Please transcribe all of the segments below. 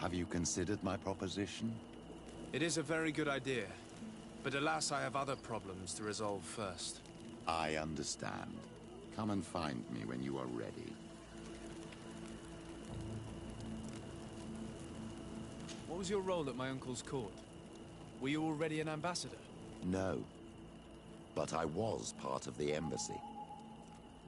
Have you considered my proposition? It is a very good idea, but alas, I have other problems to resolve first. I understand. Come and find me when you are ready. What was your role at my uncle's court? Were you already an ambassador? No. But I was part of the embassy.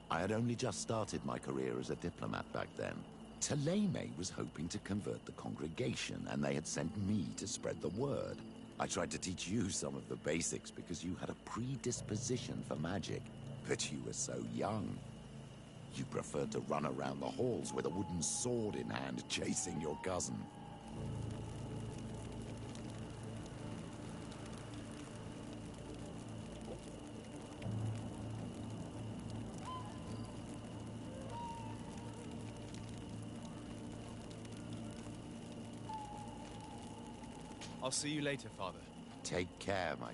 I had only just started my career as a diplomat back then. Taleme was hoping to convert the congregation, and they had sent me to spread the word. I tried to teach you some of the basics because you had a predisposition for magic, but you were so young. You preferred to run around the halls with a wooden sword in hand chasing your cousin. I'll see you later, Father. Take care, my...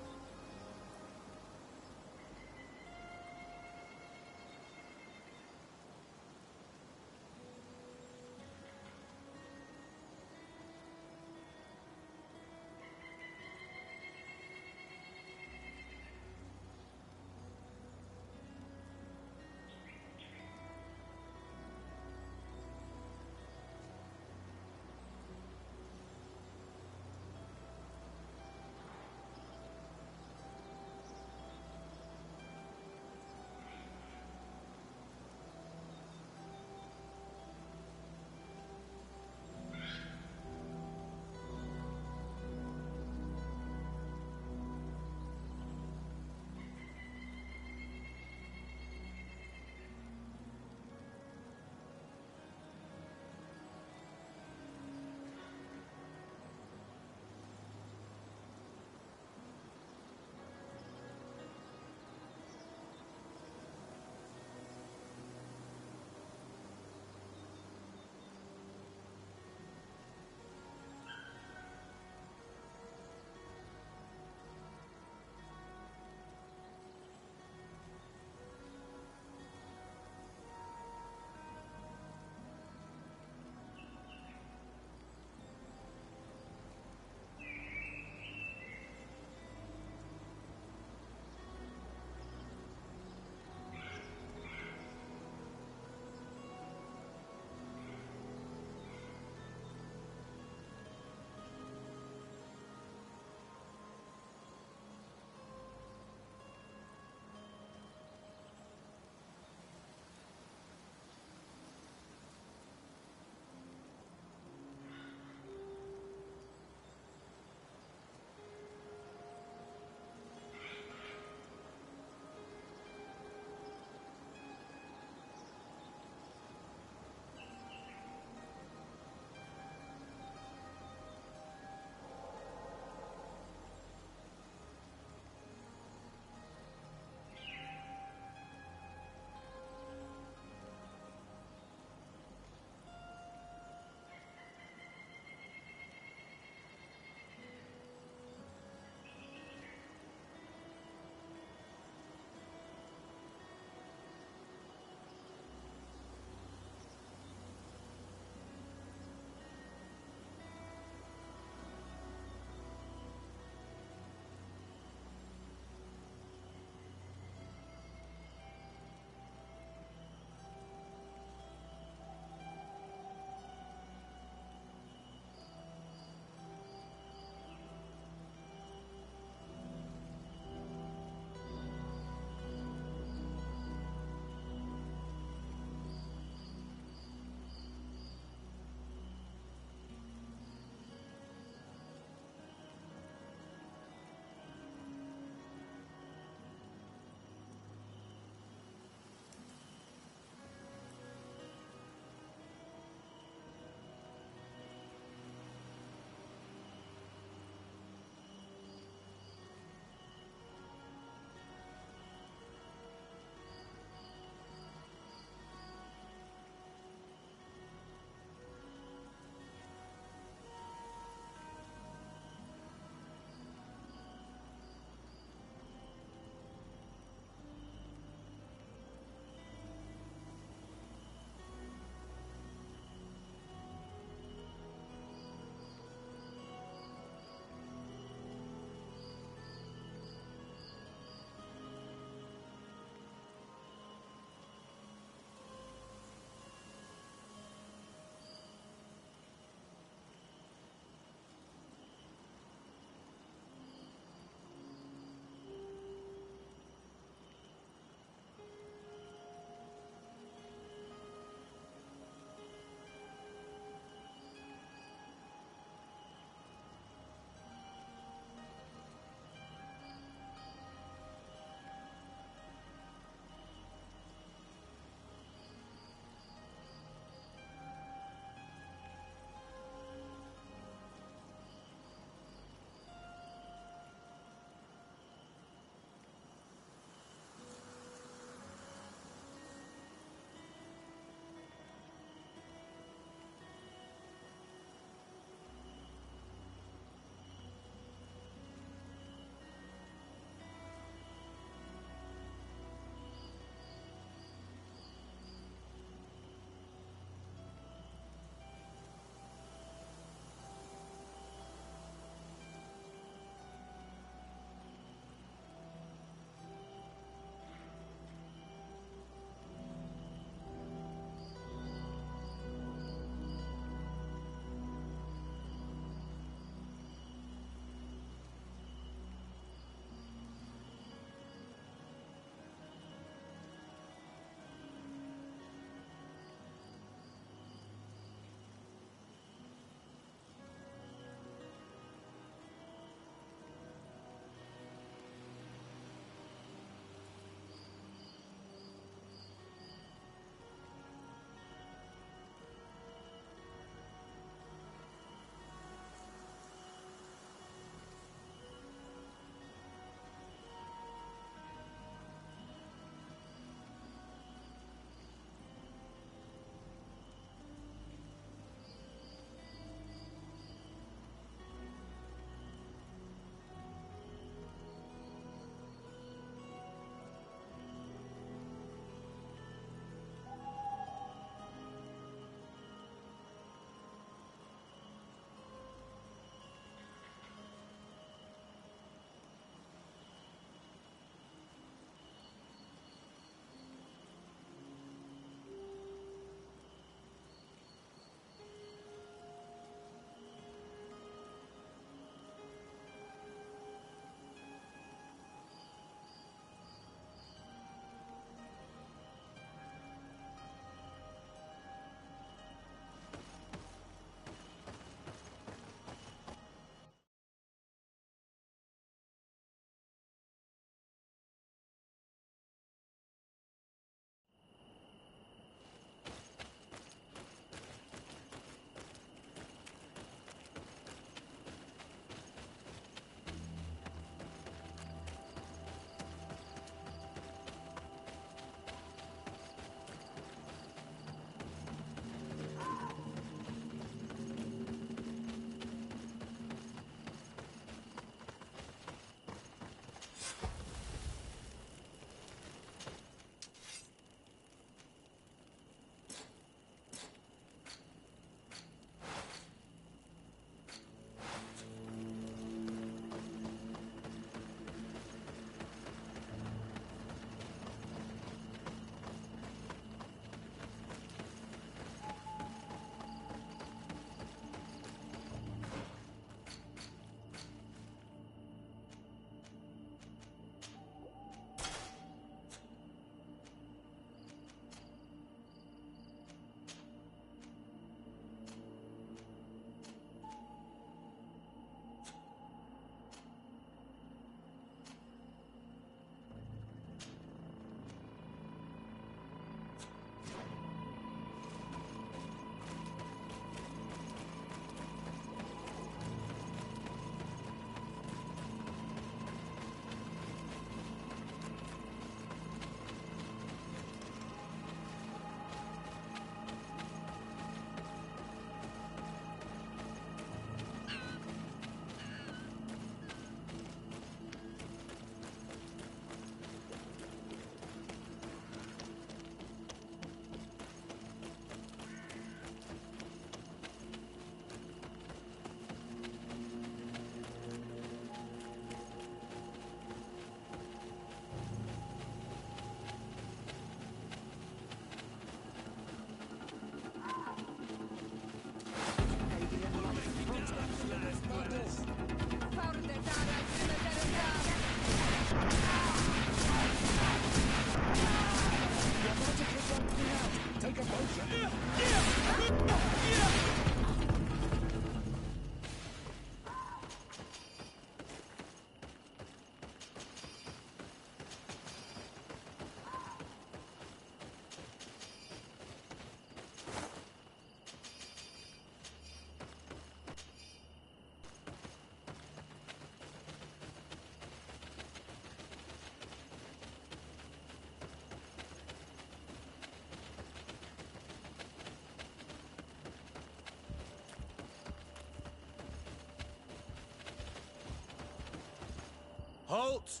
Halt!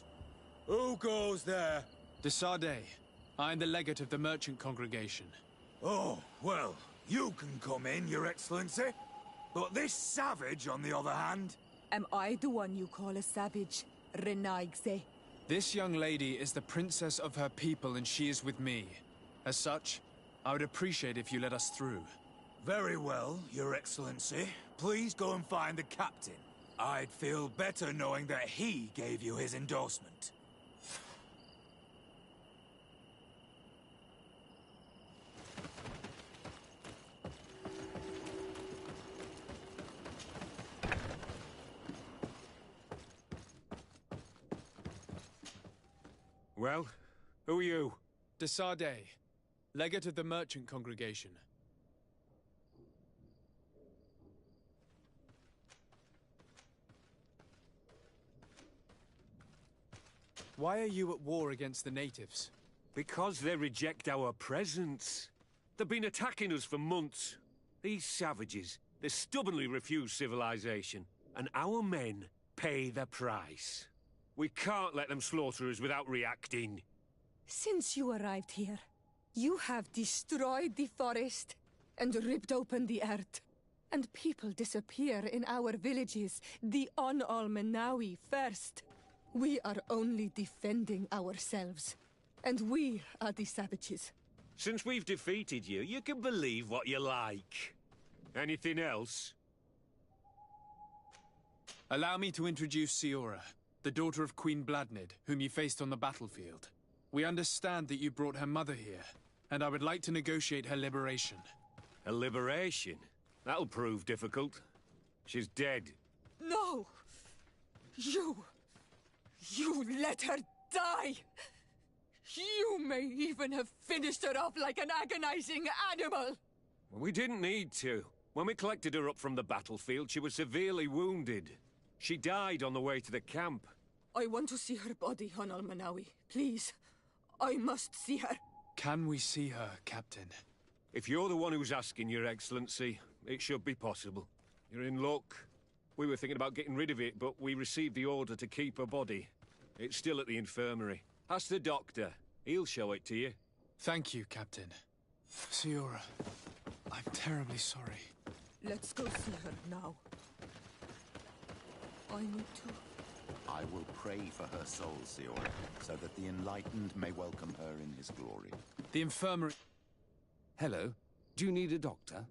Who goes there? De Sardet. I am the legate of the merchant congregation. Oh, well, you can come in, Your Excellency. But this savage, on the other hand... Am I the one you call a savage, Renaigze? This young lady is the princess of her people and she is with me. As such, I would appreciate if you let us through. Very well, Your Excellency. Please go and find the captain. I'd feel better knowing that he gave you his endorsement. Well, who are you? De Sardet, legate of the merchant congregation. Why are you at war against the natives? Because they reject our presence. They've been attacking us for months. These savages, they stubbornly refuse civilization, and our men pay the price. We can't let them slaughter us without reacting. Since you arrived here, you have destroyed the forest and ripped open the earth. And people disappear in our villages, the On-Almenawi first. We are only defending ourselves, and we are the savages. Since we've defeated you, you can believe what you like. Anything else? Allow me to introduce Siora, the daughter of Queen Bladnid, whom you faced on the battlefield. We understand that you brought her mother here, and I would like to negotiate her liberation. A liberation? That'll prove difficult. She's dead. No! You let her die! You may even have finished her off like an agonizing animal! We didn't need to. When we collected her up from the battlefield, she was severely wounded. She died on the way to the camp. I want to see her body, On-Almenawi. Please. I must see her. Can we see her, Captain? If you're the one who's asking, Your Excellency, it should be possible. You're in luck. We were thinking about getting rid of it, but we received the order to keep her body. It's still at the infirmary. Ask the doctor. He'll show it to you. Thank you, Captain. Siora, I'm terribly sorry. Let's go see her now. I need to... I will pray for her soul, Siora, so that the enlightened may welcome her in his glory. The infirmary... Hello. Do you need a doctor?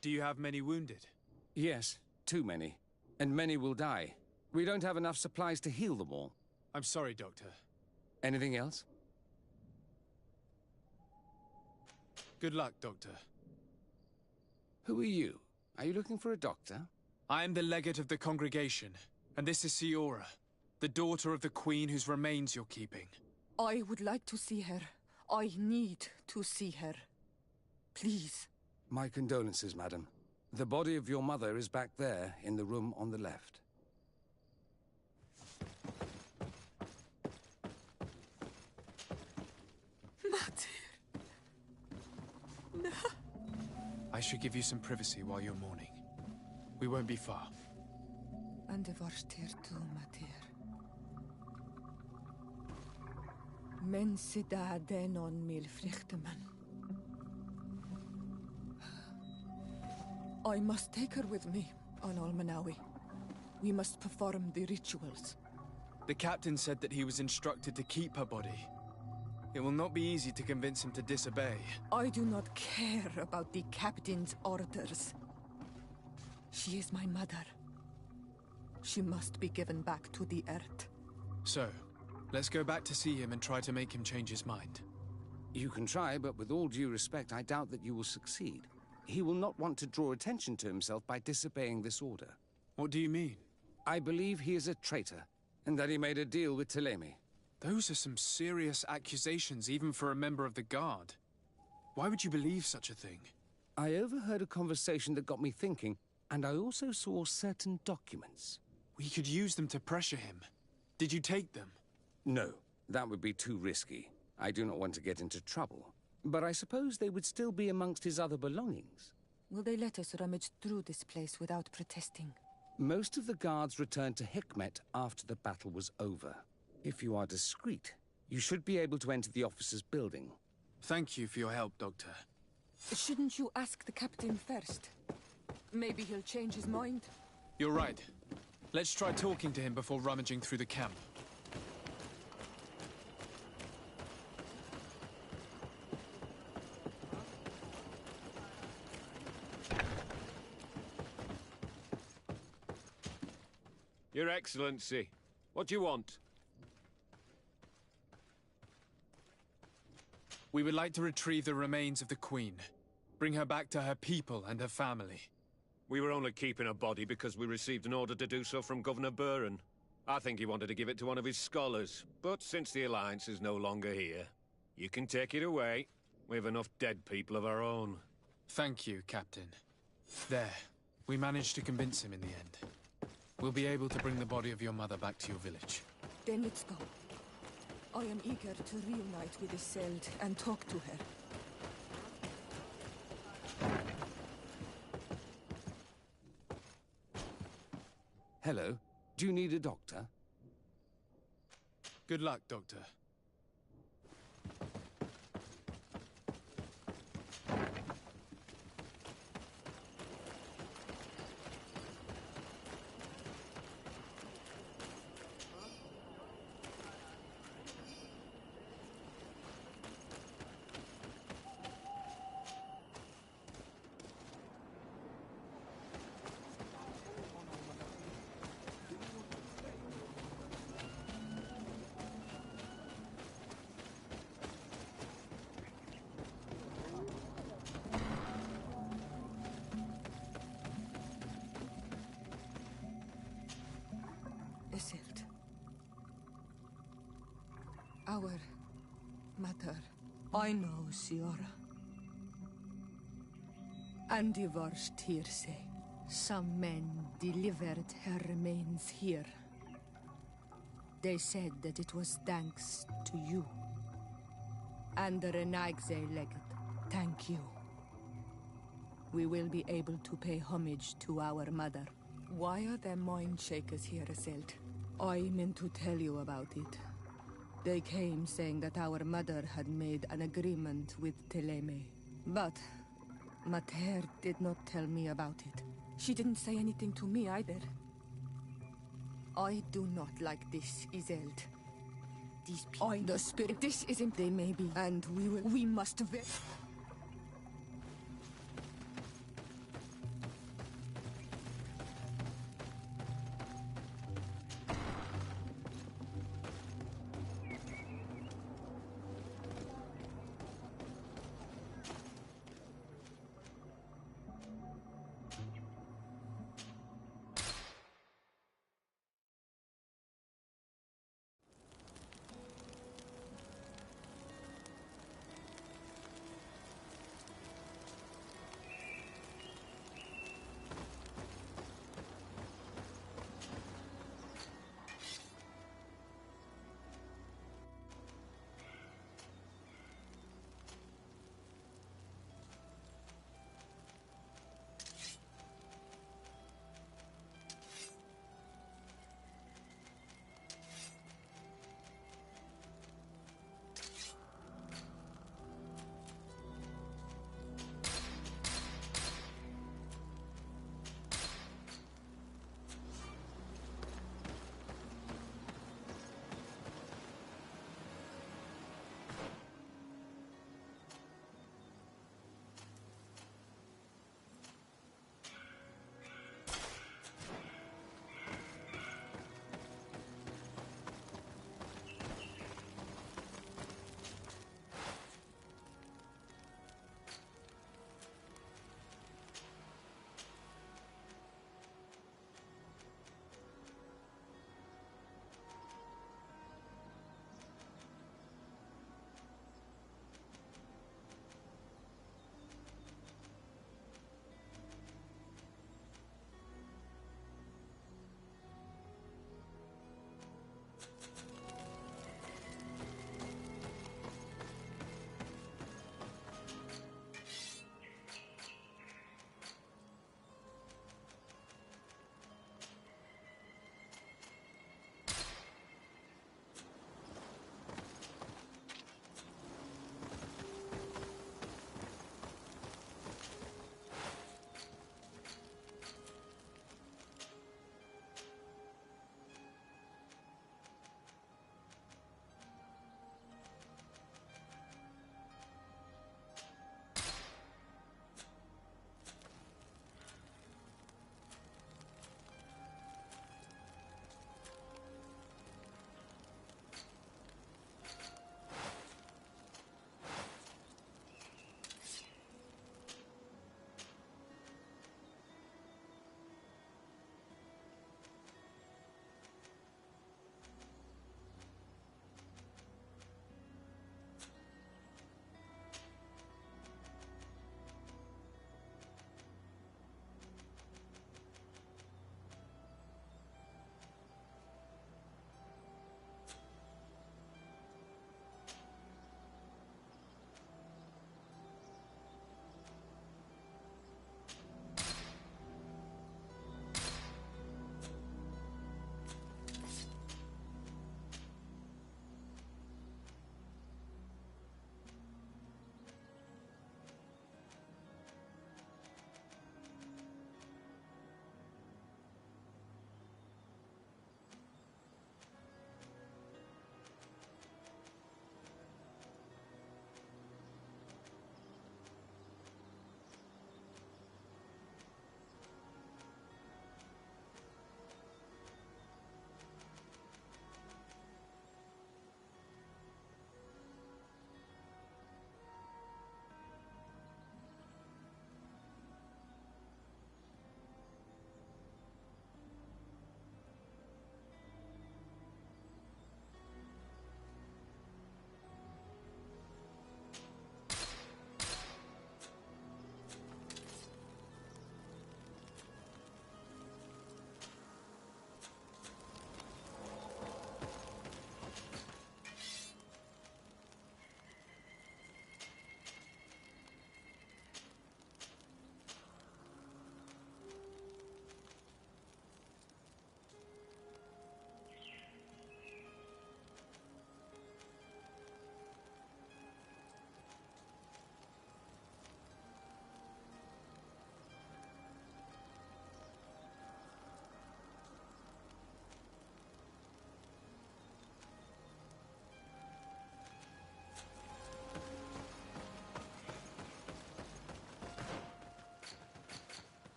Do you have many wounded? Yes, too many. And many will die. We don't have enough supplies to heal them all. I'm sorry, Doctor. Anything else? Good luck, Doctor. Who are you? Are you looking for a doctor? I am the legate of the congregation, and this is Siora, the daughter of the queen whose remains you're keeping. I would like to see her. I need to see her. Please. My condolences, madam. The body of your mother is back there, in the room on the left. Mater. No. I should give you some privacy while you're mourning. We won't be far. And de varstir tu, Mater. Men sida denon mil frichteman. I must take her with me, On-Almenawi. We must perform the rituals. The captain said that he was instructed to keep her body. It will not be easy to convince him to disobey. I do not care about the captain's orders. She is my mother. She must be given back to the earth. So, let's go back to see him and try to make him change his mind. You can try, but with all due respect, I doubt that you will succeed. He will not want to draw attention to himself by disobeying this order. What do you mean? I believe he is a traitor, and that he made a deal with Thélème. Those are some serious accusations, even for a member of the Guard. Why would you believe such a thing? I overheard a conversation that got me thinking, and I also saw certain documents. We could use them to pressure him. Did you take them? No, that would be too risky. I do not want to get into trouble. But I suppose they would still be amongst his other belongings. Will they let us rummage through this place without protesting? Most of the guards returned to Hikmet after the battle was over. If you are discreet, you should be able to enter the officer's building. Thank you for your help, Doctor. Shouldn't you ask the captain first? Maybe he'll change his mind. You're right. Let's try talking to him before rummaging through the camp. Your Excellency, what do you want? We would like to retrieve the remains of the Queen. Bring her back to her people and her family. We were only keeping her body because we received an order to do so from Governor Buren. I think he wanted to give it to one of his scholars, but since the Alliance is no longer here, you can take it away. We have enough dead people of our own. Thank you, Captain. There. We managed to convince him in the end. We'll be able to bring the body of your mother back to your village. Then let's go. I am eager to reunite with Isolde and talk to her. Hello. Do you need a doctor? Good luck, Doctor. Isolde. Our mother. I know, Siora. And divorced hearsay. Some men delivered her remains here. They said that it was thanks to you. And the Renagze legate, thank you. We will be able to pay homage to our mother. Why are there mind shakers here, Isolde? I meant to tell you about it. They came saying that our mother had made an agreement with Teleme. But Mater did not tell me about it. She didn't say anything to me either. I do not like this, Isolde. These people... the spirit... This isn't... They may be... And we will... We must...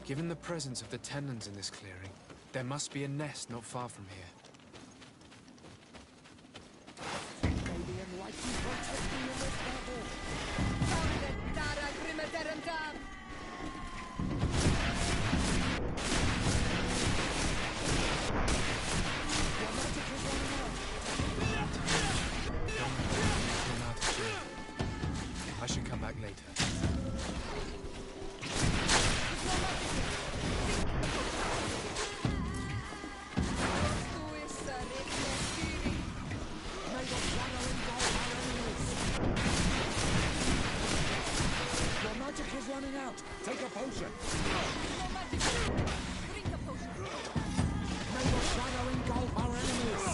Given the presence of the tenons in this clearing, there must be a nest not far from here. I should come back later. Running out. Take a potion. Drink a potion. May your shadow engulf our enemies.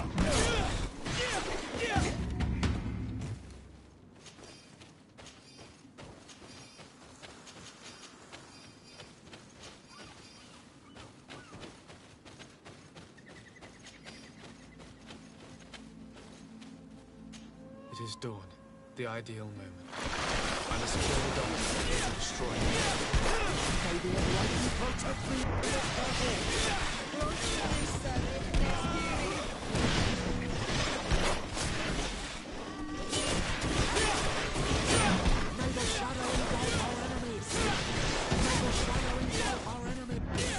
It is dawn, the ideal moment. I must kill the dominant and destroy him. May the enlightened protect me in this battle. May the shadow engulf our enemies. May the shadow engulf our enemies.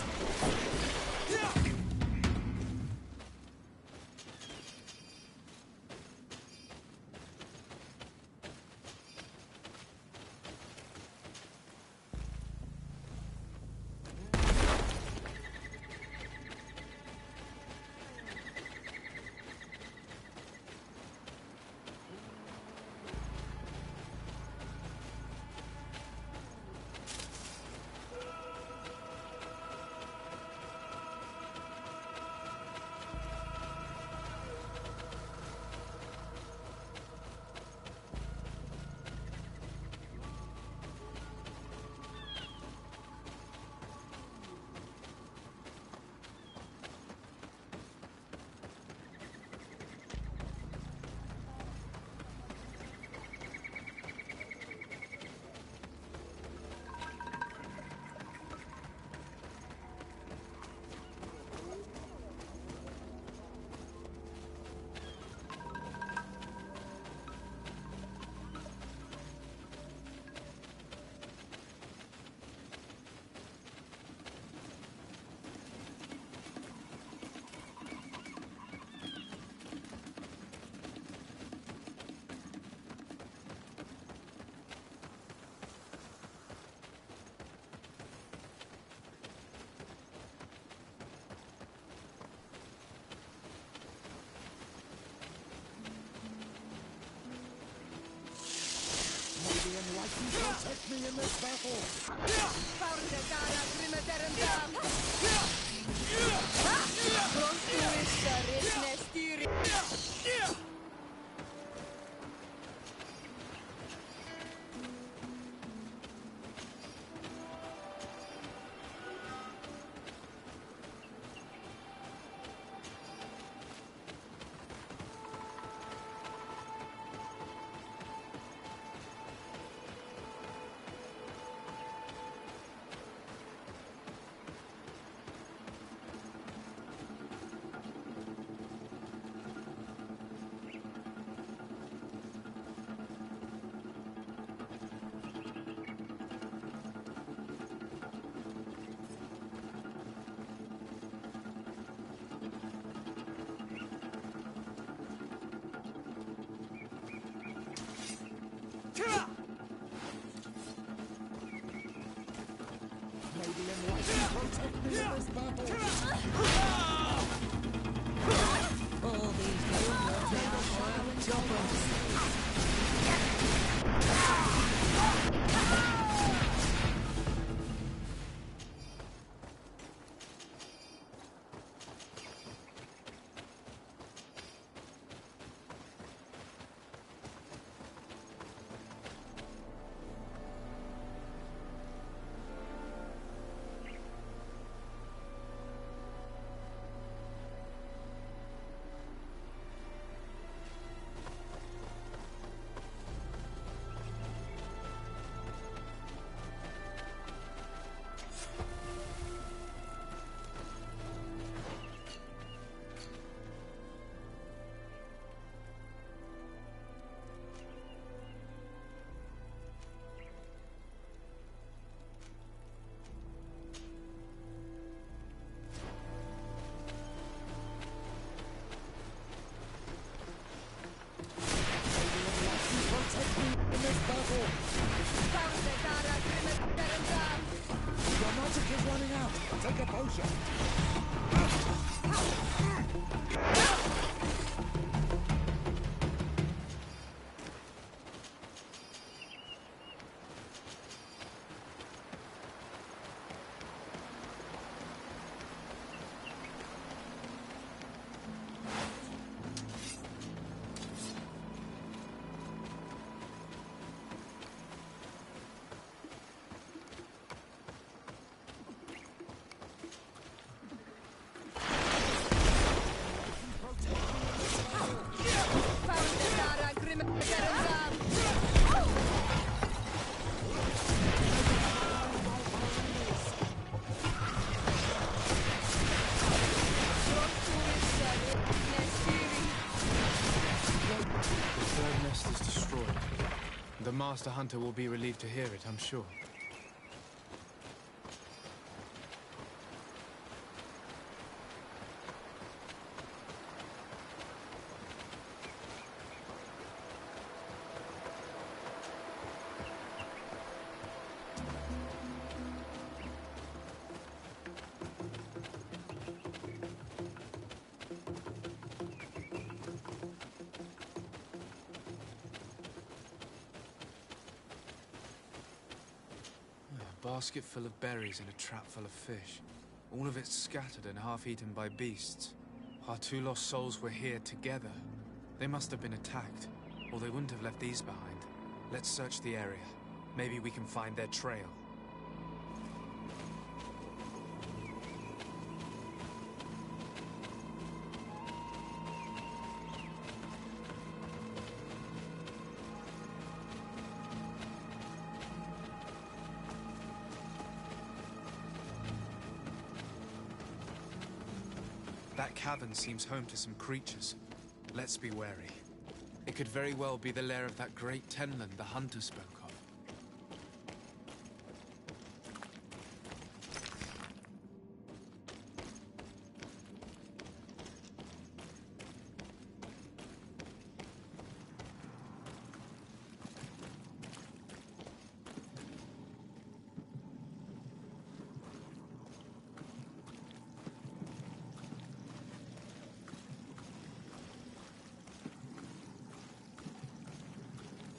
Protect me in this battle! is running out. Take a potion. The Master Hunter will be relieved to hear it, I'm sure. A basket full of berries and a trap full of fish. All of it scattered and half-eaten by beasts. Our two lost souls were here together. They must have been attacked, or they wouldn't have left these behind. Let's search the area. Maybe we can find their trail. That cavern seems home to some creatures. Let's be wary. It could very well be the lair of that great tenland the hunter spoke of.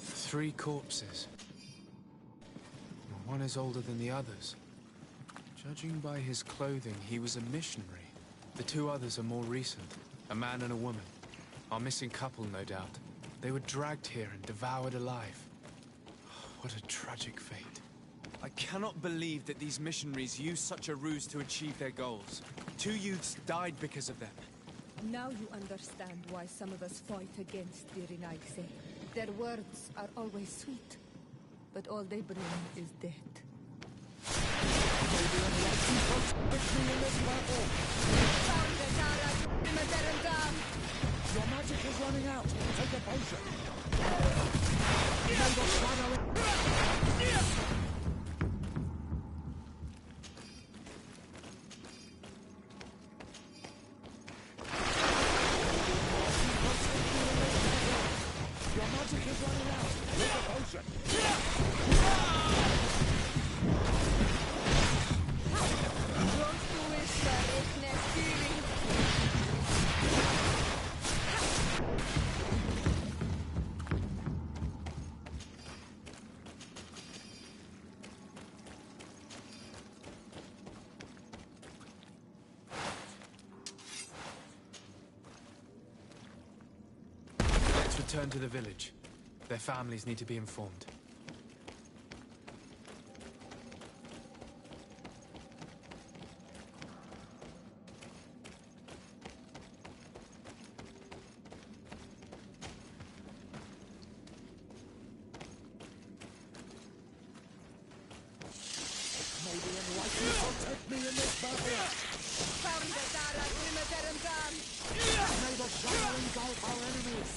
Three corpses. One is older than the others. Judging by his clothing, he was a missionary. The two others are more recent. A man and a woman. Our missing couple, no doubt. They were dragged here and devoured alive. What a tragic fate. I cannot believe that these missionaries used such a ruse to achieve their goals. Two youths died because of them. Now you understand why some of us fight against the Renaigse. Their words are always sweet, but all they bring is death. Your magic is running out. Take a potion. Your magic is running out. Take a potion. Let's return to the village. Their families need to be informed. Maybe enlightenment will take me in this battle. May the shadow engulf our enemies.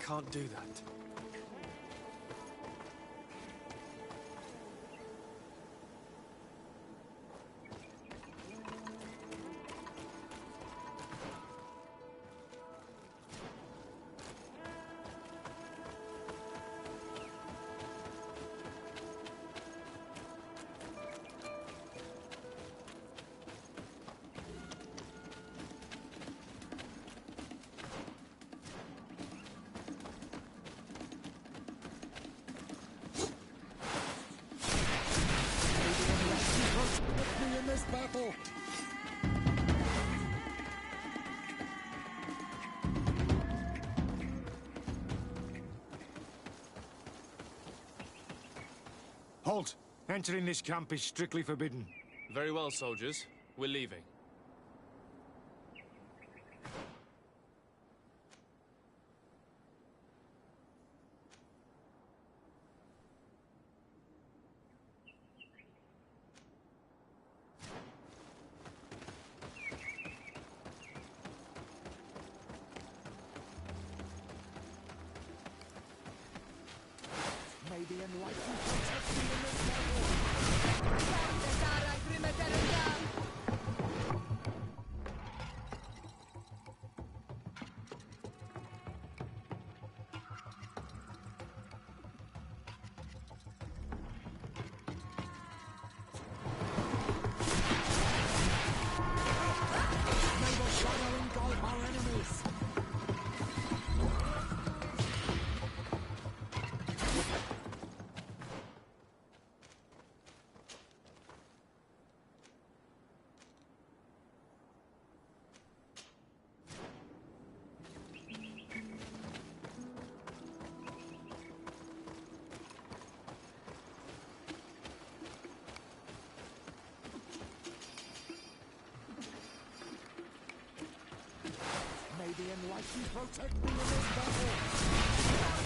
can't do that. With me in this battle. Halt! Entering this camp is strictly forbidden. Very well, soldiers. We're leaving. May the enlightened protect me in this battle. May the shadow engulf our enemies. May the enlightened protect me in this battle.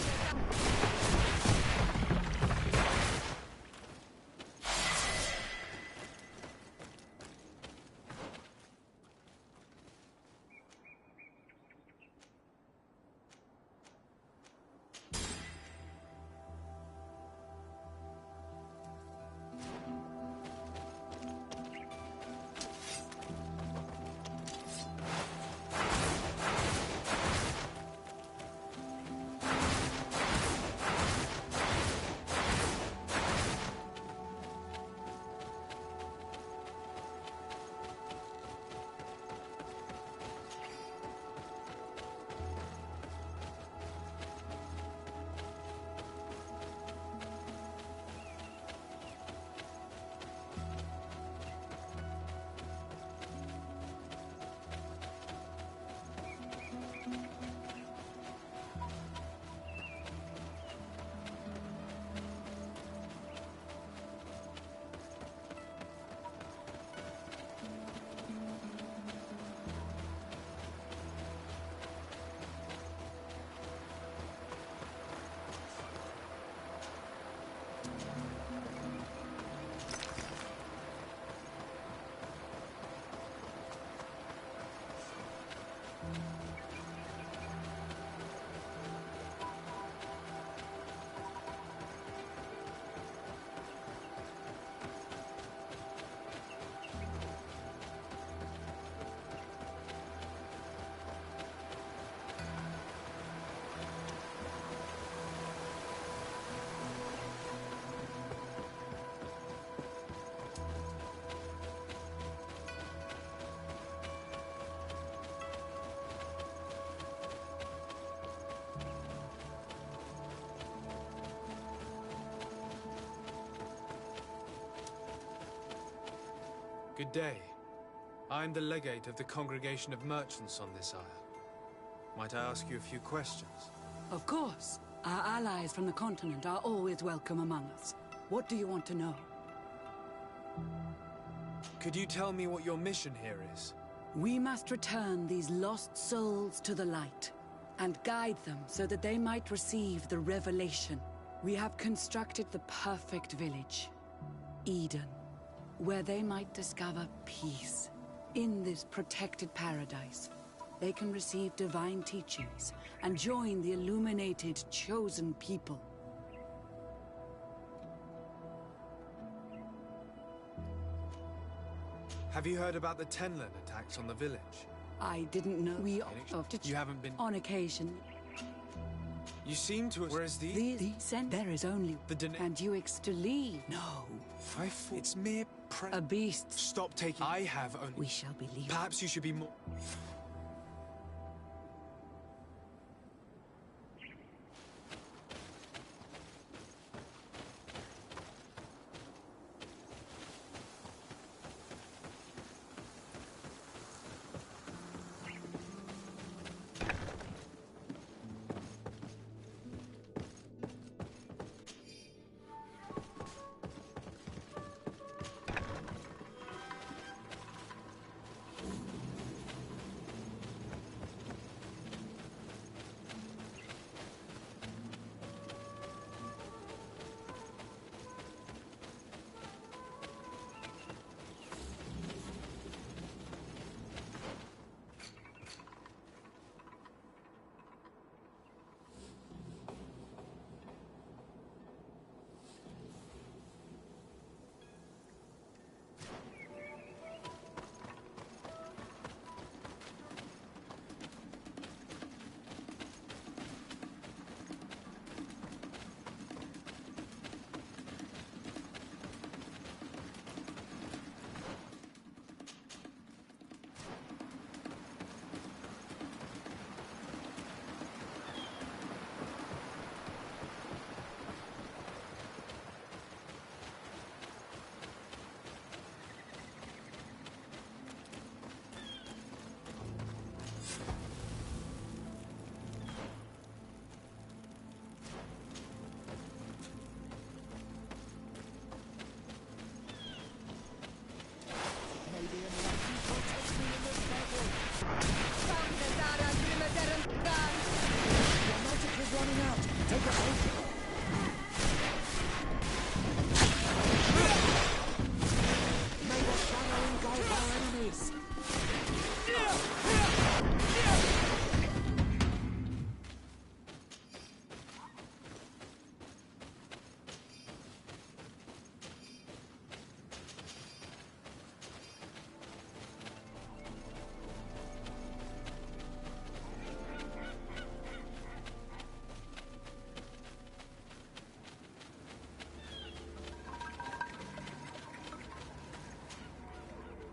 Good day. I am the legate of the Congregation of Merchants on this isle. Might I ask you a few questions? Of course. Our allies from the continent are always welcome among us. What do you want to know? Could you tell me what your mission here is? We must return these lost souls to the light, and guide them so that they might receive the revelation. We have constructed the perfect village, Eden, where they might discover peace in this protected paradise. they can receive divine teachings and join the illuminated, chosen people. Have you heard about the Tenlin attacks on the village? I didn't know we You haven't been... on occasion. You seem to... Whereas There is only... And you to leave. No. I thought... It's mere A beast. Stop taking... I have only... We shall be leaving. Perhaps you should be more...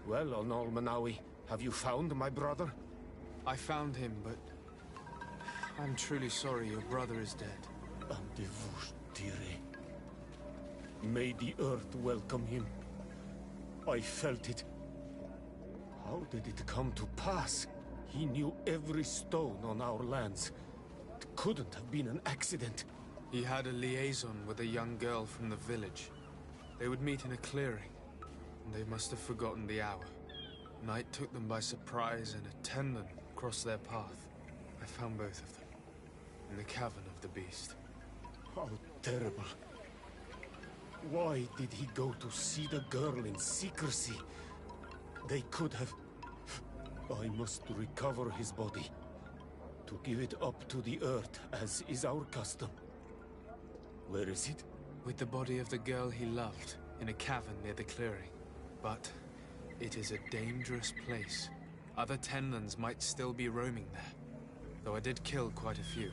Well, Onol Manawi, have you found my brother? I found him, but... I'm truly sorry your brother is dead. Andevus dire. May the earth welcome him. I felt it. How did it come to pass? He knew every stone on our lands. It couldn't have been an accident. He had a liaison with a young girl from the village. They would meet in a clearing, and they must have forgotten the hour. Night took them by surprise, and a Tenlin crossed their path. I found both of them, in the cavern of the beast. How terrible. Why did he go to see the girl in secrecy? They could have... I must recover his body. To give it up to the earth, as is our custom. Where is it? With the body of the girl he loved, in a cavern near the clearing. But it is a dangerous place. Other Tenlins might still be roaming there, though I did kill quite a few.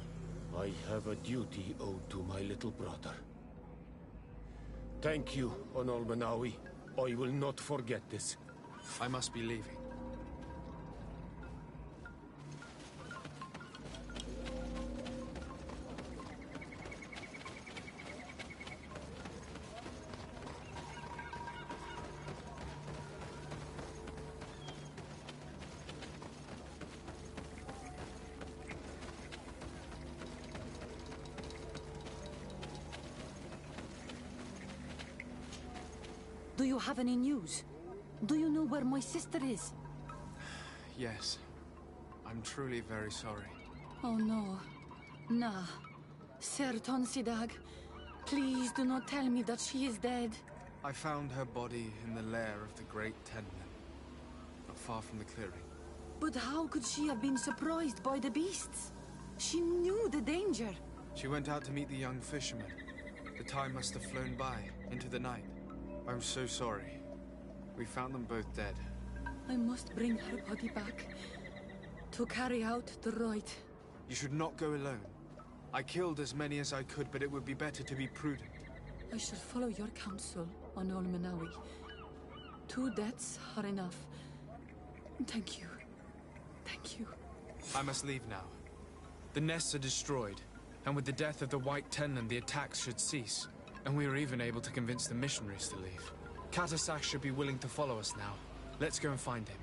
I have a duty owed to my little brother. Thank you, Onol Manawi. I will not forget this. I must be leaving. Do you have any news? Do you know where my sister is? Yes. I'm truly very sorry. Oh no. Nah. Ser Tonsidag, please do not tell me that she is dead. I found her body in the lair of the great Tenlin, not far from the clearing. But how could she have been surprised by the beasts? She knew the danger. She went out to meet the young fisherman. The time must have flown by, into the night. I'm so sorry. We found them both dead. I must bring her body back to carry out the rite. You should not go alone. I killed as many as I could, but it would be better to be prudent. I shall follow your counsel on Olmenawi. 2 deaths are enough. Thank you. Thank you. I must leave now. The nests are destroyed, and with the death of the White Tenland, the attacks should cease. And we were even able to convince the missionaries to leave. Katasak should be willing to follow us now. Let's go and find him.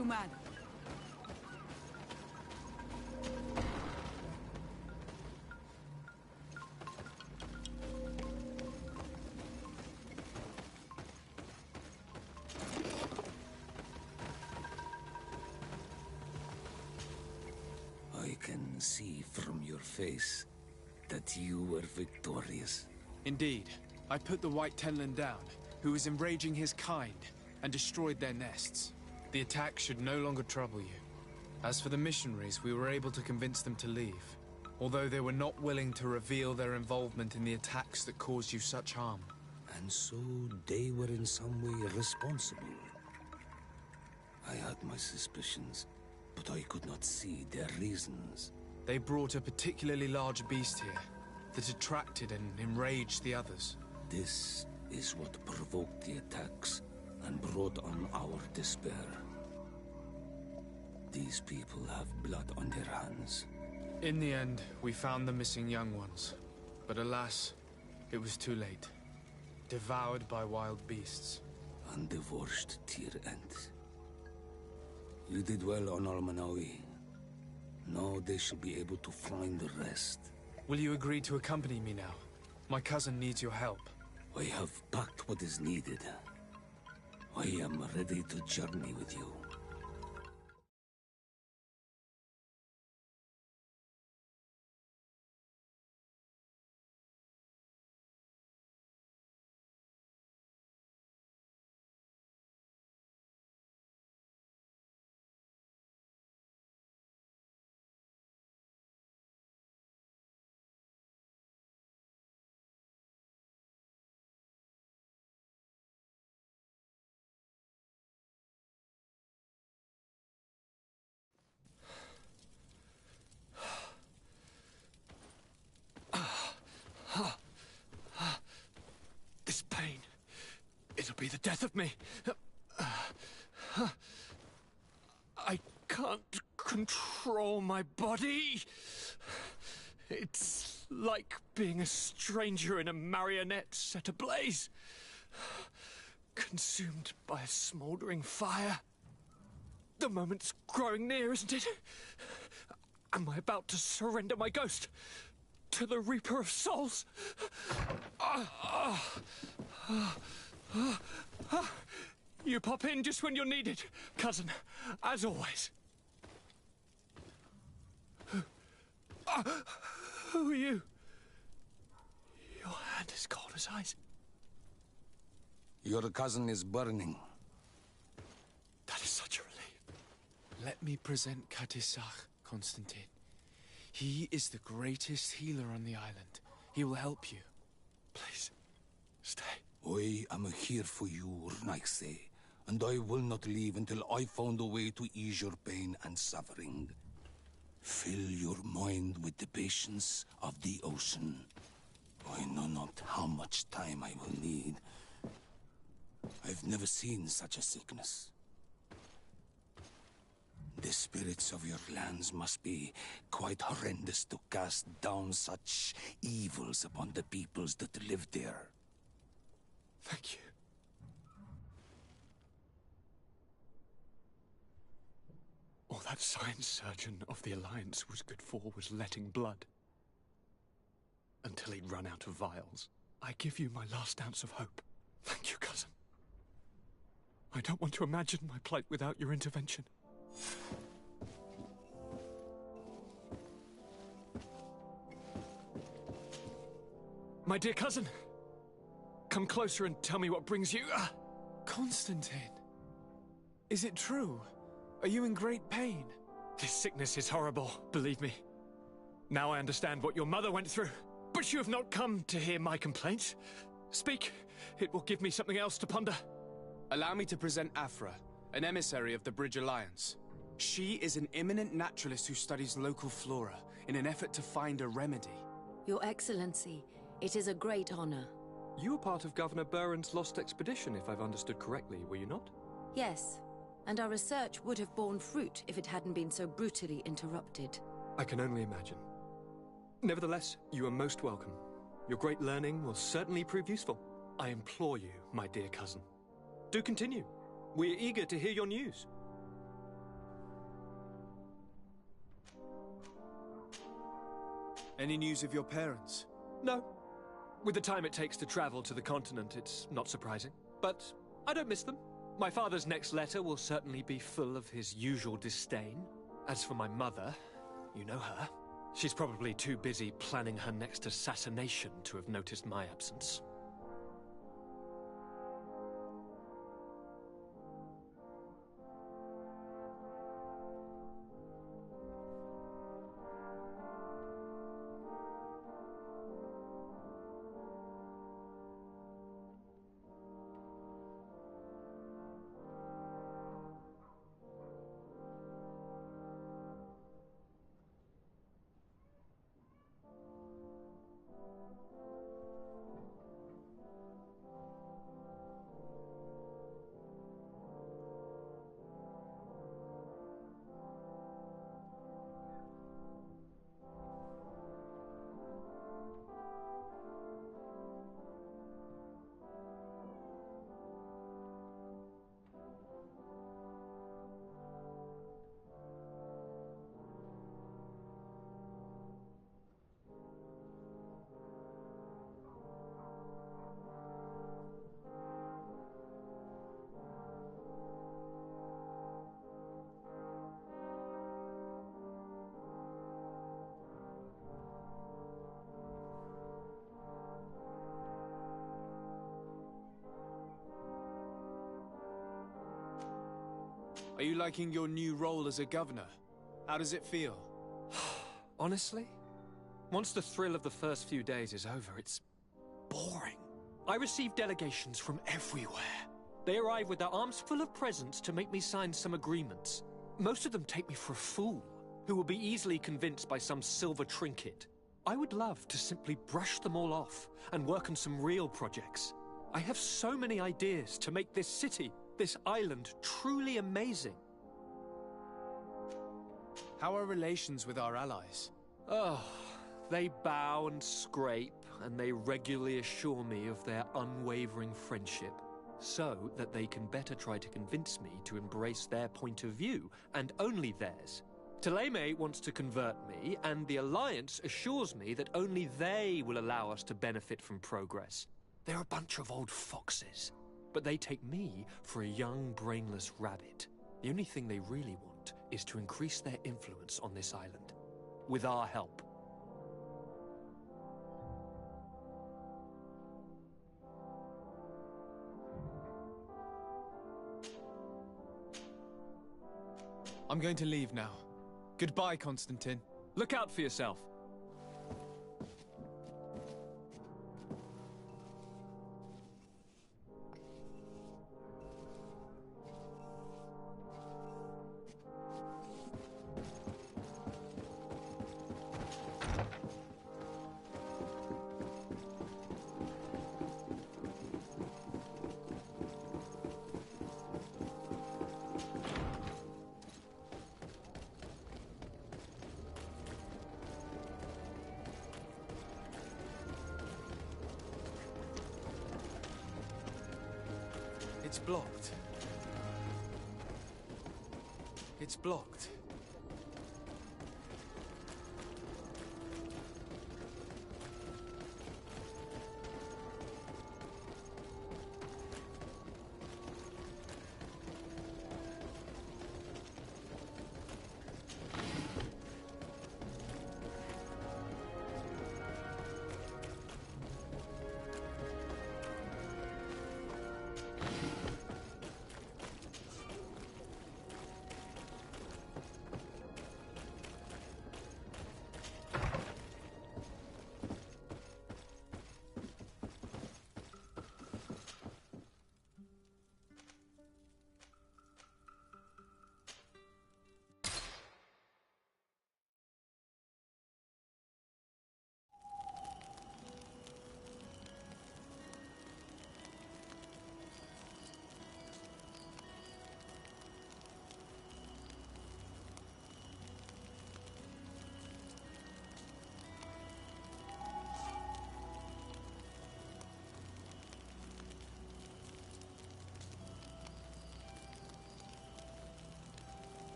Man. I can see from your face that you were victorious. Indeed. I put the White Tenland down, who was enraging his kind, and destroyed their nests. The attack should no longer trouble you. As for the missionaries, we were able to convince them to leave, although they were not willing to reveal their involvement in the attacks that caused you such harm. And so they were in some way responsible. I had my suspicions, but I could not see their reasons. They brought a particularly large beast here that attracted and enraged the others. This is what provoked the attacks and brought on our despair. These people have blood on their hands. In the end, we found the missing young ones. But alas, it was too late. Devoured by wild beasts. And divorced to your end. You did well on Almanawi. Now they should be able to find the rest. Will you agree to accompany me now? My cousin needs your help. I have packed what is needed. I am ready to journey with you. This pain, it'll be the death of me. I can't control my body. It's like being a stranger in a marionette set ablaze. Consumed by a smouldering fire. The moment's growing near, isn't it? Am I about to surrender my ghost to the Reaper of Souls? You pop in just when you're needed, cousin, as always. Who are you? Your hand is cold as ice. Your cousin is burning. That is such a relief. Let me present Katisach, Constantine. He is the greatest healer on the island. He will help you. Please, stay. I am here for you, Urnaxe, and I will not leave until I found a way to ease your pain and suffering. Fill your mind with the patience of the ocean. I know not how much time I will need. I've never seen such a sickness. The spirits of your lands must be quite horrendous to cast down such evils upon the peoples that live there. Thank you. All that science surgeon of the Alliance was good for was letting blood. until he'd run out of vials. I give you my last ounce of hope. Thank you, cousin. I don't want to imagine my plight without your intervention. My dear cousin, come closer and tell me what brings you... Constantine, is it true? Are you in great pain? This sickness is horrible, believe me. Now I understand what your mother went through. But you have not come to hear my complaints. Speak. It will give me something else to ponder. Allow me to present Afra, an emissary of the Bridge Alliance. She is an eminent naturalist who studies local flora in an effort to find a remedy. Your Excellency, it is a great honor. You were part of Governor Buren's lost expedition, if I've understood correctly, were you not? Yes, and our research would have borne fruit if it hadn't been so brutally interrupted. I can only imagine. Nevertheless, you are most welcome. Your great learning will certainly prove useful. I implore you, my dear cousin. Do continue. We are eager to hear your news. Any news of your parents? No. With the time it takes to travel to the continent, it's not surprising. But I don't miss them. My father's next letter will certainly be full of his usual disdain. As for my mother, you know her. She's probably too busy planning her next assassination to have noticed my absence. Are you liking your new role as a governor? How does it feel? Honestly, once the thrill of the first few days is over, it's boring. I receive delegations from everywhere. They arrive with their arms full of presents to make me sign some agreements. Most of them take me for a fool, who will be easily convinced by some silver trinket. I would love to simply brush them all off and work on some real projects. I have so many ideas to make this city, this island, truly amazing. How are relations with our allies? Oh, they bow and scrape, and they regularly assure me of their unwavering friendship, so that they can better try to convince me to embrace their point of view, and only theirs. Thélème wants to convert me, and the Alliance assures me that only they will allow us to benefit from progress. They're a bunch of old foxes, but they take me for a young, brainless rabbit. The only thing they really want is to increase their influence on this island, with our help. I'm going to leave now. Goodbye, Constantine. Look out for yourself. It's blocked. It's blocked.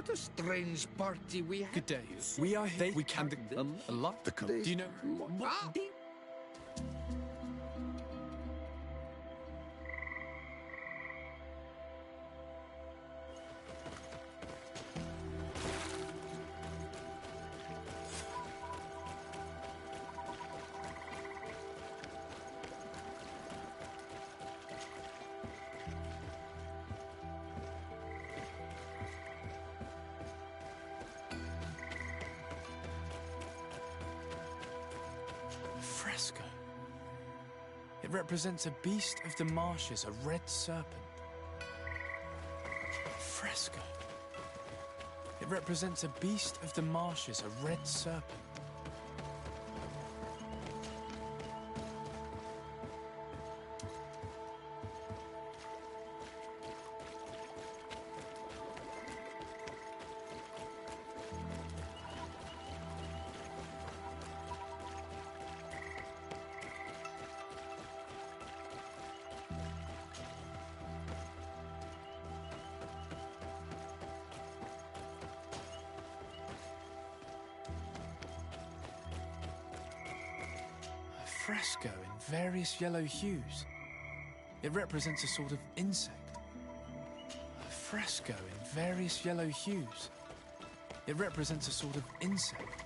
What a strange party we have. Good day. We are here. We can... A lot? Do you know... Ah! Fresco. It represents a beast of the marshes, a red serpent. Fresco. It represents a beast of the marshes, a red serpent. Fresco in various yellow hues. It represents a sort of insect. A fresco in various yellow hues. It represents a sort of insect.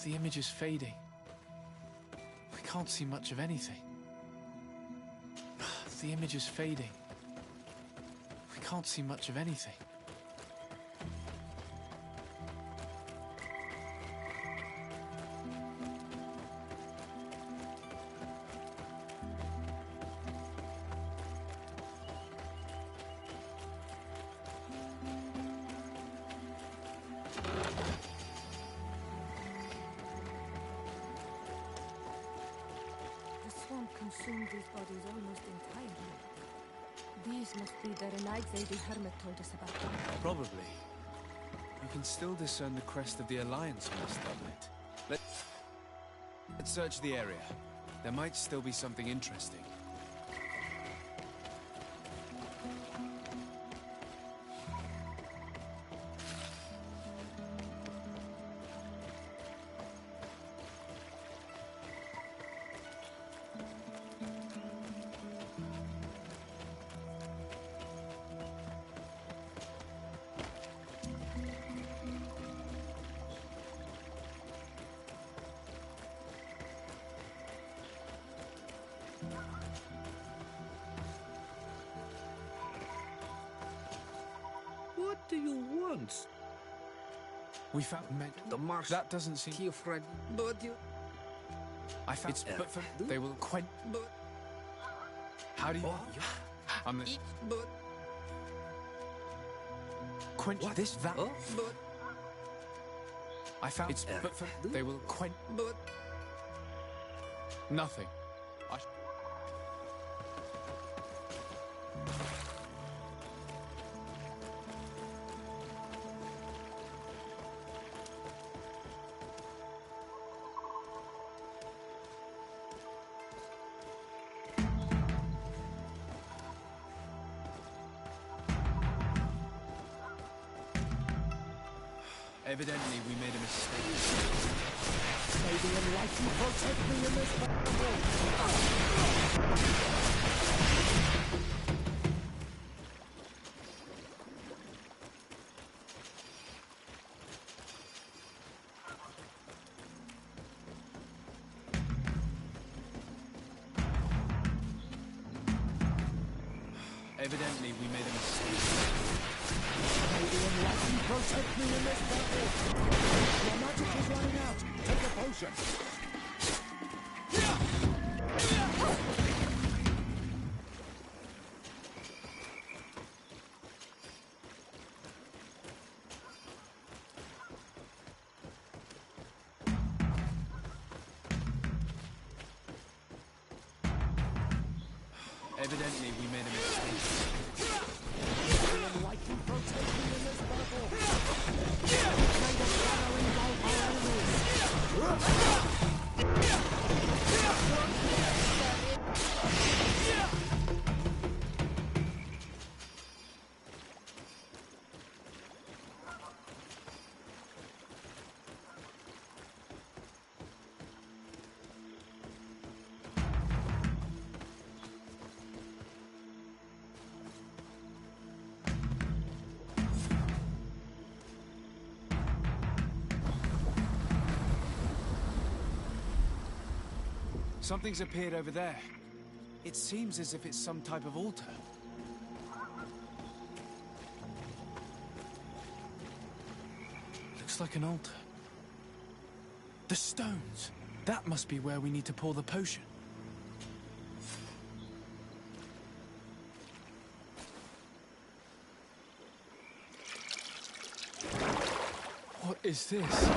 The image is fading. We can't see much of anything. The image is fading. We can't see much of anything. Consumed these bodies almost entirely. These must be the Renaigze the Hermit told us about. Probably. You can still discern the crest of the Alliance on the starlight. Let's search the area. There might still be something interesting. What do you want? We found The marsh. That doesn't seem... Your friend, but you... I found... It's but for... They will quench... But... How do you... I'm the... But... Quench What? this that... But... I found... It's... but for... They will quench... But... Nothing. Evidently, we made a mistake. May the enlightened protect me in this battle! Evidently, we made a mistake. May the enlightened protect me in this battle! Your magic is running out! Take a potion! Evidently, we made a mistake. The enlightened to protect me in this battle. May the shadow engulf our enemies. Something's appeared over there. It seems as if it's some type of altar. Looks like an altar. The stones! That must be where we need to pour the potion. What is this?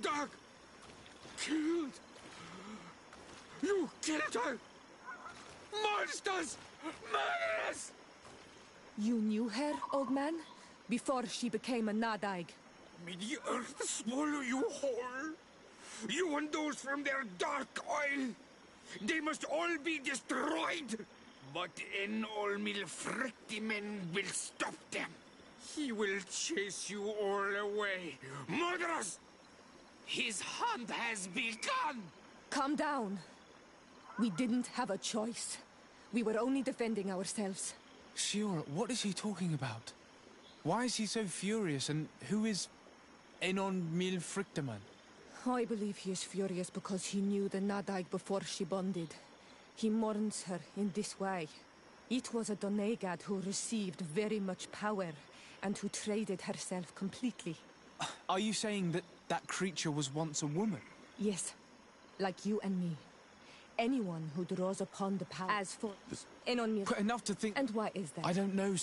Dog! Killed! You killed her! Monsters! Murderers! You knew her, old man? Before she became a Nadaig? May the earth swallow you whole! You and those from their dark oil! They must all be destroyed! But Enol Milfrictimen will stop them! He will chase you all away! Murderers! His hunt has begun! Calm down. We didn't have a choice. We were only defending ourselves. Shiora, what is he talking about? Why is he so furious, and who is Enon Milfrictaman? I believe he is furious because he knew the Nadaig before she bonded. He mourns her in this way. It was a Donegad who received very much power, and who traded herself completely. Are you saying that that creature was once a woman? Yes, like you and me. Anyone who draws upon the power. As for Enon Mil... Enough to think... And why is that? I don't know,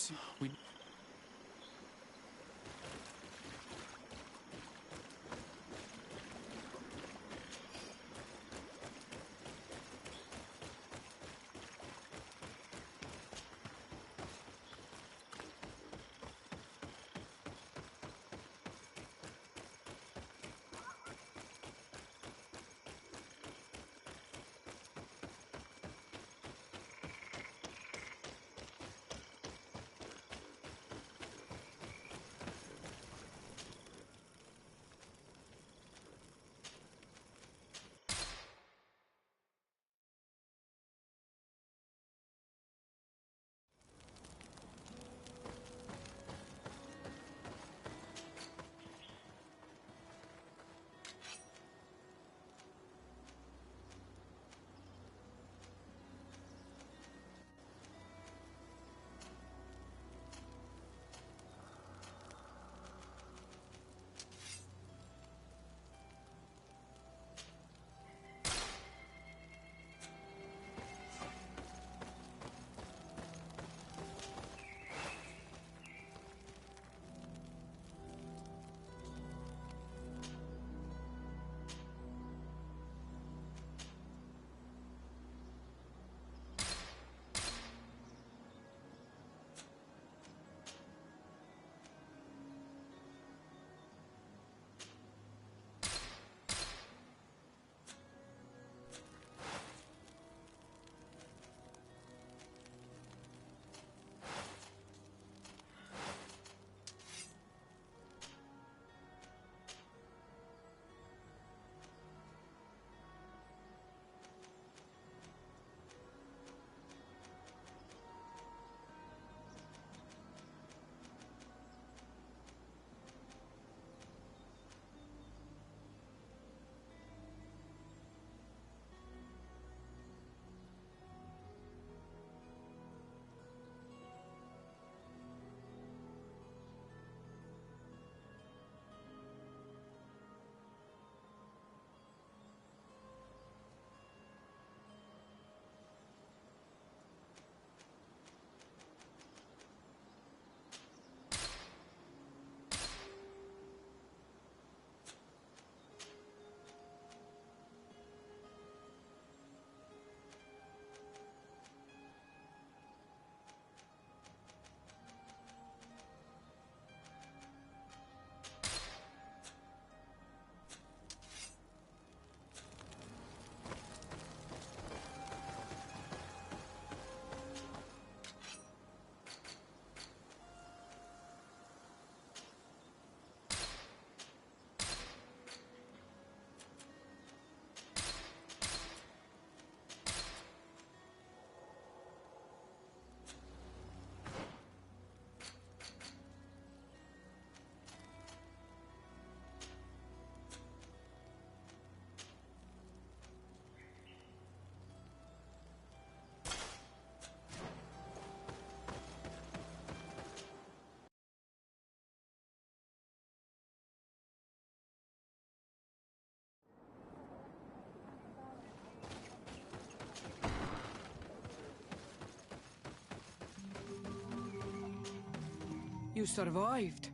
You survived.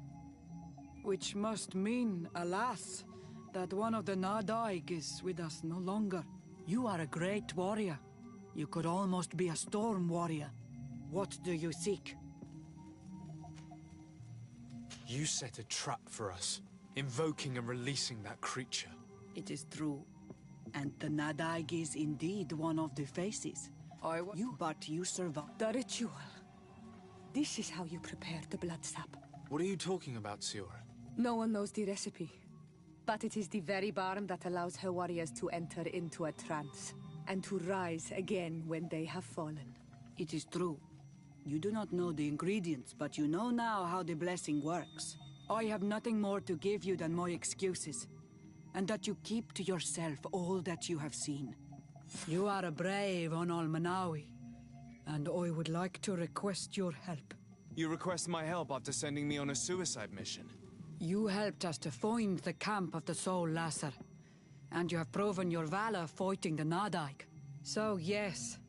Which must mean, alas, that one of the Nadaig is with us no longer. You are a great warrior. You could almost be a storm warrior. What do you seek? You set a trap for us, invoking and releasing that creature. It is true. And the Nadaig is indeed one of the faces. But you survived. The ritual. This is how you prepare the blood sap. What are you talking about, Siora? No one knows the recipe. But it is the very balm that allows her warriors to enter into a trance, and to rise again when they have fallen. It is true. You do not know the ingredients, but you know now how the blessing works. I have nothing more to give you than my excuses, and that you keep to yourself all that you have seen. You are a brave Onol-Manawi, and I would like to request your help. You request my help after sending me on a suicide mission. You helped us to find the camp of the Soul Lasser, and you have proven your valor fighting the Nadaig. So yes,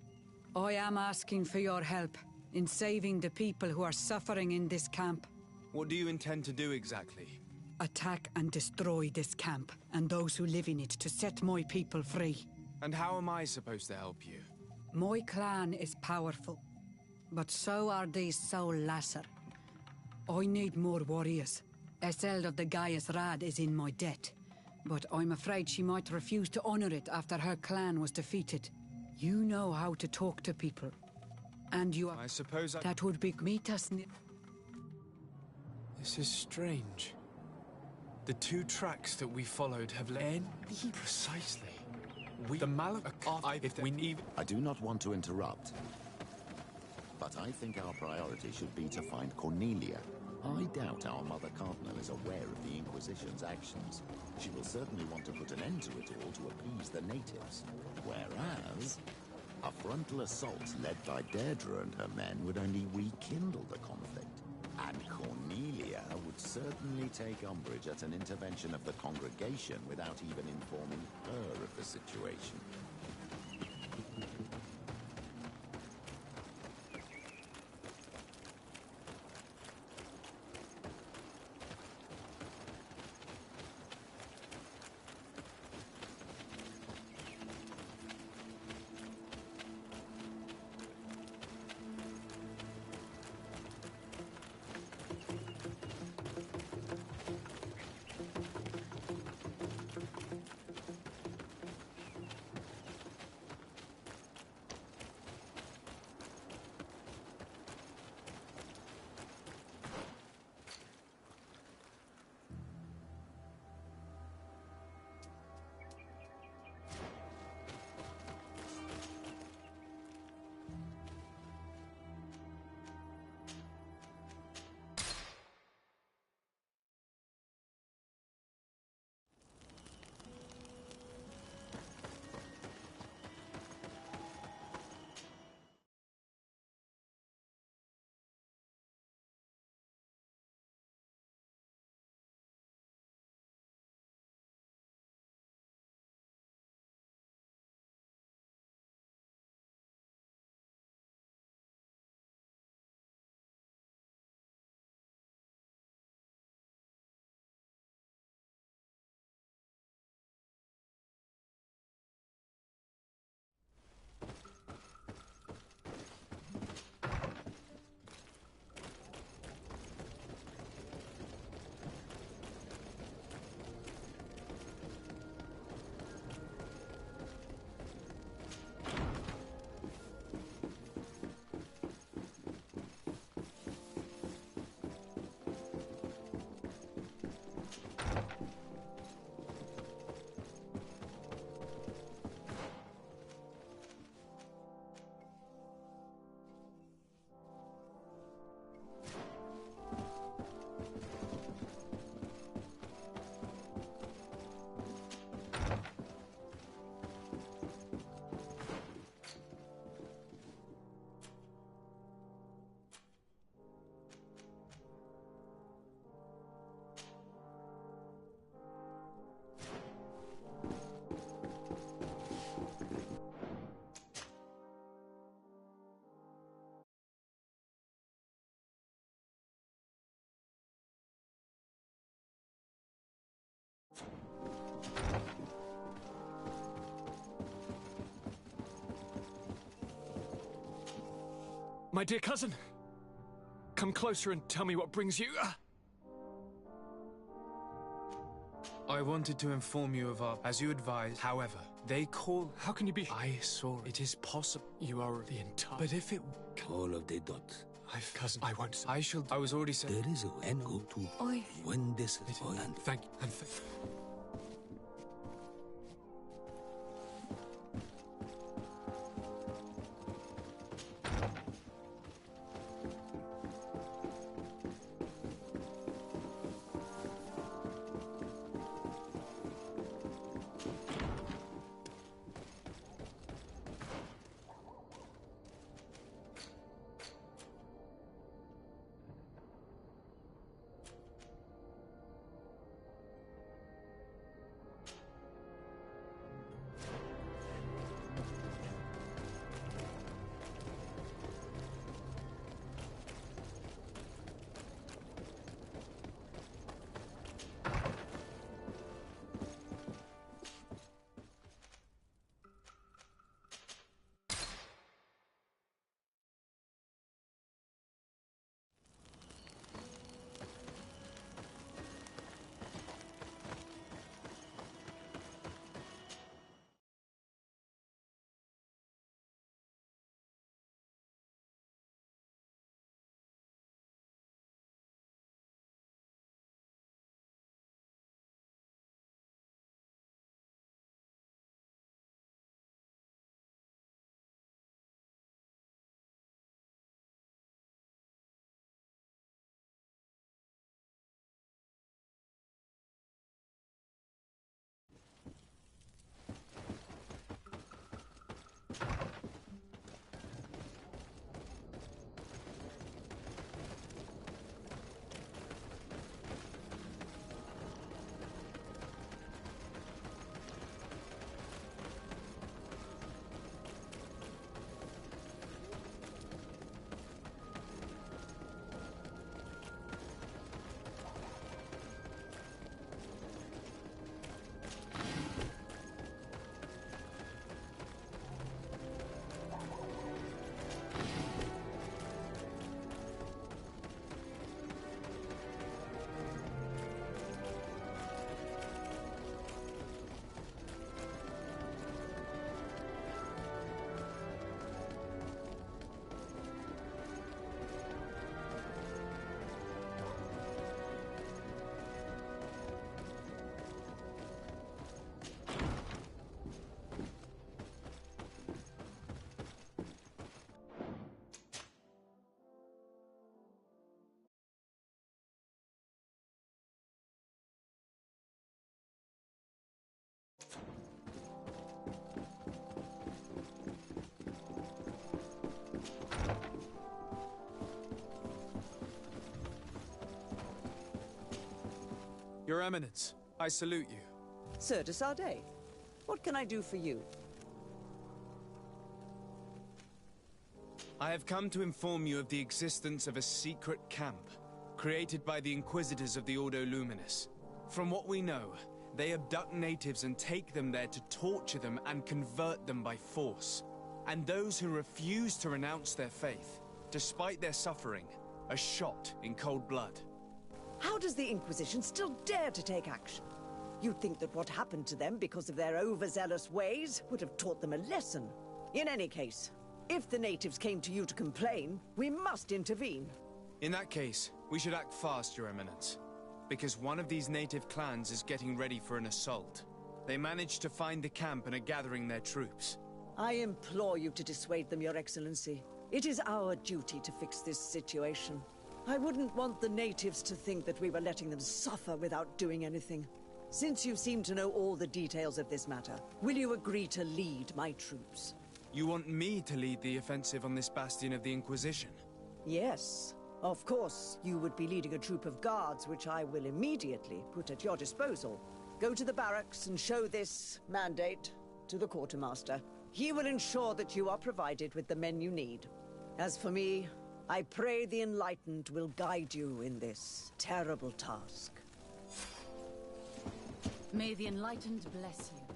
I am asking for your help in saving the people who are suffering in this camp. What do you intend to do exactly? Attack and destroy this camp, and those who live in it, to set my people free. And how am I supposed to help you? My clan is powerful, but so are these Soul Lasser. I need more warriors. Eseld of the Gaius Rad is in my debt, but I'm afraid she might refuse to honor it after her clan was defeated. You know how to talk to people, and you are... I suppose That would be meet us near... This is strange. The two tracks that we followed have led... Precisely. The if we need... I do not want to interrupt, but I think our priority should be to find Cornelia. I doubt our Mother Cardinal is aware of the Inquisition's actions. She will certainly want to put an end to it all to appease the natives. Whereas, a frontal assault led by Deirdre and her men would only rekindle the conflict. And Cornelia would certainly take umbrage at an intervention of the congregation without even informing her of the situation. My dear cousin, come closer and tell me what brings you. I wanted to inform you of our, as you advised. However, they call... How can you be... I saw it. It is possible. You are the entire... But if it... All of the dots. Cousin, I won't... I shall... I was already saying... There is a way and go to when this is and thank you. And Your Eminence, I salute you. Sir de Sardet, what can I do for you? I have come to inform you of the existence of a secret camp, created by the Inquisitors of the Ordo Luminis. From what we know, they abduct natives and take them there to torture them and convert them by force. And those who refuse to renounce their faith, despite their suffering, are shot in cold blood. How does the Inquisition still dare to take action? You'd think that what happened to them because of their overzealous ways would have taught them a lesson. In any case, if the natives came to you to complain, we must intervene. In that case, we should act fast, Your Eminence. Because one of these native clans is getting ready for an assault. They managed to find the camp and are gathering their troops. I implore you to dissuade them, Your Excellency. It is our duty to fix this situation. I wouldn't want the natives to think that we were letting them suffer without doing anything. Since you seem to know all the details of this matter, will you agree to lead my troops? You want me to lead the offensive on this bastion of the Inquisition? Yes. Of course, you would be leading a troop of guards, which I will immediately put at your disposal. Go to the barracks and show this mandate to the quartermaster. He will ensure that you are provided with the men you need. As for me, I pray the Enlightened will guide you in this terrible task. May the Enlightened bless you.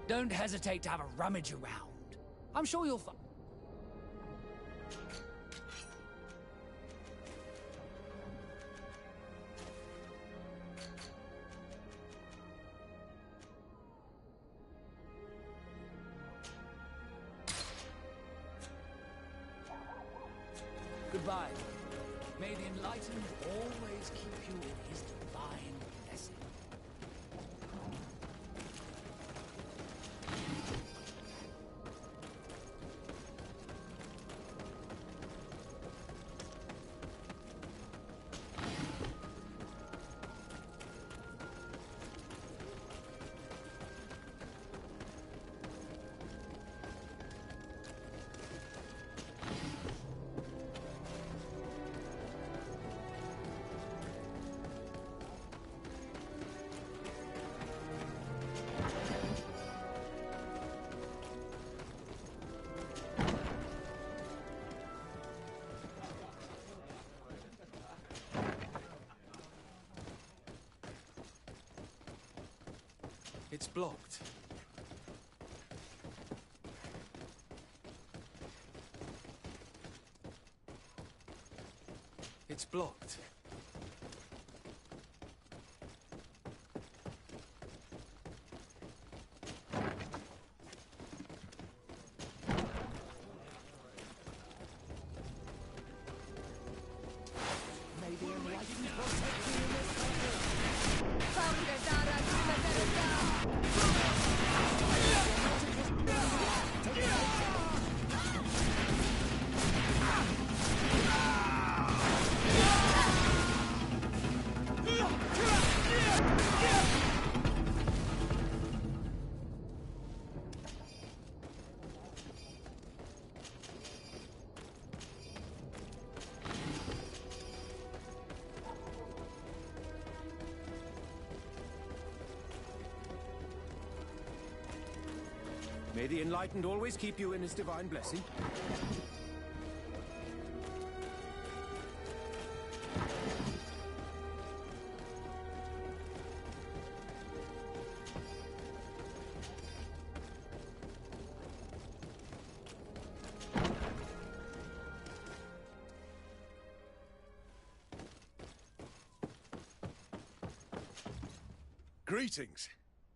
Don't hesitate to have a rummage around. I'm sure you'll find... Goodbye. May the Enlightened always keep you in his divine blessing. It's blocked. It's blocked. May the Enlightened protect you in this battle. May the Enlightened always keep you in his divine blessing. Greetings.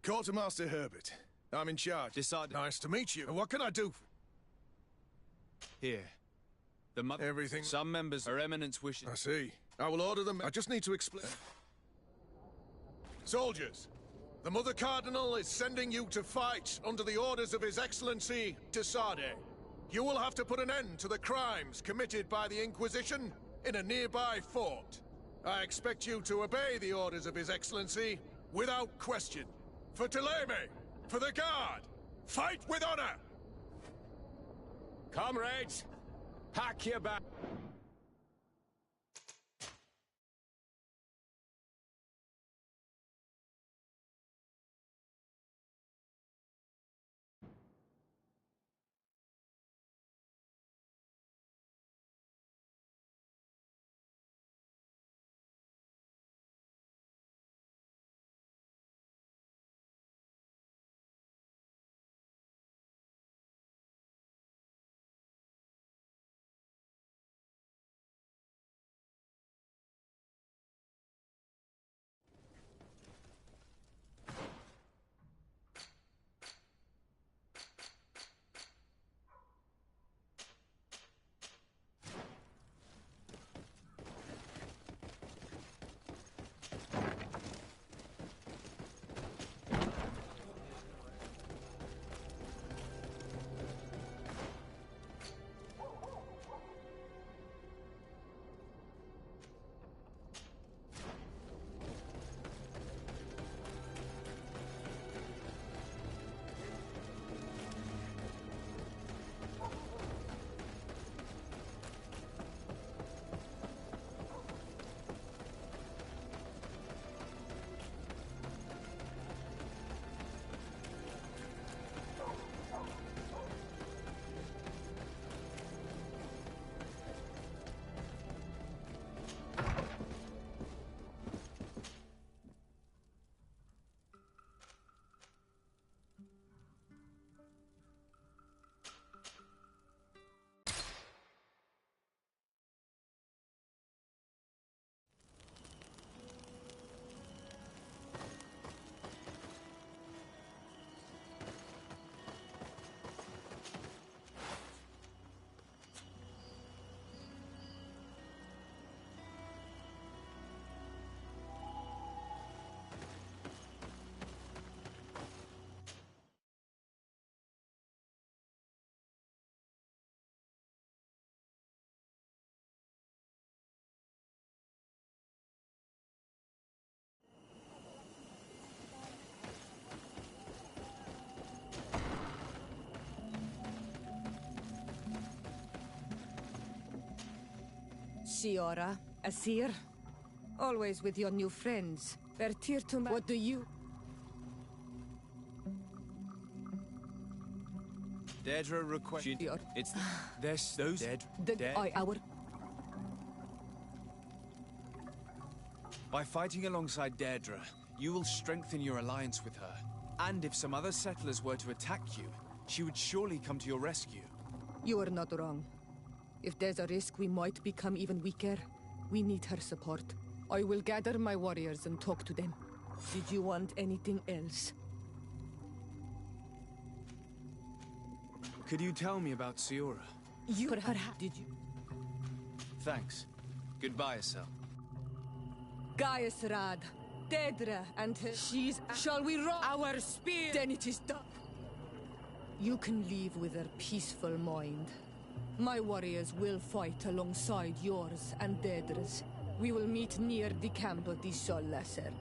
Quartermaster Herbert. I'm in charge. Decided. Nice to meet you. What can I do? Here. The mother... Everything... Some members... Her Eminence wishes... I see. I will order them. I just need to explain... Soldiers, the Mother Cardinal is sending you to fight under the orders of His Excellency, de Sade. You will have to put an end to the crimes committed by the Inquisition in a nearby fort. I expect you to obey the orders of His Excellency without question. For Thélème! For the Guard! Fight with honor! Comrades, pack your bags. Siora, Asir. Always with your new friends. Vertir to What do you... Daedra request. It's this those dead. Our... By fighting alongside Daedra, you will strengthen your alliance with her. And if some other settlers were to attack you, she would surely come to your rescue. You are not wrong. If there's a risk we might become even weaker, we need her support. I will gather my warriors and talk to them. Did you want anything else? Could you tell me about Siora? You perhaps did you? Thanks. Goodbye, Asel. Gaius Rad, Daedra, and her... Shall we roll our spear? Then it is done. You can leave with a peaceful mind. My warriors will fight alongside yours and Daedra's. We will meet near the camp of the Sol Lesser.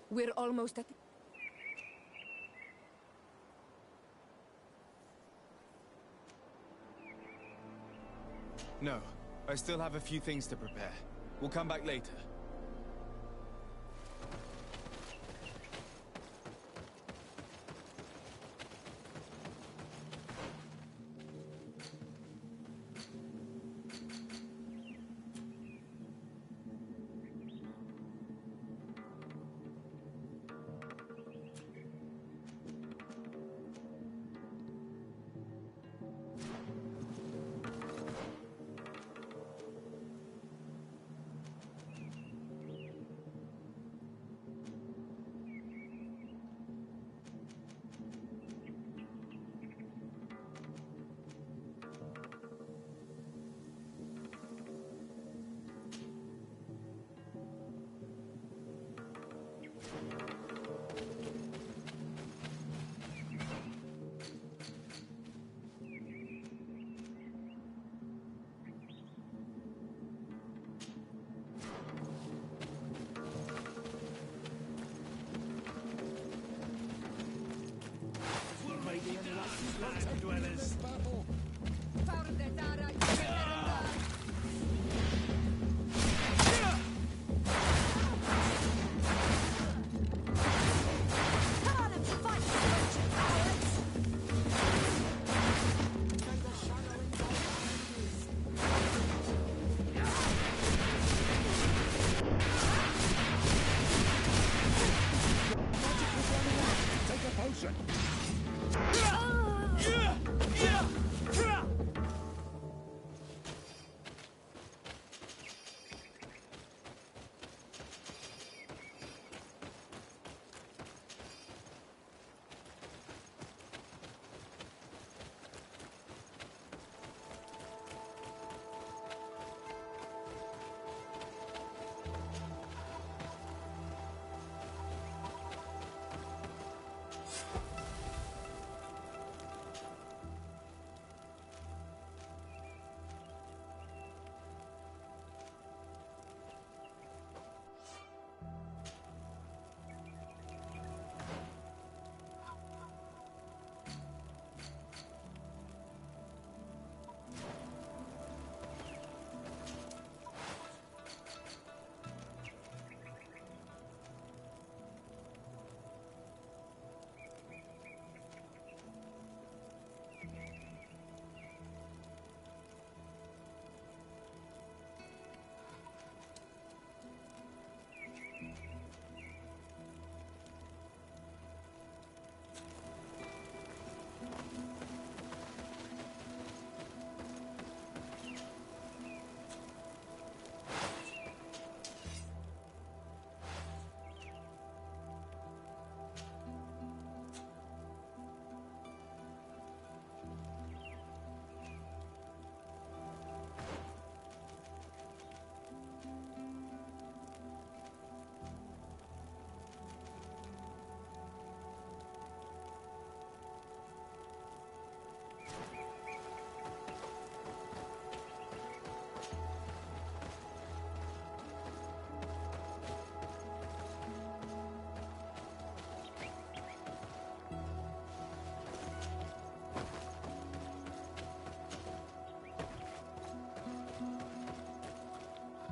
We're almost at... No, I still have a few things to prepare. We'll come back later.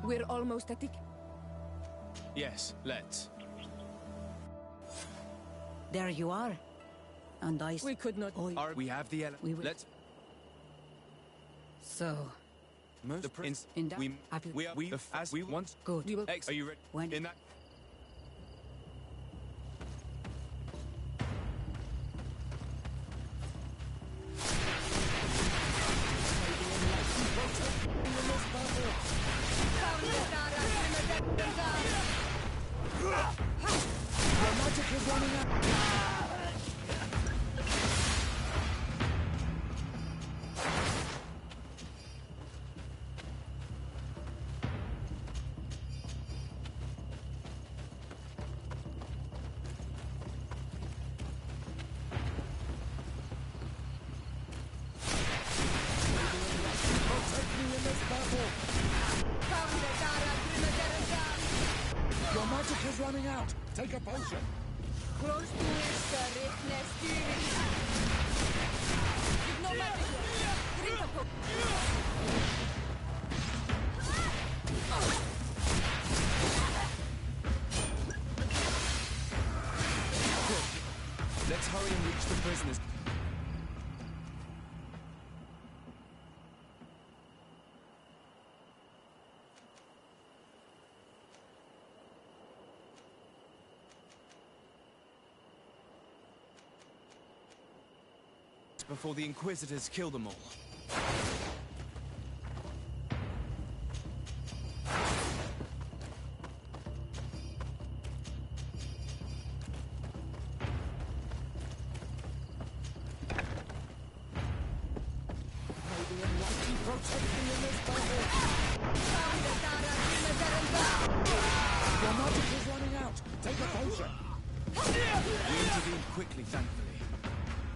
We're almost at the... Yes, let's. There you are. And I... We could not... We have the Let's... So... Most the prince... We as we want... Good. We will... Are you ready? When... In that... Your magic is running out. Your magic is running out. Take a potion. Close to it, Give no magic. Drink a potion. Let's hurry and reach the prisoners. Before the Inquisitors kill them all. Protect me in this battle. Your magic is running out. Take a potion. We intervened quickly, thankfully.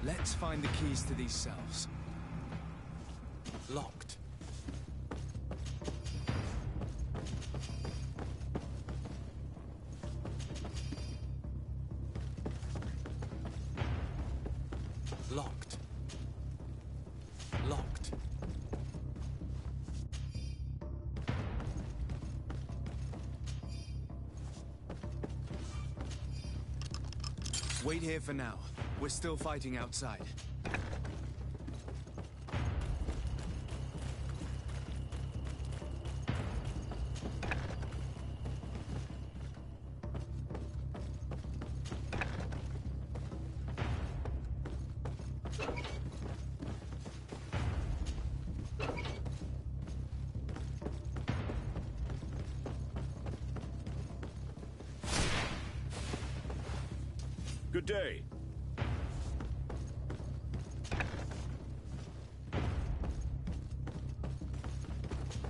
Let's find the keys to these cells. Locked. Locked. Locked. Wait here for now. We're still fighting outside. Good day.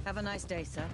Have a nice day, sir.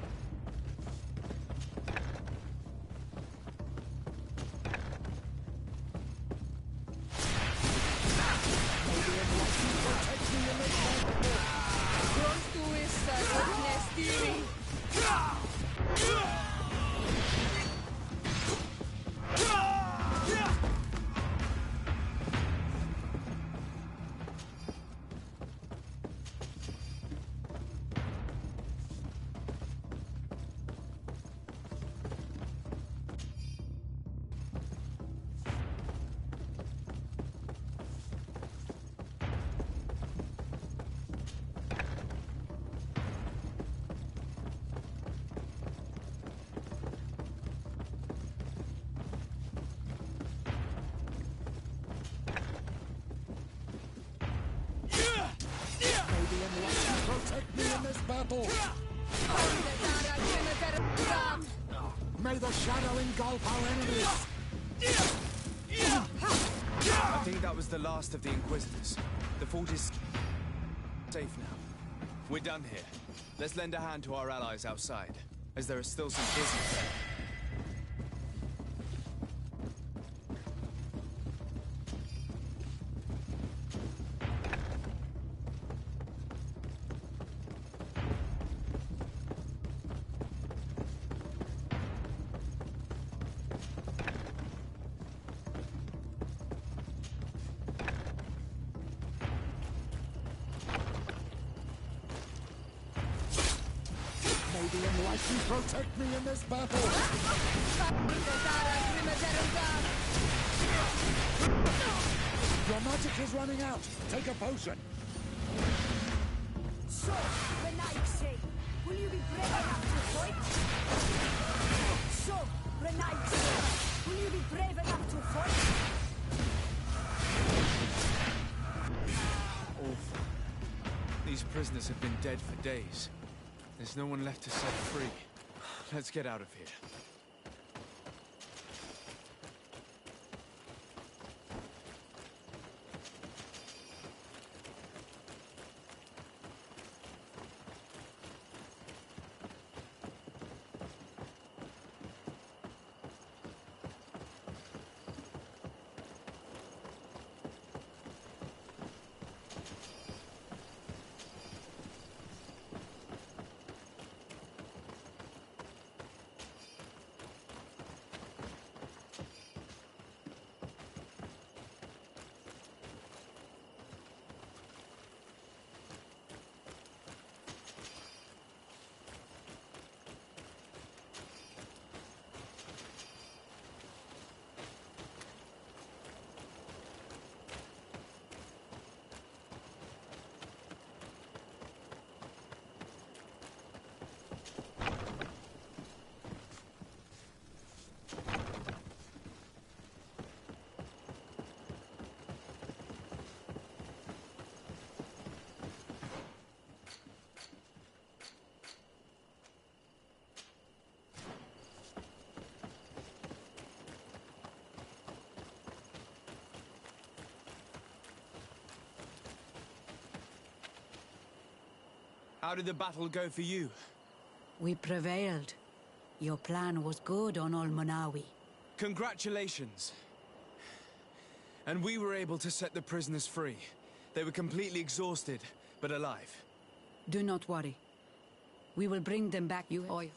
Protect me in this battle! May the shadow engulf our enemies! I think that was the last of the Inquisitors. The fort is safe now. We're done here. Let's lend a hand to our allies outside, as there is still some business there. May May the Enlightened protect me in this battle! Your magic is running out! Take a potion! So, Renaixi, will you be brave enough to fight? So, Renaixi, will you be brave enough to fight? Awful. These prisoners have been dead for days. There's no one left to set free. Let's get out of here. How did the battle go for you? We prevailed. Your plan was good on Olmanawi. Congratulations. And we were able to set the prisoners free. They were completely exhausted, but alive. Do not worry. We will bring them back, you Oi.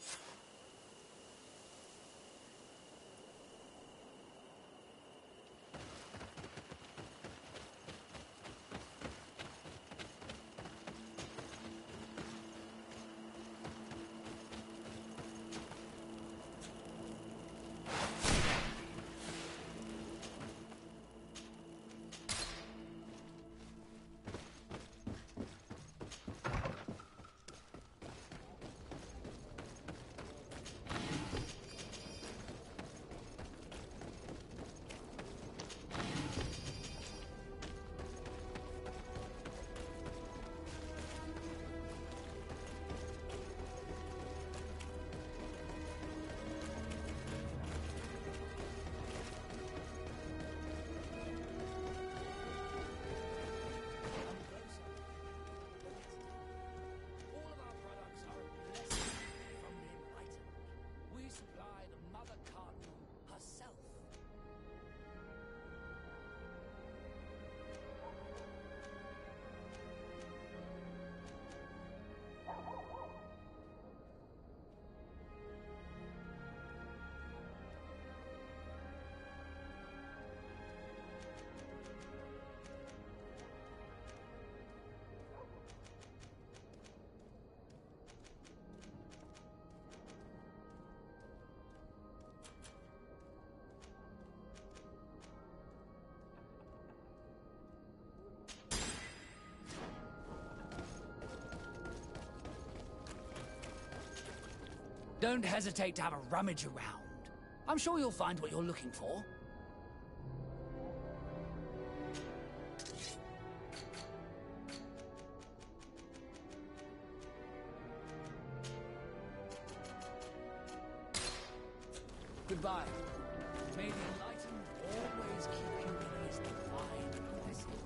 Don't hesitate to have a rummage around. I'm sure you'll find what you're looking for. Goodbye. May the Enlightened always keep you in his divine blessing.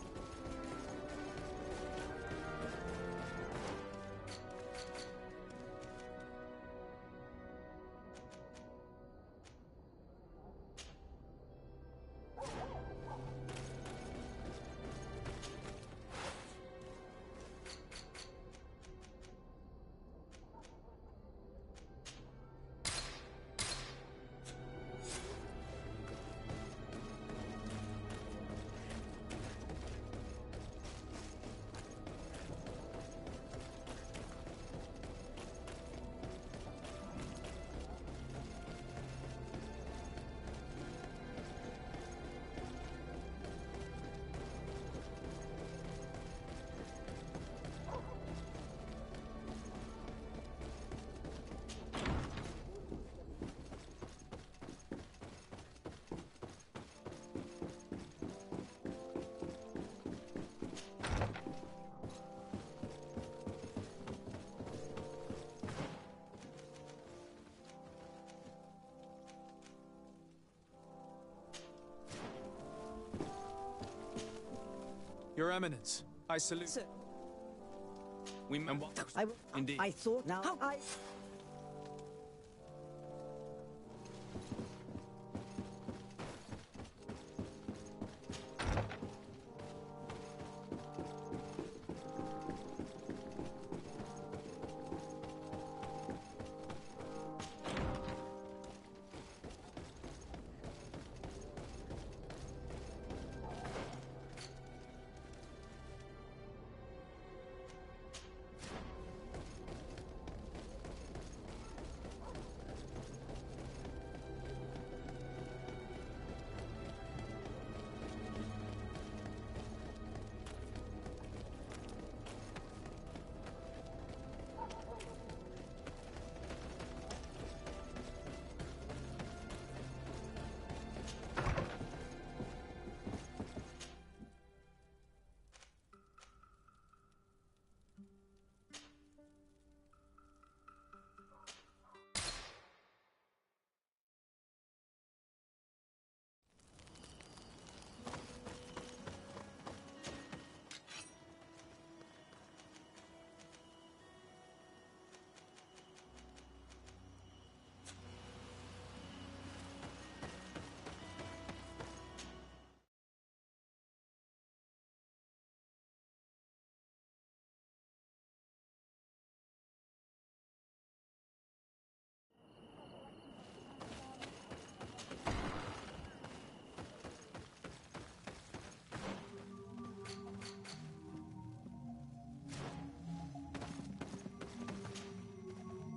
Your Eminence, I salute. Sir. We and what? Indeed. I thought now. How?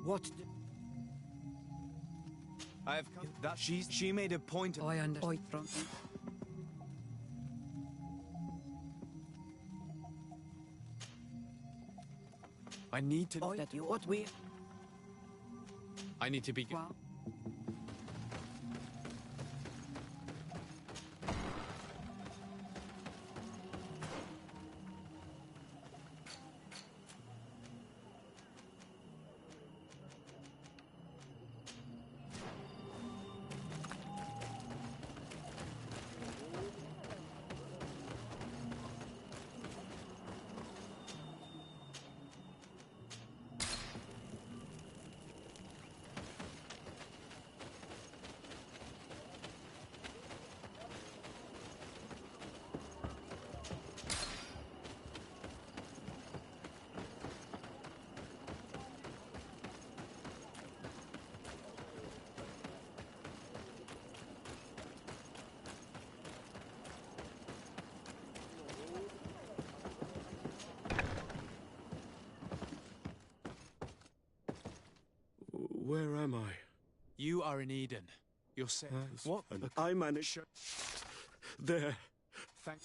What? I have come. That she made a point of. I understand. I need to. That you what we. I need to be. Well. Where am I? You are in Eden. You're safe. What? And I managed. There. Thank.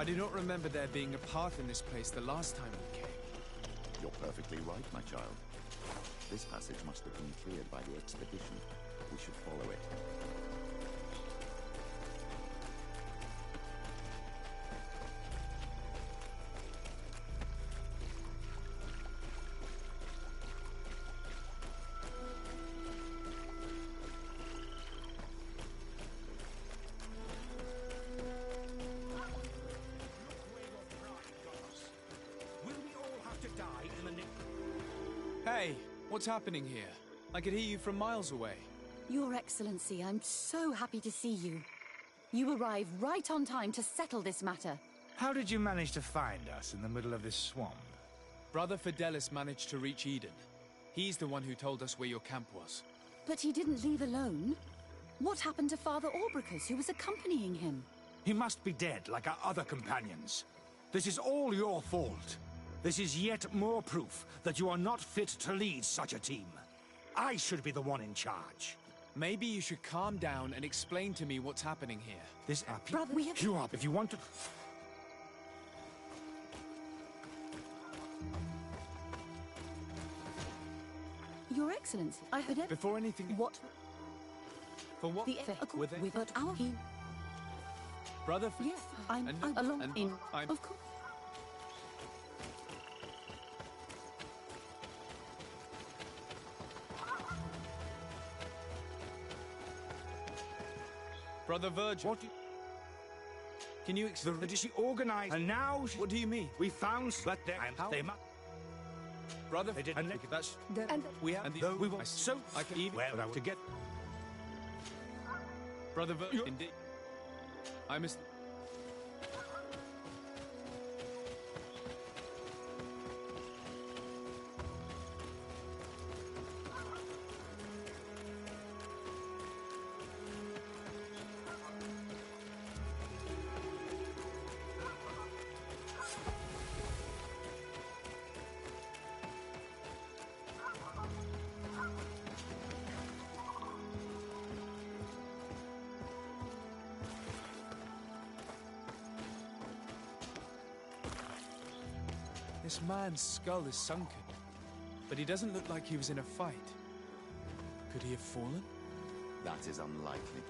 I do not remember there being a path in this place the last time we came. You're perfectly right, my child. This passage must have been cleared by the expedition. We should follow it. Hey, what's happening here? I could hear you from miles away. Your Excellency, I'm so happy to see you. You arrived right on time to settle this matter. How did you manage to find us in the middle of this swamp? Brother Fidelis managed to reach Eden. He's the one who told us where your camp was. But he didn't leave alone. What happened to Father Orbricus, who was accompanying him? He must be dead, like our other companions. This is all your fault. This is yet more proof that you are not fit to lead such a team. I should be the one in charge. Maybe you should calm down and explain to me what's happening here. This Brother, we have... You up if you want to... Your Excellency, I heard it. Before anything... What? For what? With our... Brother... Yes, I'm along in... Of course. Brother Virgil. What? Can you explain? She organized, and now... What do you mean? We found that they must... Brother, they did, and that's... And we have... And though we were so... I can even... Well, to get... Brother Virgil, indeed. I must... This man's skull is sunken, but he doesn't look like he was in a fight. Could he have fallen? That is unlikely.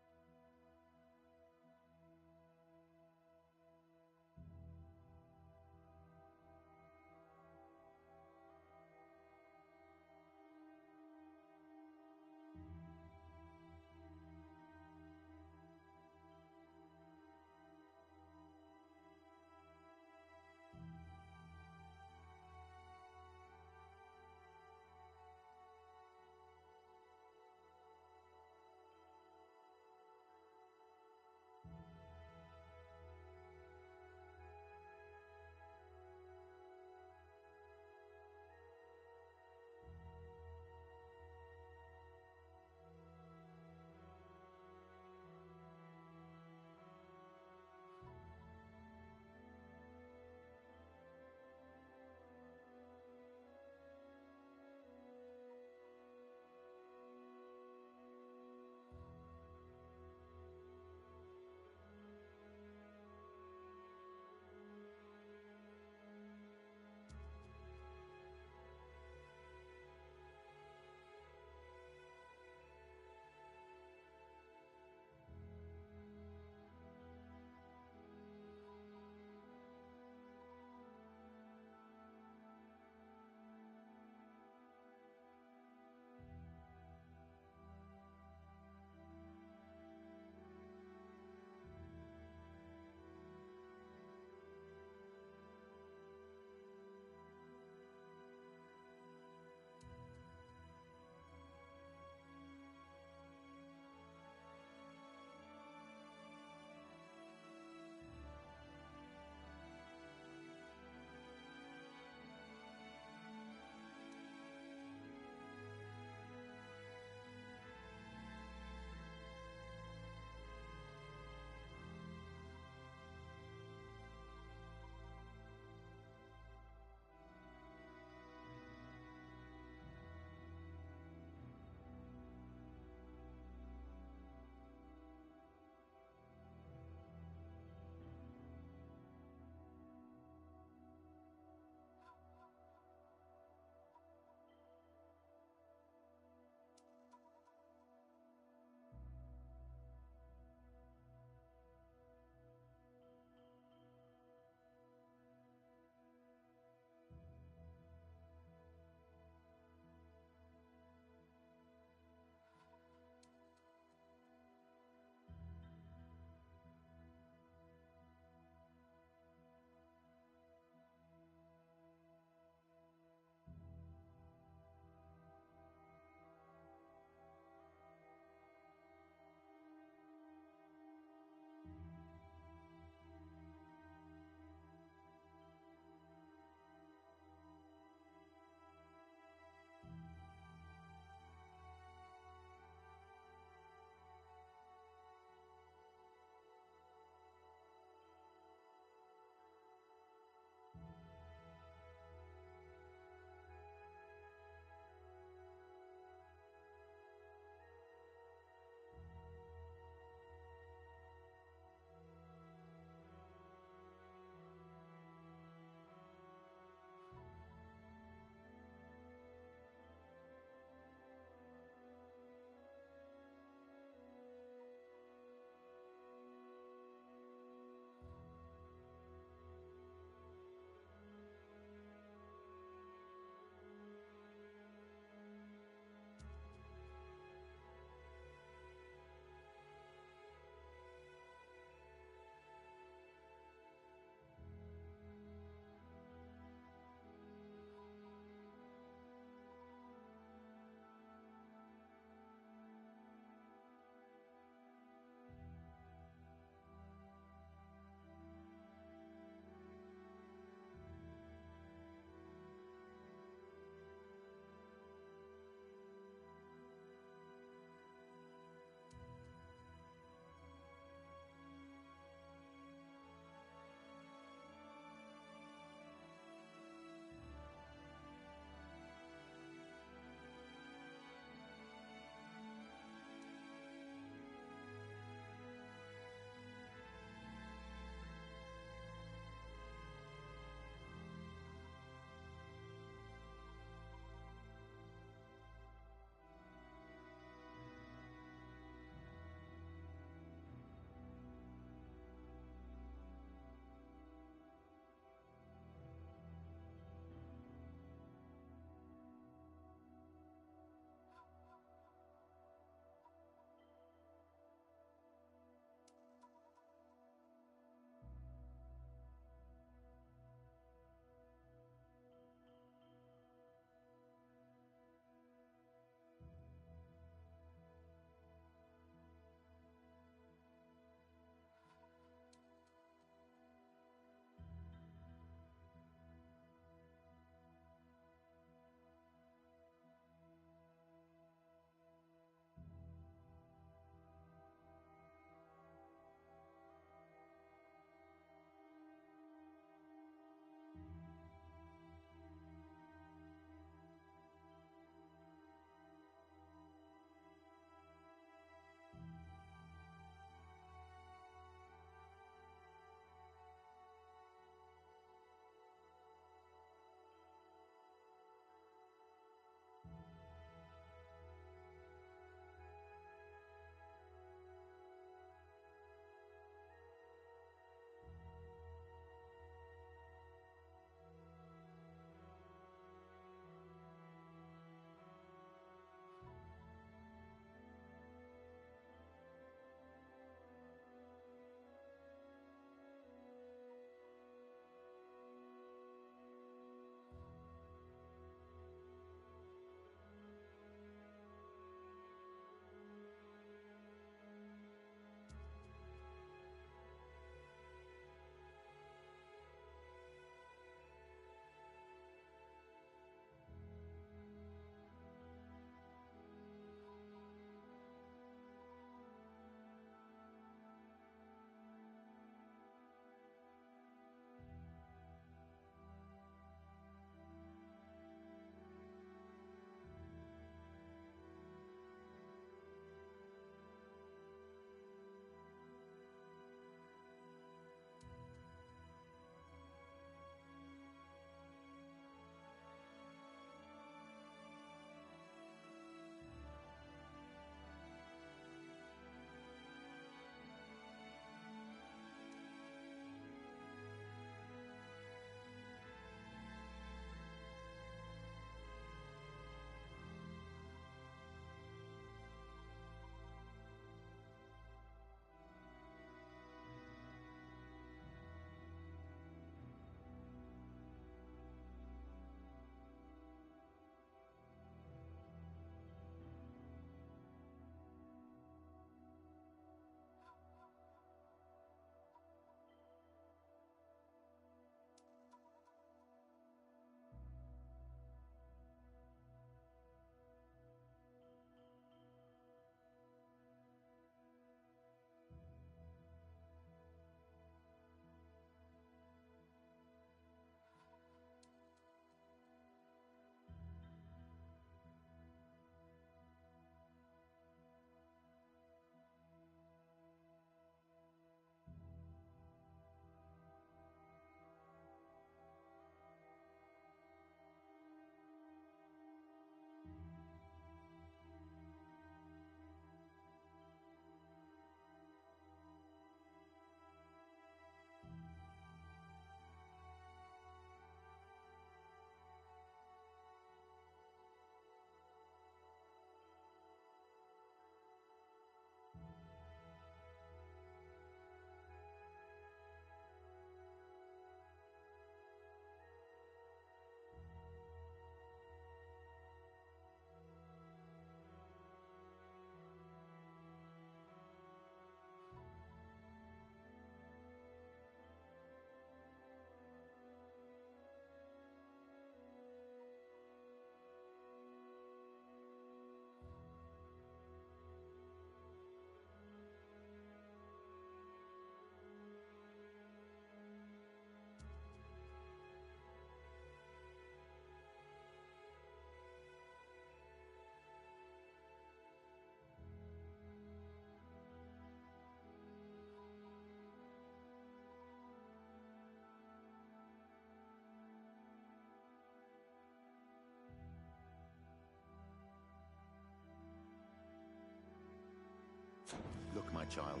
my child.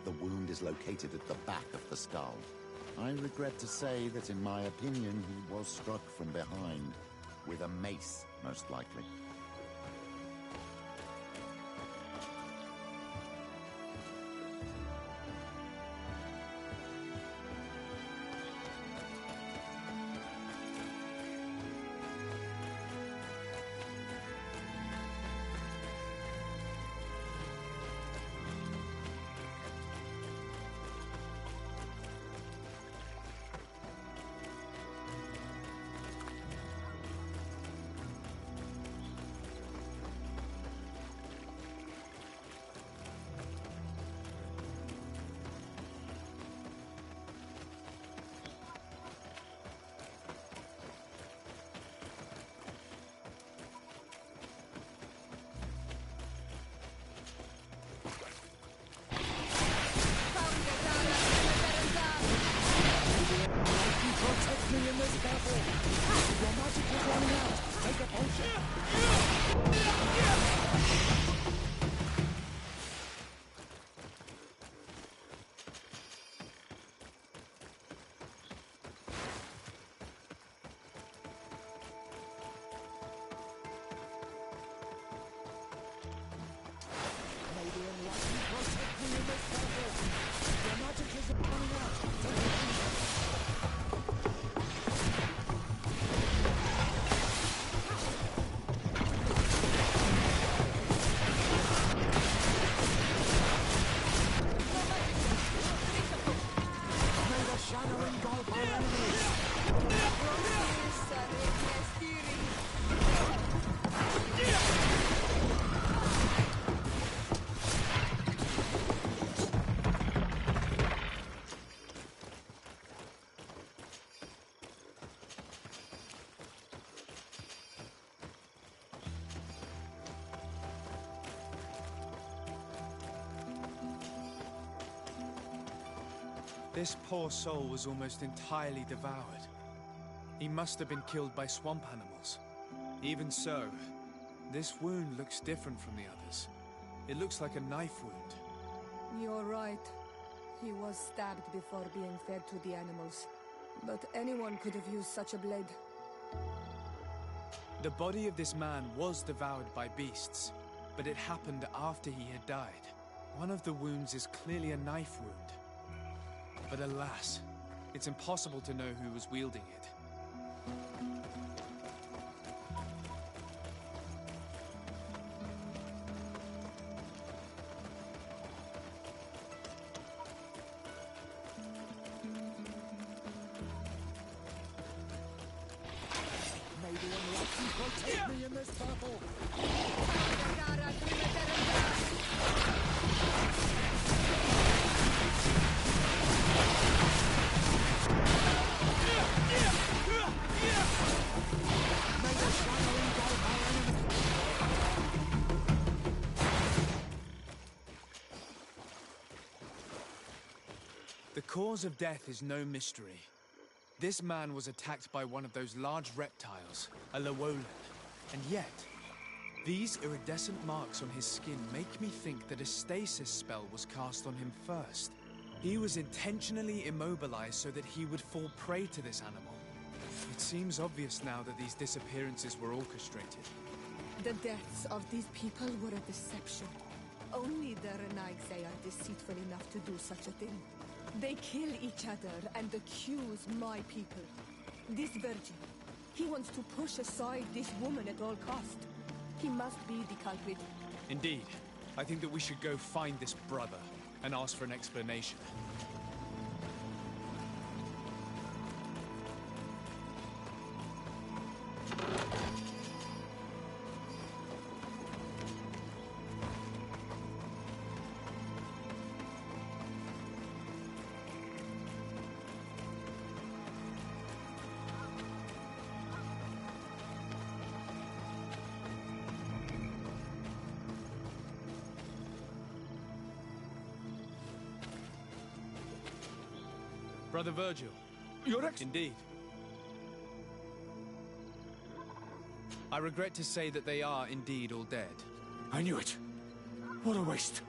The wound is located at the back of the skull. I regret to say that in my opinion, he was struck from behind. With a mace, most likely. Protect me in this battle! Your magic is running out! Take a potion! May the enlightened protect me in this battle! Your magic is running out! Take a potion! This poor soul was almost entirely devoured. He must have been killed by swamp animals. Even so, this wound looks different from the others. It looks like a knife wound. You're right. He was stabbed before being fed to the animals. But anyone could have used such a blade. The body of this man was devoured by beasts, but it happened after he had died. One of the wounds is clearly a knife wound. But alas, it's impossible to know who was wielding it. May the enlightened protect me in this battle! The cause of death is no mystery. This man was attacked by one of those large reptiles, a Llewellyn. And yet, these iridescent marks on his skin make me think that a stasis spell was cast on him first. He was intentionally immobilized so that he would fall prey to this animal. It seems obvious now that these disappearances were orchestrated. The deaths of these people were a deception. Only the Renaigse are deceitful enough to do such a thing. They kill each other and accuse my people. This virgin, he wants to push aside this woman at all cost. He must be the culprit. Indeed. I think that we should go find this brother and ask for an explanation. Brother Virgil. Indeed. I regret to say that they are indeed all dead. I knew it. What a waste.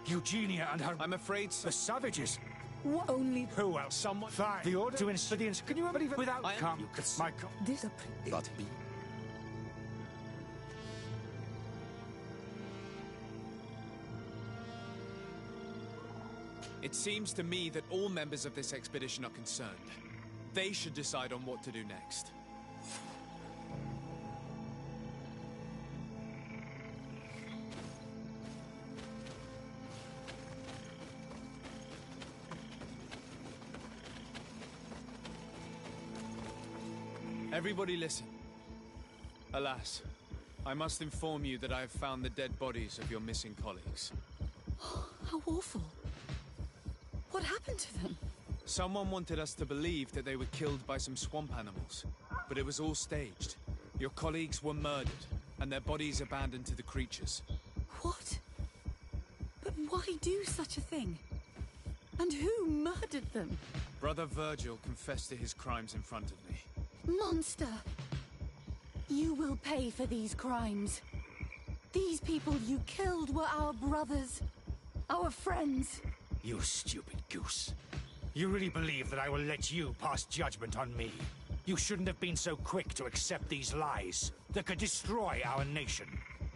Eugenia and her... I'm afraid so. The savages? What? Only... Who else? Someone... Fine. The order to insidians. Can you ever even... Without... Come, you could... My... This... But It seems to me that all members of this expedition are concerned. They should decide on what to do next. Everybody listen. Alas, I must inform you that I have found the dead bodies of your missing colleagues. How awful. What happened to them? Someone wanted us to believe that they were killed by some swamp animals, but it was all staged. Your colleagues were murdered, and their bodies abandoned to the creatures. What? But why do such a thing? And who murdered them? Brother Virgil confessed to his crimes in front of me. Monster! You will pay for these crimes. These people you killed were our brothers, our friends. You stupid goose. You really believe that I will let you pass judgment on me? You shouldn't have been so quick to accept these lies that could destroy our nation.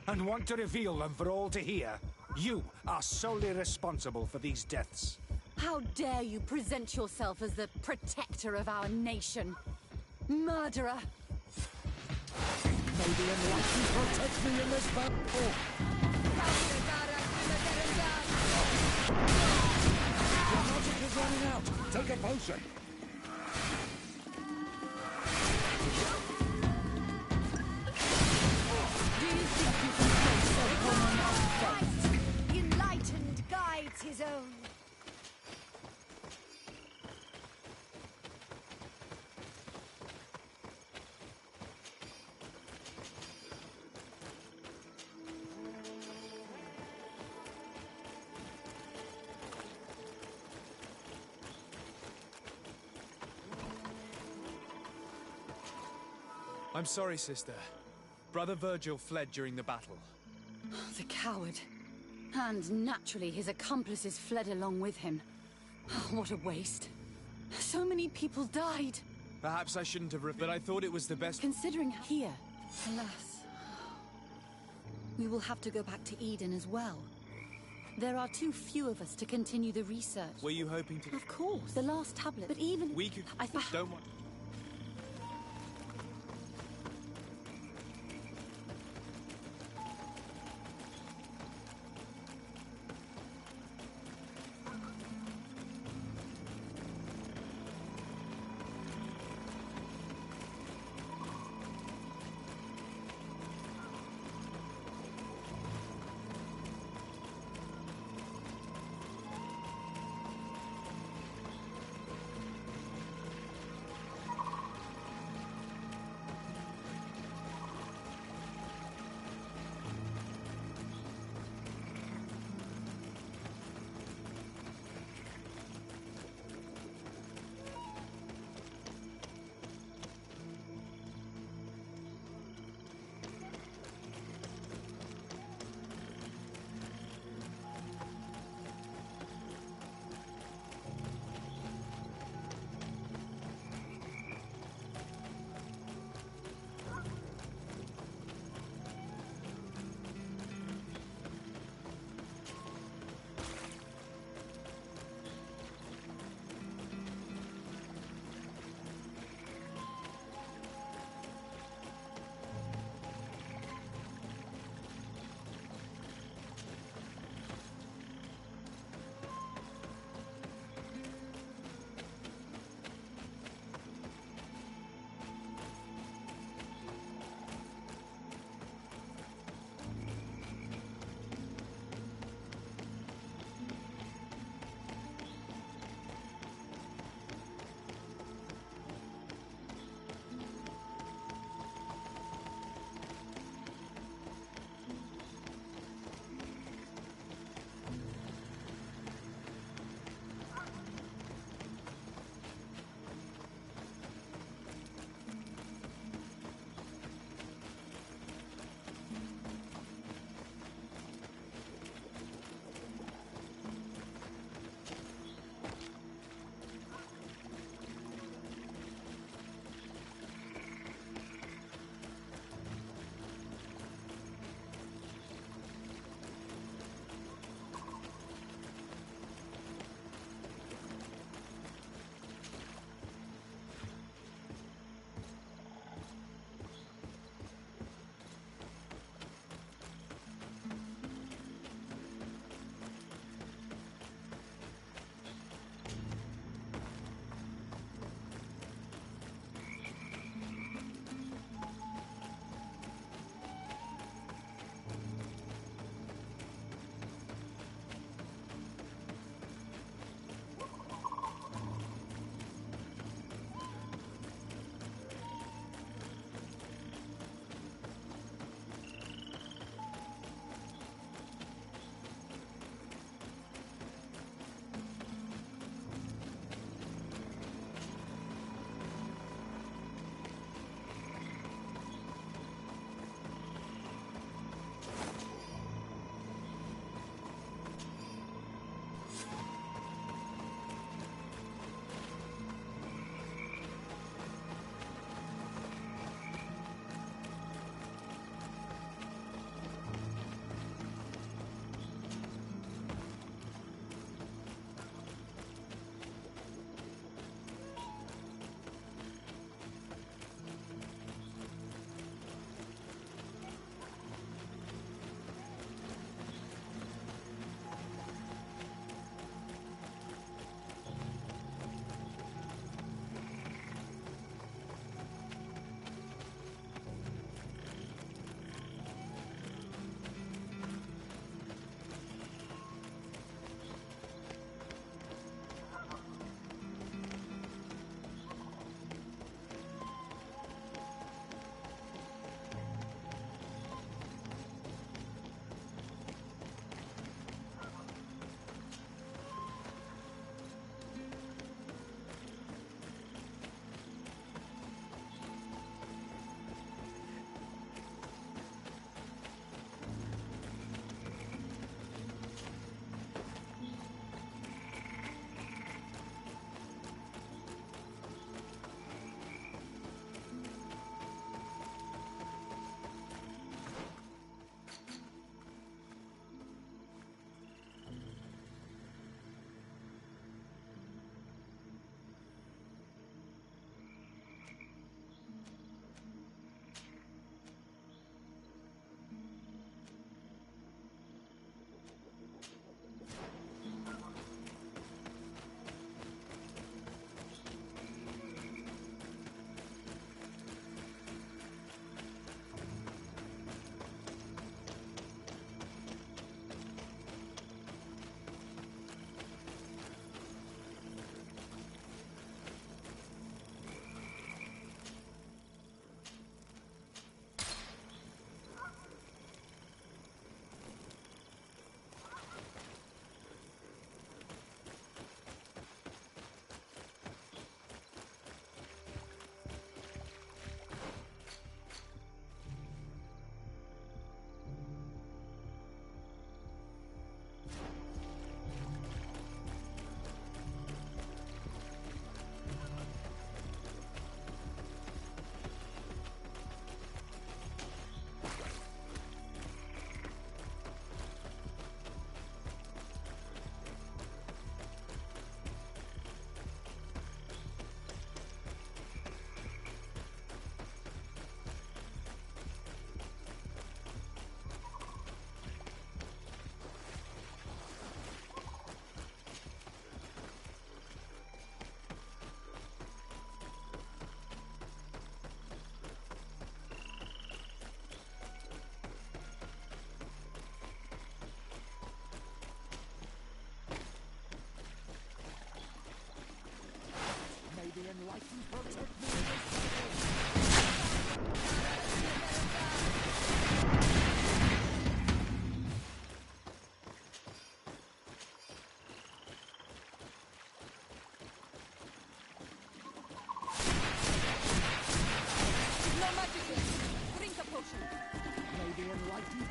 And want to reveal them for all to hear. You are solely responsible for these deaths. How dare you present yourself as the protector of our nation? Murderer! May the enlightened protect me in this battle! Your magic is running out! Take a potion! Do you think you can face so common as the enlightened guides his own? I'm sorry, sister. Brother Virgil fled during the battle. The coward. And naturally, his accomplices fled along with him. What a waste. So many people died. Perhaps I shouldn't have, but I thought it was the best... Considering here, alas, we will have to go back to Eden as well. There are too few of us to continue the research. Were you hoping to... Of course, the last tablet, but even... We could... I think... Don't want...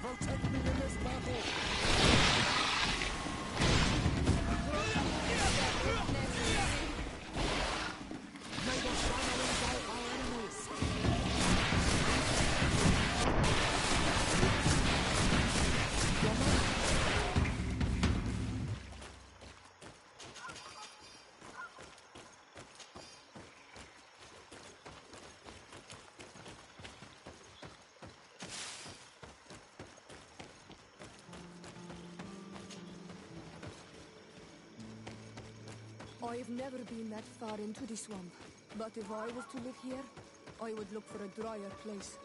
protect me in this battle! May the shadow engulf our enemies! I've never been that far into the swamp, but if I was to live here, I would look for a drier place.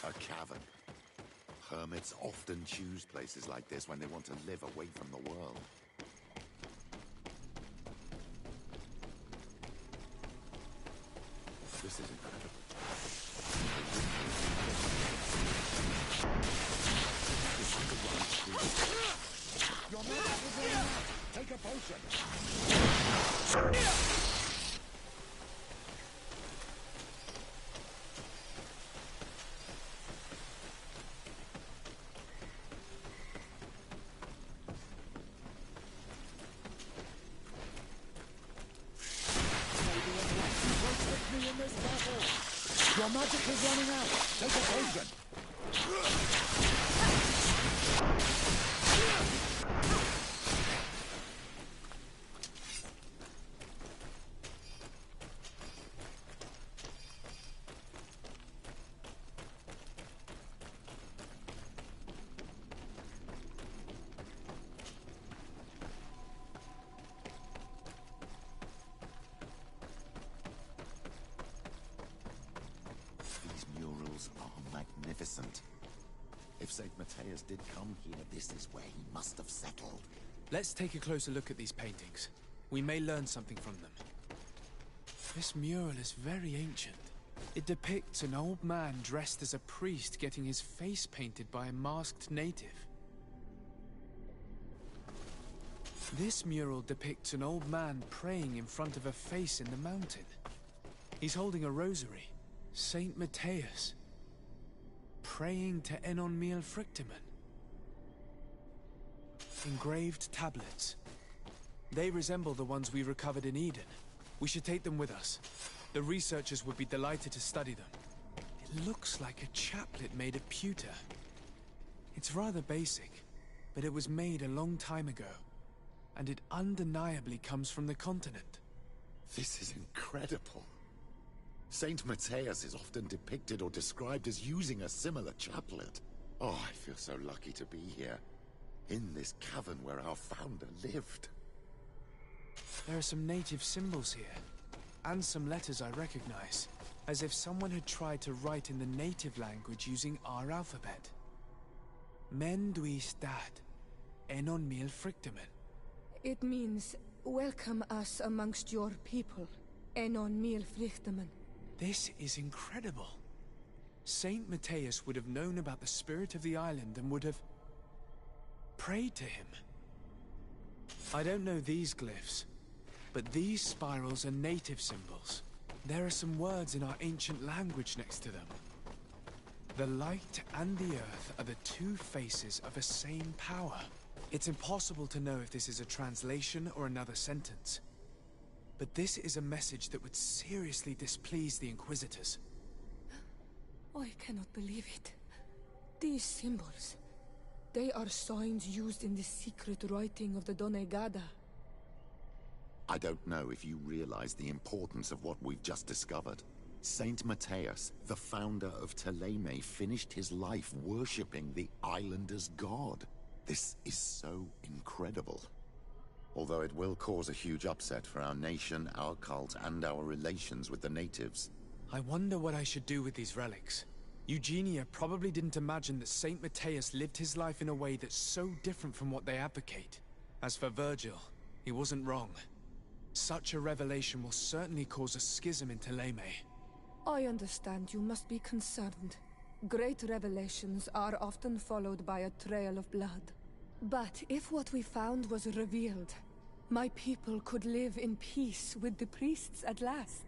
A cavern. Hermits often choose places like this when they want to live away from the world. This is incredible. Your magic is running out! Take a potion! In this battle. Your magic is running out. Take a potion. Magnificent. If St. Matthias did come here, this is where he must have settled. Let's take a closer look at these paintings. We may learn something from them. This mural is very ancient. It depicts an old man dressed as a priest getting his face painted by a masked native. This mural depicts an old man praying in front of a face in the mountain. He's holding a rosary. Saint Matthias. Praying to Enon Miel Frictimen. Engraved tablets. They resemble the ones we recovered in Eden. We should take them with us. The researchers would be delighted to study them. It looks like a chaplet made of pewter. It's rather basic, but it was made a long time ago. And it undeniably comes from the continent. This is incredible. Saint Matthias is often depicted or described as using a similar chaplet. Oh, I feel so lucky to be here. In this cavern where our founder lived. There are some native symbols here. And some letters I recognize, as if someone had tried to write in the native language using our alphabet. Menduis dat, Enon Miel Frictimen. It means, welcome us amongst your people, Enon Miel Frictimen. This is incredible. Saint Matthias would have known about the spirit of the island and would have prayed to him. I don't know these glyphs, but these spirals are native symbols. There are some words in our ancient language next to them. The light and the earth are the two faces of a same power. It's impossible to know if this is a translation or another sentence. But this is a message that would seriously displease the Inquisitors. I cannot believe it. These symbols, they are signs used in the secret writing of the Donegada. I don't know if you realize the importance of what we've just discovered. Saint Matthias, the founder of Thélème, finished his life worshipping the islanders' god. This is so incredible. Although it will cause a huge upset for our nation, our cult, and our relations with the natives. I wonder what I should do with these relics. Eugenia probably didn't imagine that Saint Matthias lived his life in a way that's so different from what they advocate. As for Virgil, he wasn't wrong. Such a revelation will certainly cause a schism in Thélème. I understand you must be concerned. Great revelations are often followed by a trail of blood. But if what we found was revealed, my people could live in peace with the priests at last.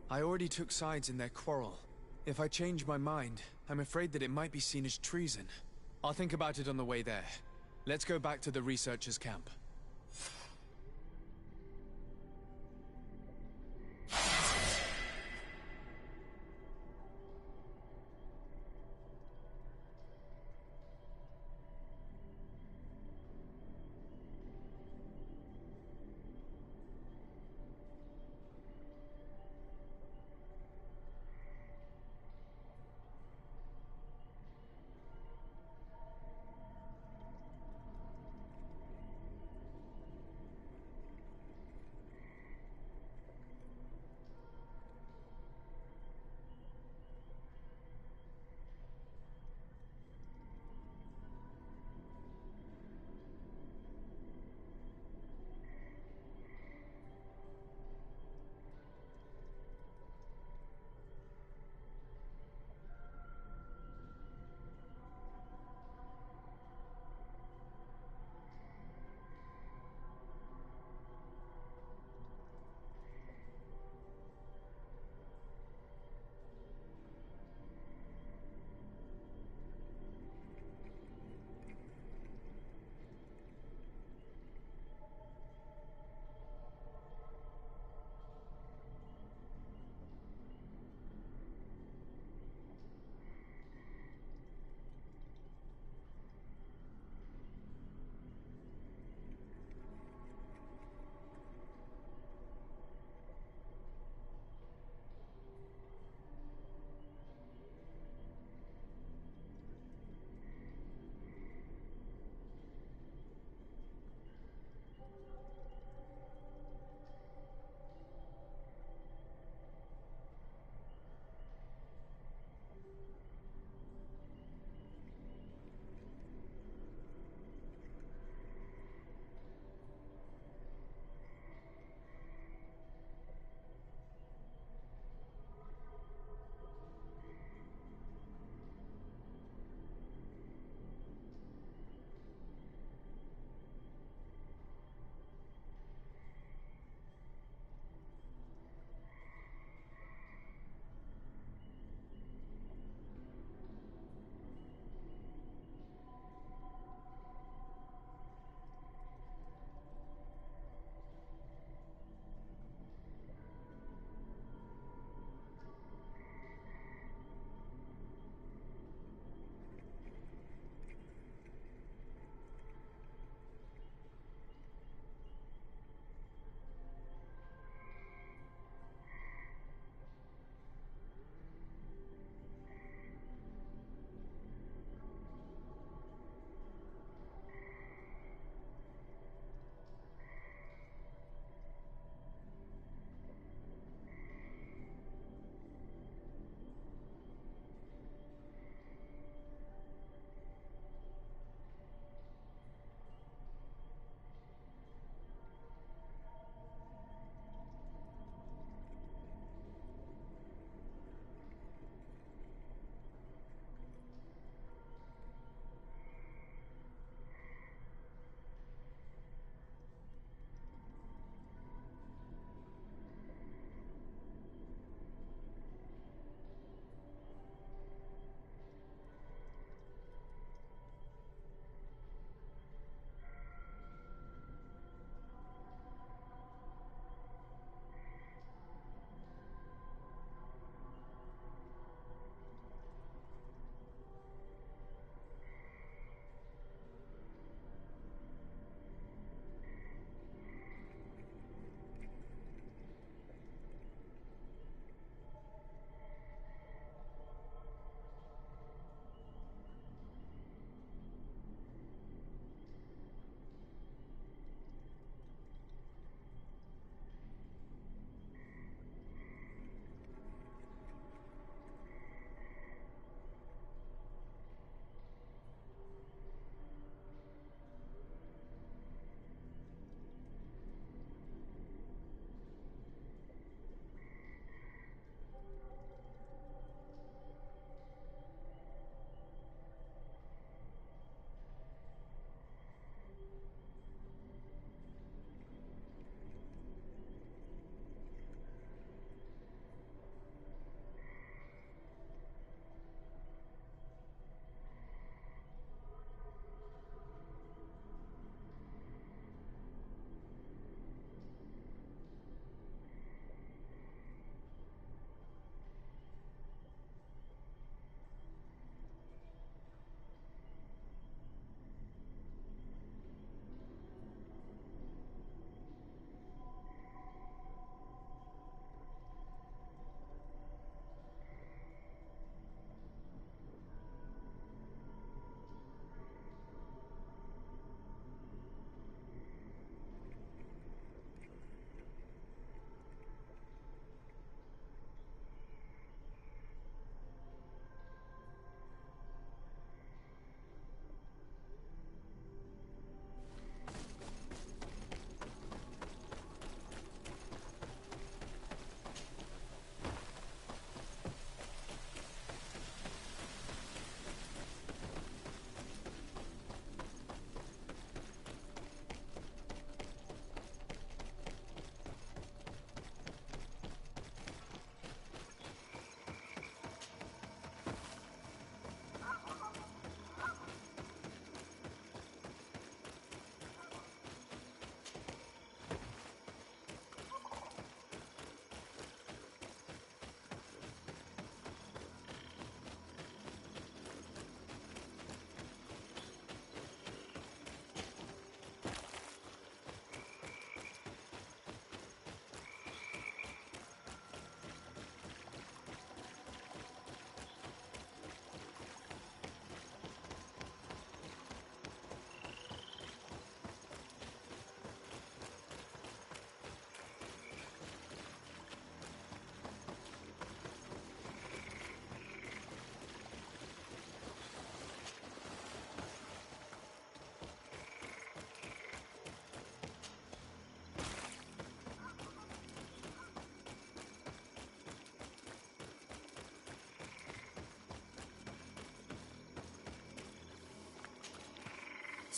I already took sides in their quarrel. If I change my mind, I'm afraid that it might be seen as treason. I'll think about it on the way there. Let's go back to the researchers' camp.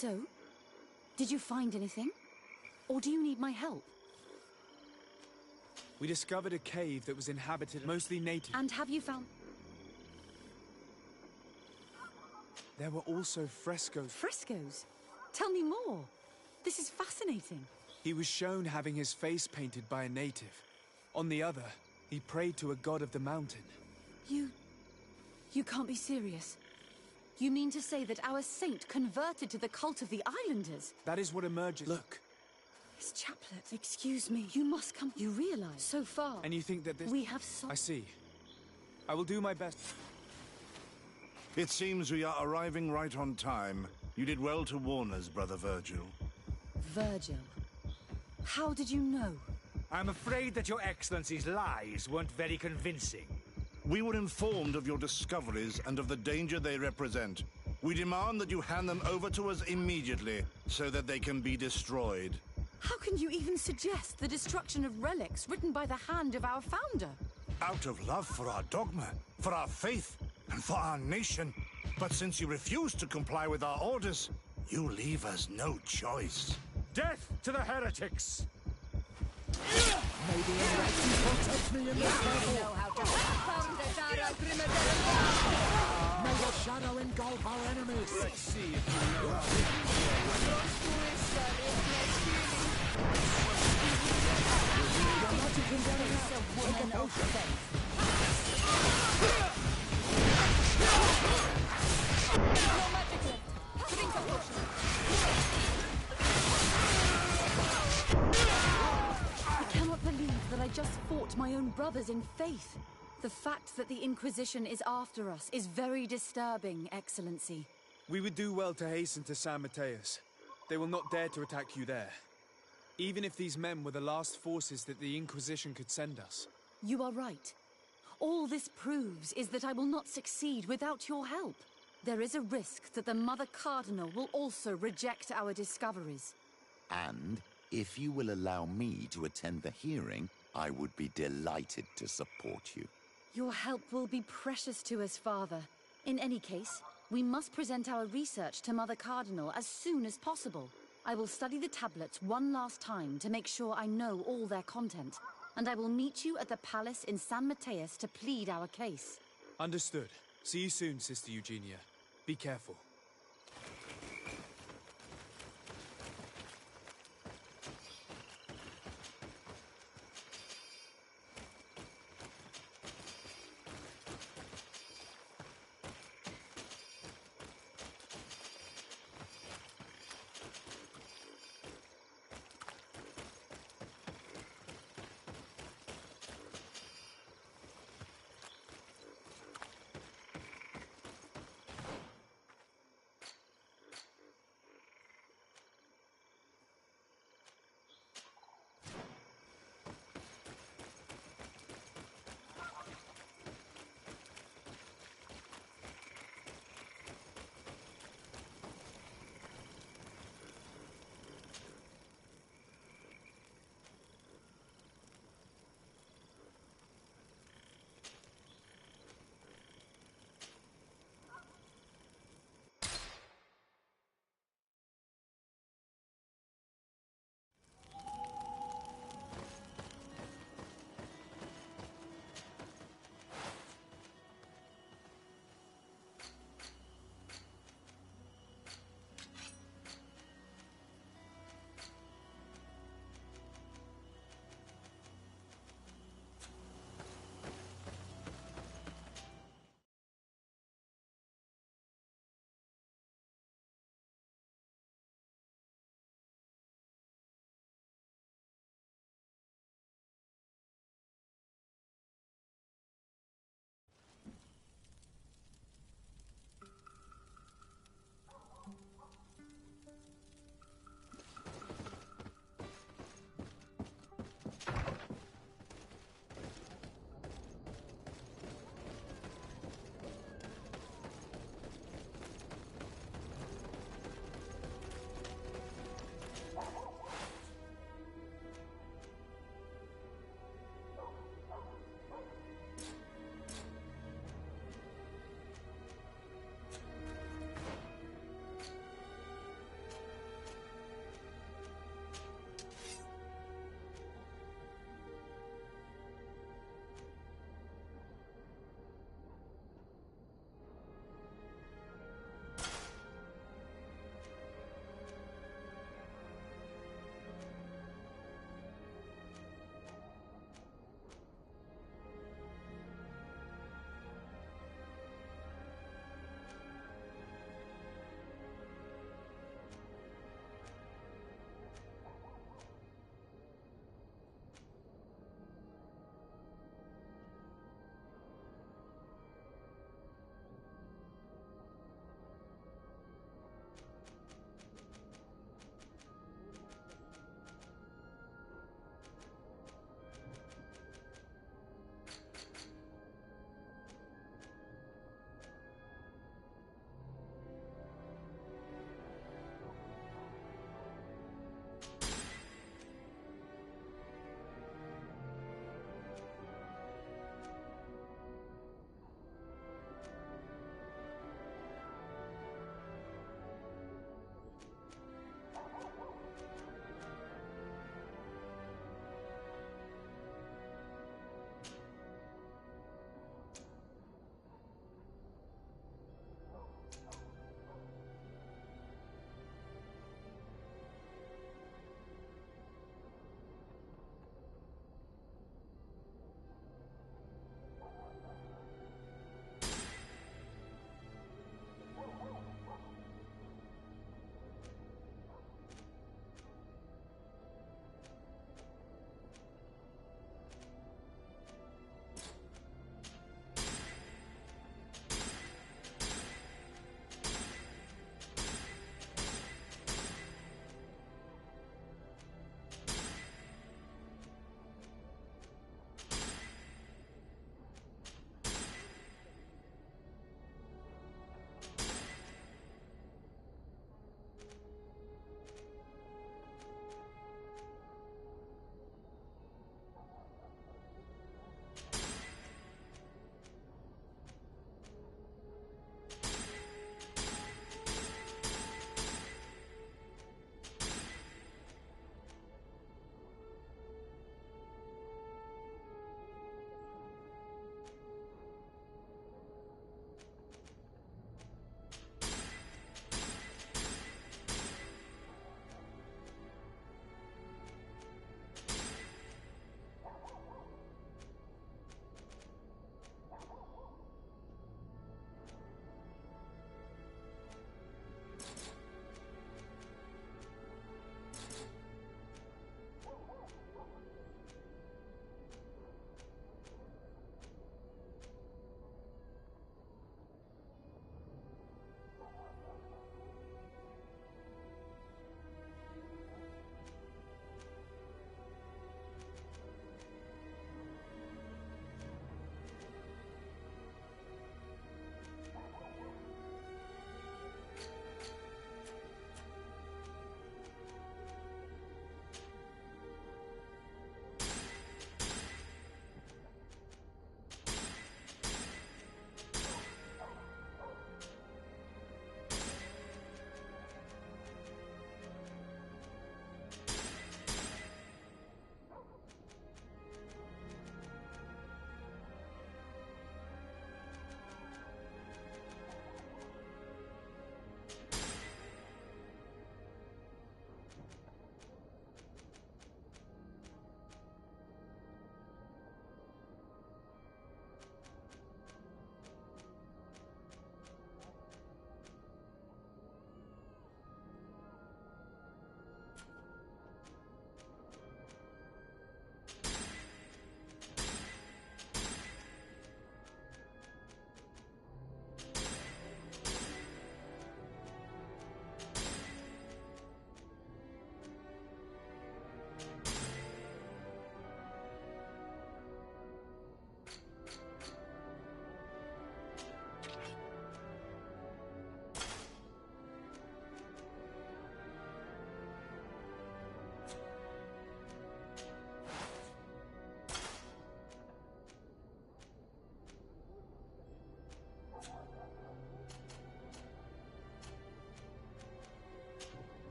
So, did you find anything? Or do you need my help? We discovered a cave that was inhabited mostly native. And have you found... There were also frescoes. Frescoes? Tell me more. This is fascinating. He was shown having his face painted by a native. On the other, he prayed to a god of the mountain. You can't be serious. You mean to say that our saint converted to the cult of the islanders? That is what emerges. Look. His chaplet. Excuse me, you must come. You realize, so far... And you think that this... We have I see. I will do my best. It seems we are arriving right on time. You did well to warn us, Brother Virgil. Virgil? How did you know? I'm afraid that your Excellency's lies weren't very convincing. We were informed of your discoveries and of the danger they represent. We demand that you hand them over to us immediately, so that they can be destroyed. How can you even suggest the destruction of relics written by the hand of our founder? Out of love for our dogma, for our faith, and for our nation. But since you refuse to comply with our orders, you leave us no choice. Death to the heretics! Maybe enlightened protect me in this battle. Know how to May the shadow engulf our enemies. Let's see if you know. Your magic can get it out. Take a potion. No magic left. Drink a potion. I cannot believe that I just fought my own brothers in faith. The fact that the Inquisition is after us is very disturbing, Excellency. We would do well to hasten to San Mateus. They will not dare to attack you there. Even if these men were the last forces that the Inquisition could send us. You are right. All this proves is that I will not succeed without your help. There is a risk that the Mother Cardinal will also reject our discoveries. And if you will allow me to attend the hearing, I would be delighted to support you. Your help will be precious to us, Father. In any case, we must present our research to Mother Cardinal as soon as possible. I will study the tablets one last time to make sure I know all their content. And I will meet you at the palace in San Mateus to plead our case. Understood. See you soon, Sister Eugenia. Be careful.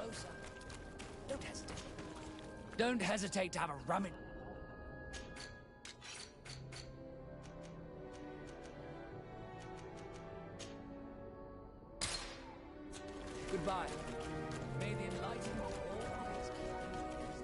closer. Don't hesitate. Don't hesitate to have a rummage. Goodbye. May the enlightenment always keep you pleased.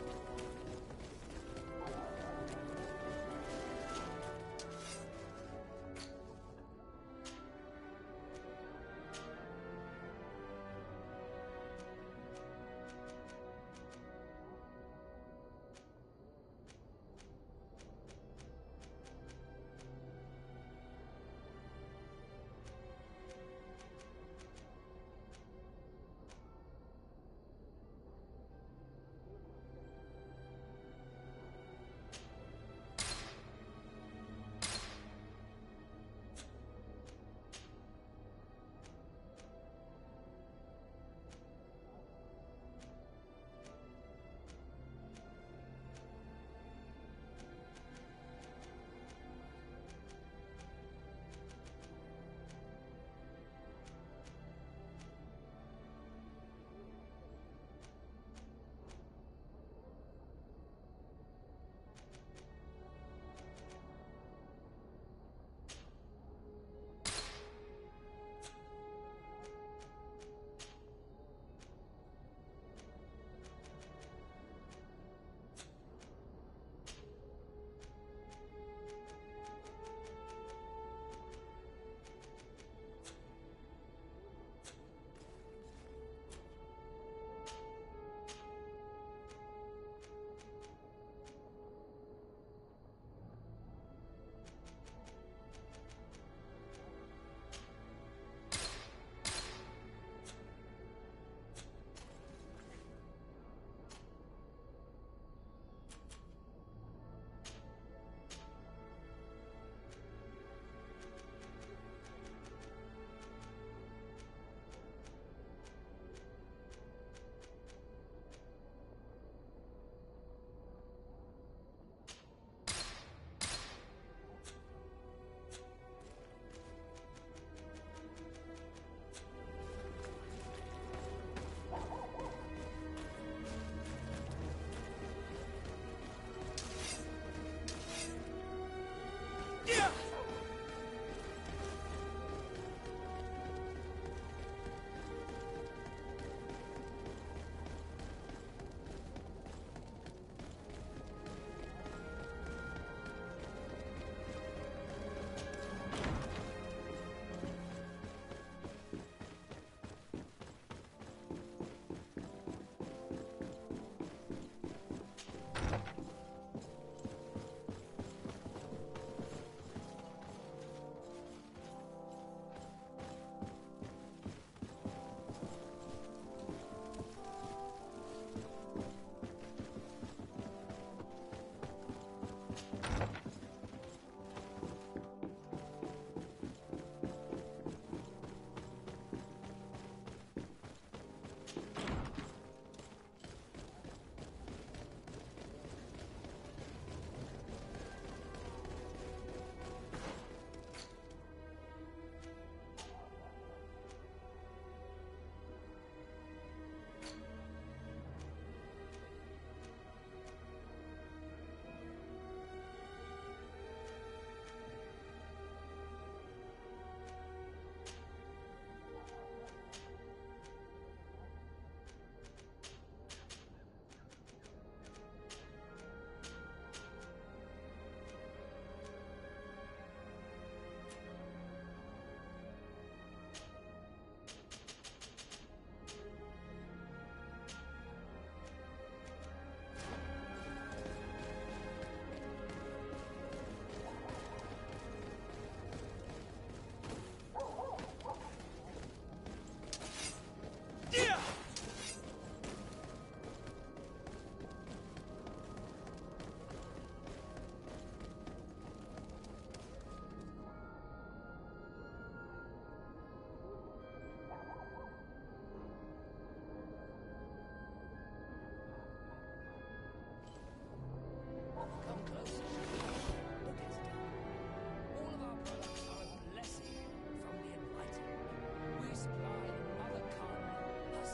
Supply the Mother Carmel, her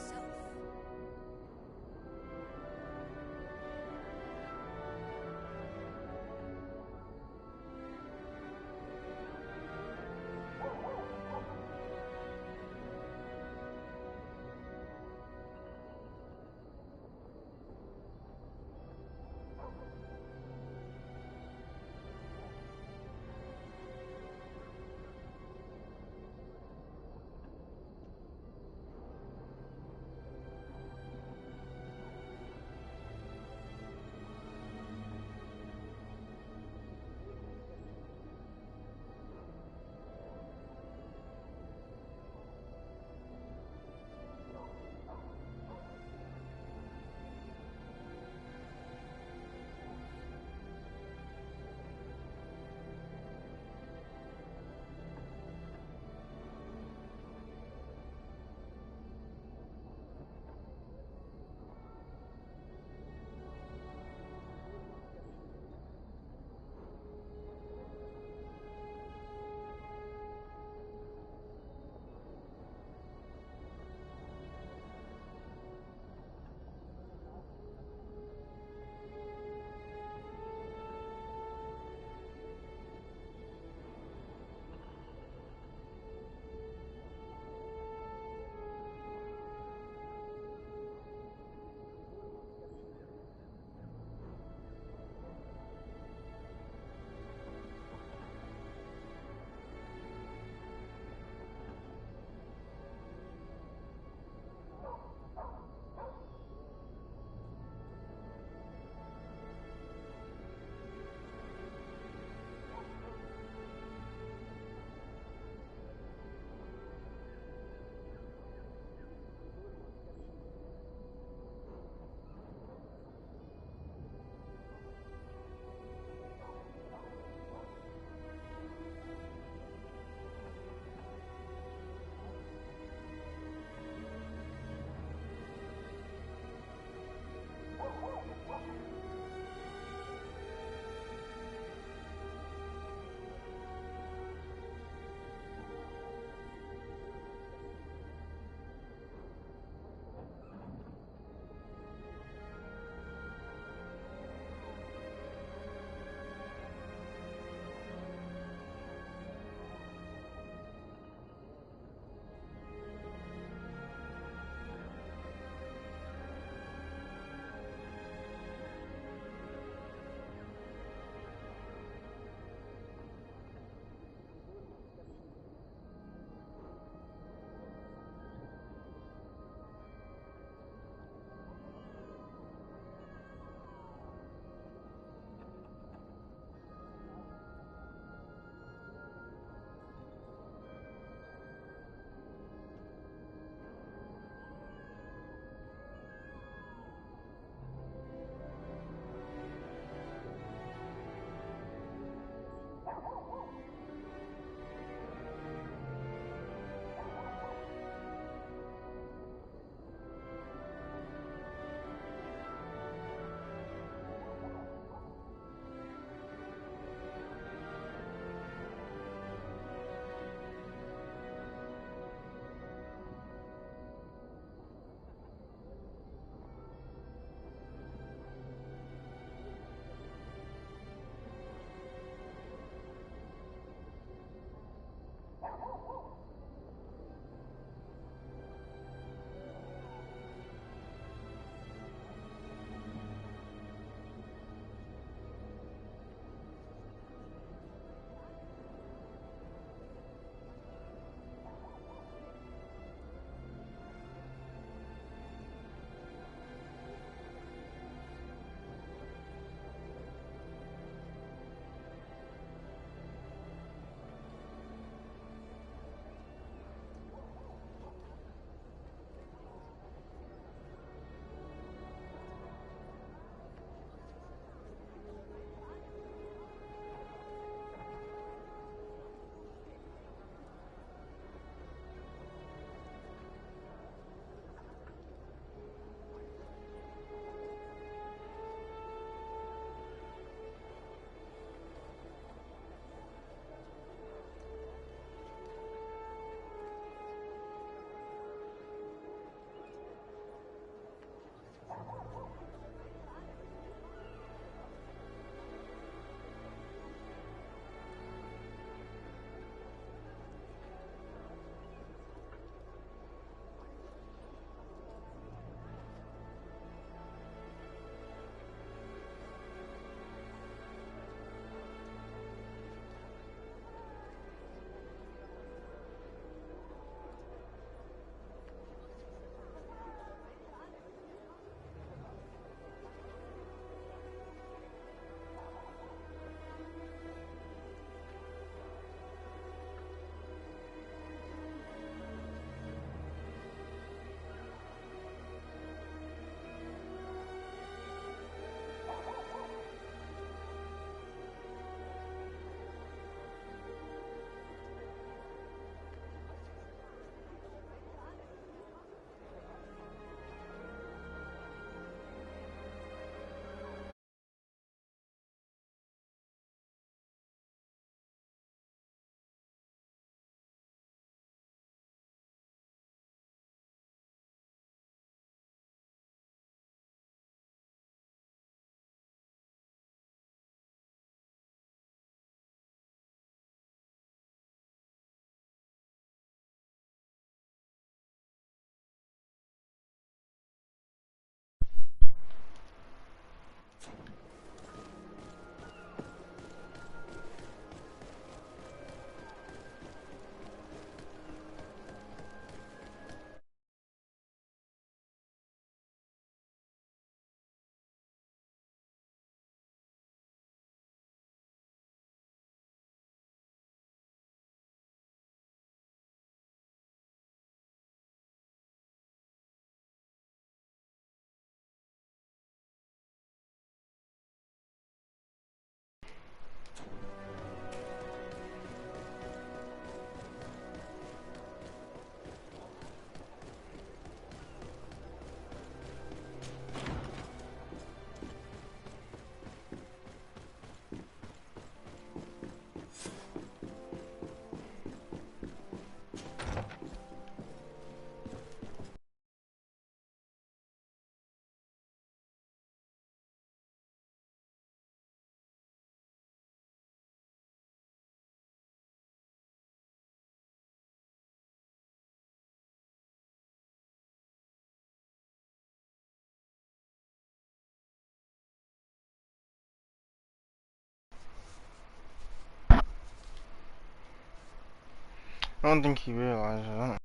I don't think he realizes that.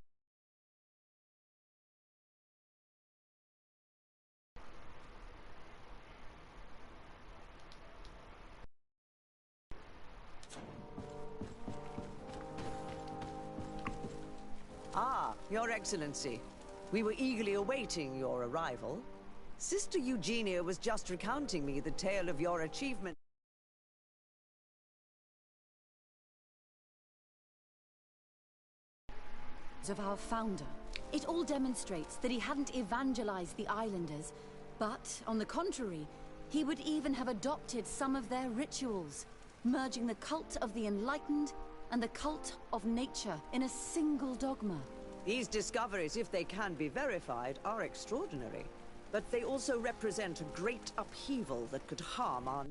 Ah, Your Excellency. We were eagerly awaiting your arrival. Sister Eugenia was just recounting me the tale of your achievement. Of our founder. It all demonstrates that he hadn't evangelized the islanders, but, on the contrary, he would even have adopted some of their rituals, merging the cult of the enlightened and the cult of nature in a single dogma. These discoveries, if they can be verified, are extraordinary. But they also represent a great upheaval that could harm our...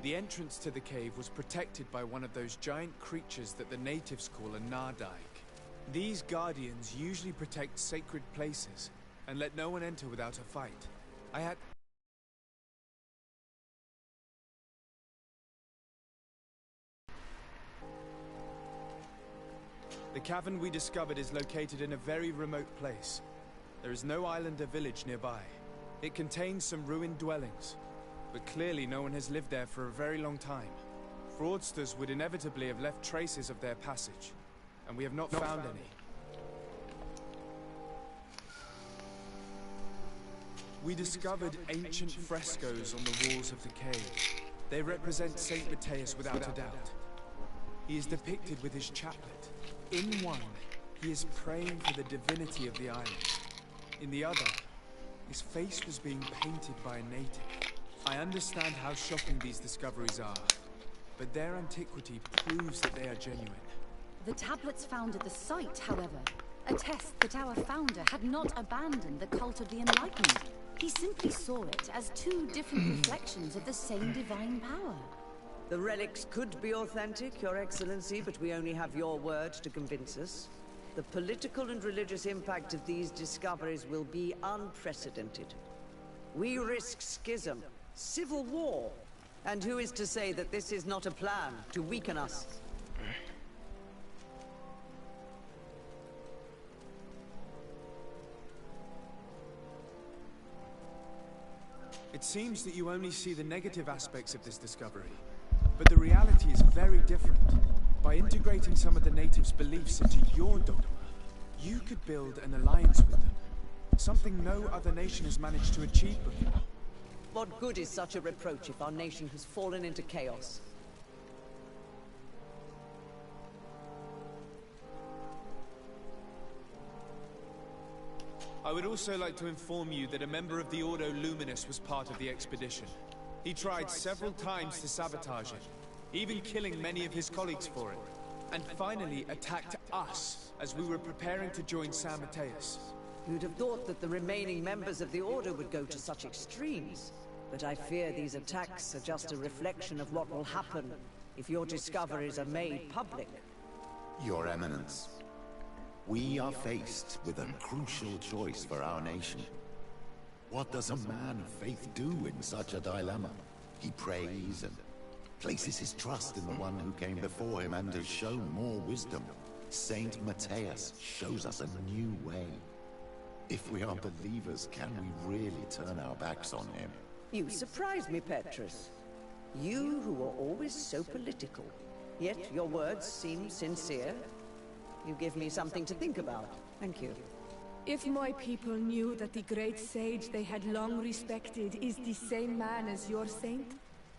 The entrance to the cave was protected by one of those giant creatures that the natives call a Nardaik. These guardians usually protect sacred places and let no one enter without a fight. I had... The cavern we discovered is located in a very remote place. There is no islander village nearby. It contains some ruined dwellings, but clearly no one has lived there for a very long time. Fraudsters would inevitably have left traces of their passage, and we have not found any. We discovered ancient frescoes on the walls of the cave. They represent Saint Matthias without a doubt. He is depicted with his chaplet. In one, he is praying for the divinity of the island. In the other, his face was being painted by a native. I understand how shocking these discoveries are, but their antiquity proves that they are genuine. The tablets found at the site, however, attest that our founder had not abandoned the cult of the enlightened. He simply saw it as two different reflections of the same divine power. The relics could be authentic, Your Excellency, but we only have your word to convince us. The political and religious impact of these discoveries will be unprecedented. We risk schism, civil war, and who is to say that this is not a plan to weaken us? It seems that you only see the negative aspects of this discovery, but the reality is very different. By integrating some of the natives' beliefs into your dogma, you could build an alliance with them, something no other nation has managed to achieve before. What good is such a reproach if our nation has fallen into chaos? I would also like to inform you that a member of the Ordo Luminous was part of the expedition. He tried several times to sabotage it, even killing many of his colleagues for it, and finally attacked us as we were preparing to join San Matthias. You'd have thought that the remaining members of the Order would go to such extremes. But I fear these attacks are just a reflection of what will happen if your discoveries are made public. Your Eminence, we are faced with a crucial choice for our nation. What does a man of faith do in such a dilemma? He prays and places his trust in the one who came before him and has shown more wisdom. Saint Matthias shows us a new way. If we are believers, can we really turn our backs on him? You surprise me, Petrus. You who are always so political, yet your words seem sincere. You give me something to think about. Thank you. If my people knew that the great sage they had long respected is the same man as your saint,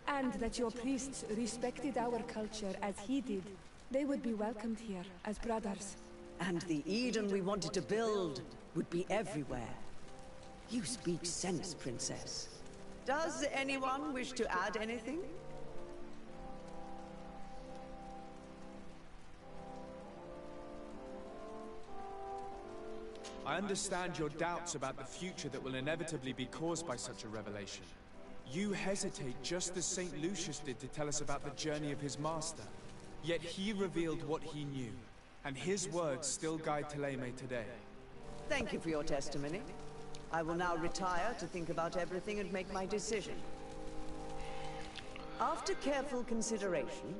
and that your priests respected our culture as he did, they would be welcomed here as brothers. And the Eden we wanted to build, would be everywhere. You speak sense, Princess. Does anyone wish to add anything? I understand your doubts about the future that will inevitably be caused by such a revelation. You hesitate just as St. Lucius did to tell us about the journey of his master. Yet he revealed what he knew, and his words still guide Thélème today. Thank you for your testimony. I will now retire to think about everything and make my decision. After careful consideration,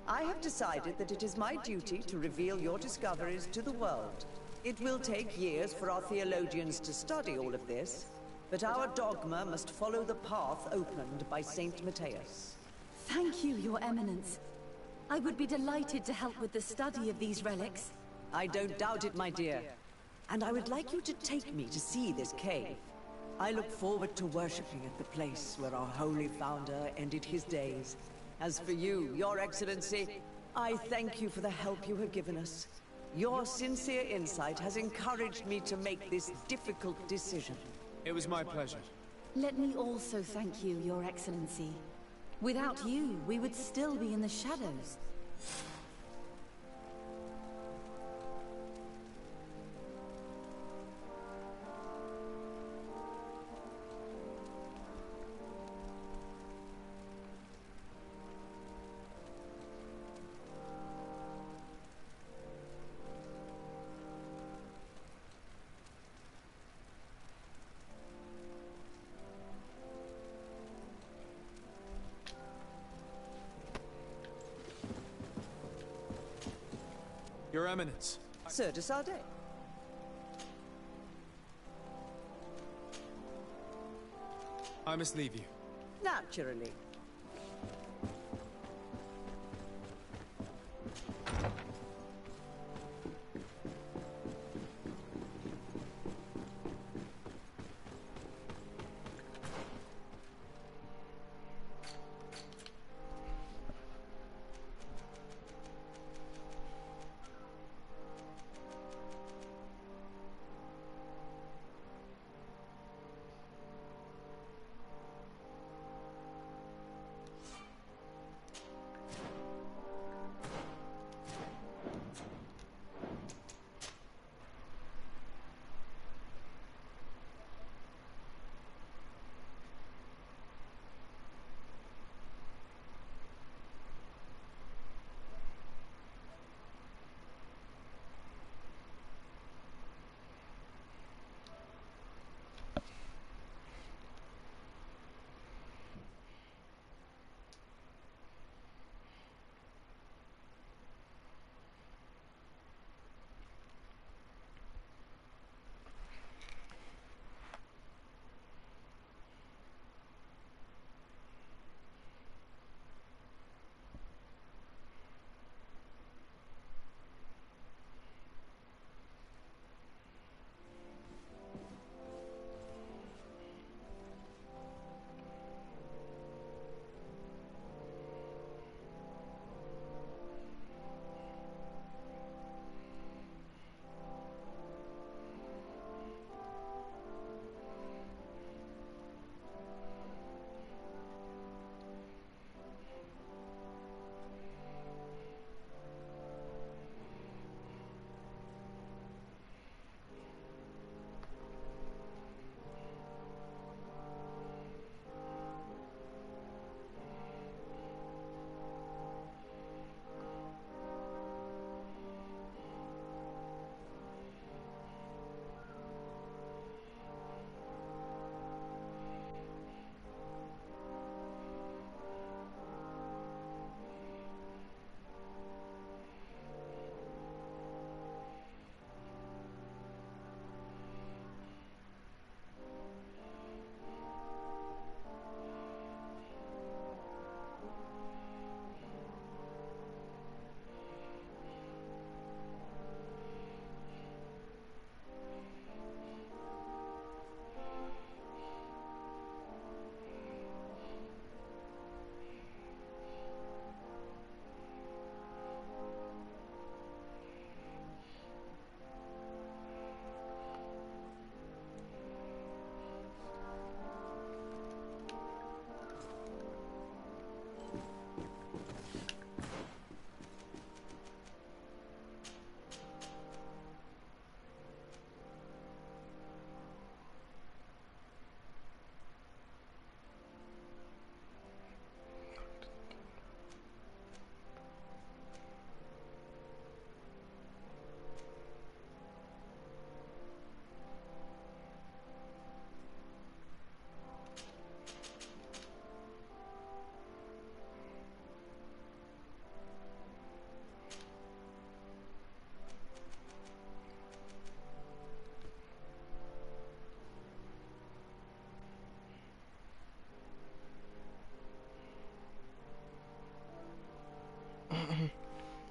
I have decided that it is my duty to reveal your discoveries to the world. It will take years for our theologians to study all of this, but our dogma must follow the path opened by Saint Matthias. Thank you, Your Eminence. I would be delighted to help with the study of these relics. I don't doubt it, my dear. And I would like you to take me to see this cave. I look forward to worshipping at the place where our holy founder ended his days. As for you, Your Excellency, I thank you for the help you have given us. Your sincere insight has encouraged me to make this difficult decision. It was my pleasure. Let me also thank you, Your Excellency. Without you, we would still be in the shadows. Your Eminence. Sir de Sardet. I must leave you. Naturally.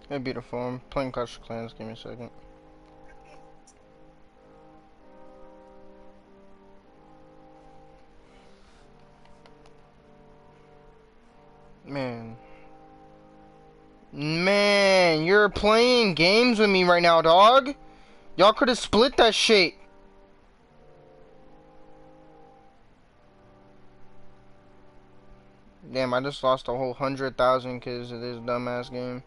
Hey, beautiful. I'm playing Clash of Clans. Give me a second. Man, you're playing games with me right now, dog. Y'all could have split that shit. Damn, I just lost a whole 100,000 because of this dumbass game.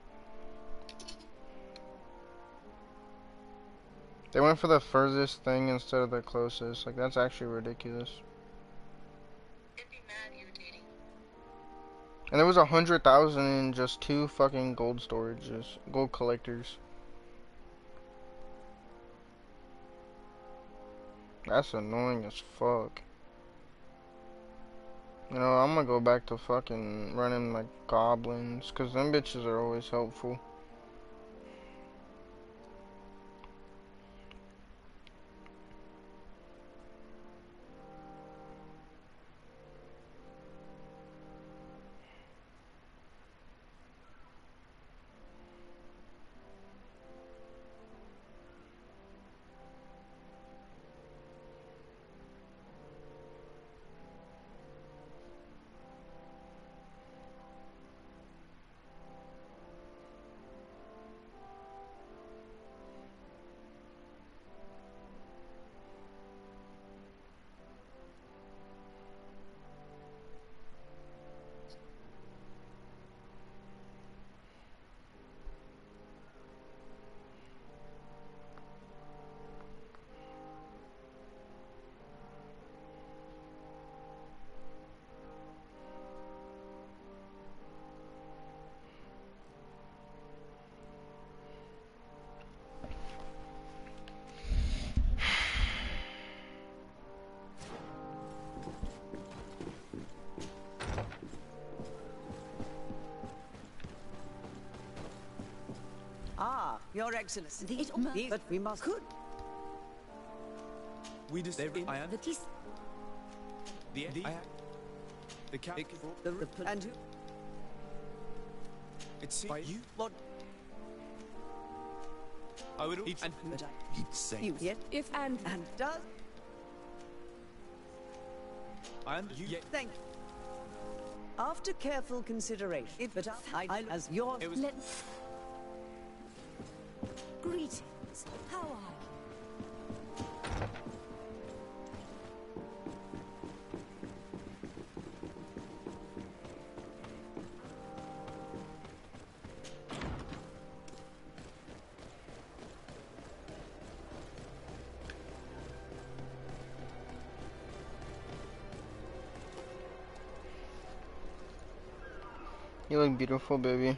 They went for the furthest thing instead of the closest. Like, that's actually ridiculous. And there was 100,000 in just 2 fucking gold storages, gold collectors. That's annoying as fuck. You know, I'm gonna go back to fucking running like goblins, cause them bitches are always helpful. Ah, Your Excellency. But we must. We just. I am. The captain. And who? It's you. What? I would. He'd say. You yet? If and does. I am. You. Thank you. After careful consideration, but I as your. Greetings. How are you? You look beautiful, baby.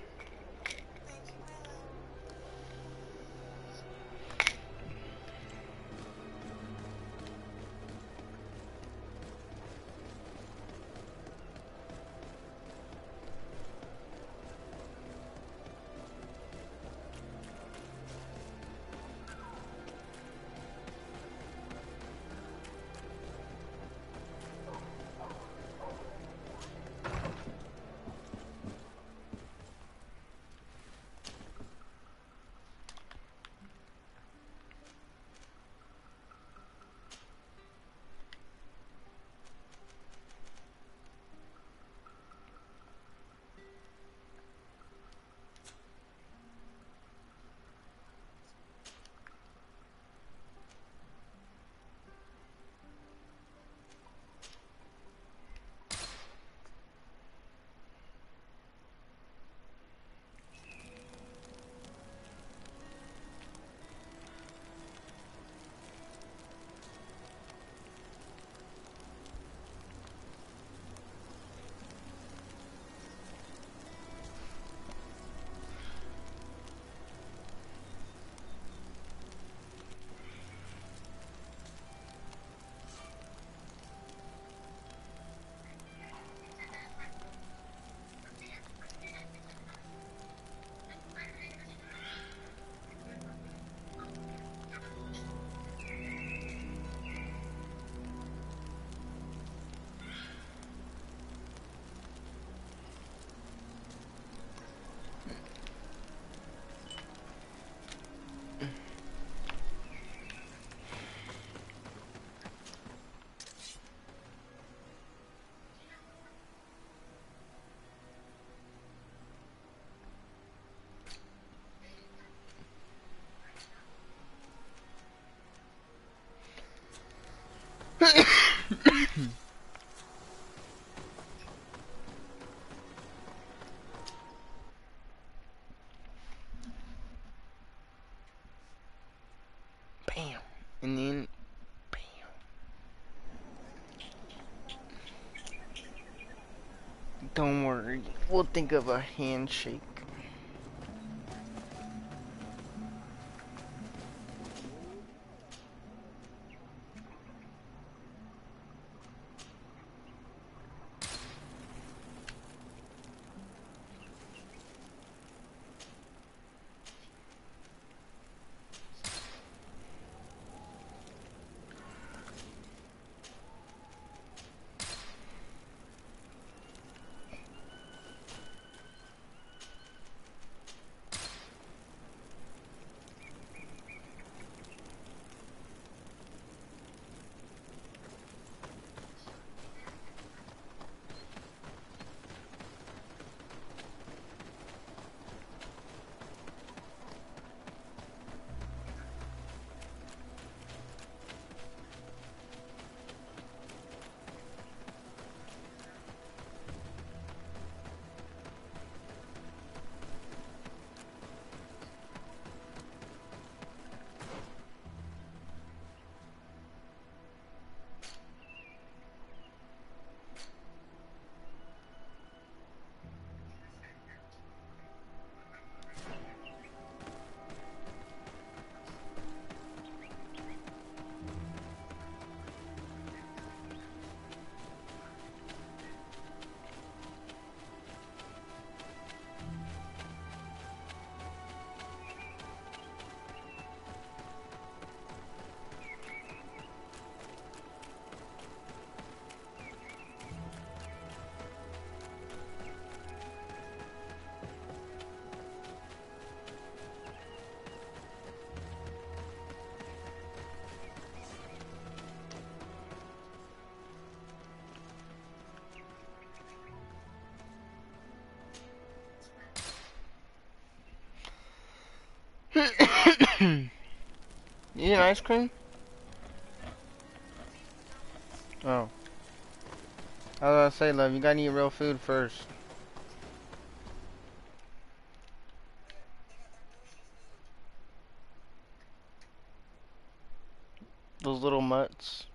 Don't worry, we'll think of a handshake. You eating ice cream? Oh. I was gonna say, love, you gotta eat real food first. Those little mutts.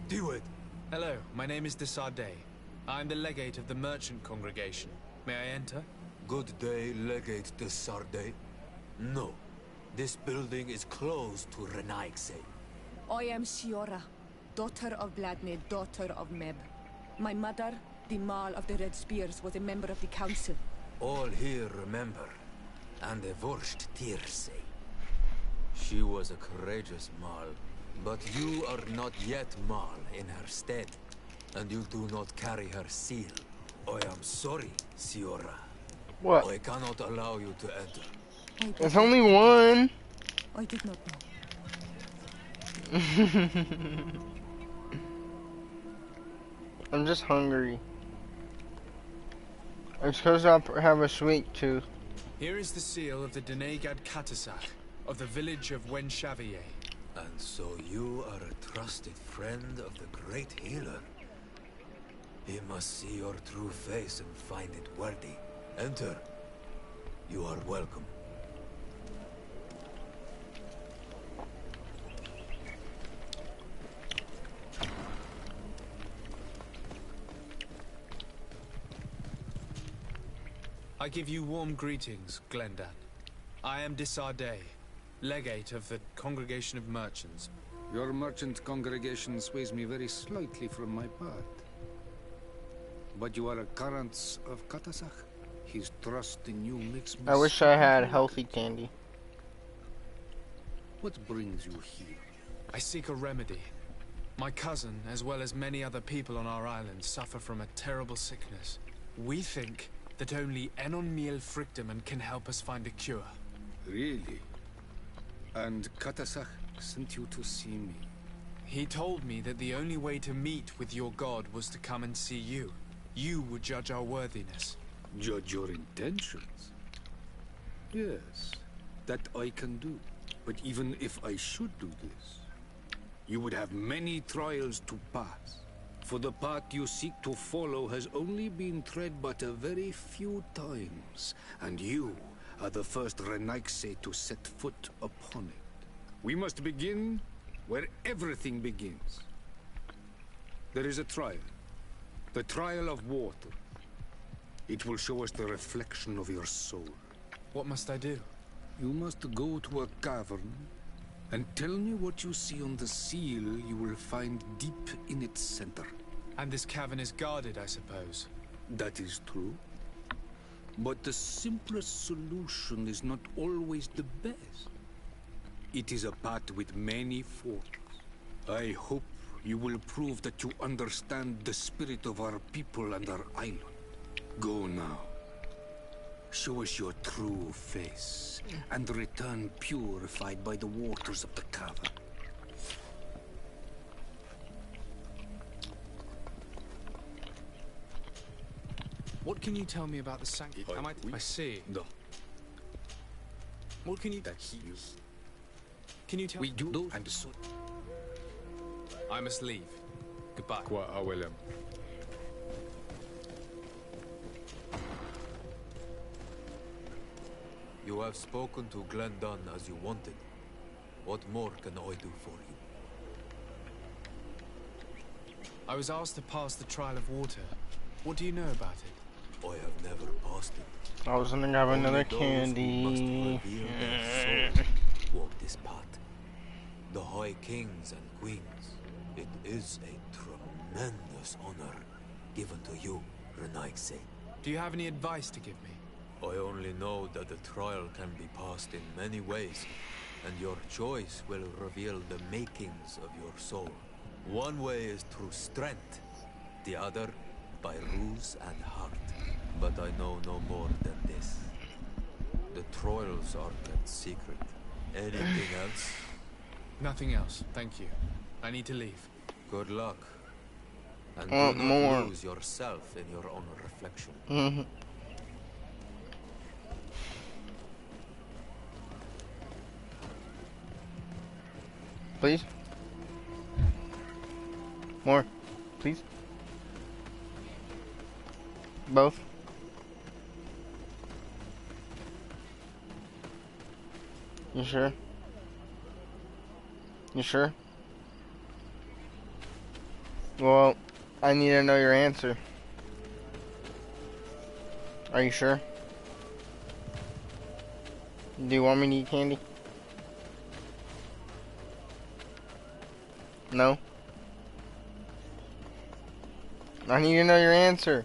Deward. Hello, my name is de Sardet. I'm the legate of the merchant congregation. May I enter? Good day, Legate de Sardet. No. This building is closed to Renaigse. I am Siora, daughter of Vladne, daughter of Meb. My mother, the Marl of the Red Spears, was a member of the council. All here remember, and the Wurst Tierse. She was a courageous Marl, but you are not yet Marl in her stead, and you do not carry her seal. I am sorry, Siora. What? I cannot allow you to enter. There's only one. I did not know. I'm just hungry. I'm supposed to have a sweet tooth. Here is the seal of the Denegad Katasach, of the village of Wenshavier. And so you are a trusted friend of the great healer. He must see your true face and find it worthy. Enter. You are welcome. I give you warm greetings, Glendan. I am de Sardet, legate of the Congregation of Merchants. Your merchant congregation sways me very slightly from my path. But you are a current of Katasach. His trust in you makes me... I wish I had healthy candy. What brings you here? I seek a remedy. My cousin, as well as many other people on our island, suffer from a terrible sickness. We think that only Enon Miel Frictamen can help us find a cure. Really? And Katasach sent you to see me? He told me that the only way to meet with your god was to come and see you. You would judge our worthiness. Judge your intentions? Yes, that I can do. But even if I should do this, you would have many trials to pass. For the path you seek to follow has only been tread but a very few times, and you are the first Renaigse to set foot upon it. We must begin where everything begins. There is a trial. The trial of water. It will show us the reflection of your soul. What must I do? You must go to a cavern and tell me what you see on the seal you will find deep in its center. And this cavern is guarded, I suppose. That is true. But the simplest solution is not always the best. It is a path with many forks. I hope you will prove that you understand the spirit of our people and our island. Go now. Show us your true face, and return purified by the waters of the cavern. What can you tell me about the sanctuary? I see. No. What can you... Can you tell me? And so... I must leave. Goodbye. William. You have spoken to Glendan as you wanted. What more can I do for you? I was asked to pass the trial of water. What do you know about it? I have never passed it. I was gonna grab another candy. Walk this path. The High Kings and Queens. It is a tremendous honor given to you, Renaigse. Do you have any advice to give me? I only know that the trial can be passed in many ways, and your choice will reveal the makings of your soul. One way is through strength, the other by ruse and heart. But I know no more than this. The trials are kept secret. Anything else? Nothing else, thank you. I need to leave. Good luck. And do not lose yourself in your own reflection. Please? More. Please? Both? You sure? You sure? Well, I need to know your answer. Are you sure? Do you want me to eat candy? No? I need to know your answer.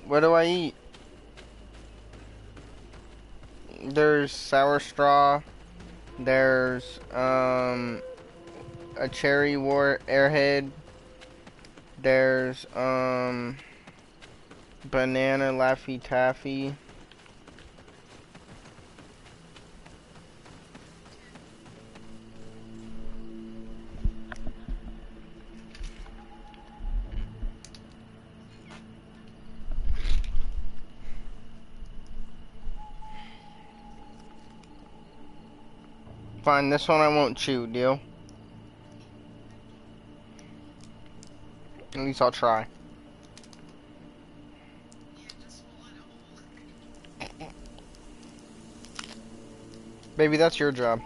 What do I eat? There's sour straw. There's a cherry airhead. There's banana Laffy Taffy. Fine, this one I won't chew, deal? At least I'll try. Baby, that's your job.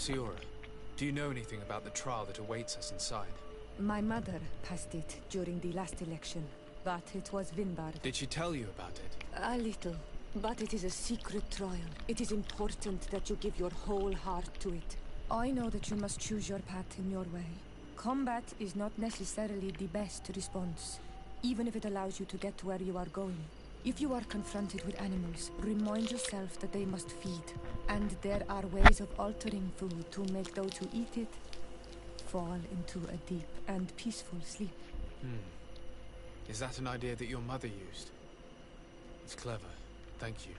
Siora, do you know anything about the trial that awaits us inside? My mother passed it during the last election, but it was Vinbar. Did she tell you about it? A little, but it is a secret trial. It is important that you give your whole heart to it. I know that you must choose your path in your way. Combat is not necessarily the best response, even if it allows you to get to where you are going. If you are confronted with animals, remind yourself that they must feed, and there are ways of altering food to make those who eat it fall into a deep and peaceful sleep. Is that an idea that your mother used? It's clever. Thank you.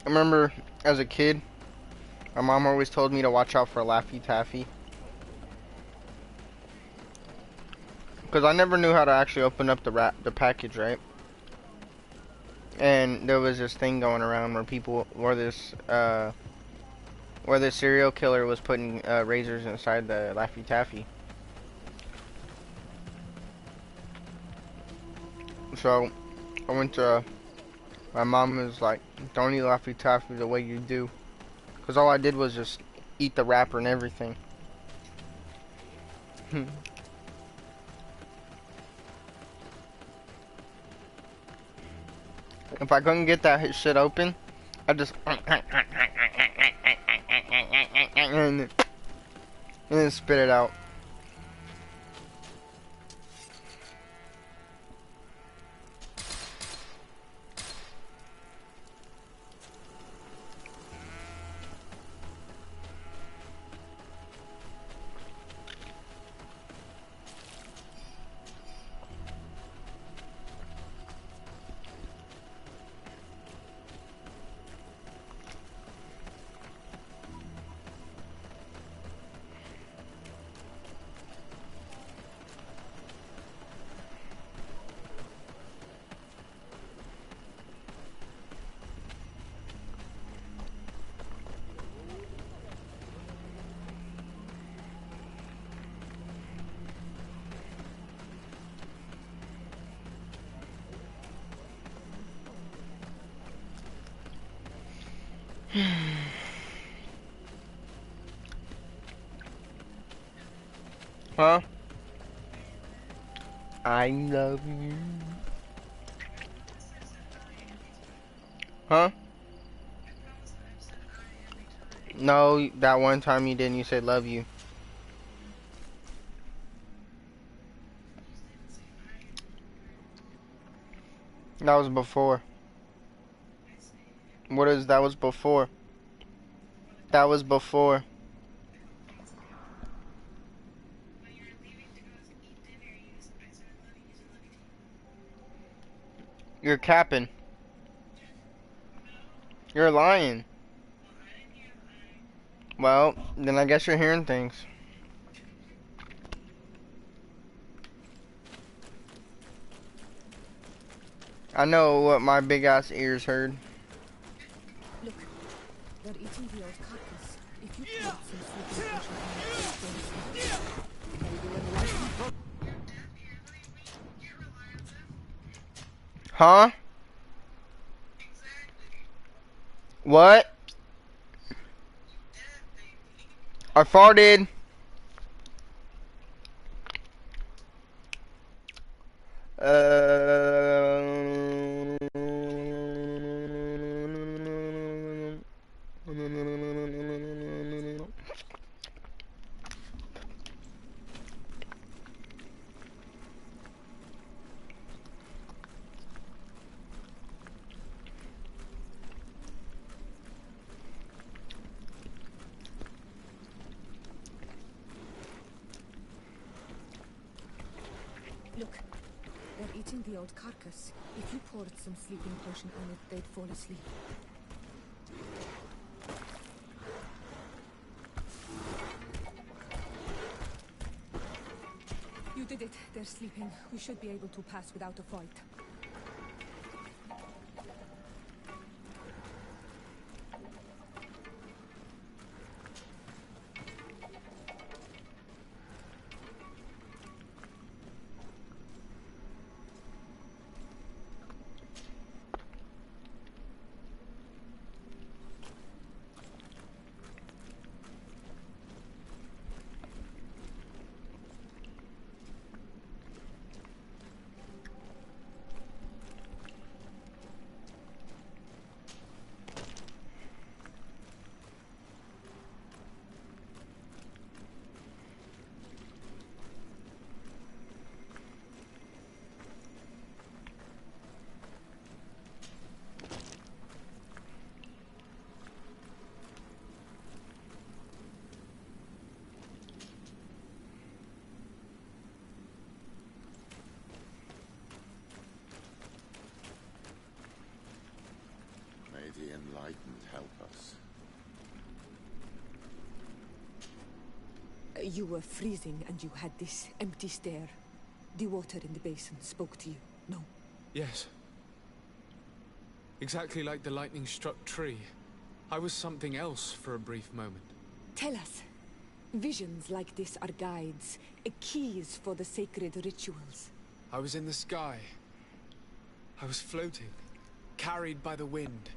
I remember as a kid, my mom always told me to watch out for Laffy Taffy. Because I never knew how to actually open up the package, right? And there was this thing going around where this serial killer was putting razors inside the Laffy Taffy. So I went to my mom was like, don't eat Laffy Taffy the way you do. Because all I did was just eat the wrapper and everything. If I couldn't get that shit open, I just and then spit it out. Huh? I love you. Huh? No, that one time you didn't. You said love you. That was before. What is that was before? That was before. You're capping. You're lying. Well, then I guess you're hearing things. I know what my big ass ears heard. Look, they're eating the old carcass. If you put some sleeping potion on it, Huh? What? I farted. Look, they're eating the old carcass. If you poured some sleeping potion on it, they'd fall asleep. You did it. They're sleeping. We should be able to pass without a fight. The enlightened help us. You were freezing and you had this empty stare. The water in the basin spoke to you, no? Yes. Exactly like the lightning-struck tree. I was something else for a brief moment. Tell us. Visions like this are guides, keys for the sacred rituals. I was in the sky. I was floating, carried by the wind.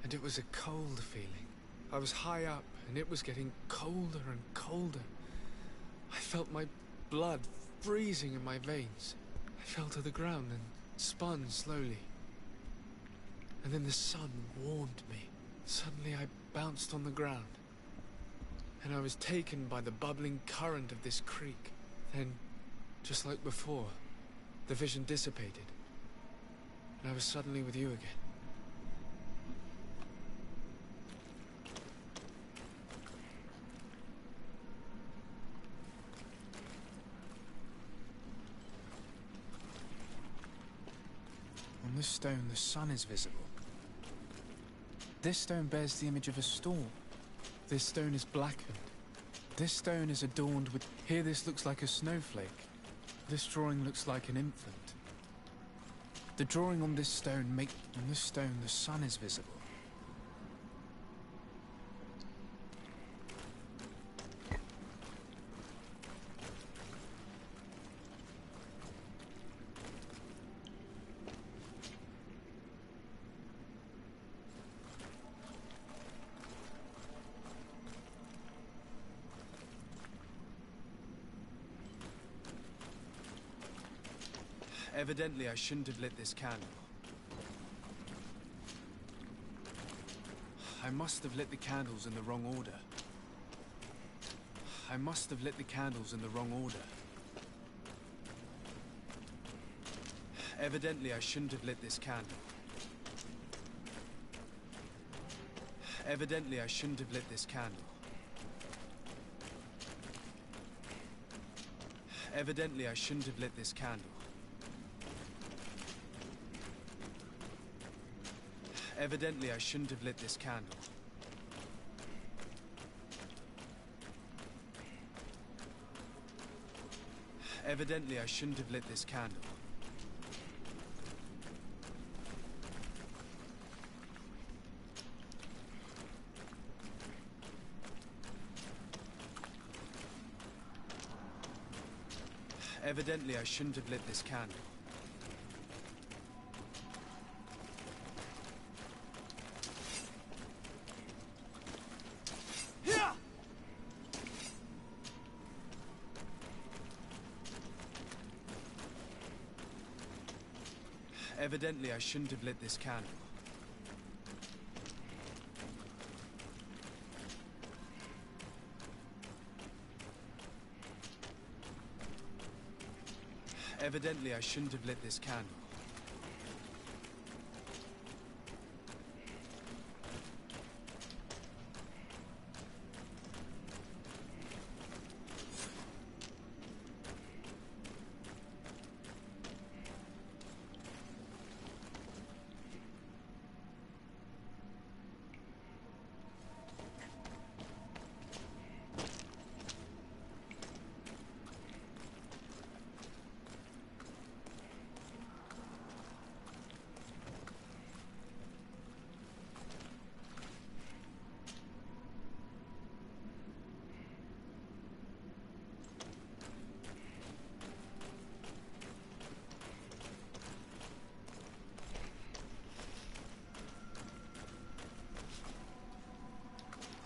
And it was a cold feeling. I was high up, and it was getting colder and colder. I felt my blood freezing in my veins. I fell to the ground and spun slowly. And then the sun warmed me. Suddenly I bounced on the ground. And I was taken by the bubbling current of this creek. Then, just like before, the vision dissipated. And I was suddenly with you again. On this stone, the sun is visible. This stone bears the image of a storm. This stone is blackened. This stone is adorned with... Here this looks like a snowflake. This drawing looks like an infant. The drawing on this stone On this stone, the sun is visible. Evidently, I shouldn't have lit this candle. I must have lit the candles in the wrong order. I must have lit the candles in the wrong order. Evidently, I shouldn't have lit this candle. Evidently, I shouldn't have lit this candle. Evidently, I shouldn't have lit this candle. Evidently, I shouldn't have lit this candle. Evidently, I shouldn't have lit this candle. Evidently, I shouldn't have lit this candle. Evidently, I shouldn't have lit this candle. Evidently, I shouldn't have lit this candle.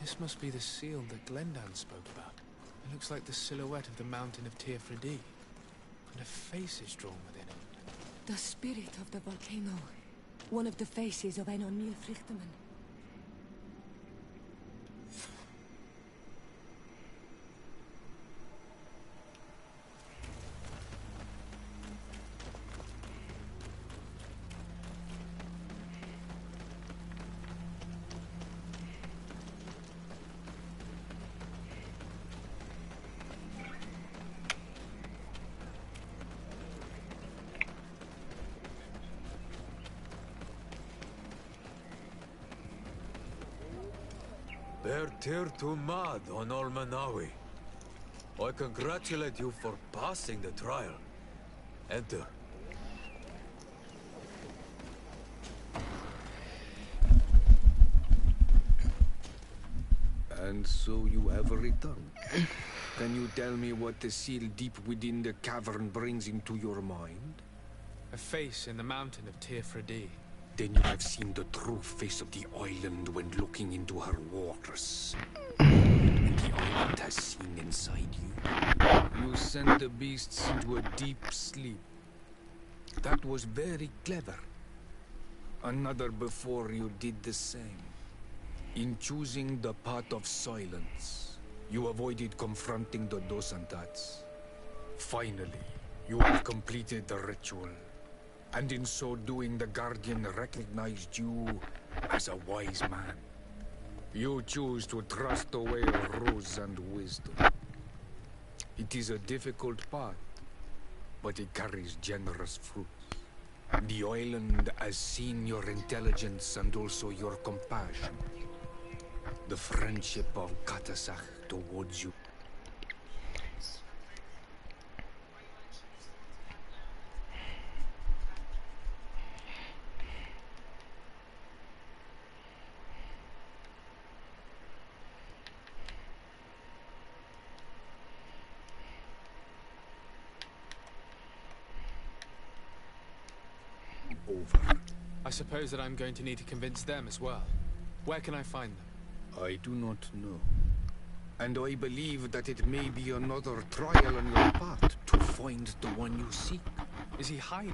This must be the seal that Glendan spoke about. It looks like the silhouette of the mountain of Teofredi. And a face is drawn within it. The spirit of the volcano. One of the faces of Einon Níl-Frichtemann. Bertir to Mad on Olmenawi. I congratulate you for passing the trial. Enter. And so you have returned. Can you tell me what the seal deep within the cavern brings into your mind? A face in the mountain of Teofredi. Then you have seen the true face of the island when looking into her waters. And the island has seen inside you. You sent the beasts into a deep sleep. That was very clever. Another before you did the same. In choosing the path of silence, you avoided confronting the Dosantats. Finally, you have completed the ritual. And in so doing, the Guardian recognized you as a wise man. You choose to trust the way of ruse and wisdom. It is a difficult path, but it carries generous fruits. The island has seen your intelligence and also your compassion. The friendship of Katasach towards you. Over. I suppose that I'm going to need to convince them as well. Where can I find them? I do not know. And I believe that it may be another trial on your path to find the one you seek. Is he hiding?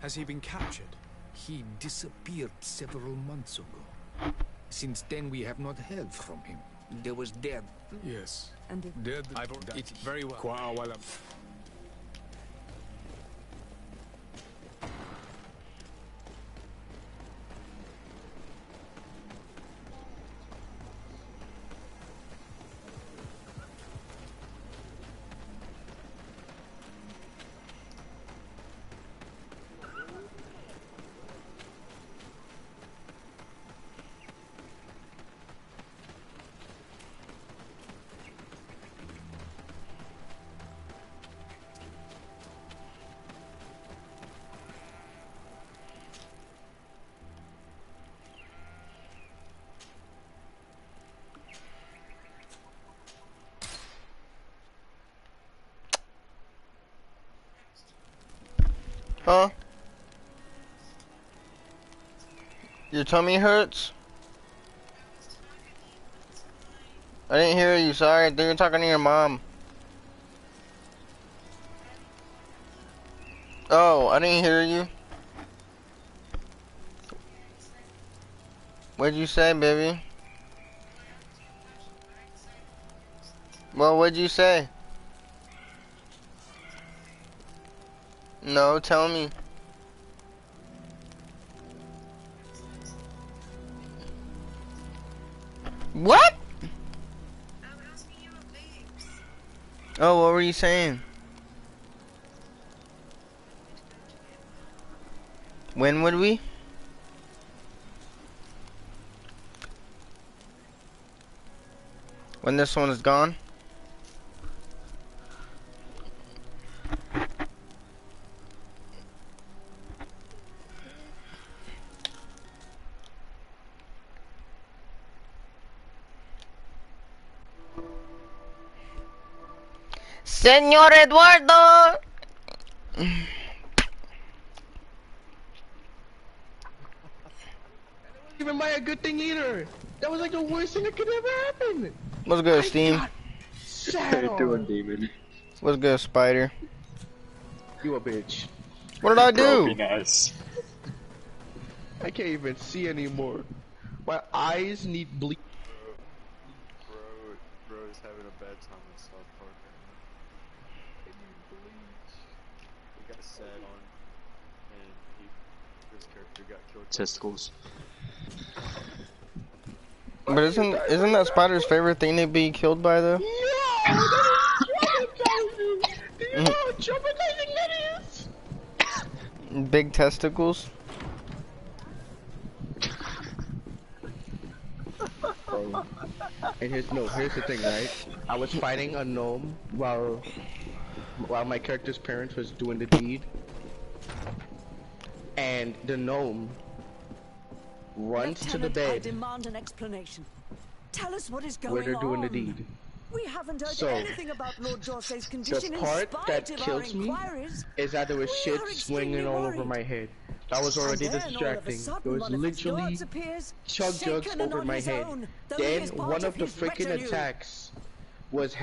Has he been captured? He disappeared several months ago. Since then, we have not heard from him. There was dead. Yes. And dead. It's very well. Huh? Your tummy hurts? I didn't hear you, sorry. I think you're talking to your mom. Oh, I didn't hear you. What'd you say, baby? Well, what'd you say? No, tell me. What? Oh, what were you saying? When would we? When this one is gone? Señor Eduardo! Even by a good thing either. That was like the worst thing that could ever happen. What's good, Steam? How you doing, Demon? What's good, Spider? You a bitch. What did I do? Be nice. I can't even see anymore. My eyes need bleach. Bro's having a bad time in South Park right now. They need bleach. He got sat on, and his character got killed. Testicles. But isn't that Spider's favorite thing to be killed by though? Yeah, that is traumatizing. Do you know how traumatizing that is? Big testicles. And here's the thing, right? I was fighting a gnome while my character's parents was doing the deed, and the gnome runs to the bed. I demand an explanation. Tell us what is going where they're doing the on. deed. We haven't heard So, anything about Lord Dorsey's condition the in part spite that of kills our me inquiries. is that there was shit are swinging all over worried. my head. That was already And then, all of a distracting. sudden, There was one of his literally guards appears, chug jugs shaken and over on my his head. own, though he Then is part one of the his freaking retinue. attacks was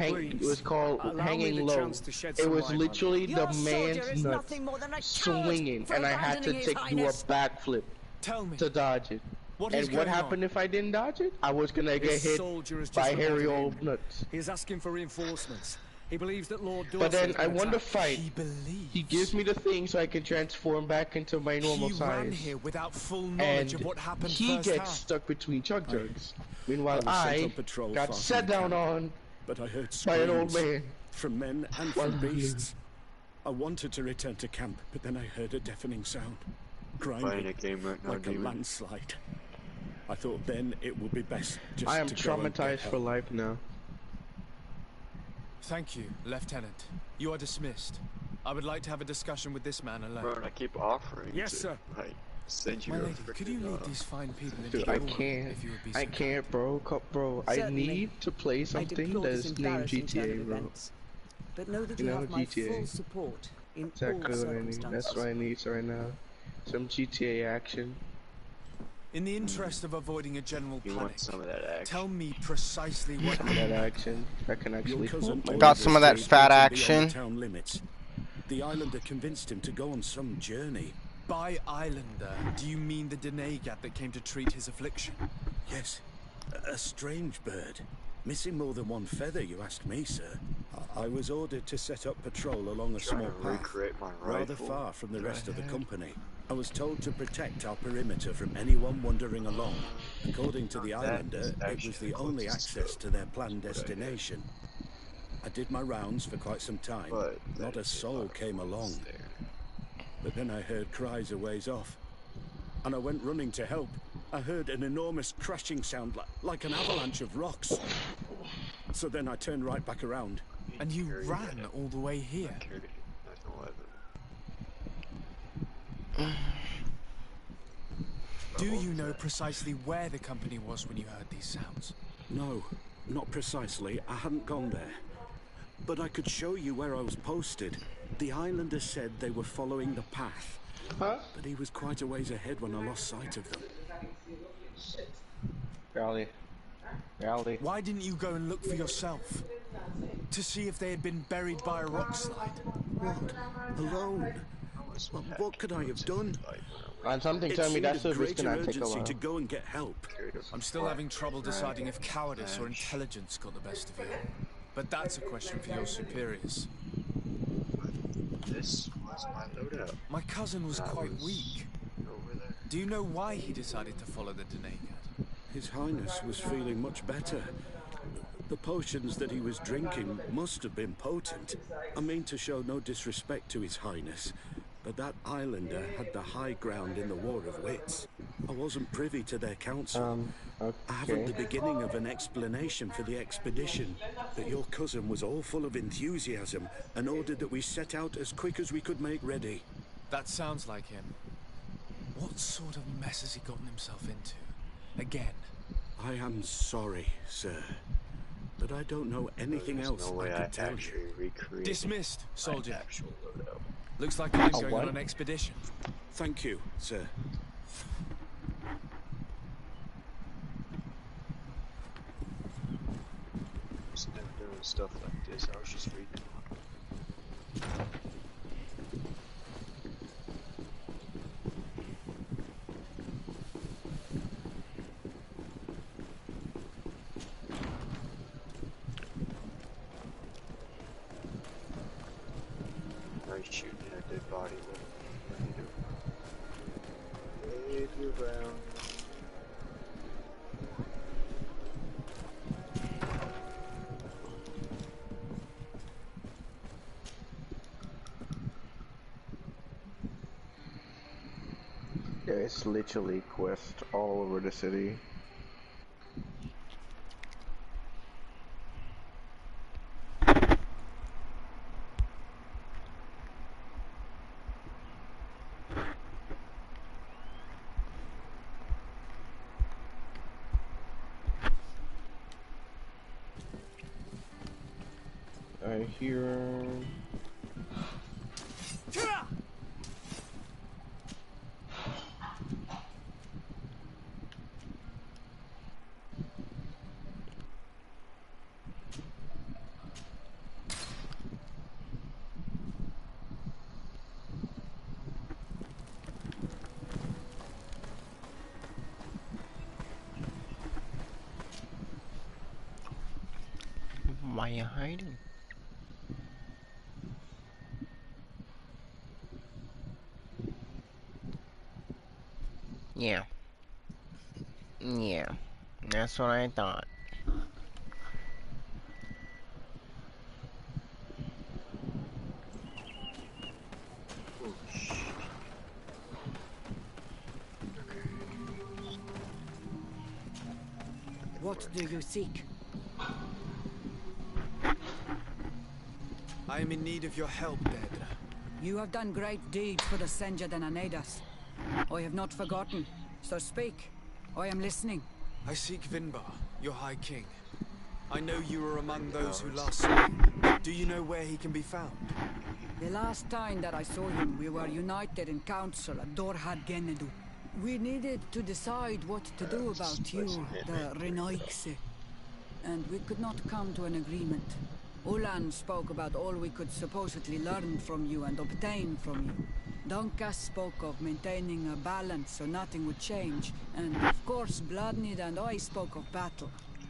called allow me hanging the low. chance to shed It some was light on literally it. the Your soldier man's is nuts nothing more than a coward swinging, for and I had to abandoning his do a highness. backflip to dodge it. What and is what going happened if I didn't dodge it? I was gonna get This hit soldier has by just hairy reported old in. nuts. He is asking for reinforcements. He believes that Lord Dorsey But then has I been won the attacked. fight. He gives me the thing so I can transform back into my normal He size. ran here without full knowledge And of what happened he firsthand. gets stuck between chug jugs. Meanwhile, was sent I on patrol got far set from the down camp, on but I heard by an old screams man. from men and While from he was beasts. I wanted to return to camp, but then I heard a deafening sound, Playing grinding a game right now, like a Demon. landslide. I thought then it would be best just I am to go and get traumatized for help. life now. Thank you, Lieutenant. You are dismissed. I would like to have a discussion with this man alone. Bro, and I keep offering Yes, to, sir. like, send you My a lady, could you freaking, lead these fine people into Dude, the I hallway, can't. if you would be so I can't, bro. Bro, I Certainly. need to play I something deplore this that's named embarrassing turn of GTA, bro. events. But know that You you know, have my GTA. full support in Exactly all what I need. circumstances. That's what I need right now. Some GTA action. In the interest of avoiding a general You panic, want some of that action. tell me precisely what Some of that happened. action. That can actually Your cousin float my Got some of that Dorsey fat is beyond action. the town limits. The islander convinced him to go on some journey. By islander, do you mean the Denegat that came to treat his affliction? Yes. A strange bird. Missing more than one feather, you ask me, sir. I was ordered to set up patrol along a small path, rather far from the rest of the company. I was told to protect our perimeter from anyone wandering along. According to the islander, it was the only access to their planned destination. I did my rounds for quite some time. Not a soul came along. But then I heard cries a ways off, and I went running to help. I heard an enormous crashing sound like an avalanche of rocks. So then I turned right back around. And you ran all the way here? Do you know precisely where the company was when you heard these sounds? No, not precisely. I hadn't gone there. But I could show you where I was posted. The islander said they were following the path. But he was quite a ways ahead when I lost sight of them. Rally. Why didn't you go and look for yourself? To see if they had been buried by a rock slide? What? Alone? What could I have done? And something tells me that service gonna take a while. To go and get help. I'm still having trouble deciding if cowardice or intelligence got the best of you. But that's a question for your superiors. This was my loadout. My cousin was quite weak. Do you know why he decided to follow the Denegat? His Highness was feeling much better. The potions that he was drinking must have been potent. I mean to show no disrespect to His Highness, but that islander had the high ground in the War of Wits. I wasn't privy to their counsel. Okay. I haven't the beginning of an explanation for the expedition, but your cousin was all full of enthusiasm and ordered that we set out as quick as we could make ready. That sounds like him. What sort of mess has he gotten himself into? Again? I am sorry, sir, but I don't know anything else I could tell you. Dismissed, soldier. Looks like I'm going on an expedition. Thank you, sir. I was never doing stuff like this. I was just reading. Shooting a dead body. What do you do? Wave you around. Yeah, it's literally quest all over the city. I hear... Why are you hiding? Yeah. Yeah. That's what I thought. What do you seek? I am in need of your help, Dedra. You have done great deeds for the Senja de Nanedas. I have not forgotten, so speak. I am listening. I seek Vinbar, your High King. I know you were among those who last saw him. Do you know where he can be found? The last time that I saw him, we were united in council at Dorhad Genedu. We needed to decide what to do about you, the Renoixe. And we could not come to an agreement. Ulan spoke about all we could supposedly learn from you and obtain from you. Donkas spoke of maintaining a balance so nothing would change. And of course, Bladnid and I spoke of battle.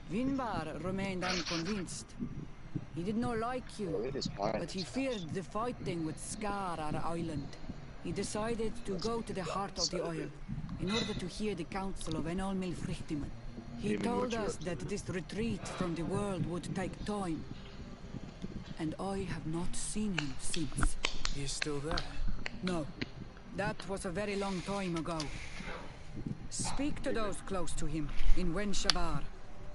Vinbar remained unconvinced. He did not like you, but he feared the fighting would scar our island. He decided to go to the heart of the oil in order to hear the counsel of Enolmil Frichtiman. He told us that this retreat from the world would take time. And I have not seen him since. He is still there? No. That was a very long time ago. Speak to those close to him, in Wenshavar,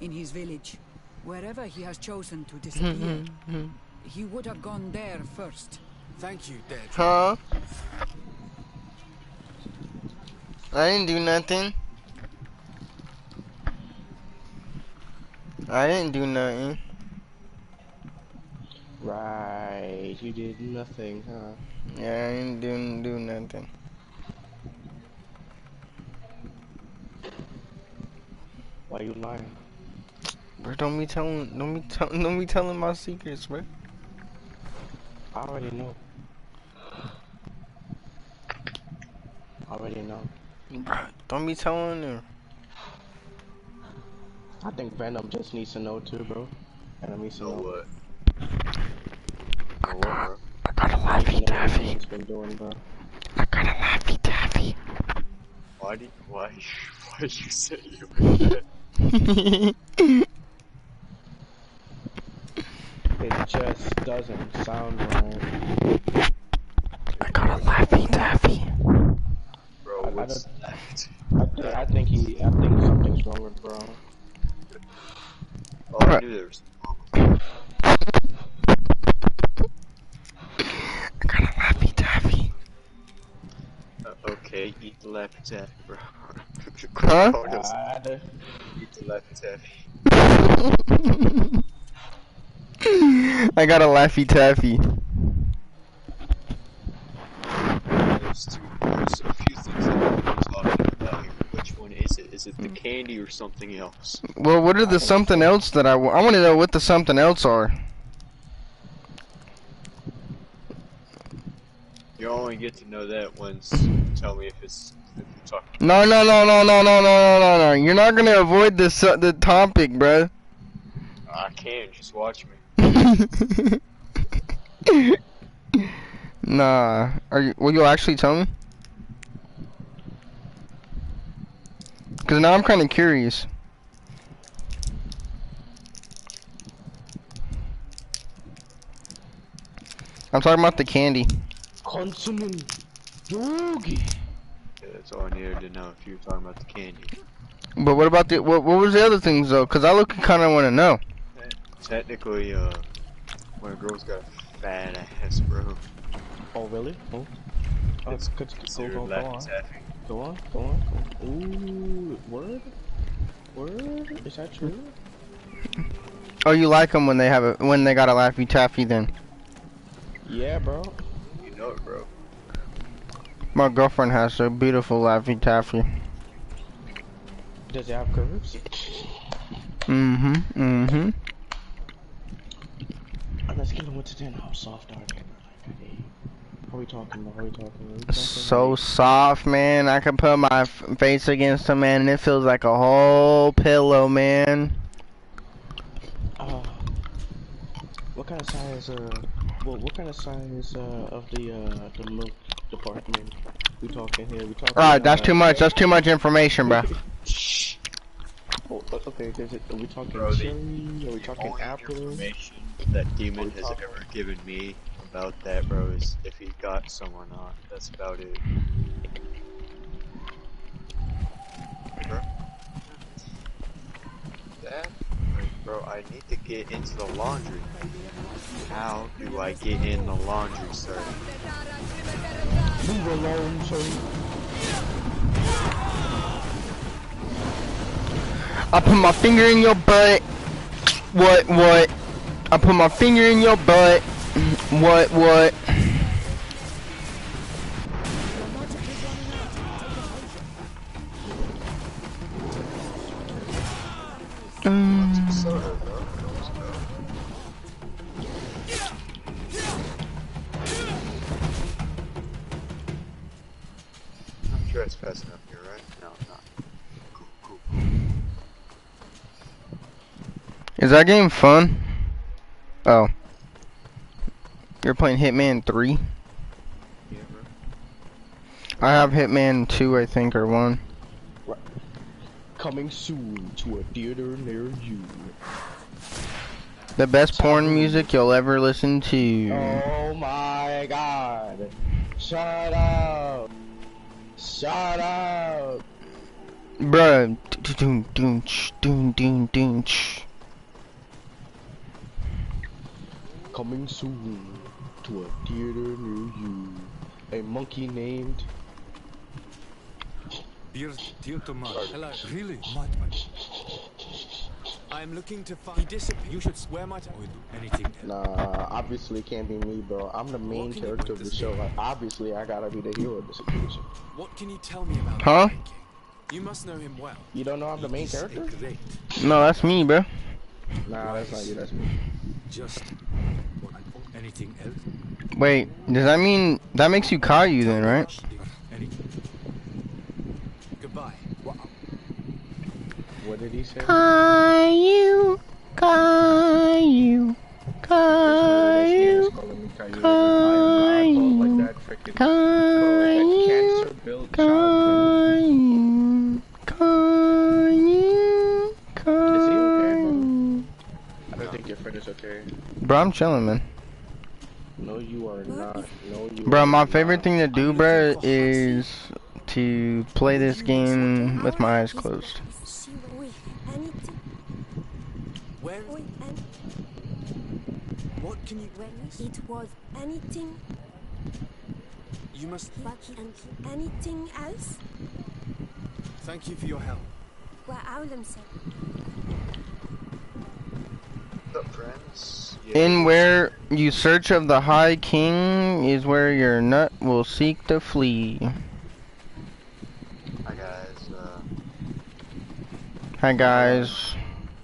in his village. Wherever he has chosen to disappear. He would have gone there first. Thank you, Dad. Huh? I didn't do nothing. I didn't do nothing. Right, you did nothing, huh? Yeah, I didn't do nothing. Why you lying? Bro, don't be telling my secrets, bro. I already know. Bro, don't be telling her. I think Venom just needs to know too, bro. Venom needs to know what? I got a Laffy Taffy. Bro. I got a Laffy Taffy. Why did you say you were dead? It just doesn't sound right. I got a Laffy Taffy. Bro, what's that? I think something's wrong with bro. Oh, I knew there was I got a Laffy Taffy. Okay, eat the Laffy Taffy, bro. Huh? Eat the Laffy Taffy. I got a Laffy Taffy. There's a few things that we're talking about here. Which one is it? Is it the candy or something else? Well, what are the something else that I want to know what the something else are. You only get to know that once you tell me if you're talking. No. You're not gonna avoid this the topic, bro. I can, just watch me. Nah. Will you actually tell me? Cause now I'm kind of curious. I'm talking about the candy. Consonant Yogi. Yeah, that's all I needed to know if you were talking about the candy. But what about what was the other things though? Cause I kind of want to know. Technically, when a girl's got a fat ass, bro. Oh really? Oh. It's considered Laffy Taffy. Go on. Ooh, word? Is that true? Oh, you like them when they got a Laffy Taffy then? Yeah, bro. You know it, bro. My girlfriend has a beautiful Laffy Taffy. Does it have curves? Mm-hmm. Let's get into dinner. How soft are they? What are we talking about? So soft, man. I can put my face against them, man, and it feels like a whole pillow, man. What kind of size? What kind of size of the milk department we talking here? We talking. Alright, that's too much. That's too much information, bro. Oh, okay, are we talking cherry? Are we talking apple? Information that Demon has ever given me about that, bro, is if he got some or not. That's about it. Bro? That? Bro, I need to get into the laundry. How do I get in the laundry, sir? Move along, sir. I put my finger in your butt. What? I put my finger in your butt. What? that's fast enough here, right? No, not. Cool. Is that game fun? Oh. You're playing Hitman 3? Yeah, bro. I have Hitman 2, I think, or 1. Coming soon to a theater near you. The best porn music you'll ever listen to. Oh my god. Shut up. Shut up. Bruh. Coming soon to a theater near you. A monkey named... Hello. Really? I'm looking to find. He disappeared. You should. Where might I do anything? Nah, obviously it can't be me, bro. I'm the main character of the show. Like, obviously I gotta be the hero of the situation. What can you tell me about Huh? the King? You must know him well. You don't know I'm the main character? No, that's me, bro. Nah, that's not you, that's me. Just anything else? Wait, does that mean that makes you Caillou then, right? Goodbye. What did he say? Caillou, Caillou, Caillou, Caillou, Caillou, Caillou, Caillou, Caillou. I don't think your friend is okay. Bro, I'm chilling, man. No, you are not. No, you Bro, are my not. favorite thing to do, bro, is to play this game with my eyes closed. Where? What can you? It was anything. You must. But anything else? Thank you for your help. What's up, friends? In where you search of the High King is where your nut will seek to flee. Hi guys. Hi guys.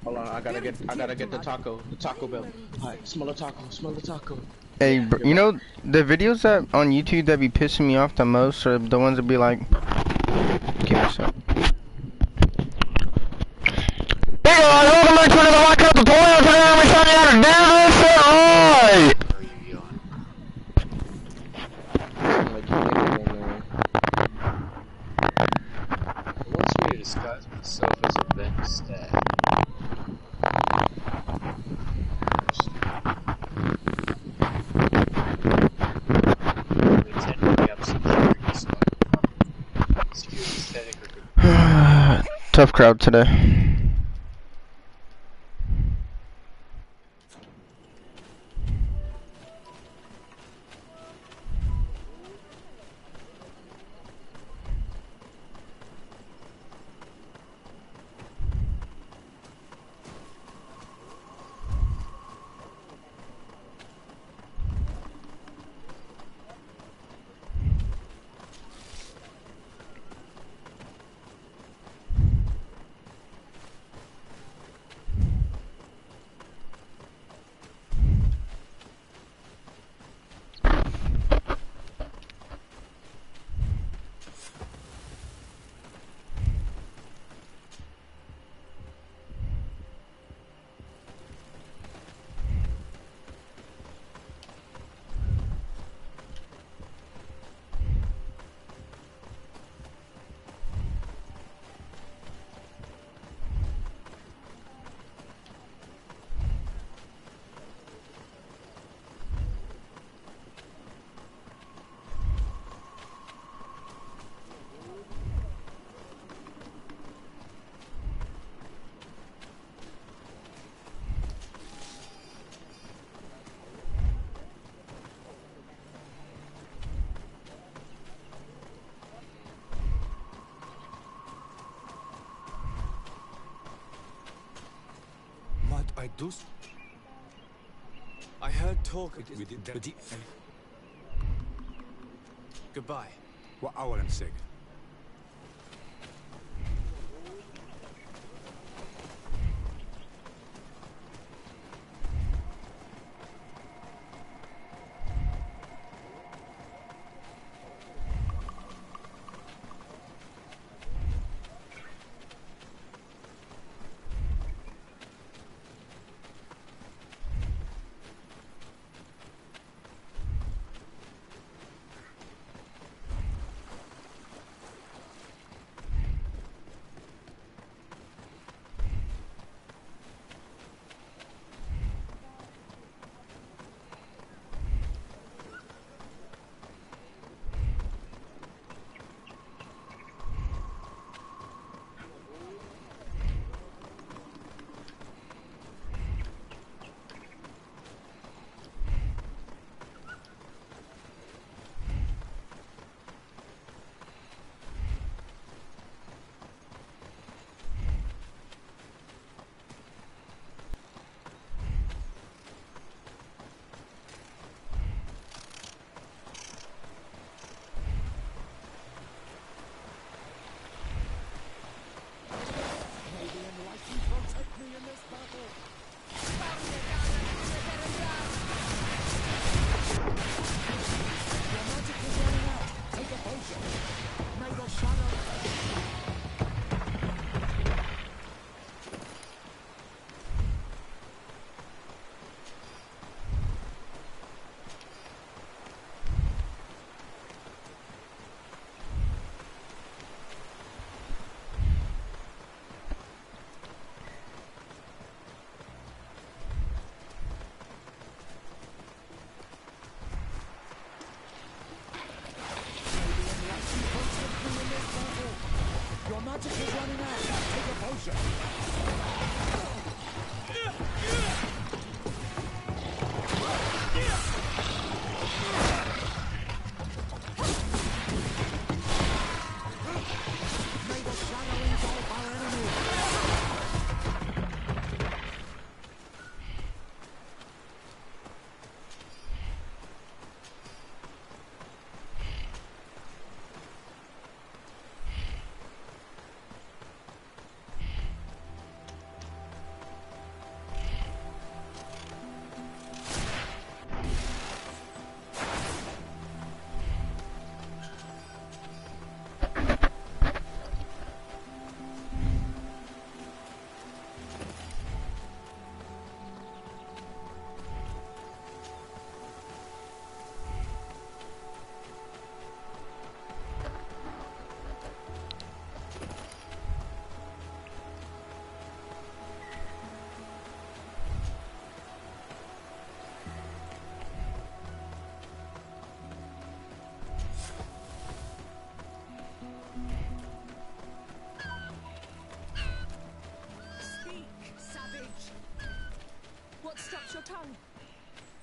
Hold on, I gotta get the taco bell. Alright, smell the taco. Hey, bro, you know the videos that on YouTube that be pissing me off the most are the ones that be like, give me a sec. Hey guys, welcome back to another Minecraft tutorial. Today I'm gonna show you how to do this shit right. It wants me to disguise myself as a vent stag. Tough crowd today. I heard talk with the Goodbye. What أولاً سيج.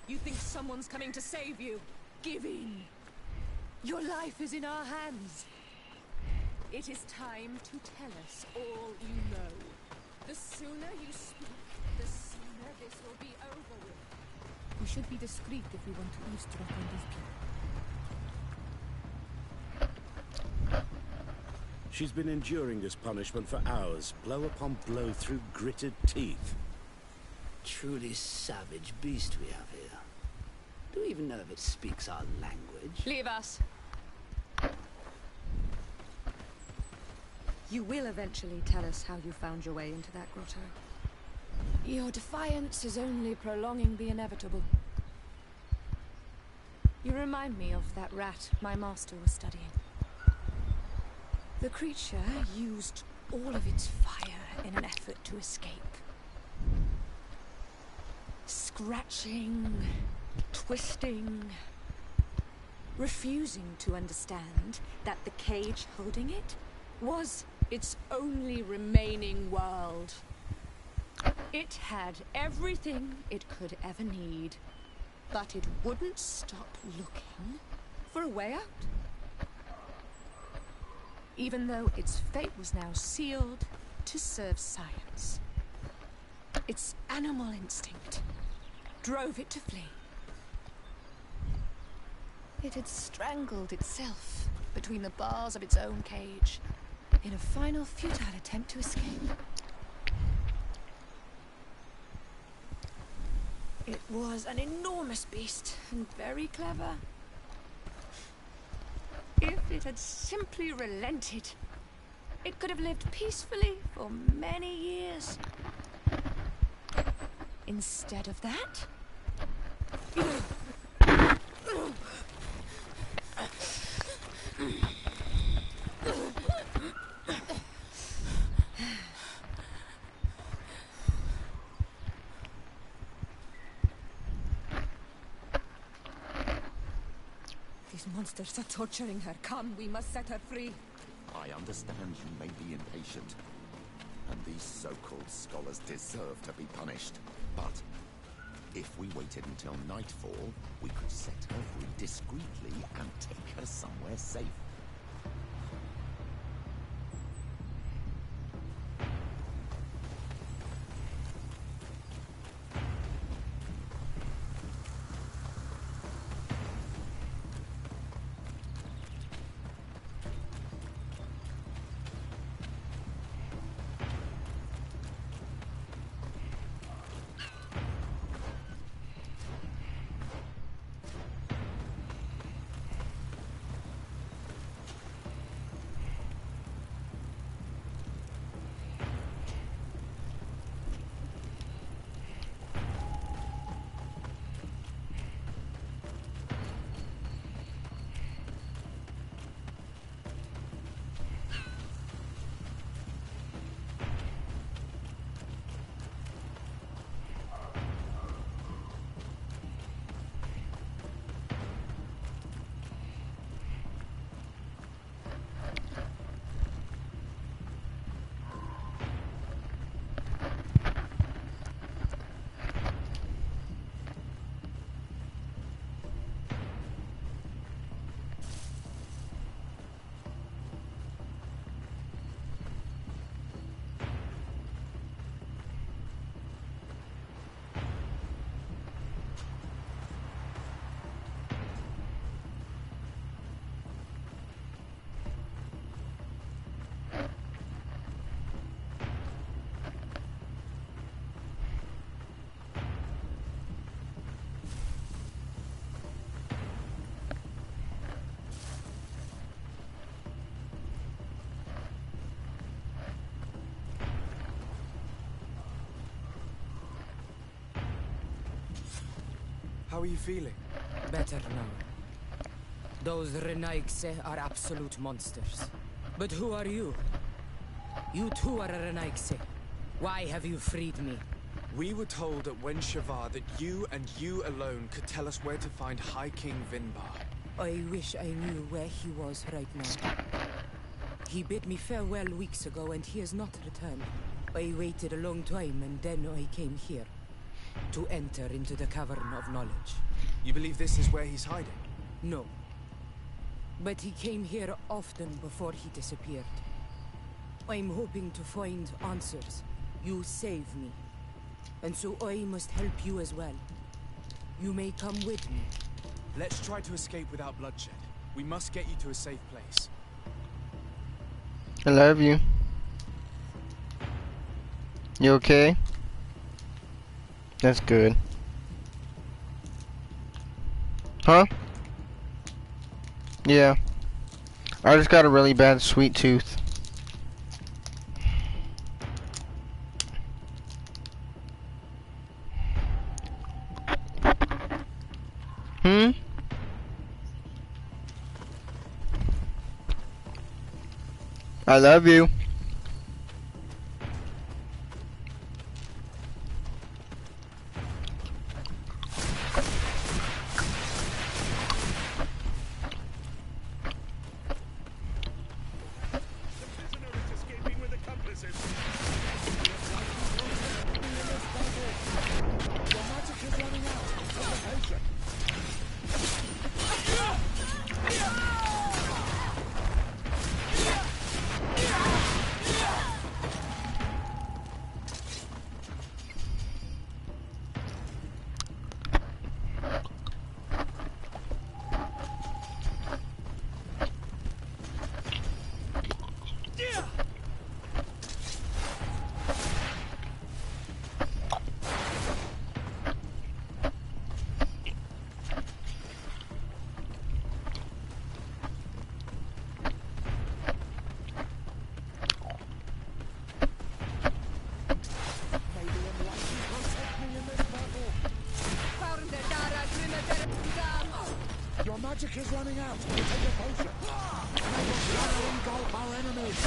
You think someone's coming to save you? Give in. Your life is in our hands. It is time to tell us all you know. The sooner you speak, the sooner this will be over with. We should be discreet if we want to eavesdrop on these people. She's been enduring this punishment for hours, blow upon blow through gritted teeth. Truly savage beast we have here. Do you even know if it speaks our language? Leave us. You will eventually tell us how you found your way into that grotto. Your defiance is only prolonging the inevitable. You remind me of that rat my master was studying. The creature used all of its fire in an effort to escape. Scratching, twisting, refusing to understand that the cage holding it was its only remaining world. It had everything it could ever need, but it wouldn't stop looking for a way out. Even though its fate was now sealed to serve science. Its animal instinct drove it to flee. It had strangled itself between the bars of its own cage in a final futile attempt to escape. It was an enormous beast and very clever. If it had simply relented, it could have lived peacefully for many years. Instead of that, these monsters are torturing her. Come, we must set her free. I understand you may be impatient, and these so-called scholars deserve to be punished. But if we waited until nightfall, we could set her free discreetly and take her somewhere safe. How are you feeling? Better now. Those Renaigse are absolute monsters. But who are you? You too are a Renaigse. Why have you freed me? We were told at Wen Shavar that you and you alone could tell us where to find High King Vinbar. I wish I knew where he was right now. He bid me farewell weeks ago and he has not returned. I waited a long time and then I came here. to enter into the Cavern of Knowledge. You believe this is where he's hiding? No. But he came here often before he disappeared. I'm hoping to find answers. You saved me. And so I must help you as well. You may come with me. Let's try to escape without bloodshed. We must get you to a safe place. I love you. You okay? That's good. Huh? Yeah. I just got a really bad sweet tooth. I love you. Your magic is running out. Take a potion. May your shadow engulf our enemies.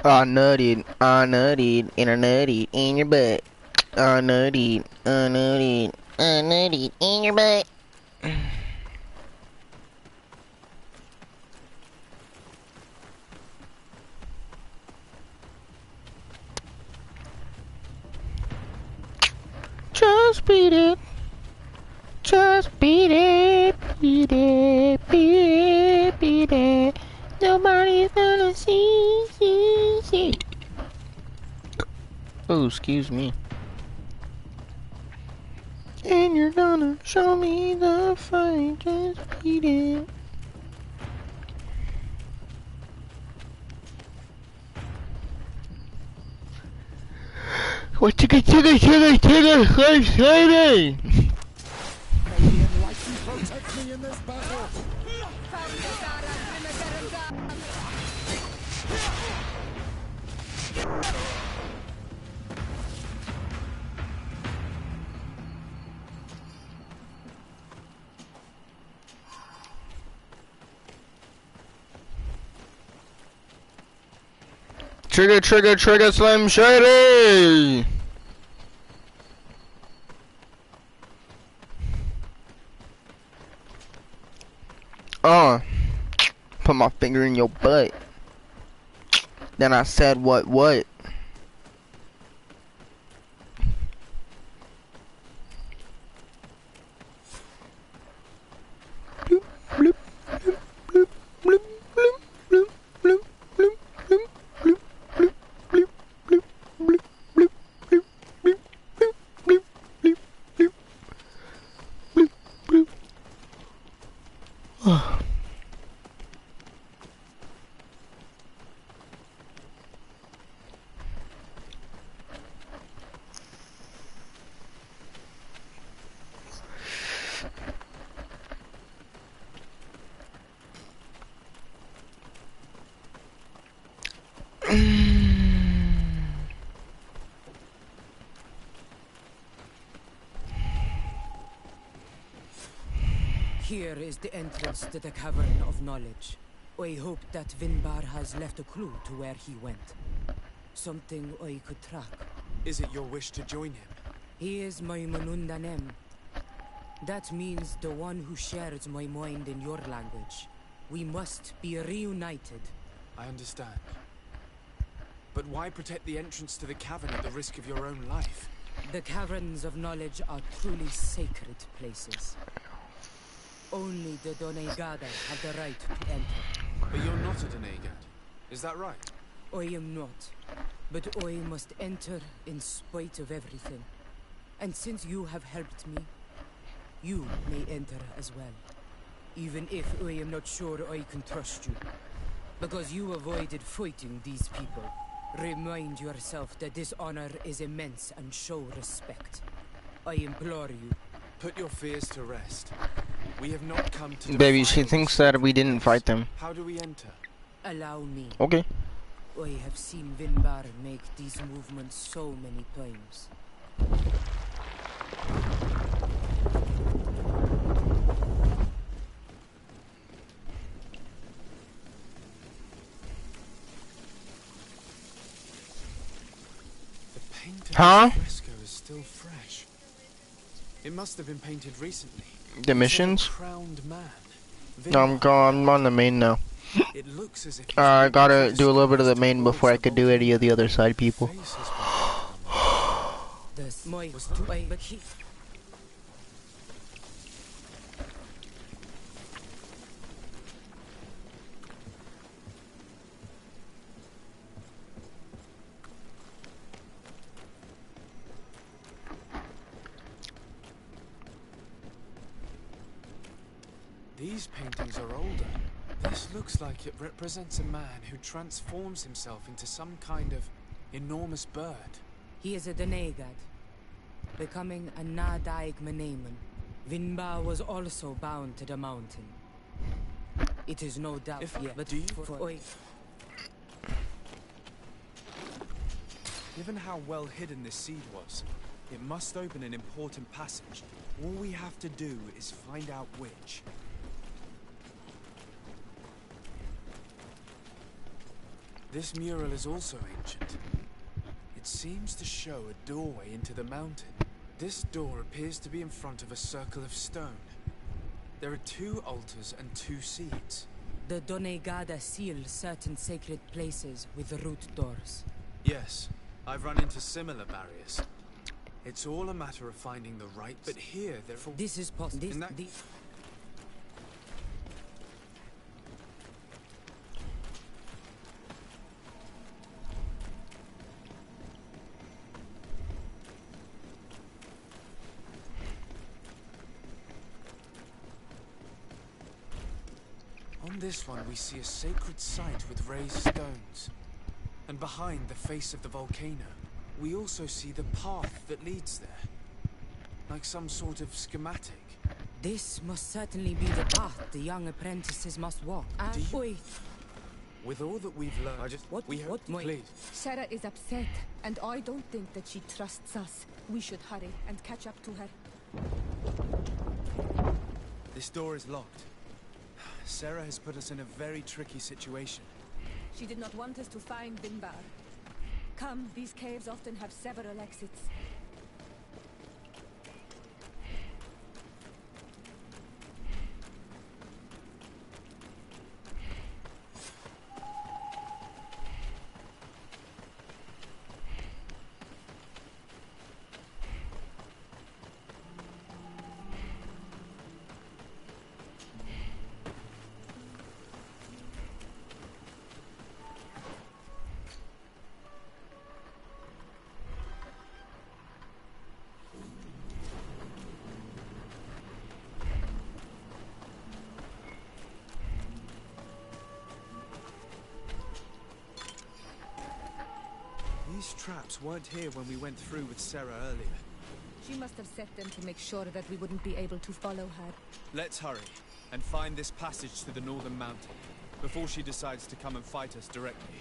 I nutted, and I nutted in your butt. I nutted in your butt. Just beat it. Just beat it, beat it, beat it, beat it. Nobody's gonna see. Oh, excuse me. And you're gonna show me the fight, just beat it. What to get to the lady? May the enlightened protect me in this battle. Trigger, Slim Shady! Put my finger in your butt. Then I said what? Here is the entrance to the Cavern of Knowledge. I hope that Vinbar has left a clue to where he went. Something I could track. Is it your wish to join him? He is my Manundanem. That means the one who shares my mind in your language. We must be reunited. I understand. But why protect the entrance to the cavern at the risk of your own life? The Caverns of Knowledge are truly sacred places. Only the Doneigada have the right to enter. But you're not a Doneigad. Is that right? I am not. But I must enter in spite of everything. And since you have helped me, you may enter as well. Even if I am not sure I can trust you. Because you avoided fighting these people. Remind yourself that this honor is immense and show respect. I implore you. Put your fears to rest. We have not come to... Baby, she thinks that we didn't fight them. How do we enter? Allow me. Okay. I have seen Vinbar make these movements so many times. The paint Huh? of the fresco is still fresh. It must have been painted recently. The missions? Crowned man. No, I'm on the main now. It looks as if I gotta do a little bit of the main before I could do any of the other side people. These paintings are older. This looks like it represents a man who transforms himself into some kind of enormous bird. He is a Doneigad, becoming a Nadaig Meneman. Vinbar was also bound to the mountain. It is no doubt but Given how well hidden this seed was, it must open an important passage. All we have to do is find out which. This mural is also ancient. It seems to show a doorway into the mountain. This door appears to be in front of a circle of stone. There are 2 altars and 2 seeds. The Doneigada seal certain sacred places with root doors. Yes, I've run into similar barriers. It's all a matter of finding the right... But here, This is possible. On this one, we see a sacred site with raised stones. And behind the face of the volcano, we also see the path that leads there. Like some sort of schematic. This must certainly be the path the young apprentices must walk. With all that we've learned, please. Sarah is upset, and I don't think that she trusts us. We should hurry and catch up to her. This door is locked. Sarah has put us in a very tricky situation. She did not want us to find Vinbar. Come, these caves often have several exits. These traps weren't here when we went through with Sarah earlier. She must have set them to make sure that we wouldn't be able to follow her. Let's hurry and find this passage to the northern mountain before she decides to come and fight us directly.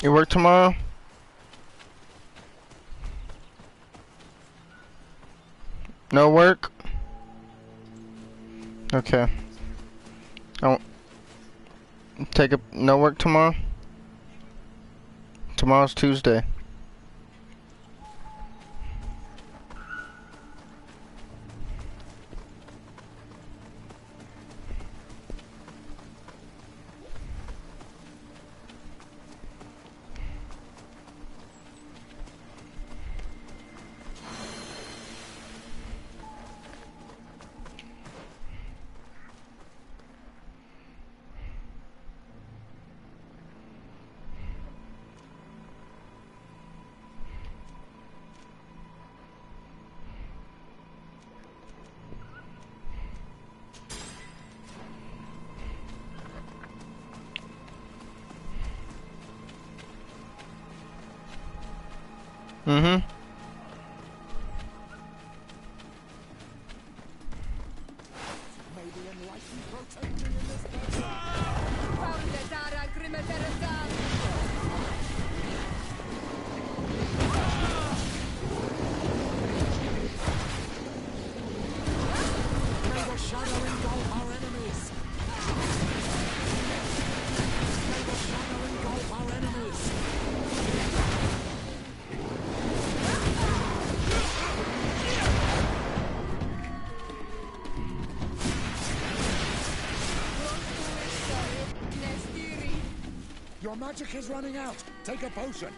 You work tomorrow? No work? Okay. Oh. Take a no work tomorrow? Tomorrow's Tuesday. Mm-hmm. May the shadow engulf our enemies. May the shadow engulf our enemies. Your magic is running out. Take a potion.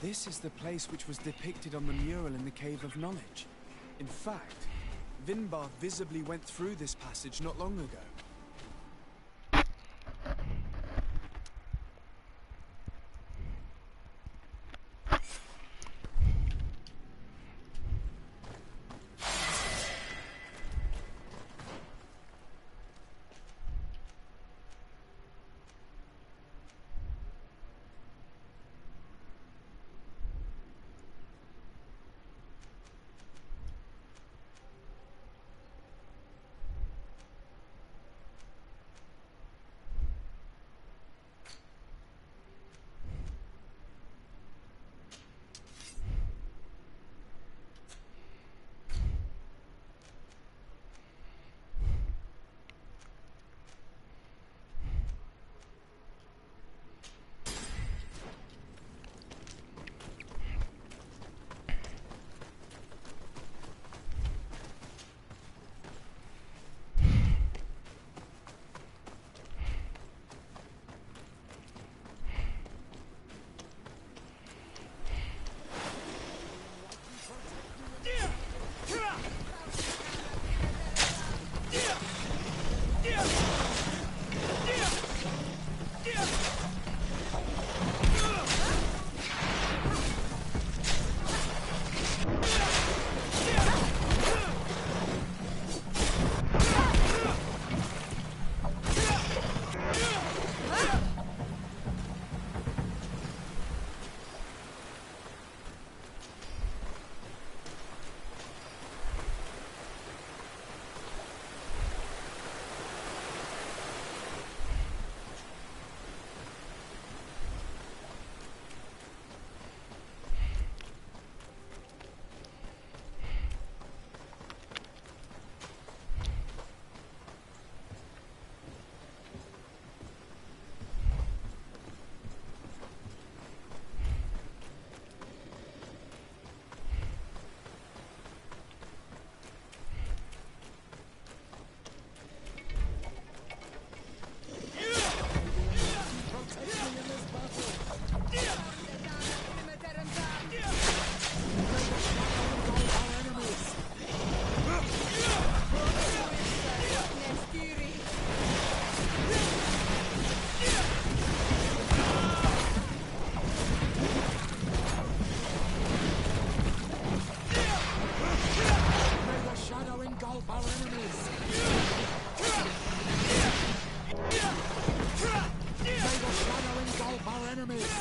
This is the place which was depicted on the mural in the Cave of Knowledge. In fact, Vinbarr visibly went through this passage not long ago. engulf our enemies! May the shadow engulf our enemies!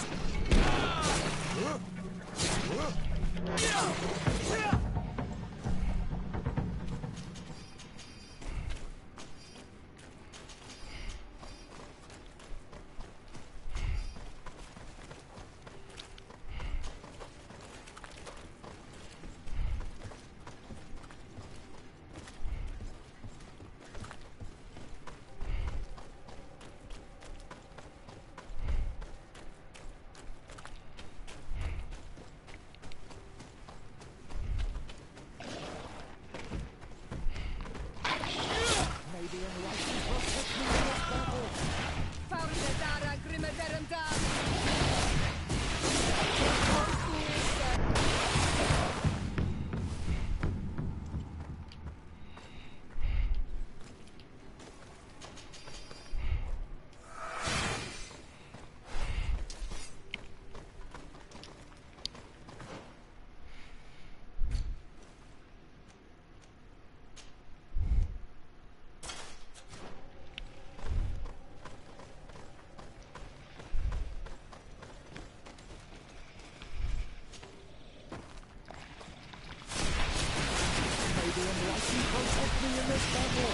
Protect me in this battle!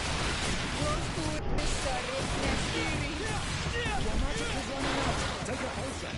Close to it, Mr. Nestiri! Your magic is running out! Take a potion!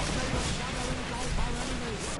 May the sun engulf our enemies!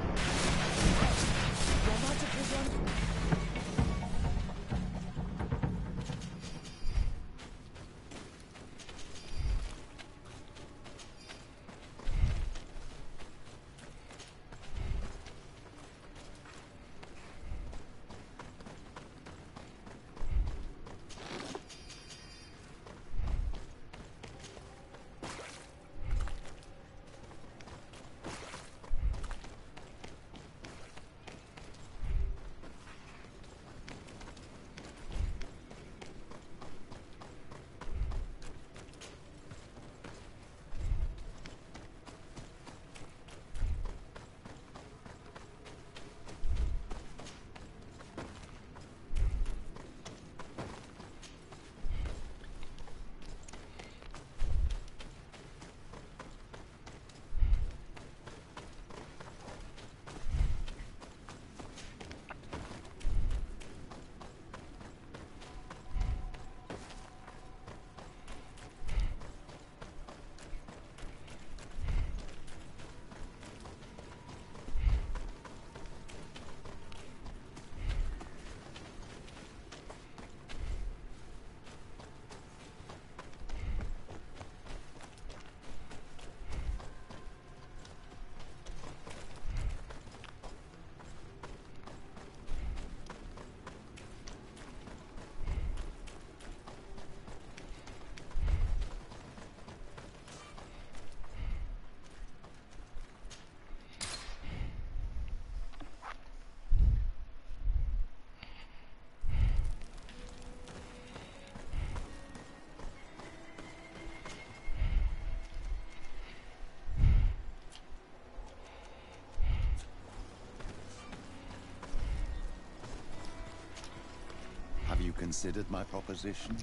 Have you considered my proposition?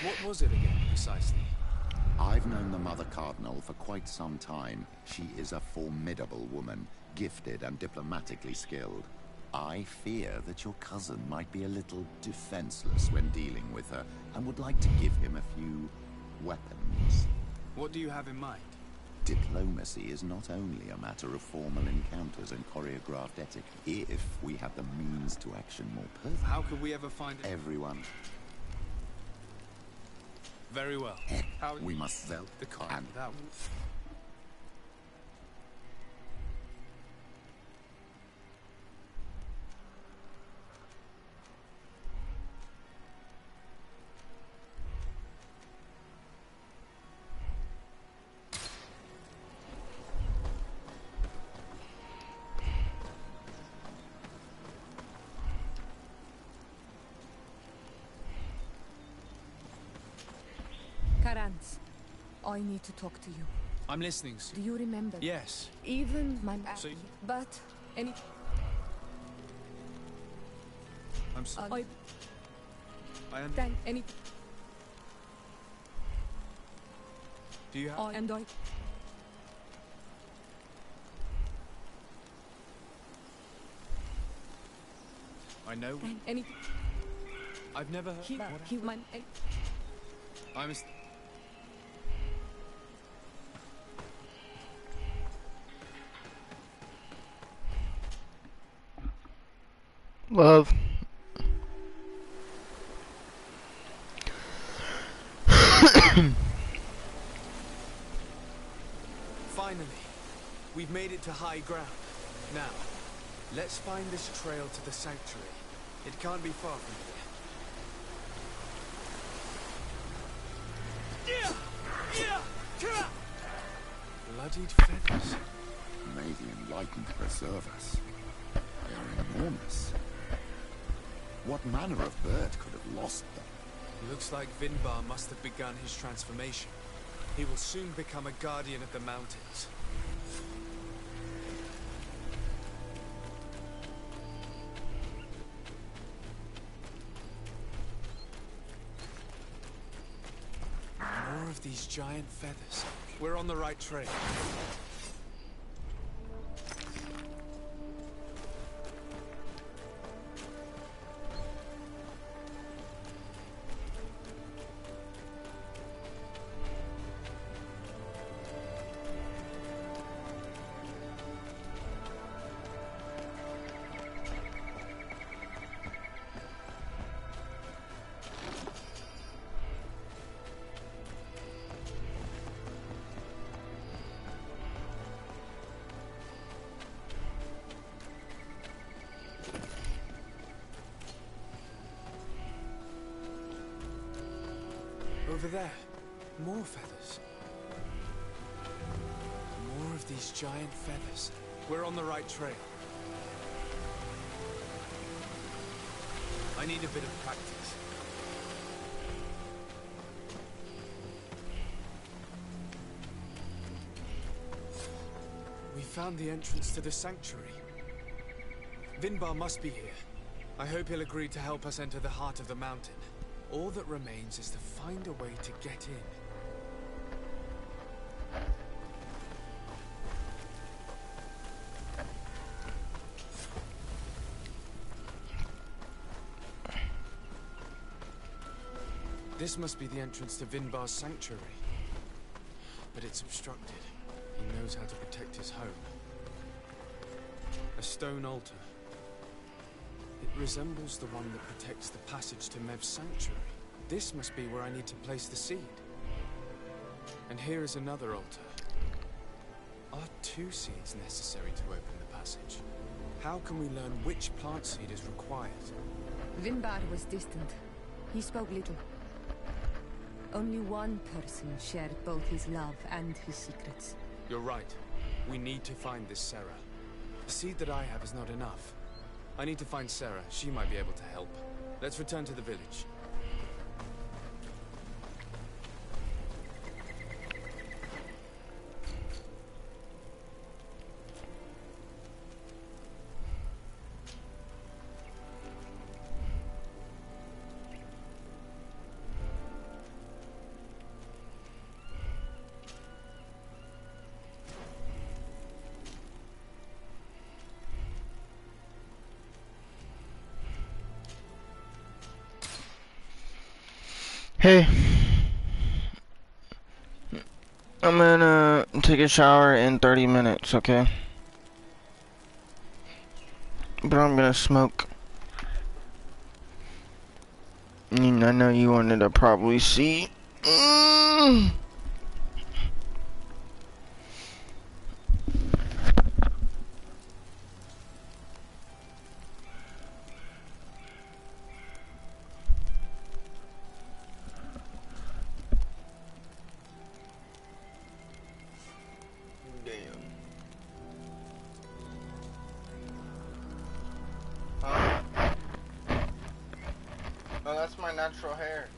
What was it again, precisely? I've known the Mother Cardinal for quite some time. She is a formidable woman, gifted and diplomatically skilled. I fear that your cousin might be a little defenseless when dealing with her, and would like to give him a few weapons. What do you have in mind? Diplomacy is not only a matter of formal encounters and choreographed etiquette. If we had the means to action more perfectly... How could we ever find it? Everyone. Very well. How we must sell the car and that. Karans, I need to talk to you. I'm listening, sir. Do you remember? Yes. Even my but any... I'm sorry. I understand any... Do you have... And I... I know... Any... I've never heard... I'm a... Love. Finally, we've made it to high ground. Now, let's find this trail to the sanctuary. It can't be far from here. Bloodied feathers. May the enlightened preserve us. They are enormous. What manner of bird could have lost them? Looks like Vinbar must have begun his transformation. He will soon become a guardian of the mountains. More of these giant feathers. We're on the right trail. Over there, more feathers. More of these giant feathers. We're on the right trail. I need a bit of practice. We found the entrance to the sanctuary. Vinbar must be here. I hope he'll agree to help us enter the heart of the mountain. All that remains is to find a way to get in. This must be the entrance to Vinbar's sanctuary. But it's obstructed. He knows how to protect his home. A stone altar. It resembles the one that protects the passage to Mev's sanctuary. This must be where I need to place the seed. And here is another altar. Are 2 seeds necessary to open the passage? How can we learn which plant seed is required? Vinbar was distant. He spoke little. Only one person shared both his love and his secrets. You're right. We need to find this Sarah. The seed that I have is not enough. I need to find Sarah. She might be able to help. Let's return to the village. Hey. I'm gonna take a shower in 30 minutes, okay? But I'm gonna smoke. I know you wanted to probably see. Huh? Oh, that's my natural hair.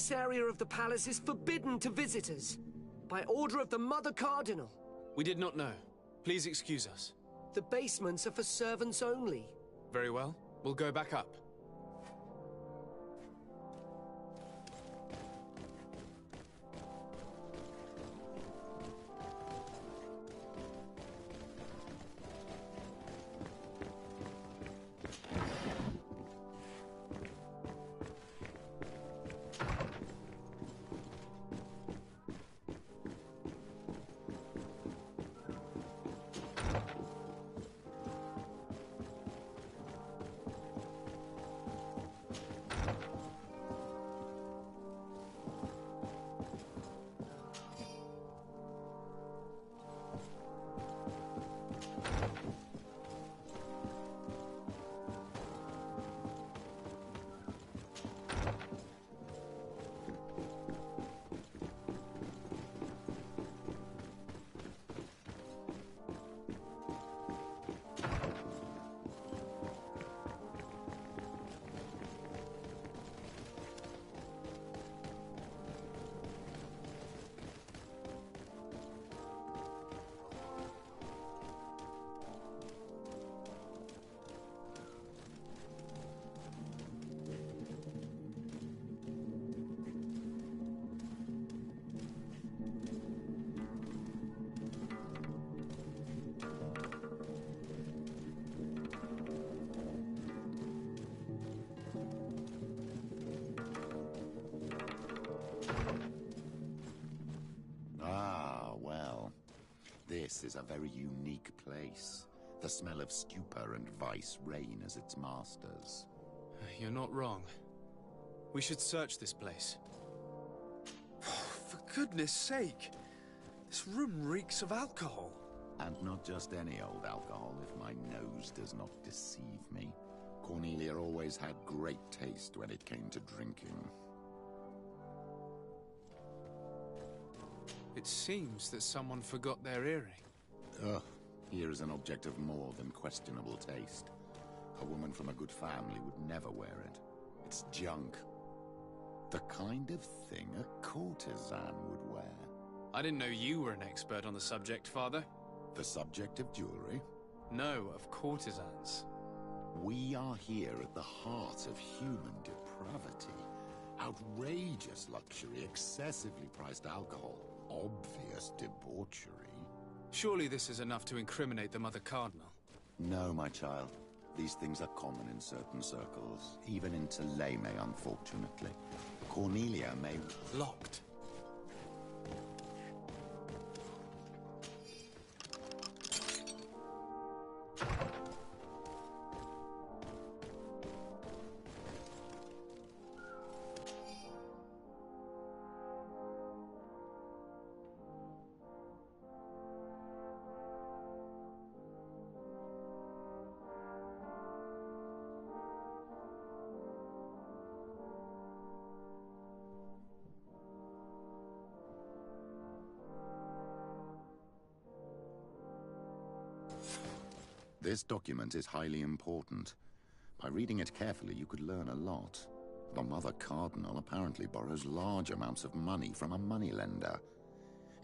This area of the palace is forbidden to visitors. By order of the Mother Cardinal. We did not know. Please excuse us. The basements are for servants only. Very well. We'll go back up. This is a very unique place. The smell of stupor and vice reign as its masters. You're not wrong. We should search this place. For goodness sake! This room reeks of alcohol. And not just any old alcohol, if my nose does not deceive me. Cornelia always had great taste when it came to drinking. It seems that someone forgot their earring. Ugh, here is an object of more than questionable taste. A woman from a good family would never wear it. It's junk. The kind of thing a courtesan would wear. I didn't know you were an expert on the subject, Father. The subject of jewelry? No, of courtesans. We are here at the heart of human depravity. Outrageous luxury, excessively priced alcohol, obvious debauchery. Surely this is enough to incriminate the Mother Cardinal. No, my child. These things are common in certain circles, even in Thélème, unfortunately. Cornelia may... Locked. This document is highly important. By reading it carefully, you could learn a lot. The Mother Cardinal apparently borrows large amounts of money from a moneylender.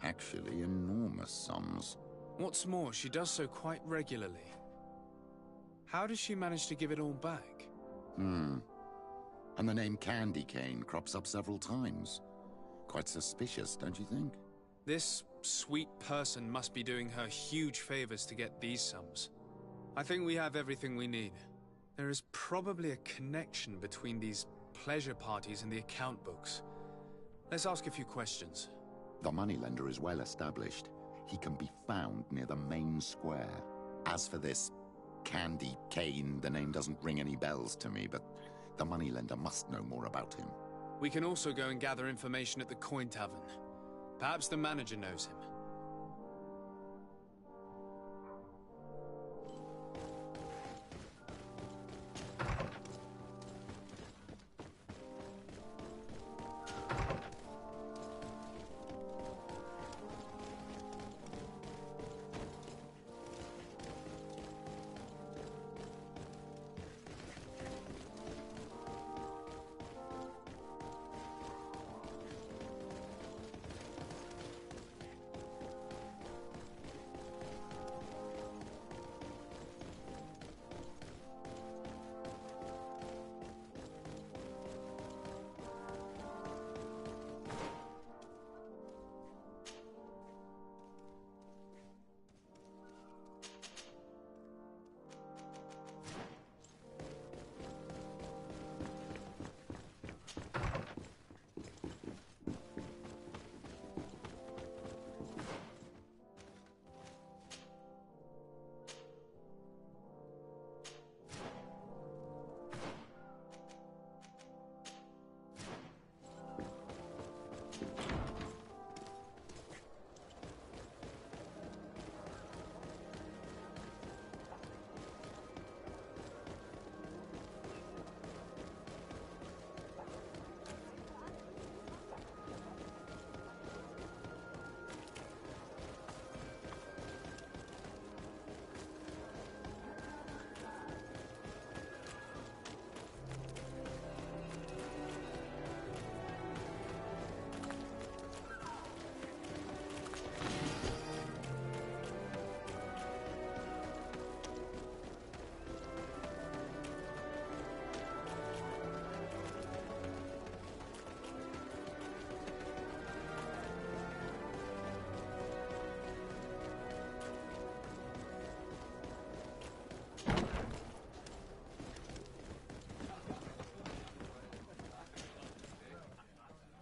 Actually, enormous sums. What's more, she does so quite regularly. How does she manage to give it all back? And the name Candy Cane crops up several times. Quite suspicious, don't you think? This sweet person must be doing her huge favors to get these sums. I think we have everything we need. There is probably a connection between these pleasure parties and the account books. Let's ask a few questions. The moneylender is well established. He can be found near the main square. As for this Candy Cane, the name doesn't ring any bells to me, but the moneylender must know more about him. We can also go and gather information at the Coin Tavern. Perhaps the manager knows him.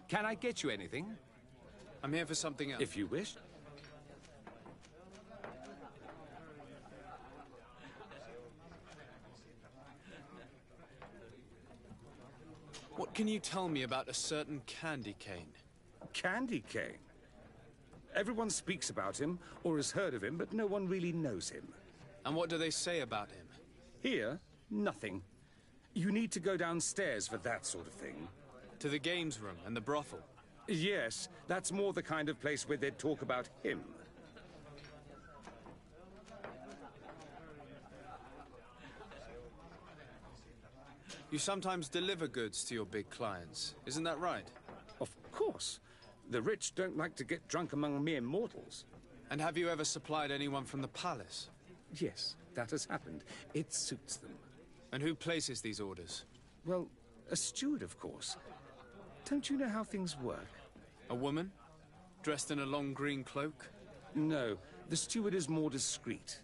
Can I get you anything? I'm here for something else. If you wish. What can you tell me about a certain candy cane? Candy cane? Everyone speaks about him, or has heard of him, but no one really knows him. And what do they say about him? Here, nothing. You need to go downstairs for that sort of thing. To the games room and the brothel? Yes, that's more the kind of place where they'd talk about him. You sometimes deliver goods to your big clients, isn't that right? Of course. The rich don't like to get drunk among mere mortals. And have you ever supplied anyone from the palace? Yes, that has happened. It suits them. And who places these orders? Well, a steward, of course. Don't you know how things work? A woman? Dressed in a long green cloak? No, the steward is more discreet.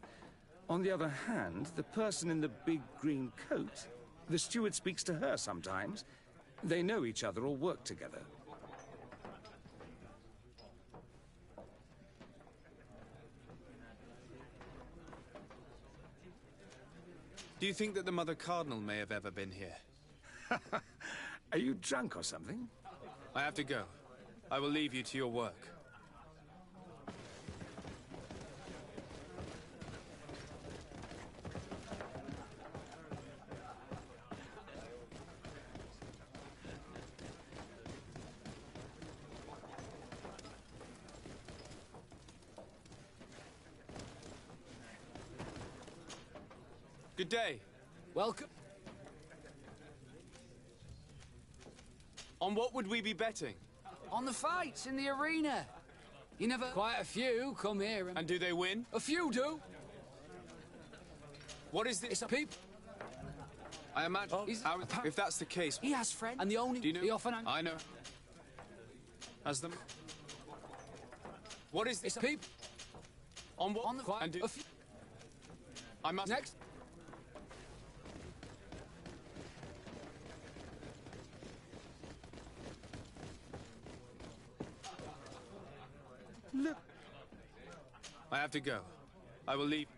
On the other hand, the person in the big green coat, the steward speaks to her sometimes. They know each other or work together. Do you think that the Mother Cardinal may have ever been here? Are you drunk or something? I have to go. I will leave you to your work. Good day. Welcome. On what would we be betting? On the fights in the arena. You never... Quite a few come here and... And do they win? A few do. What is this? It's a peep. I imagine... if that's the case... He has friends. And the only... Do you know? He often... I know. Has them? What is this? It's a peep. On what? On the fight. And do... A few... I must... Next. Look. I have to go. I will leave.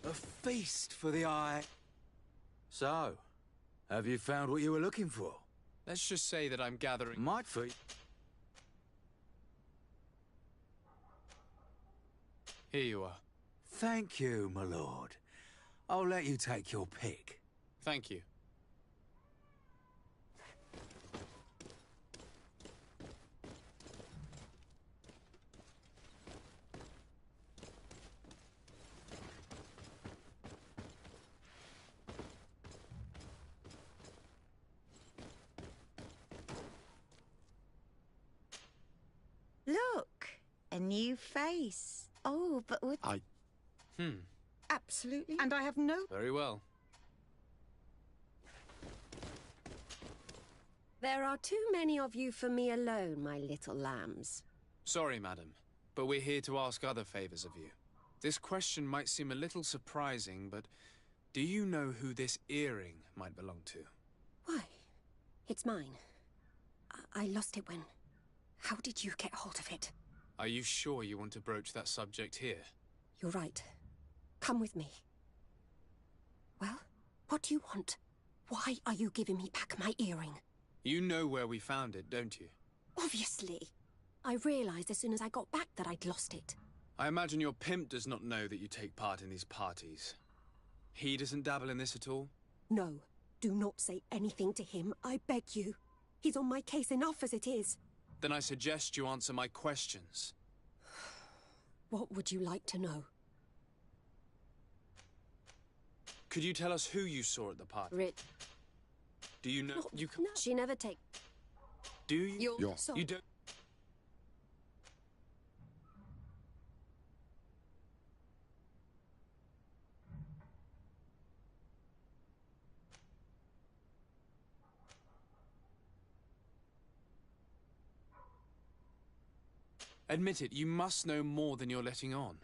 A feast for the eye. So, have you found what you were looking for? Let's just say that I'm gathering... Might be. Here you are. Thank you, my lord. I'll let you take your pick. Thank you. Look, a new face. Oh, but would... Absolutely. And I have no... Very well. There are too many of you for me alone, my little lambs. Sorry, madam, but we're here to ask other favors of you. This question might seem a little surprising, but do you know who this earring might belong to? Why? It's mine. I lost it when... How did you get hold of it? Are you sure you want to broach that subject here? You're right. Come with me. Well, what do you want? Why are you giving me back my earring? You know where we found it, don't you? Obviously. I realized as soon as I got back that I'd lost it. I imagine your pimp does not know that you take part in these parties. He doesn't dabble in this at all? No. Do not say anything to him, I beg you. He's on my case enough as it is. Then I suggest you answer my questions. What would you like to know? Could you tell us who you saw at the party? Do you know? No, she never take... Do you? You're sorry. You don't... Admit it, you must know more than you're letting on.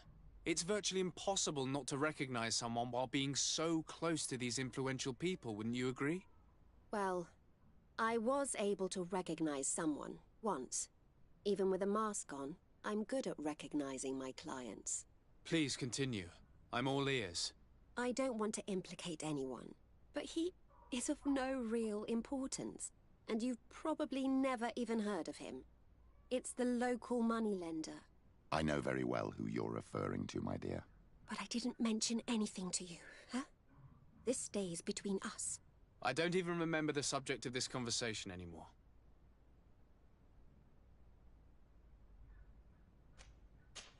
It's virtually impossible not to recognize someone while being so close to these influential people, wouldn't you agree? Well, I was able to recognize someone, once. Even with a mask on, I'm good at recognizing my clients. Please continue. I'm all ears. I don't want to implicate anyone, but he is of no real importance, and you've probably never even heard of him. It's the local moneylender. I know very well who you're referring to, my dear. But I didn't mention anything to you, huh? This stays between us. I don't even remember the subject of this conversation anymore.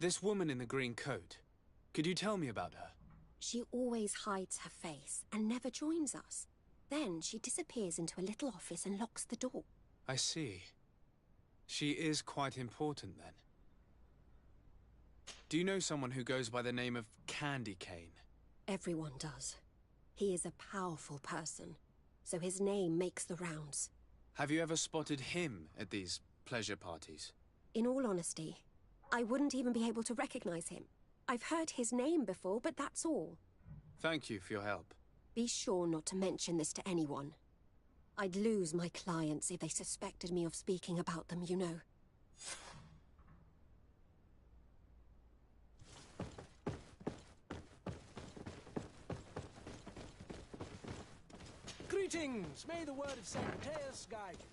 This woman in the green coat, could you tell me about her? She always hides her face and never joins us. Then she disappears into a little office and locks the door. I see. She is quite important then. Do you know someone who goes by the name of Candy Cane? Everyone does. He is a powerful person, so his name makes the rounds. Have you ever spotted him at these pleasure parties? In all honesty, I wouldn't even be able to recognize him. I've heard his name before, but that's all. Thank you for your help. Be sure not to mention this to anyone. I'd lose my clients if they suspected me of speaking about them, you know. Greetings! May the word of Saint Mateus guide you.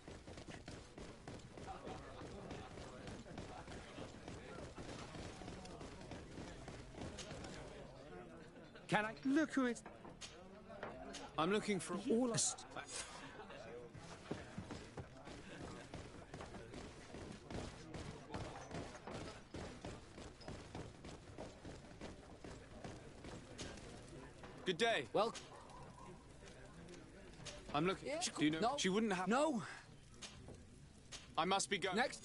Can I look who it's... I'm looking for all us. Good day. Well, I'm looking. Yeah, Do you know? no. She wouldn't have. No. I must be going. Next.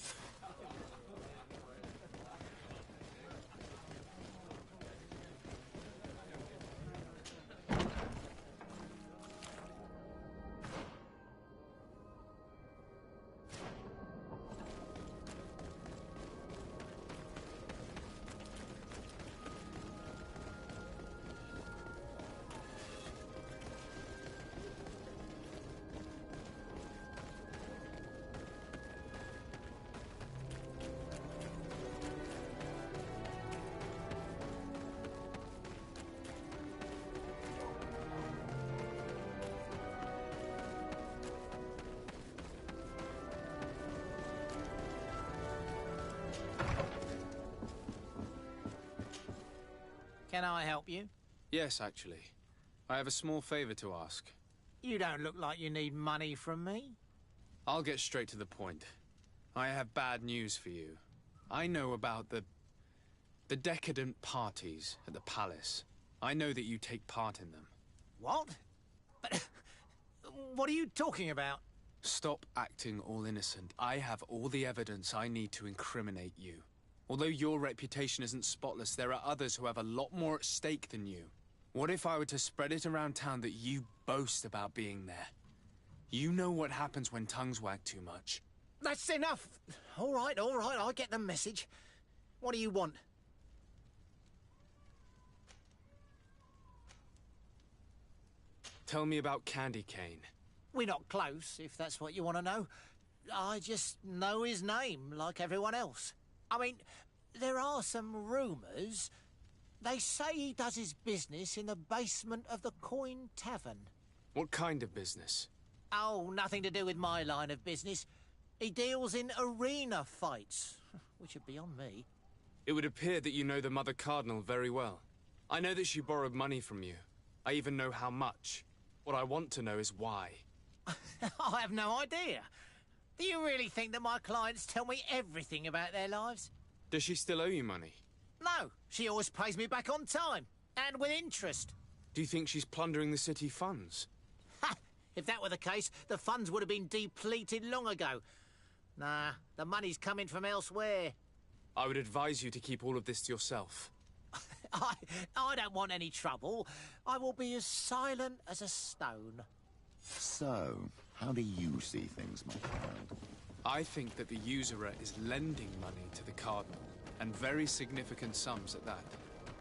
Can I help you? Yes, actually. I have a small favor to ask. You don't look like you need money from me. I'll get straight to the point. I have bad news for you. I know about the decadent parties at the palace. I know that you take part in them. What? But what are you talking about? Stop acting all innocent. I have all the evidence I need to incriminate you. Although your reputation isn't spotless, there are others who have a lot more at stake than you. What if I were to spread it around town that you boast about being there? You know what happens when tongues wag too much. That's enough. All right, I get the message. What do you want? Tell me about Candy Cane. We're not close, if that's what you want to know. I just know his name, like everyone else. I mean, there are some rumours. They say he does his business in the basement of the Coin Tavern. What kind of business? Oh, nothing to do with my line of business. He deals in arena fights, which are beyond me. It would appear that you know the Mother Cardinal very well. I know that she borrowed money from you. I even know how much. What I want to know is why. I have no idea. Do you really think that my clients tell me everything about their lives? Does she still owe you money? No, she always pays me back on time, and with interest. Do you think she's plundering the city funds? Ha! If that were the case, the funds would have been depleted long ago. Nah, the money's coming from elsewhere. I would advise you to keep all of this to yourself. I don't want any trouble. I will be as silent as a stone. So, how do you see things, my child? I think that the usurer is lending money to the Cardinal, and very significant sums at that.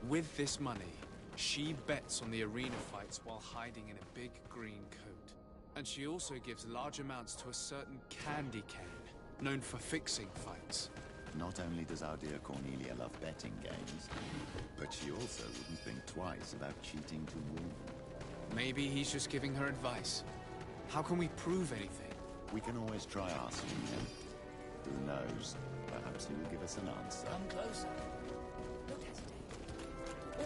With this money, she bets on the arena fights while hiding in a big green coat. And she also gives large amounts to a certain candy cane, known for fixing fights. Not only does our dear Cornelia love betting games, but she also wouldn't think twice about cheating to win. Maybe he's just giving her advice. How can we prove anything? We can always try asking him. Who knows? Perhaps he will give us an answer. Come closer. Don't hesitate.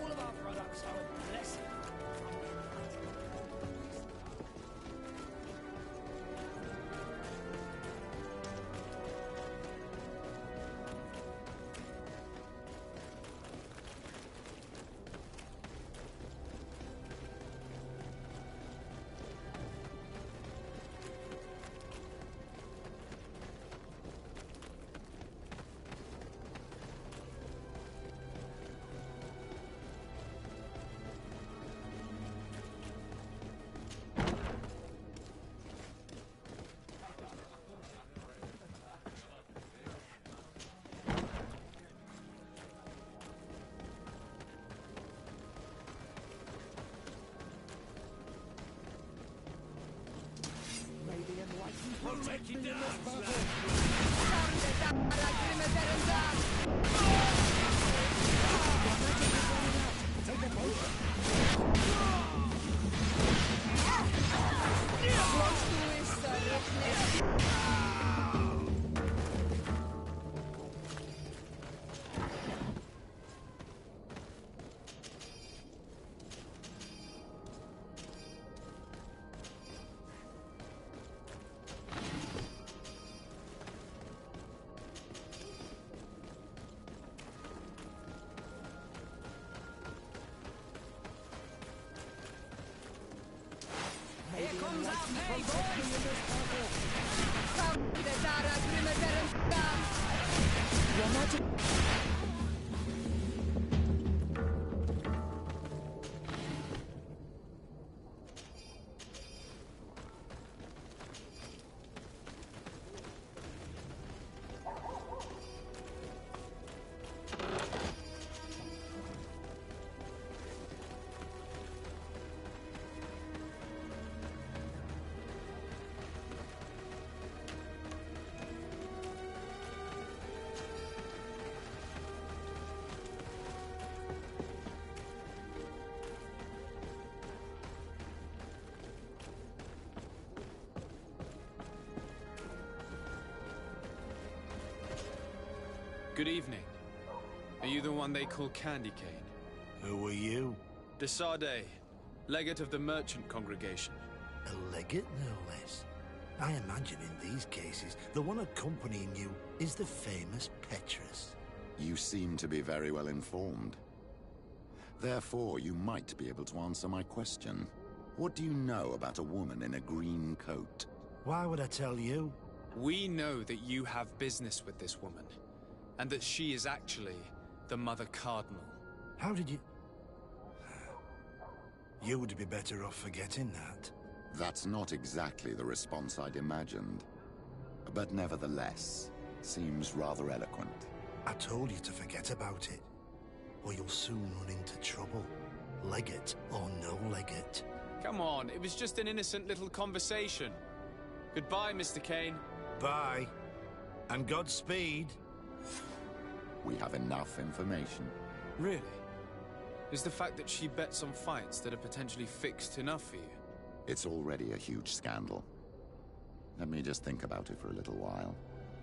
All of our products are a blessing. We'll take you down, Here comes our pay, boys! Good evening. Are you the one they call Candy Cane? Who are you? Desade, legate of the merchant congregation. A legate, no less. I imagine in these cases, the one accompanying you is the famous Petrus. You seem to be very well informed. Therefore, you might be able to answer my question. What do you know about a woman in a green coat? Why would I tell you? We know that you have business with this woman, and that she is actually the Mother Cardinal. How did you... You would be better off forgetting that. That's not exactly the response I'd imagined. But nevertheless, seems rather eloquent. I told you to forget about it, or you'll soon run into trouble. Legate or no legate. Come on, it was just an innocent little conversation. Goodbye, Mr. Kane. Bye. And Godspeed. We have enough information. Really? Is the fact that she bets on fights that are potentially fixed enough for you? It's already a huge scandal. Let me just think about it for a little while.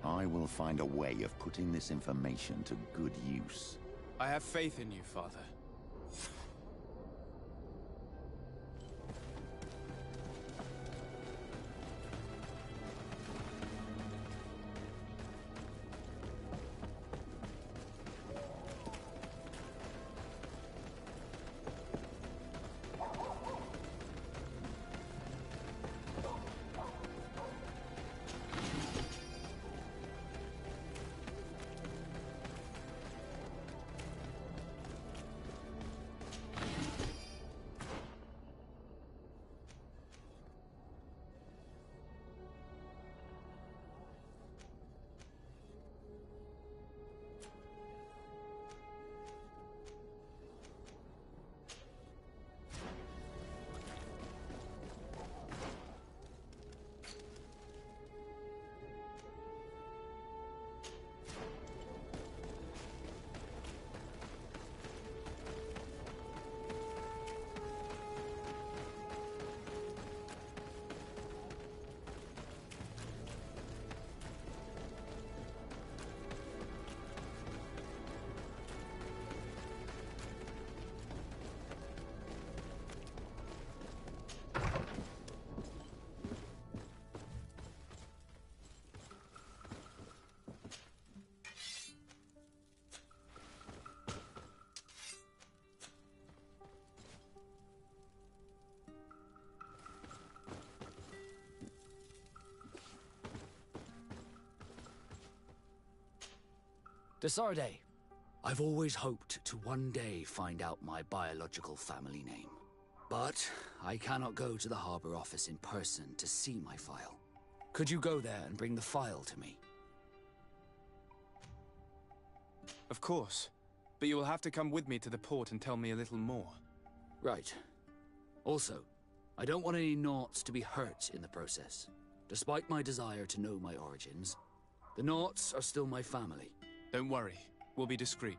I will find a way of putting this information to good use. I have faith in you, Father. Desarde, I've always hoped to one day find out my biological family name. But I cannot go to the harbor office in person to see my file. Could you go there and bring the file to me? Of course. But you will have to come with me to the port and tell me a little more. Right. Also, I don't want any Naughts to be hurt in the process. Despite my desire to know my origins, the Naughts are still my family. Don't worry. We'll be discreet.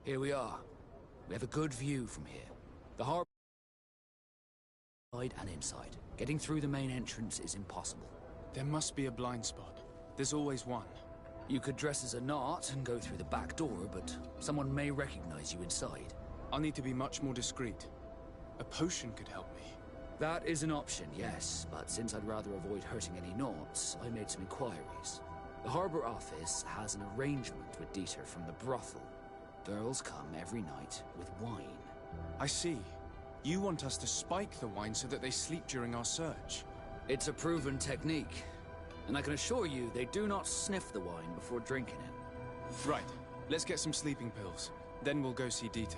Here we are. We have a good view from here. The harbor side and inside. Getting through the main entrance is impossible. There must be a blind spot. There's always one. You could dress as a Naut and go through the back door, but someone may recognize you inside. I'll need to be much more discreet. A potion could help me. That is an option, yes, but since I'd rather avoid hurting any Nauts, I made some inquiries. The harbor office has an arrangement with Dieter from the brothel. Girls come every night with wine. I see. You want us to spike the wine so that they sleep during our search. It's a proven technique, and I can assure you they do not sniff the wine before drinking it. Right. Let's get some sleeping pills. Then we'll go see Dieter.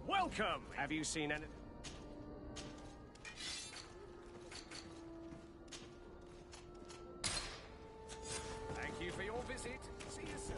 Welcome! Have you seen any... Thank you for your visit. See you soon.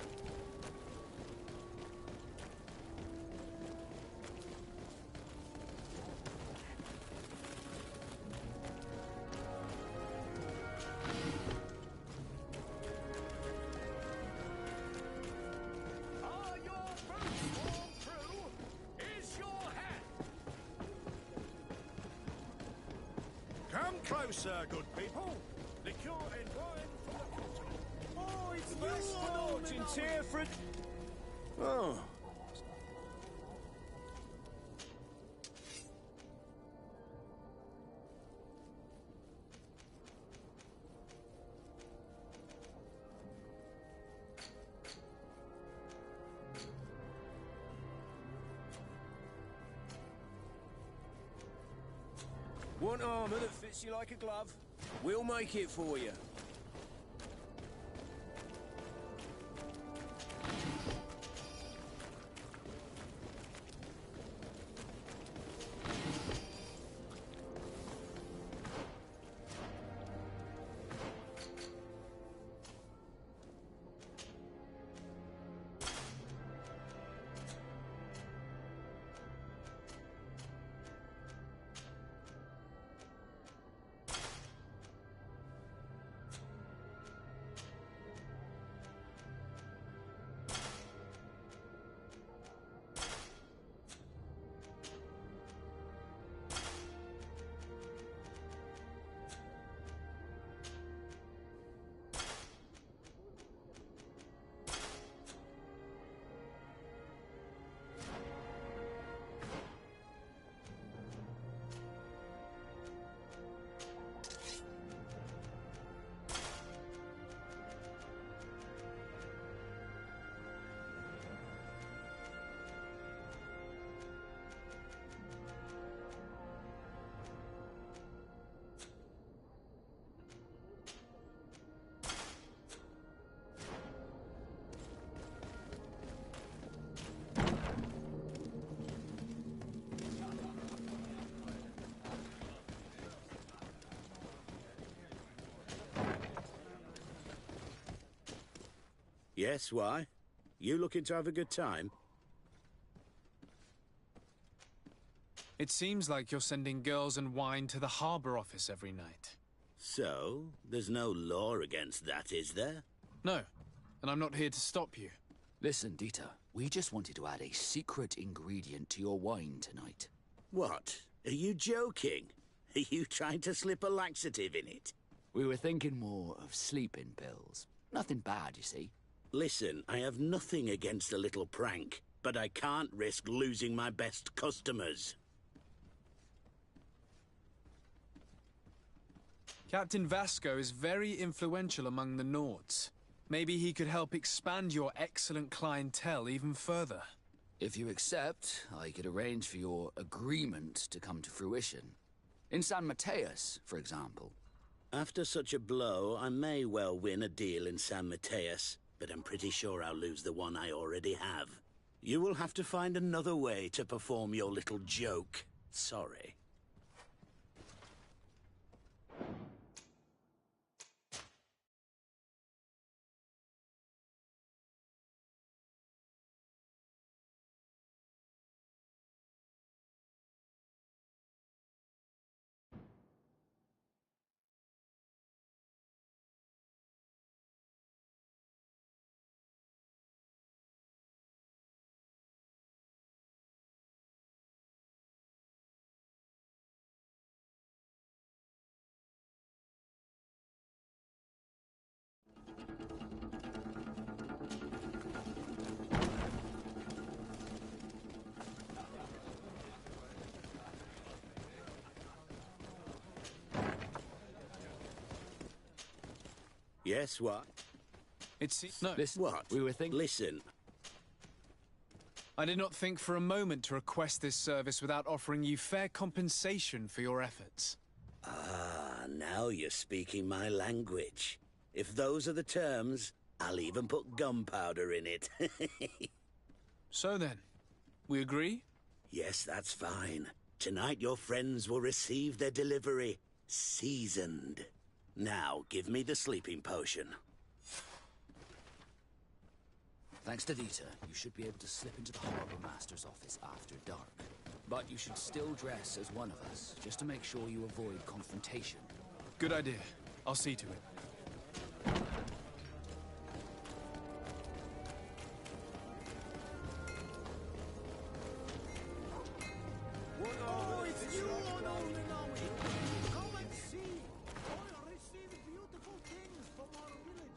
Come closer, good people. Liqueur and wine from the continent. Oh, it's you, Naught in Tearford. Oh. Want armor that fits you like a glove? We'll make it for you. Yes, why? You looking to have a good time? It seems like you're sending girls and wine to the harbor office every night. So, there's no law against that, is there? No, and I'm not here to stop you. Listen, Dieter, we just wanted to add a secret ingredient to your wine tonight. What? Are you joking? Are you trying to slip a laxative in it? We were thinking more of sleeping pills. Nothing bad, you see. Listen, I have nothing against a little prank, but I can't risk losing my best customers. Captain Vasco is very influential among the Nords. Maybe he could help expand your excellent clientele even further. If you accept, I could arrange for your agreement to come to fruition. In San Mateus, for example. After such a blow, I may well win a deal in San Mateus, but I'm pretty sure I'll lose the one I already have. You will have to find another way to perform your little joke. Sorry. Yes, what? No. Listen, what? We were thinking... Listen. I did not think for a moment to request this service without offering you fair compensation for your efforts. Ah, now you're speaking my language. If those are the terms, I'll even put gunpowder in it. So then, we agree? Yes, that's fine. Tonight your friends will receive their delivery, seasoned. Now, give me the sleeping potion. Thanks to Dieter, you should be able to slip into the Harbor Master's office after dark. But you should still dress as one of us, just to make sure you avoid confrontation. Good idea. I'll see to it. Oh, it's you on Olinawi! Come and see! I received beautiful things from our village.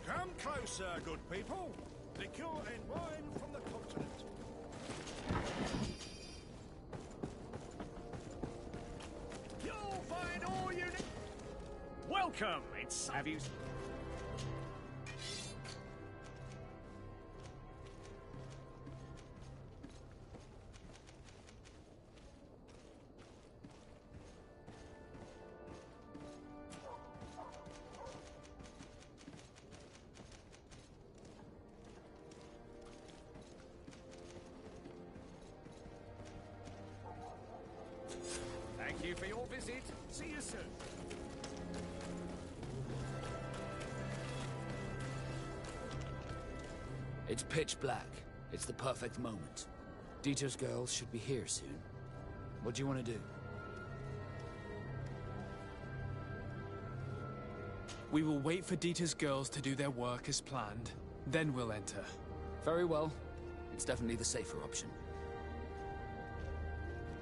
Come closer, good people. Liquor and wine from the continent. You'll find all you need. Welcome. Have you... Thank you for your visit. See you soon. It's pitch black. It's the perfect moment. Dieter's girls should be here soon. What do you want to do? We will wait for Dieter's girls to do their work as planned. Then we'll enter. Very well. It's definitely the safer option.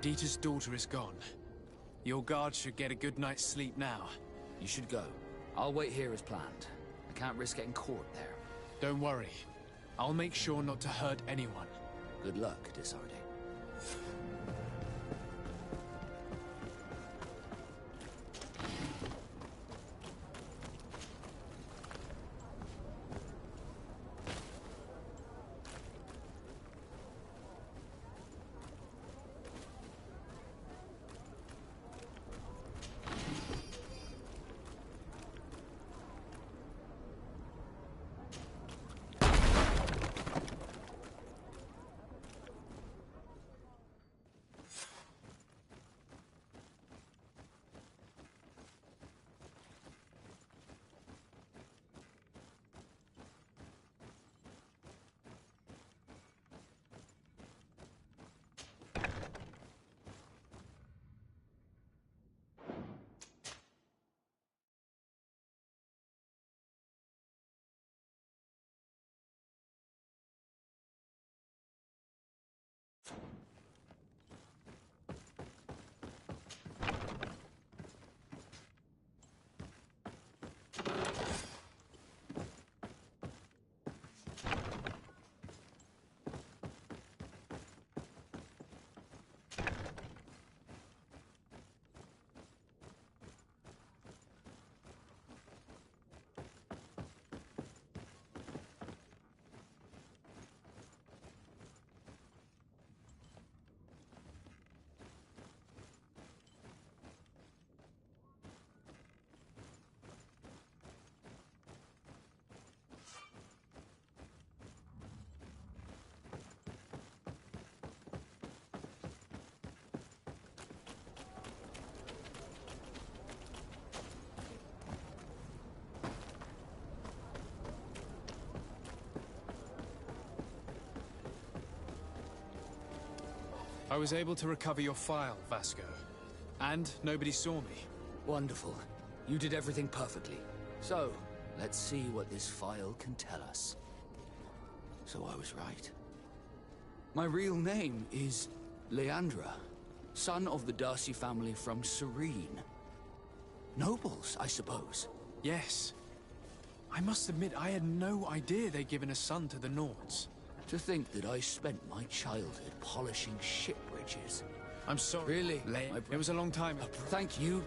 Dieter's daughter is gone. Your guards should get a good night's sleep now. You should go. I'll wait here as planned. I can't risk getting caught there. Don't worry. I'll make sure not to hurt anyone. Good luck, Desarde. I was able to recover your file, Vasco. And nobody saw me. Wonderful. You did everything perfectly. So, let's see what this file can tell us. So I was right. My real name is Leandra, son of the Darcy family from Serene. Nobles, I suppose. Yes. I must admit, I had no idea they'd given a son to the Nords. To think that I spent my childhood polishing ship bridges. I'm sorry. Really? It was a long time ago. Thank you.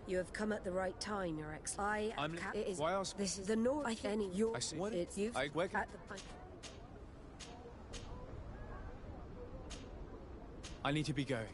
You have come at the right time, Your Ex. I am It is. Why else? This is the North. I think you're. I see. It's you. Where At the. I need to be going.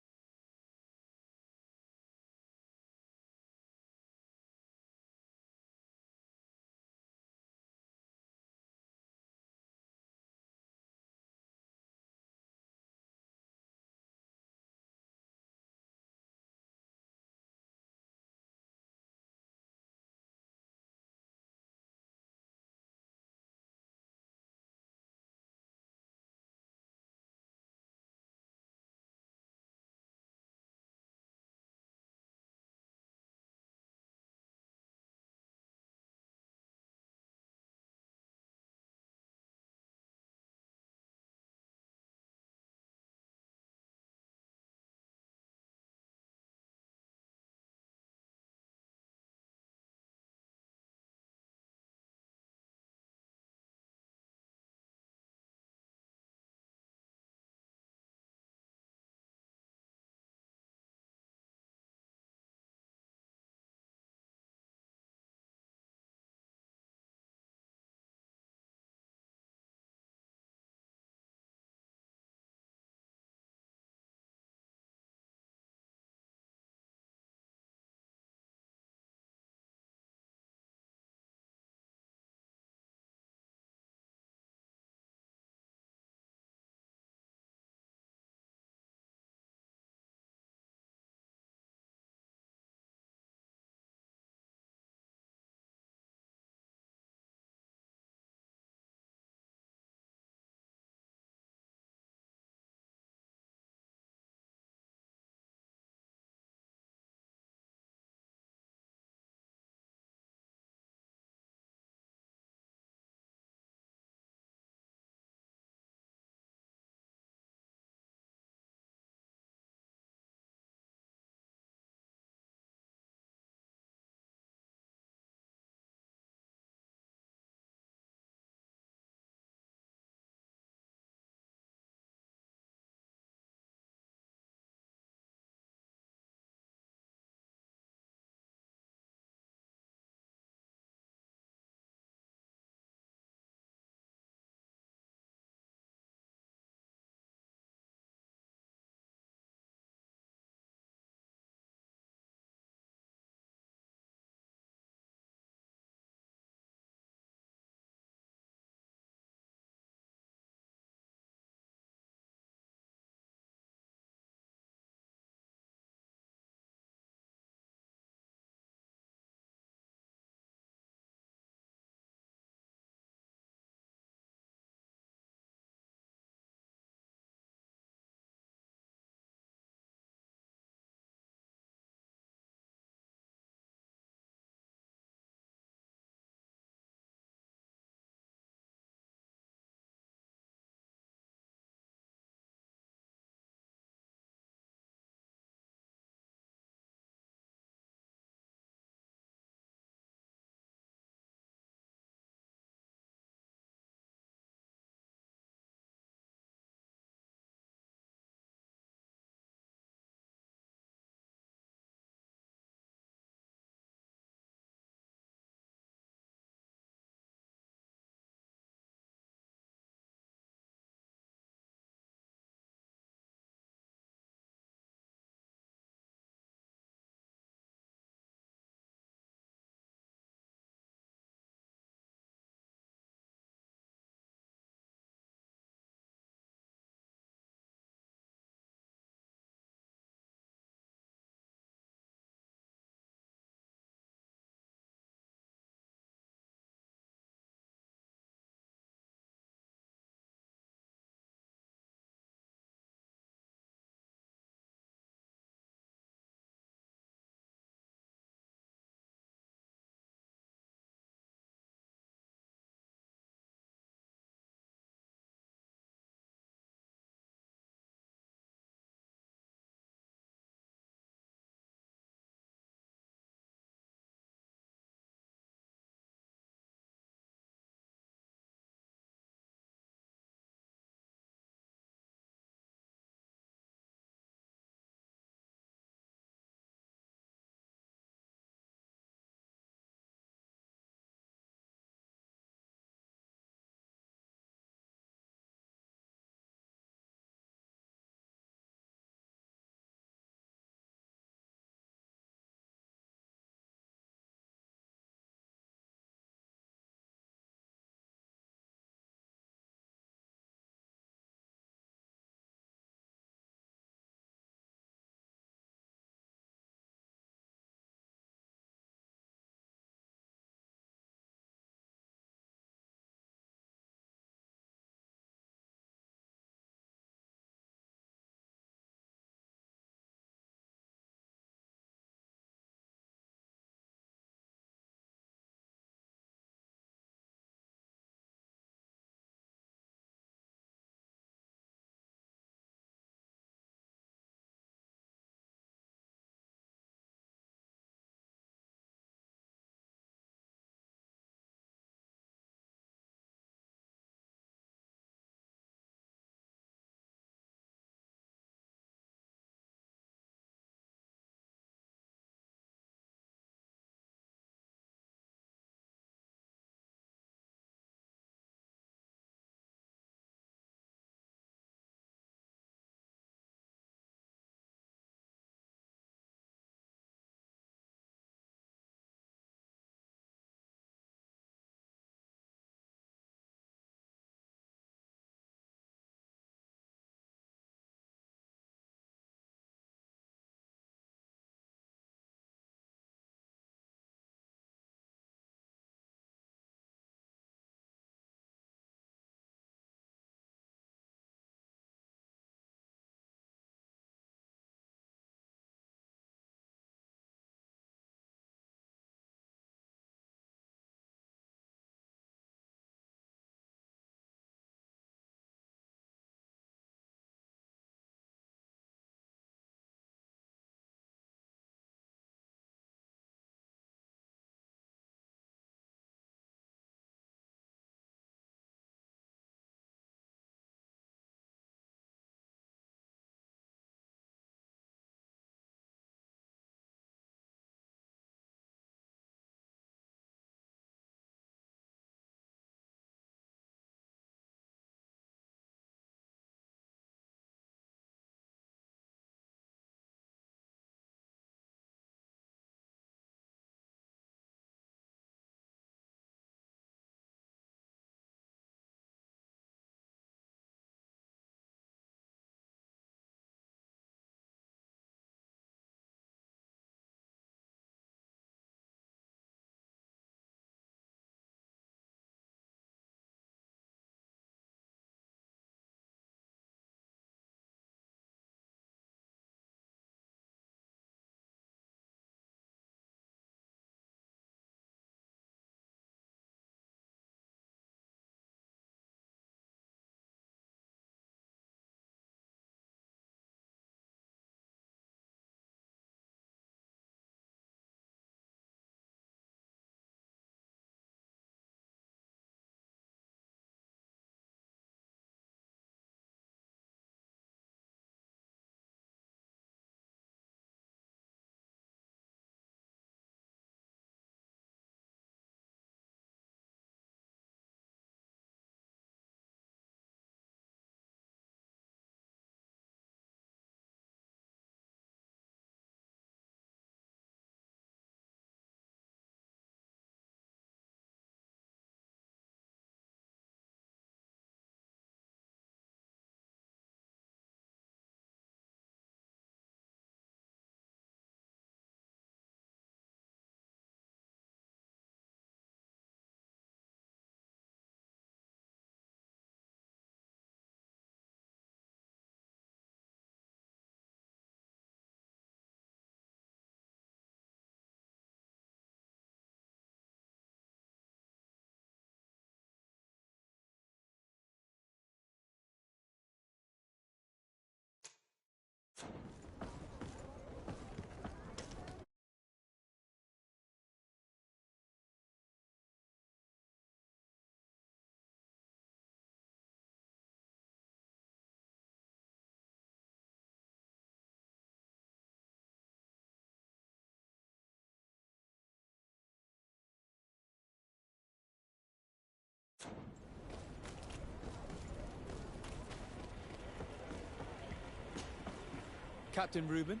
Captain Reuben?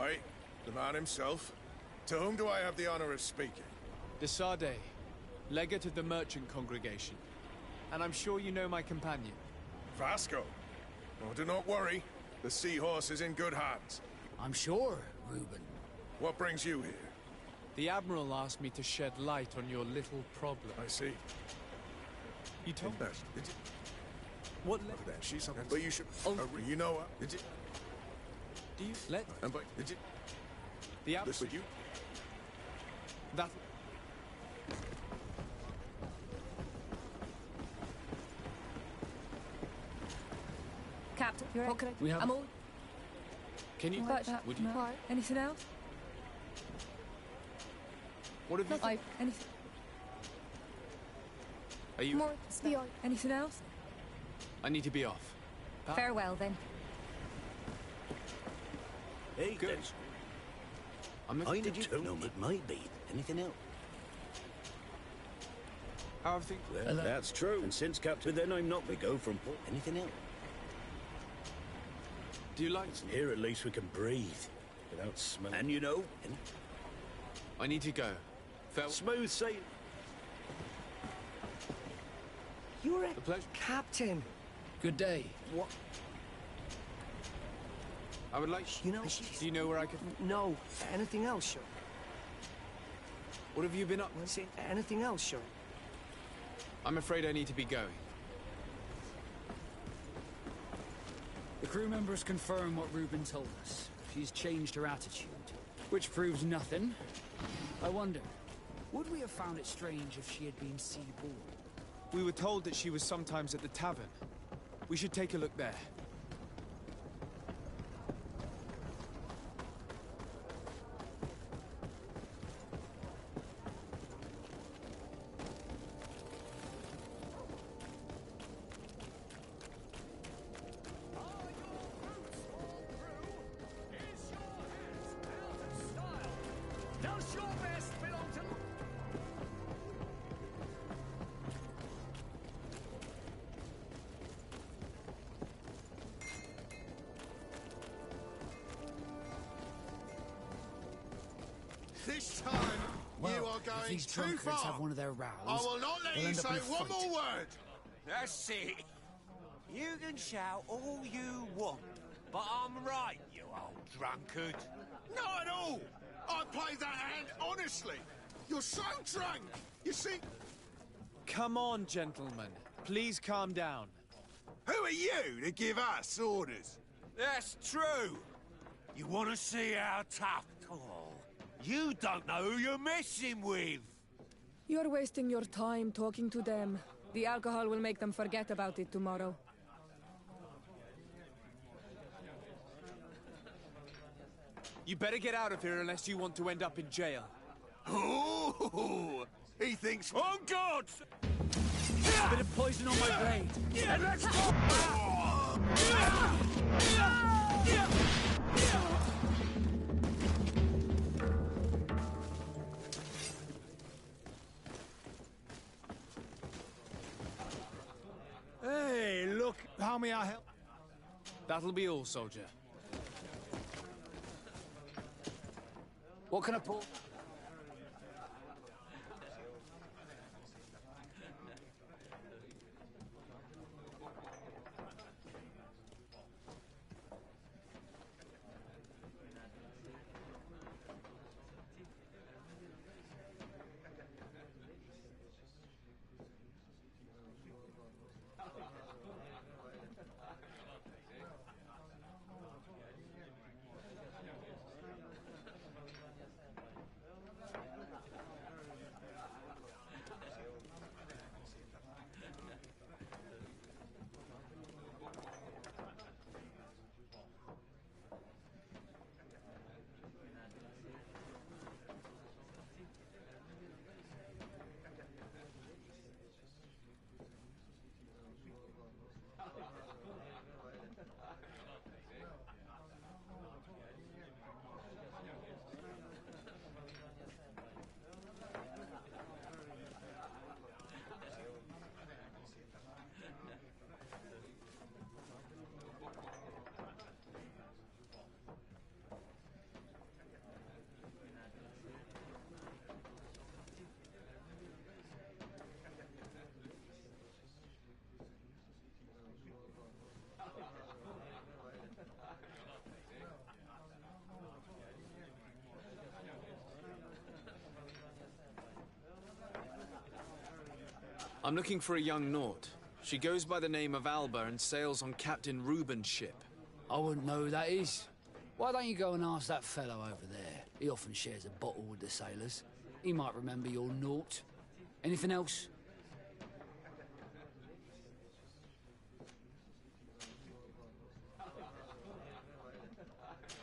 Aye, the man himself. To whom do I have the honor of speaking? De Sade, legate of the merchant congregation. And I'm sure you know my companion. Vasco. Oh, do not worry. The seahorse is in good hands. I'm sure, Reuben. What brings you here? The Admiral asked me to shed light on your little problem. I see. You told me. Did you? What? Then she's something. But you should. Oh. You know what? Did you? Do you let? But did you? The Admiral. But you. That. Captain, what can I... We have... I'm all... Can you... Would you... No. Anything else? What have you... Anything... Are you... More... Anything else? I need to be off. Farewell, then. Hey, good. I don't know. It might be. Anything else? How have things... Well, that's true. And since Captain, then I'm not. We go from port. Anything else? Do you like... Here at least we can breathe without smelling. And you know... I need to go. Smooth sailing. You're a pleasure. captain. Good day. What? I would like... You know... Do you know where I could... No. Anything else, sure? What have you been up... Anything else, sure? I'm afraid I need to be going. The crew members confirm what Reuben told us. She's changed her attitude, which proves nothing. I wonder, would we have found it strange if she had been seaborne? We were told that she was sometimes at the tavern. We should take a look there. This time, Well, you are if going these too drunkards far. have one of their rows, I will not let they'll you end up say in a one fight. more word. That's it. You can shout all you want, but I'm right, you old drunkard. Not at all. I played that hand honestly. You're so drunk. You see... Come on, gentlemen. Please calm down. Who are you to give us orders? That's true. You want to see how tough... Oh, you don't know who you're messing with. You're wasting your time talking to them. The alcohol will make them forget about it tomorrow. You better get out of here unless you want to end up in jail. Ooh, he thinks... Oh, God! A bit of poison on my blade. And let's go! Hey, look. How may I help? That'll be all, soldier. What can I pull? I'm looking for a young Naut. She goes by the name of Alba and sails on Captain Reuben's ship. I wouldn't know who that is. Why don't you go and ask that fellow over there? He often shares a bottle with the sailors. He might remember your Naut. Anything else?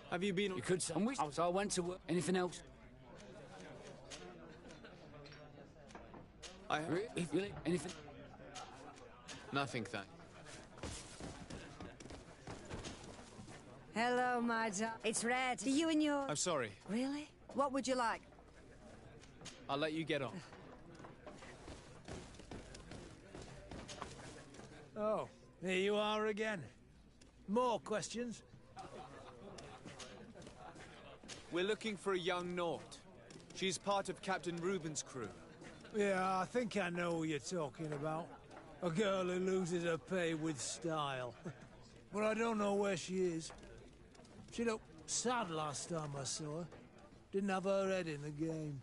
Have you been... You could say. So I went to work. Anything else? Really? Anything? Nothing, thank. Hello, my darling. It's Red. Do you and your... I'm sorry. Really? What would you like? I'll let you get on. Oh, here you are again. More questions? We're looking for a young Naut. She's part of Captain Reuben's crew. Yeah, I think I know who you're talking about. A girl who loses her pay with style. But I don't know where she is. She looked sad last time I saw her. Didn't have her head in the game.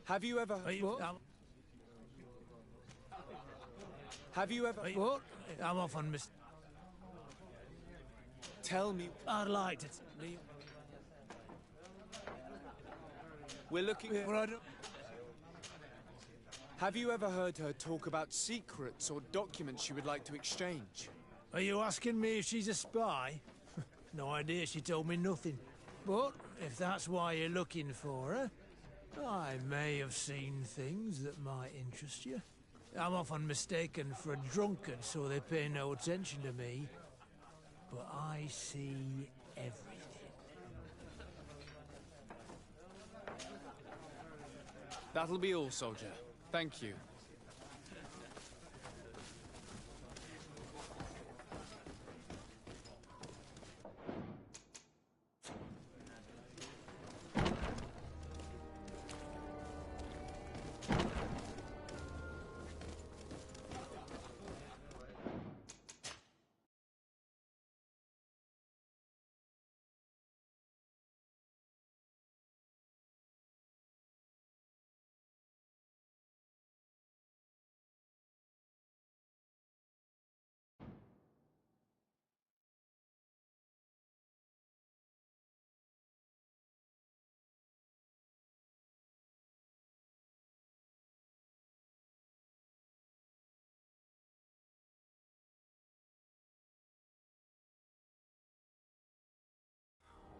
Have you ever... Have you ever... What? I'm off on Miss... Tell me... I'd like to... We're looking... But I don't... Have you ever heard her talk about secrets or documents she would like to exchange? Are you asking me if she's a spy? No idea, she told me nothing. But if that's why you're looking for her, I may have seen things that might interest you. I'm often mistaken for a drunkard, so they pay no attention to me. But I see everything. That'll be all, soldier. Thank you.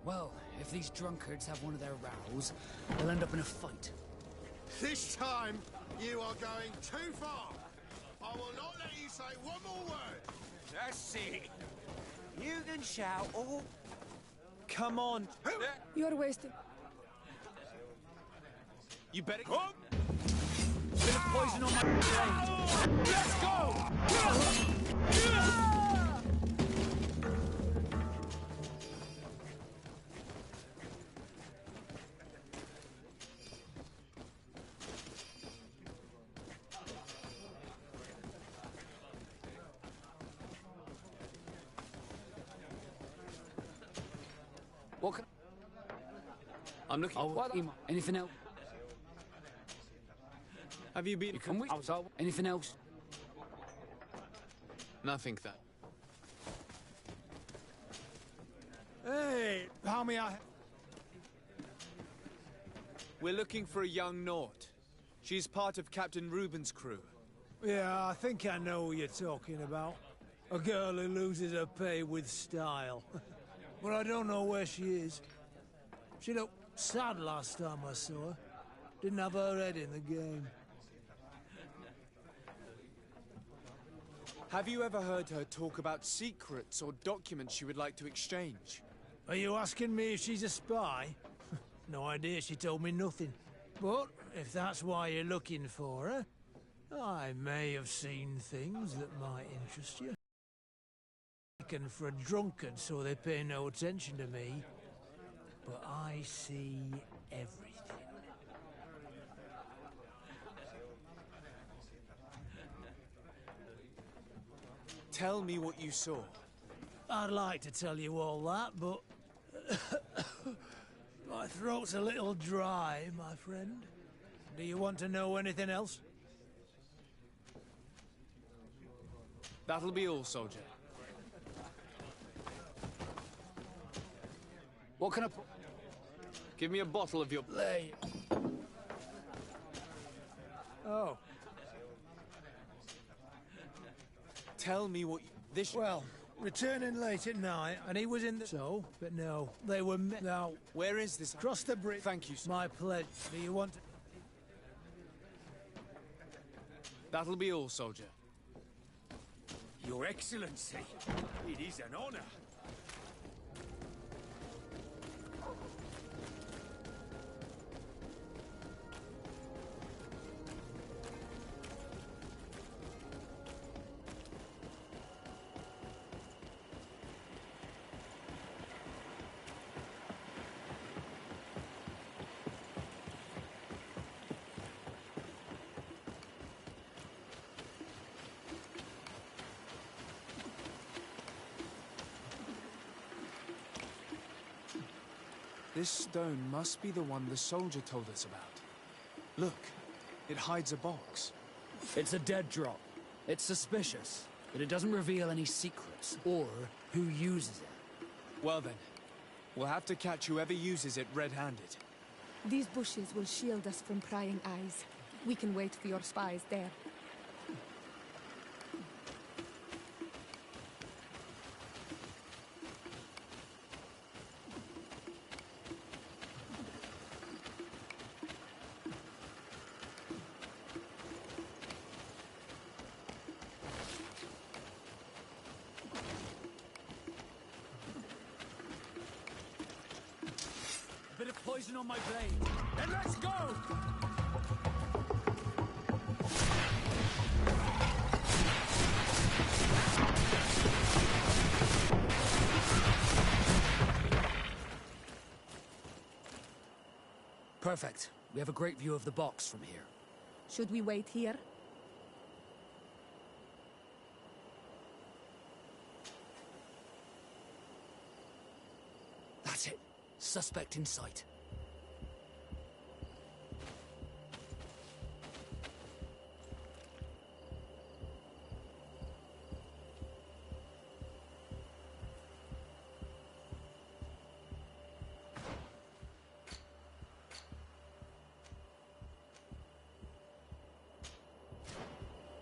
Well, if these drunkards have one of their rows, they'll end up in a fight. This time, you are going too far. I will not let you say one more word. That's it. You can shout all... Come on. You're wasting... You better... Bit of poison on my blade. Let's go! What can... I'm looking... Anything else? Have you been... Anything else? Nothing, that. Hey, how may I... We're looking for a young Naut. She's part of Captain Reuben's crew. Yeah, I think I know who you're talking about. A girl who loses her pay with style. But I don't know where she is. She looked sad last time I saw her. Didn't have her head in the game. Have you ever heard her talk about secrets or documents she would like to exchange? Are you asking me if she's a spy? No idea, she told me nothing. But if that's why you're looking for her, I may have seen things that might interest you. For a drunkard, so they pay no attention to me. But I see everything. Tell me what you saw. I'd like to tell you all that, but throat's a little dry, my friend. Do you want to know anything else? That'll be all, soldier. What can I... Give me a bottle of your... Lay. Oh. Tell me what this... Well, returning late at night, and he was in the... So, but no, they were... Now... Where is this? Cross the bridge. Thank you, sir. My pledge. Do you want to... That'll be all, soldier. Your Excellency, it is an honor. This stone must be the one the soldier told us about. Look, it hides a box. It's a dead drop. It's suspicious, but it doesn't reveal any secrets or who uses it. Well then, we'll have to catch whoever uses it red-handed. These bushes will shield us from prying eyes. We can wait for your spies there. Bit of poison on my blade. Then let's go! Perfect. We have a great view of the box from here. Should we wait here? That's it. Suspect in sight.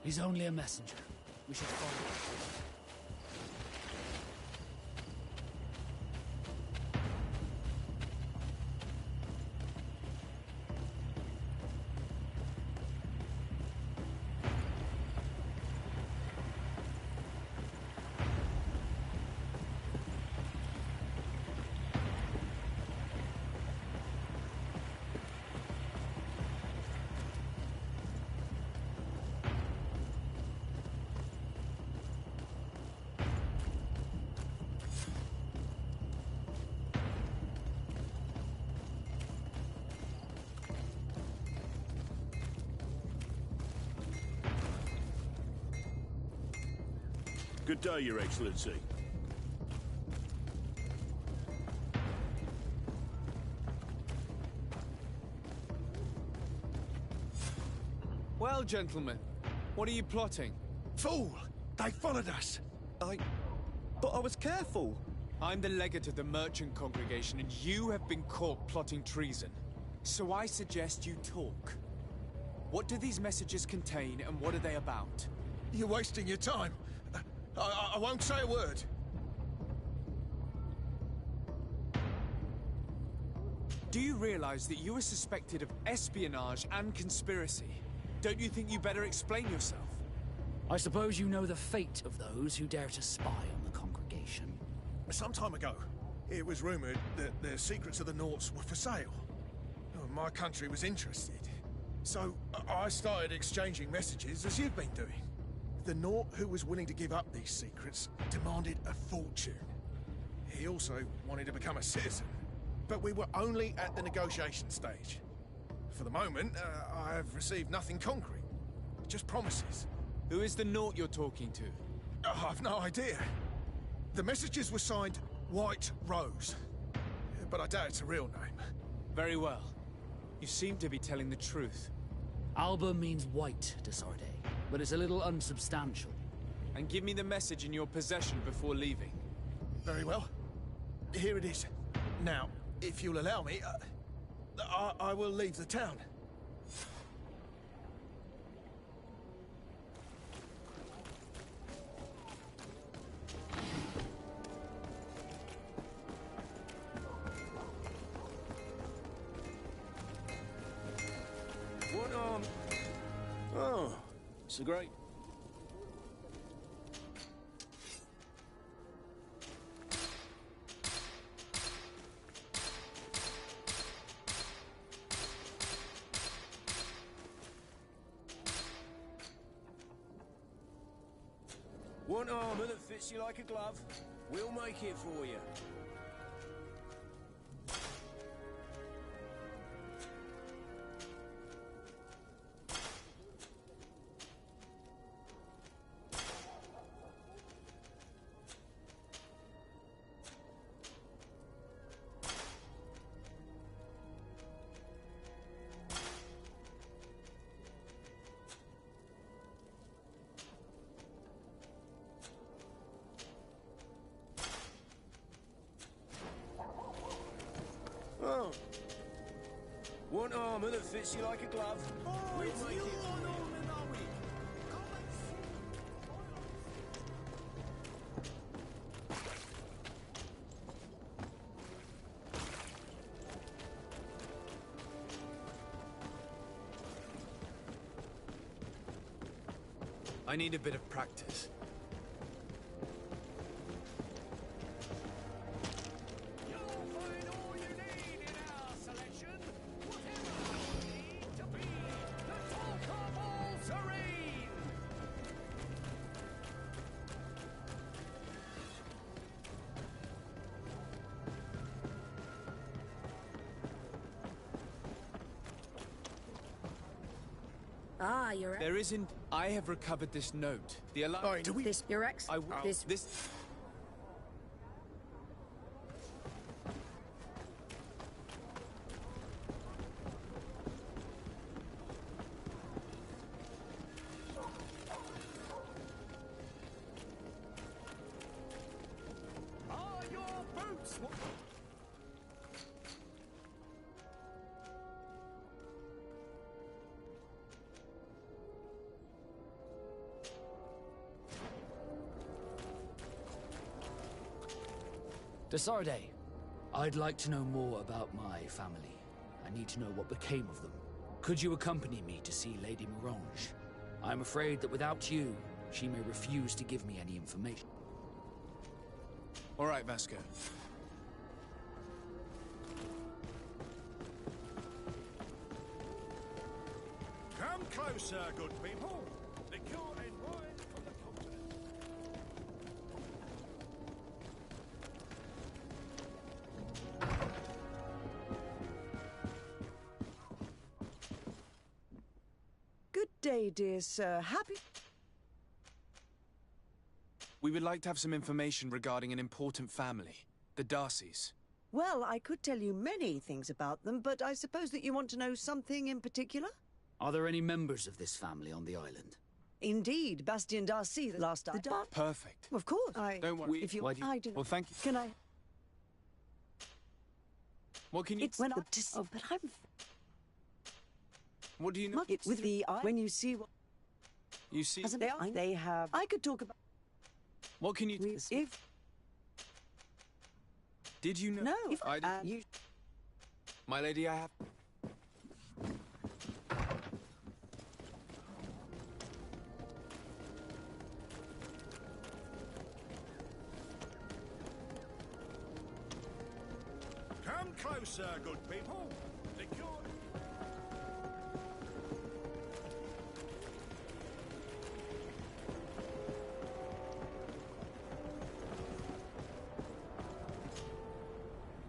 He's only a messenger. We should follow him. Good day, Your Excellency. Well, gentlemen, what are you plotting? Fool! They followed us! But I was careful! I'm the legate of the merchant congregation, and you have been caught plotting treason. So I suggest you talk. What do these messages contain, and what are they about? You're wasting your time. I won't say a word. Do you realize that you are suspected of espionage and conspiracy? Don't you think you better explain yourself? I suppose you know the fate of those who dare to spy on the congregation. Some time ago, it was rumored that the secrets of the Norts were for sale. My country was interested. So I started exchanging messages as you've been doing. The Nort who was willing to give up these secrets demanded a fortune. He also wanted to become a citizen. But we were only at the negotiation stage. For the moment, I have received nothing concrete. Just promises. Who is the Nort you're talking to? I've no idea. The messages were signed White Rose. But I doubt it's a real name. Very well. You seem to be telling the truth. Alba means white, Desarde, but it's a little unsubstantial. And give me the message in your possession before leaving. Very well. Here it is. Now, if you'll allow me, I will leave the town. What, Oh, so great. Want armor that fits you like a glove? We'll make it for you. Oh. Want armor that fits you like a glove? We'll make it for you. I need a bit of practice. Ah, Your There isn't. I have recovered this note. The alarm. This, Your Ex. This. Are your boots? Desarde, I'd like to know more about my family. I need to know what became of them. Could you accompany me to see Lady Morange? I'm afraid that without you, she may refuse to give me any information. All right, Vasco. Come closer, good people. The cure and wine from the continent. Good day, dear sir. Happy... We would like to have some information regarding an important family, the Darcys. Well, I could tell you many things about them, but I suppose that you want to know something in particular? Are there any members of this family on the island? Indeed, Bastien Darcy, the last I... Perfect. Of course. Don't worry. If you... Why do you... I do... Well, thank you. Can I... What can you... It's when oh, but I'm... What do you know? It's with the eye. When you see what... You see... They have... I could talk about... What can you... If... Did you know? No. If I did... you... My lady, I have... Come closer, good people. The cure...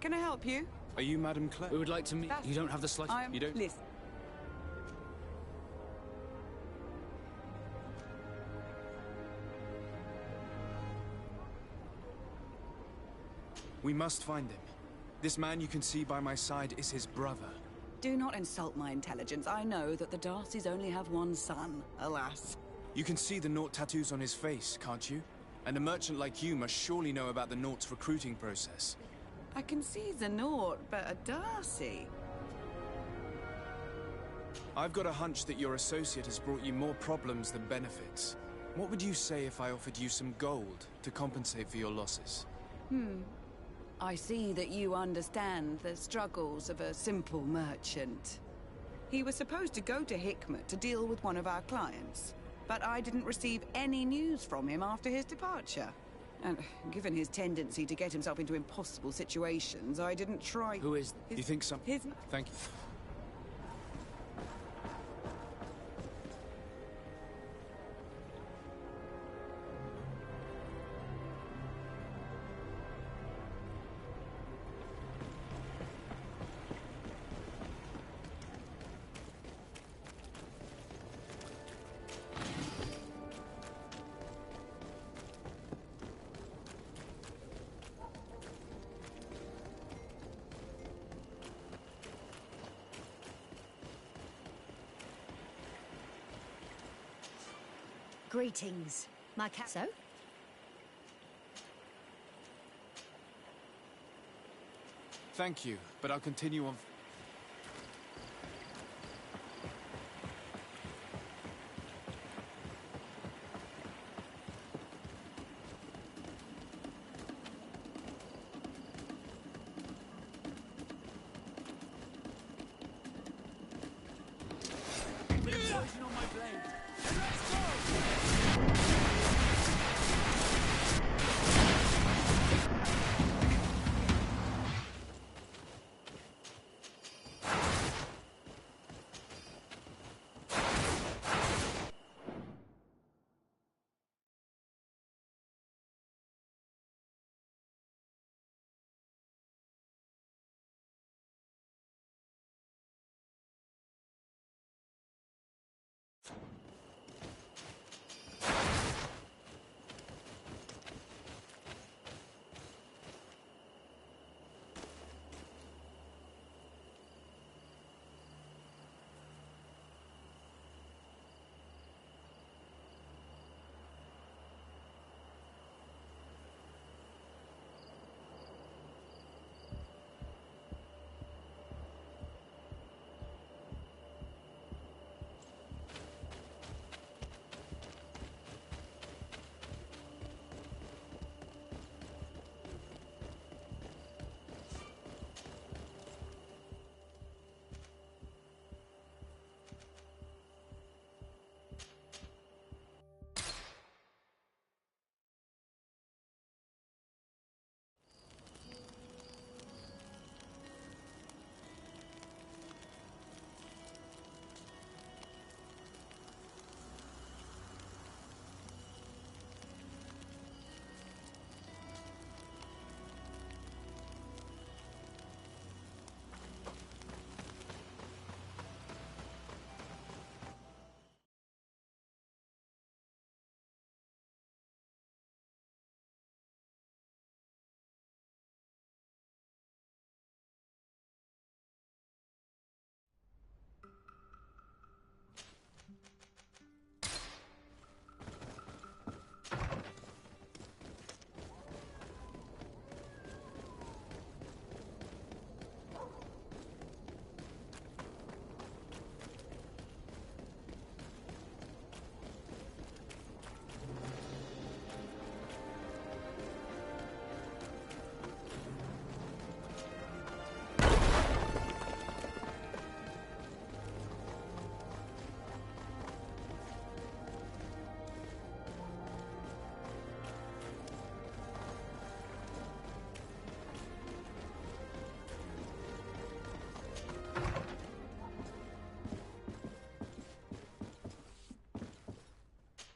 Can I help you? Are you Madame Claire? We would like to meet... You don't have the slightest... I'm... You don't... Listen. We must find him. This man you can see by my side is his brother. Do not insult my intelligence. I know that the Darcys only have one son, alas. You can see the Naught tattoos on his face, can't you? And a merchant like you must surely know about the Naught's recruiting process. I can see the Naught, but a Darcy? I've got a hunch that your associate has brought you more problems than benefits. What would you say if I offered you some gold to compensate for your losses? I see that you understand the struggles of a simple merchant. He was supposed to go to Hikmet to deal with one of our clients, but I didn't receive any news from him after his departure. And given his tendency to get himself into impossible situations, I didn't try... Who is... You think some... Thank you. Greetings, my cat. So? Thank you, but I'll continue on...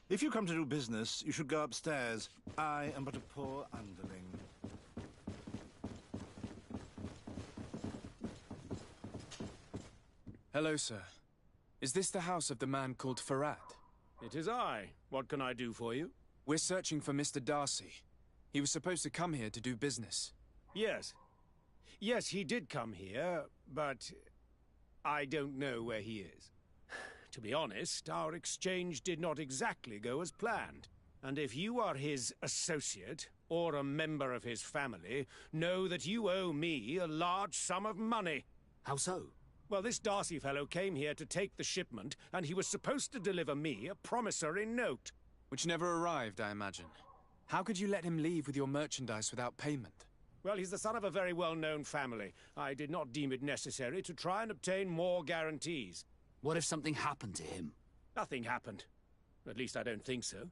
If you come to do business, you should go upstairs. I am but a poor underling. Hello, sir. Is this the house of the man called Farad? It is I. What can I do for you? We're searching for Mr. Darcy. He was supposed to come here to do business. Yes. Yes, he did come here, but I don't know where he is. To be honest, our exchange did not exactly go as planned. And if you are his associate, or a member of his family, know that you owe me a large sum of money. How so? Well, this Darcy fellow came here to take the shipment, and he was supposed to deliver me a promissory note. Which never arrived, I imagine. How could you let him leave with your merchandise without payment? Well, he's the son of a very well-known family. I did not deem it necessary to try and obtain more guarantees. What if something happened to him? Nothing happened. At least I don't think so.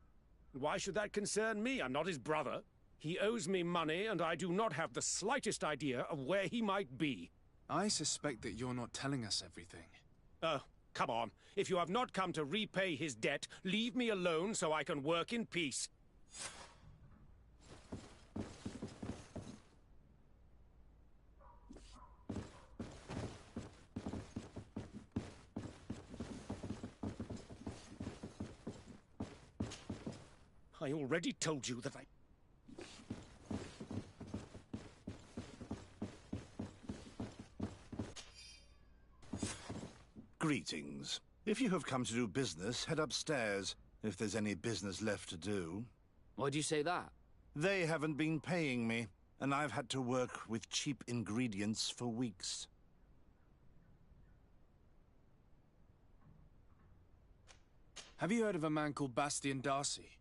Why should that concern me? I'm not his brother. He owes me money, and I do not have the slightest idea of where he might be. I suspect that you're not telling us everything. Oh, come on. If you have not come to repay his debt, leave me alone so I can work in peace. I already told you that I... Greetings. If you have come to do business, head upstairs, if there's any business left to do. Why'd you say that? They haven't been paying me, and I've had to work with cheap ingredients for weeks. Have you heard of a man called Bastian Darcy?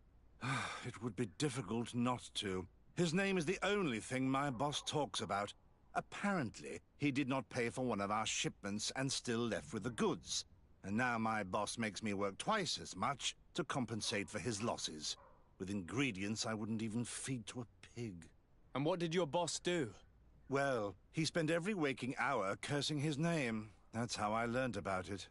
It would be difficult not to. His name is the only thing my boss talks about. Apparently, he did not pay for one of our shipments and still left with the goods. And now my boss makes me work twice as much to compensate for his losses. With ingredients I wouldn't even feed to a pig. And what did your boss do? Well, he spent every waking hour cursing his name. That's how I learned about it.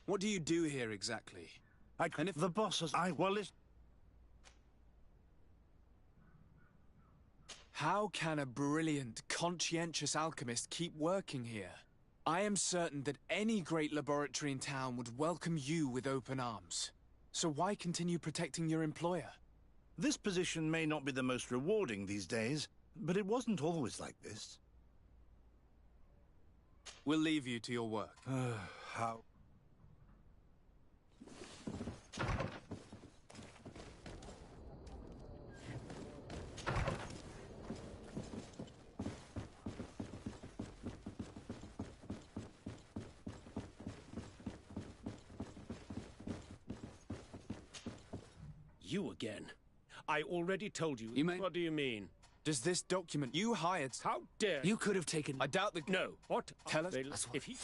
What do you do here exactly? And if the bosses, How can a brilliant, conscientious alchemist keep working here? I am certain that any great laboratory in town would welcome you with open arms. So why continue protecting your employer? This position may not be the most rewarding these days, but it wasn't always like this. We'll leave you to your work. How? You again. I already told you. What do you mean? Does this document you hired... How dare you? Could have taken... I doubt that... No. What? Tell us... If he...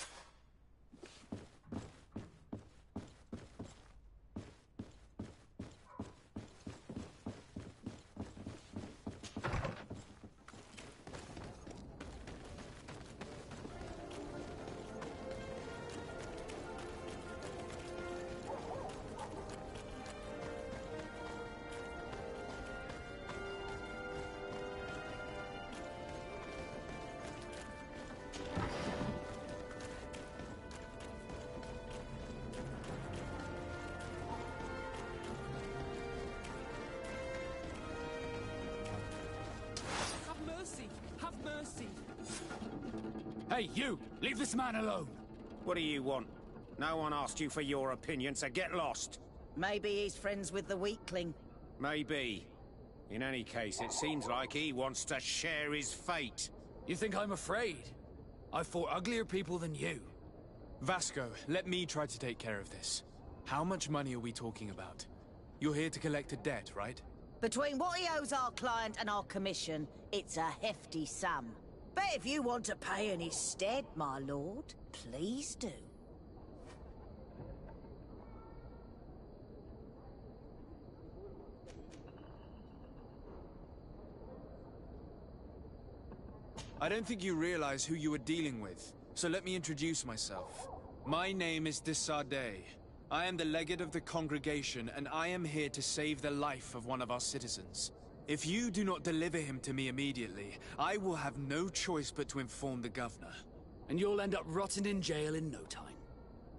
Hey, you! Leave this man alone! What do you want? No one asked you for your opinion, so get lost. Maybe he's friends with the weakling. Maybe. In any case, it seems like he wants to share his fate. You think I'm afraid? I've fought uglier people than you. Vasco, let me try to take care of this. How much money are we talking about? You're here to collect a debt, right? Between what he owes our client and our commission, it's a hefty sum. But if you want to pay in his stead, my lord, please do. I don't think you realize who you are dealing with, so let me introduce myself. My name is de Sardet. I am the legate of the congregation, and I am here to save the life of one of our citizens. If you do not deliver him to me immediately, I will have no choice but to inform the governor. And you'll end up rotting in jail in no time.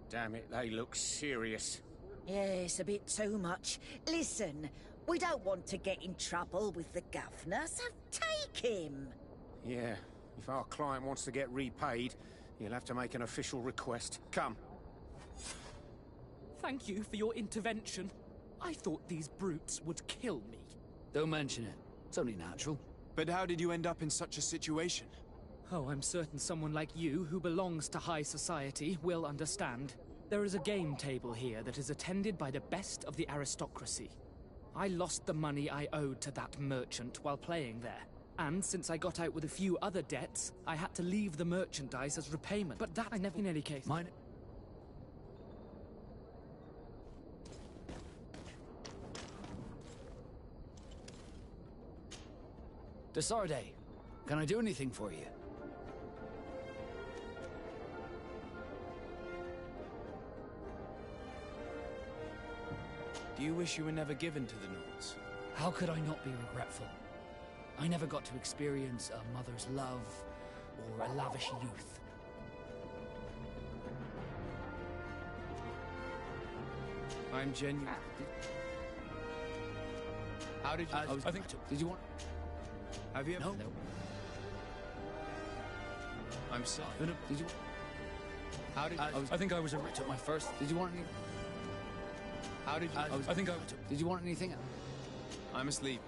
Damn it, they look serious. Yes, a bit too much. Listen, we don't want to get in trouble with the governor, so take him. Yeah, if our client wants to get repaid, you'll have to make an official request. Come. Thank you for your intervention. I thought these brutes would kill me. Don't mention it. It's only natural. But how did you end up in such a situation? Oh, I'm certain someone like you, who belongs to high society, will understand. There is a game table here that is attended by the best of the aristocracy. I lost the money I owed to that merchant while playing there. And since I got out with a few other debts, I had to leave the merchandise as repayment. But that I never, in any case. Mine. Desarde, can I do anything for you? Do you wish you were never given to the Nords? How could I not be regretful? I never got to experience a mother's love or a lavish youth. I'm genuine. How did you... I think... Did you want... Have you... No. I'm sorry. No, did you... How did... I think I was a... I took my first... Did you want any... How did you... I think I... Did you want anything? I'm asleep.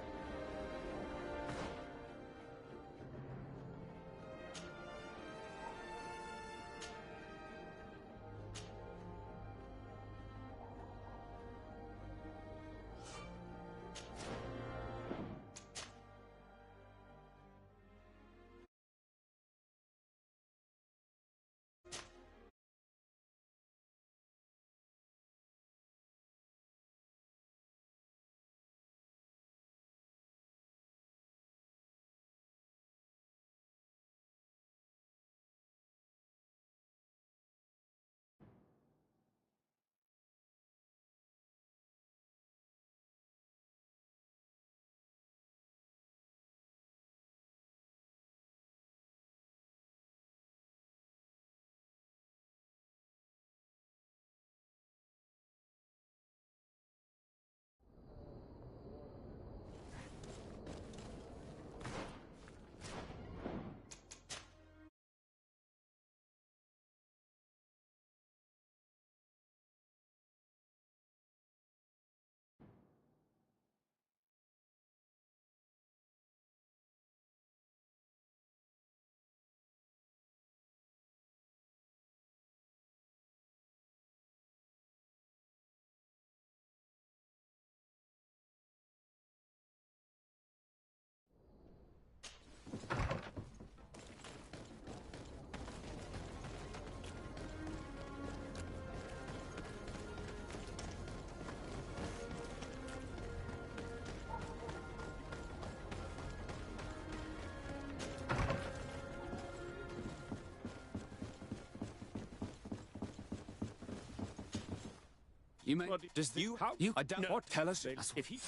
You may... Does you... How? You... I don't... No. What? Tell us if he...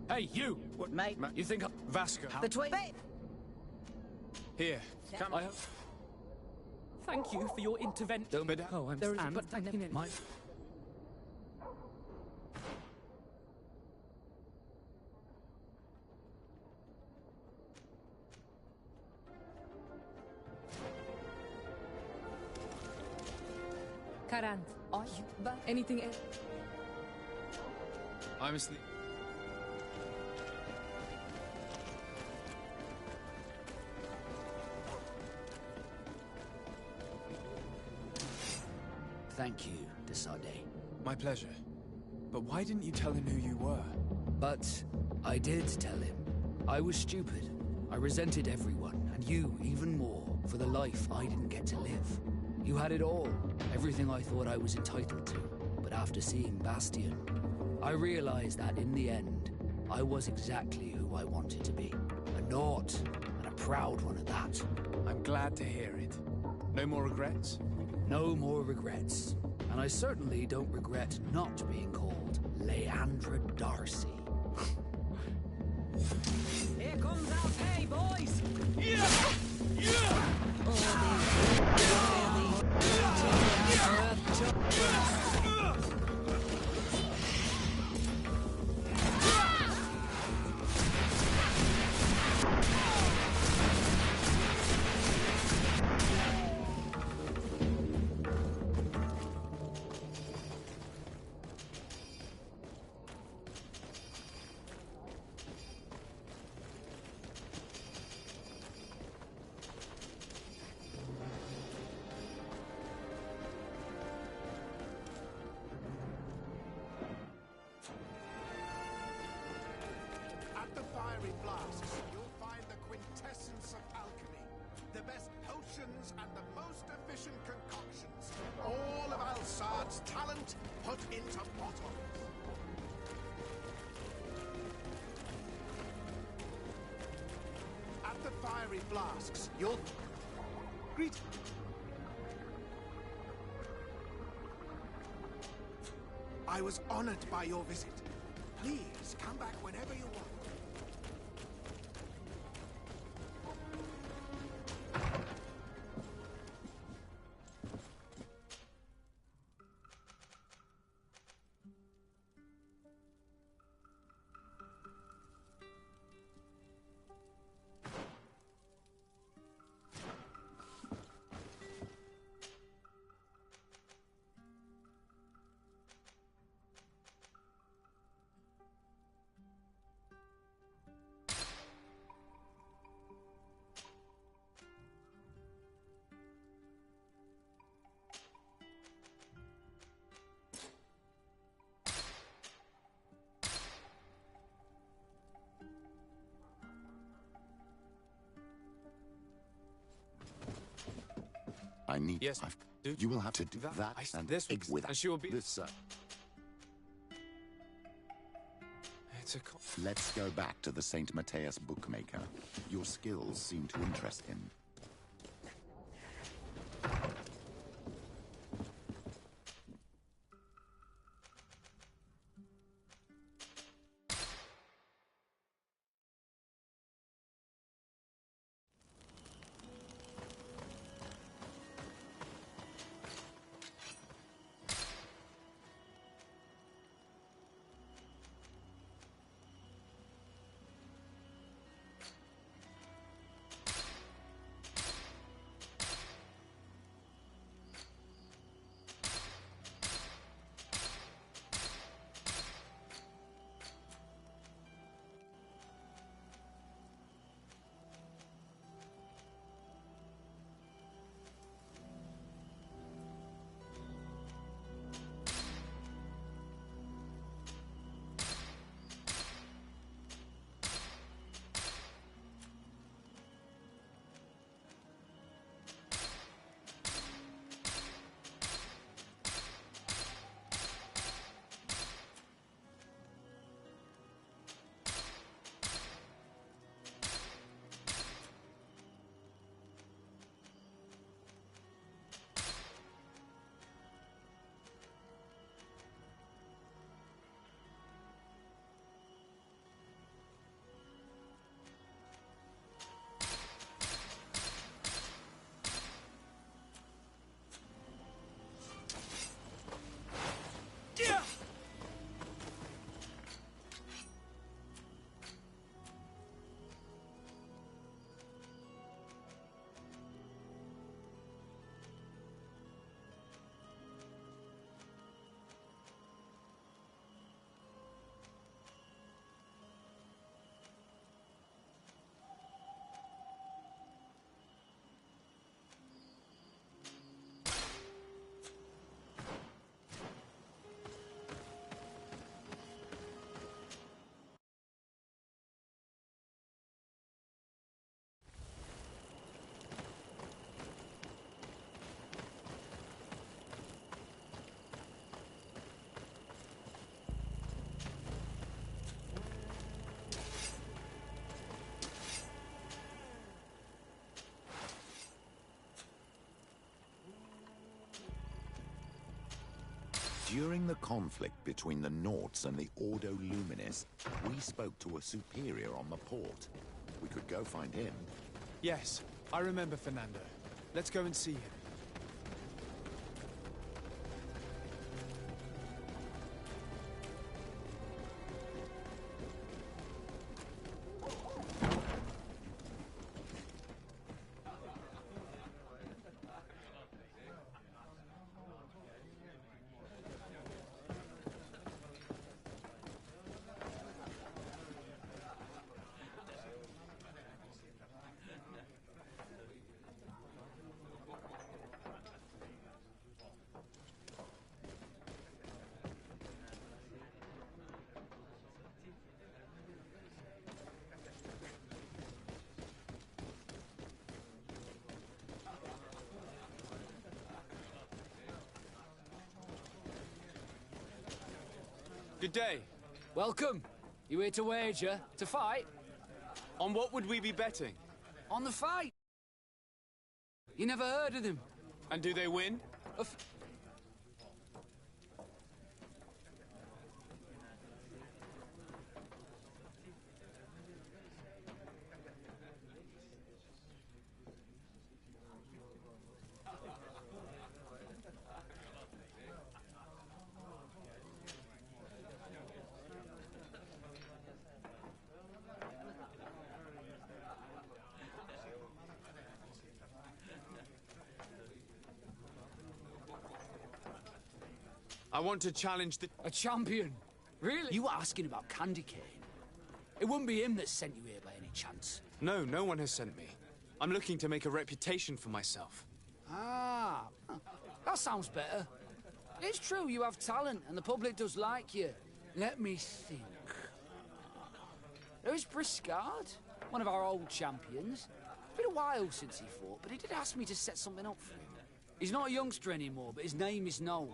Hey, you! What, mate? You think I... Vasco. The twin. Here. Come on. Thank you for your intervention. But, oh, I'm sorry. But I never... My... Karant, are you... But anything else? I'm asleep. thank you, Desade. My pleasure. But why didn't you tell him who you were? But I did tell him. I was stupid. I resented everyone, and you even more, for the life I didn't get to live. You had it all, everything I thought I was entitled to. But after seeing Bastion, I realized that in the end, I was exactly who I wanted to be. A Naut, and a proud one at that. I'm glad to hear it. No more regrets? No more regrets. And I certainly don't regret not being called Leandra Darcy. Here comes our pay, boys! At the fiery flasks, you'll find the quintessence of alchemy. The best potions and the most efficient concoctions. All of Alsad's talent put into bottles. At the fiery flasks, you'll... Greet... I was honored by your visit. Please, come back whenever you want. I need... Yes, you will have to do that and this with and she will be... this, It's a... Let's go back to the St. Matthias bookmaker. Your skills seem to interest him. During the conflict between the Nauts and the Ordo Luminis, we spoke to a superior on the port. We could go find him. Yes, I remember Fernando. Let's go and see him. Good day. Welcome. You here to wager? To fight? On what would we be betting? On the fight. You never heard of them? And do they win? I want to challenge the... A champion? Really? You were asking about Candy Cane. It wouldn't be him that sent you here by any chance. No, no one has sent me. I'm looking to make a reputation for myself. Ah, that sounds better. It's true, you have talent, and the public does like you. Let me think. There's Briscard, one of our old champions. It's been a while since he fought, but he did ask me to set something up for him. He's not a youngster anymore, but his name is known.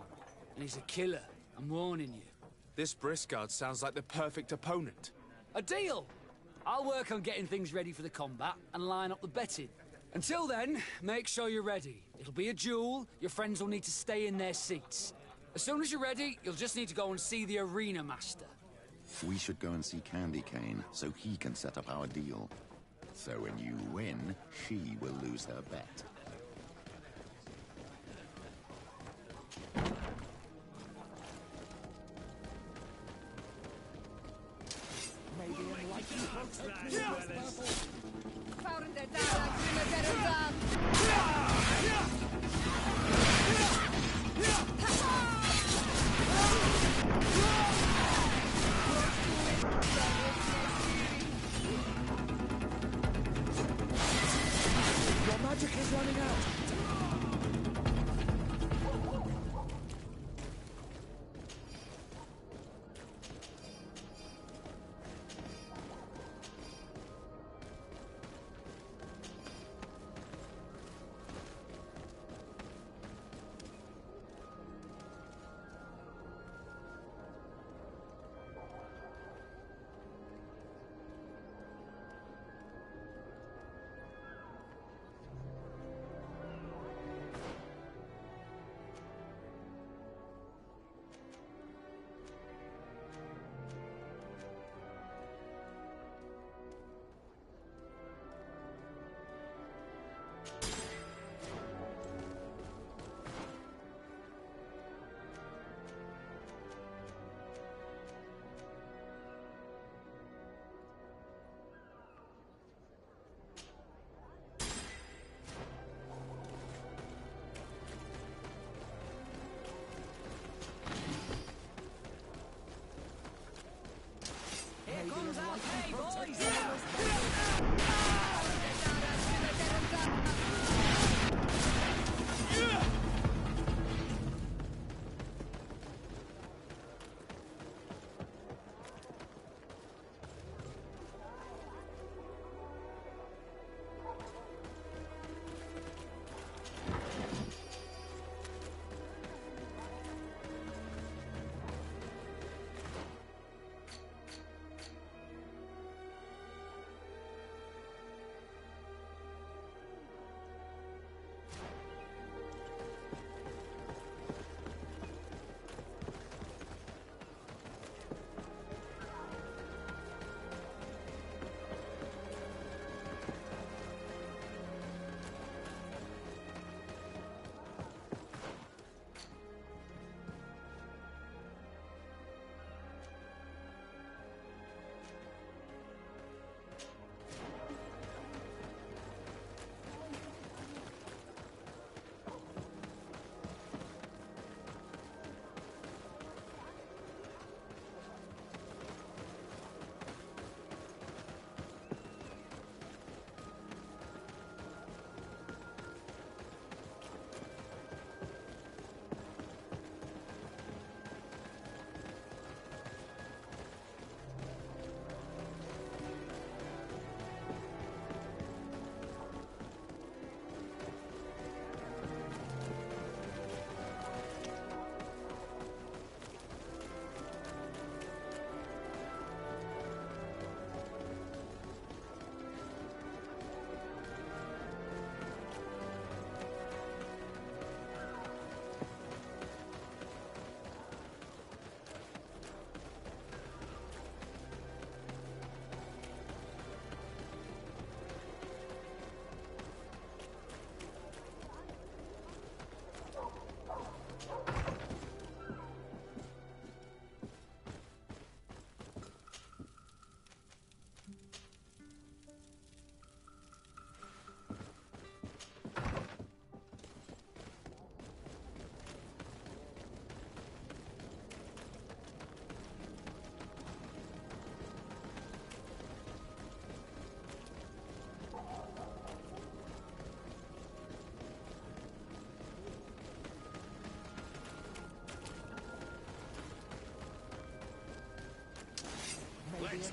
And he's a killer, I'm warning you. This Briscard sounds like the perfect opponent. A deal! I'll work on getting things ready for the combat and line up the betting. Until then, make sure you're ready. It'll be a duel, your friends will need to stay in their seats. As soon as you're ready, you'll just need to go and see the arena master. We should go and see Candy Cane, so he can set up our deal. So when you win, she will lose her bet. Your magic is running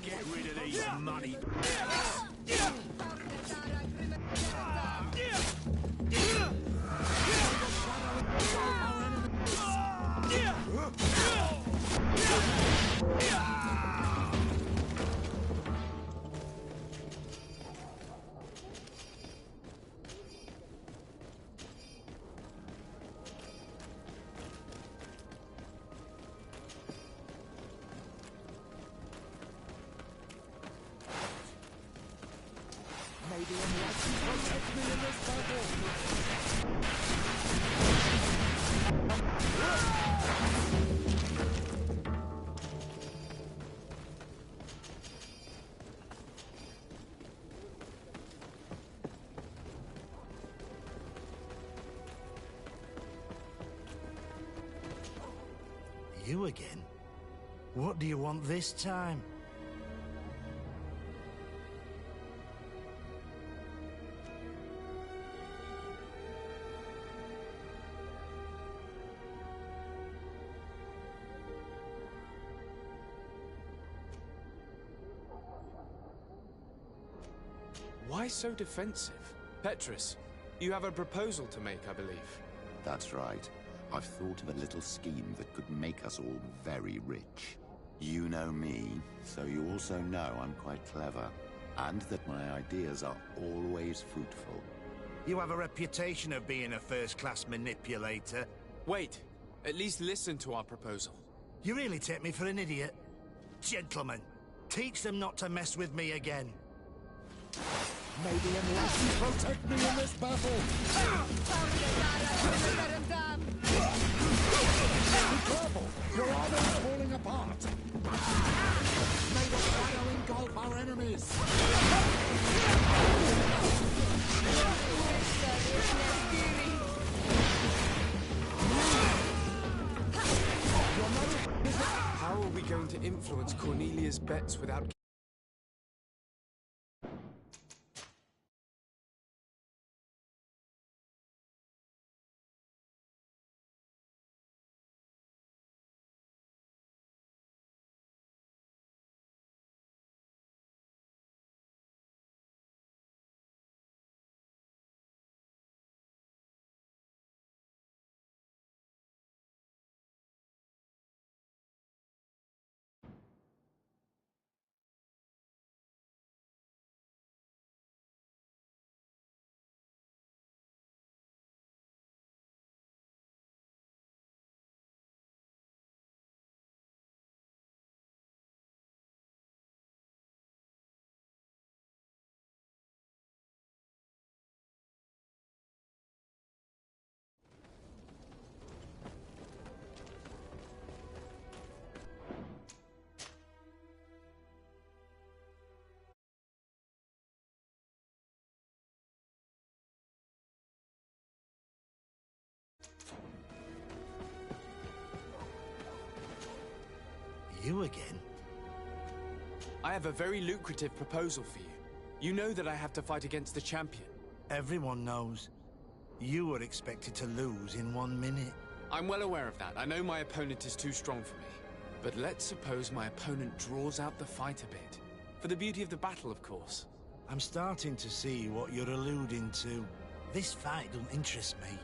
get rid of these money. Maybe unless you protect me in this battle. You again? What do you want this time? Why so defensive? Petrus, you have a proposal to make, I believe. That's right. I've thought of a little scheme that could make us all very rich. You know me, so you also know I'm quite clever, and that my ideas are always fruitful. You have a reputation of being a first-class manipulator. Wait, at least listen to our proposal. You really take me for an idiot. Gentlemen, teach them not to mess with me again. Maybe unless you protect me in this battle. Be careful! Your armor is falling apart! May the shadow engulf our enemies! How are we going to influence Cornelia's bets without... You again? I have a very lucrative proposal for you. You know that I have to fight against the champion. Everyone knows. You were expected to lose in 1 minute. I'm well aware of that. I know my opponent is too strong for me. But let's suppose my opponent draws out the fight a bit. For the beauty of the battle, of course. I'm starting to see what you're alluding to. This fight don't interest me.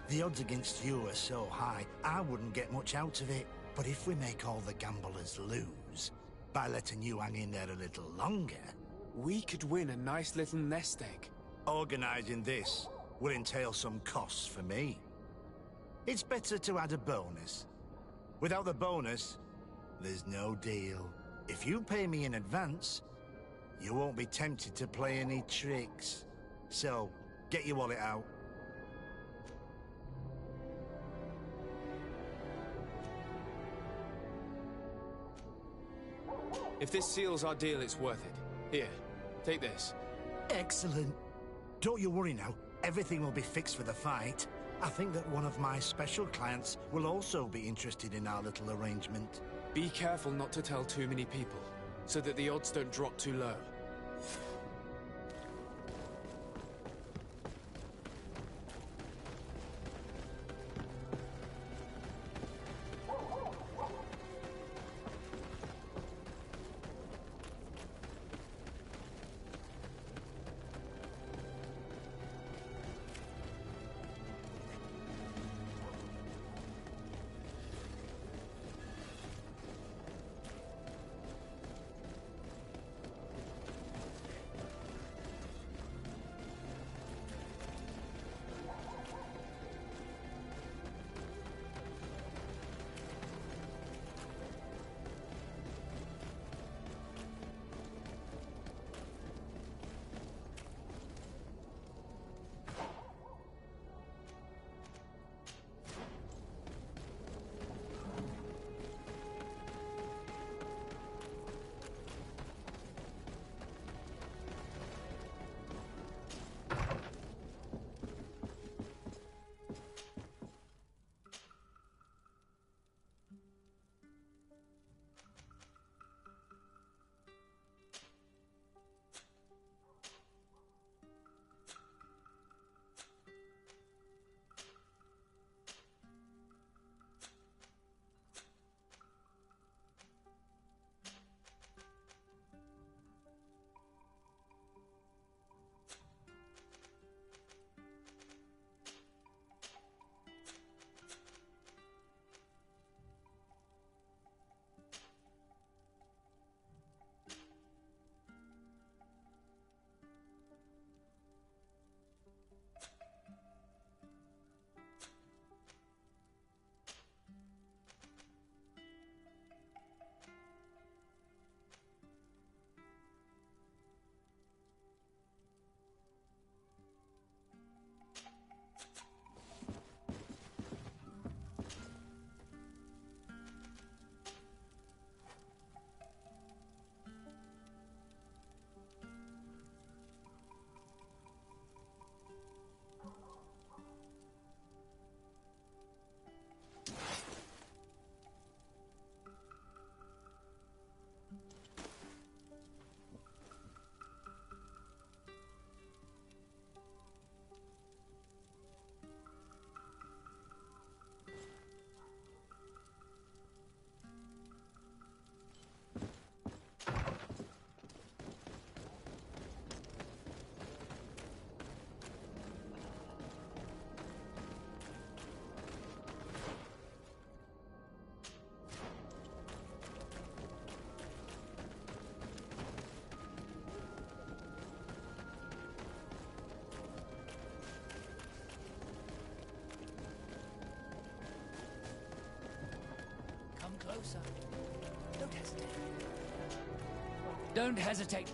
The odds against you are so high, I wouldn't get much out of it. But if we make all the gamblers lose, by letting you hang in there a little longer... We could win a nice little nest egg. Organising this will entail some costs for me. It's better to add a bonus. Without the bonus, there's no deal. If you pay me in advance, you won't be tempted to play any tricks. So, get your wallet out. If this seals our deal, it's worth it. Here, take this. Excellent. Don't you worry now. Everything will be fixed for the fight. I think that one of my special clients will also be interested in our little arrangement. Be careful not to tell too many people, so that the odds don't drop too low. closer. Don't hesitate. Don't hesitate.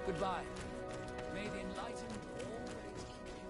Goodbye. May the enlightened always keep you.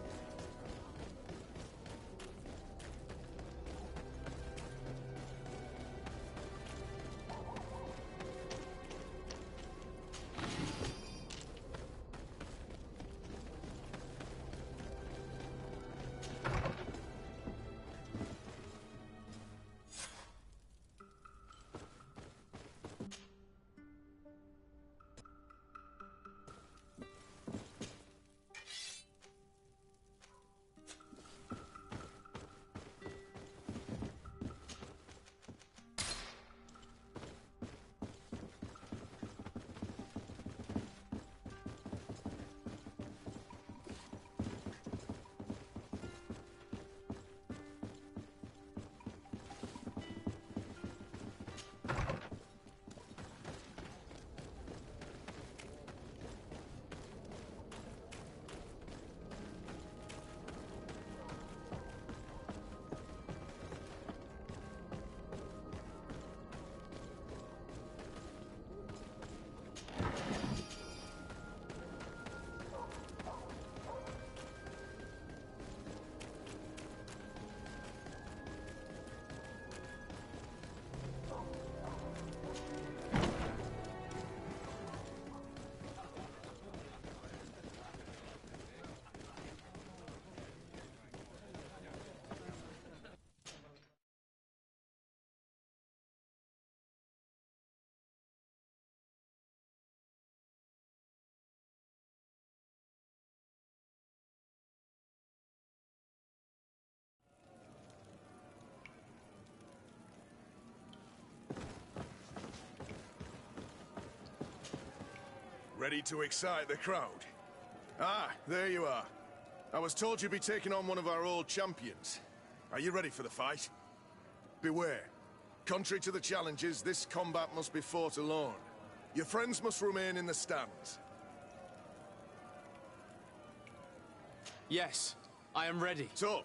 Ready to excite the crowd? Ah, there you are. I was told you'd be taking on one of our old champions. Are you ready for the fight? Beware. Contrary to the challenges, this combat must be fought alone. Your friends must remain in the stands. Yes, I am ready. So...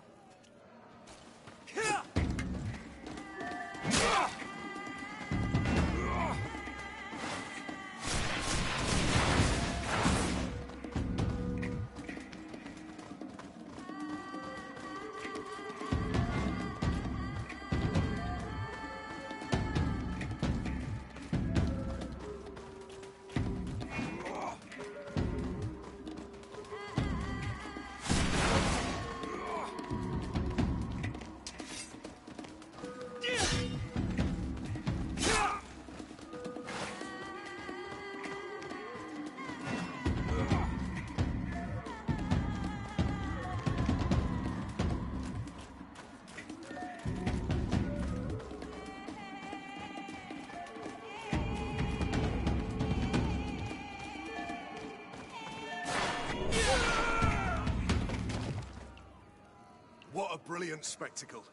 What a brilliant spectacle.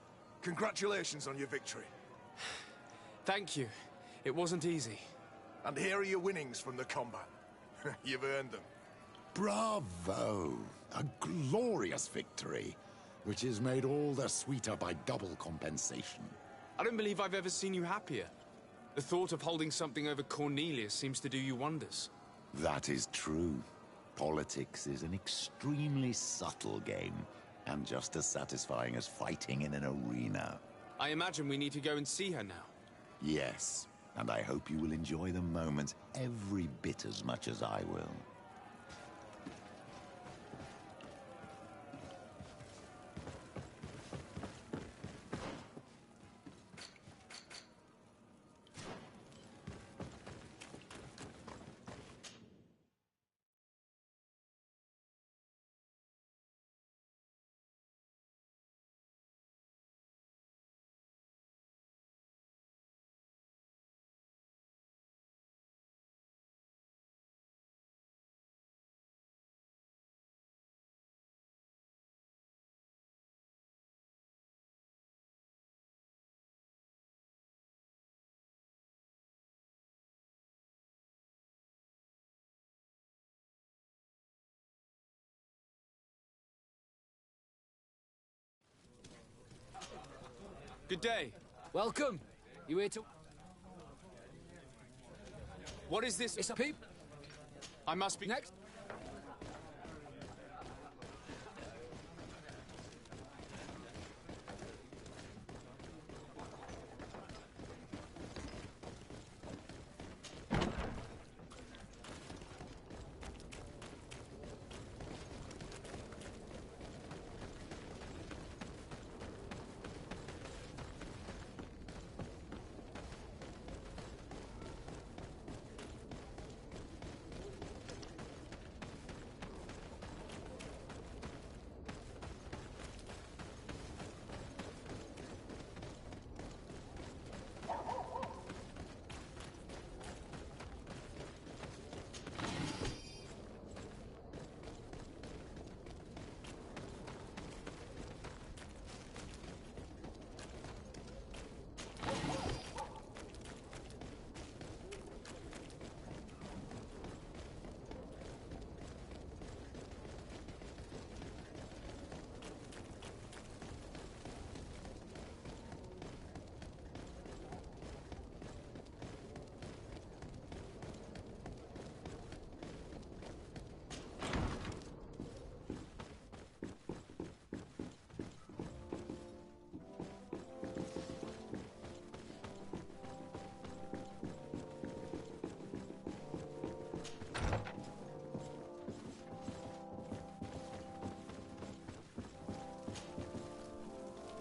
Congratulations on your victory. Thank you. It wasn't easy. And here are your winnings from the combat. You've earned them. Bravo! A glorious victory, which is made all the sweeter by double compensation. I don't believe I've ever seen you happier. The thought of holding something over Cornelius seems to do you wonders. That is true. Politics is an extremely subtle game, and just as satisfying as fighting in an arena. I imagine we need to go and see her now. Yes, and I hope you will enjoy the moment every bit as much as I will. Good day. Welcome. You here to... What is this? It's a peep. I must be... Next.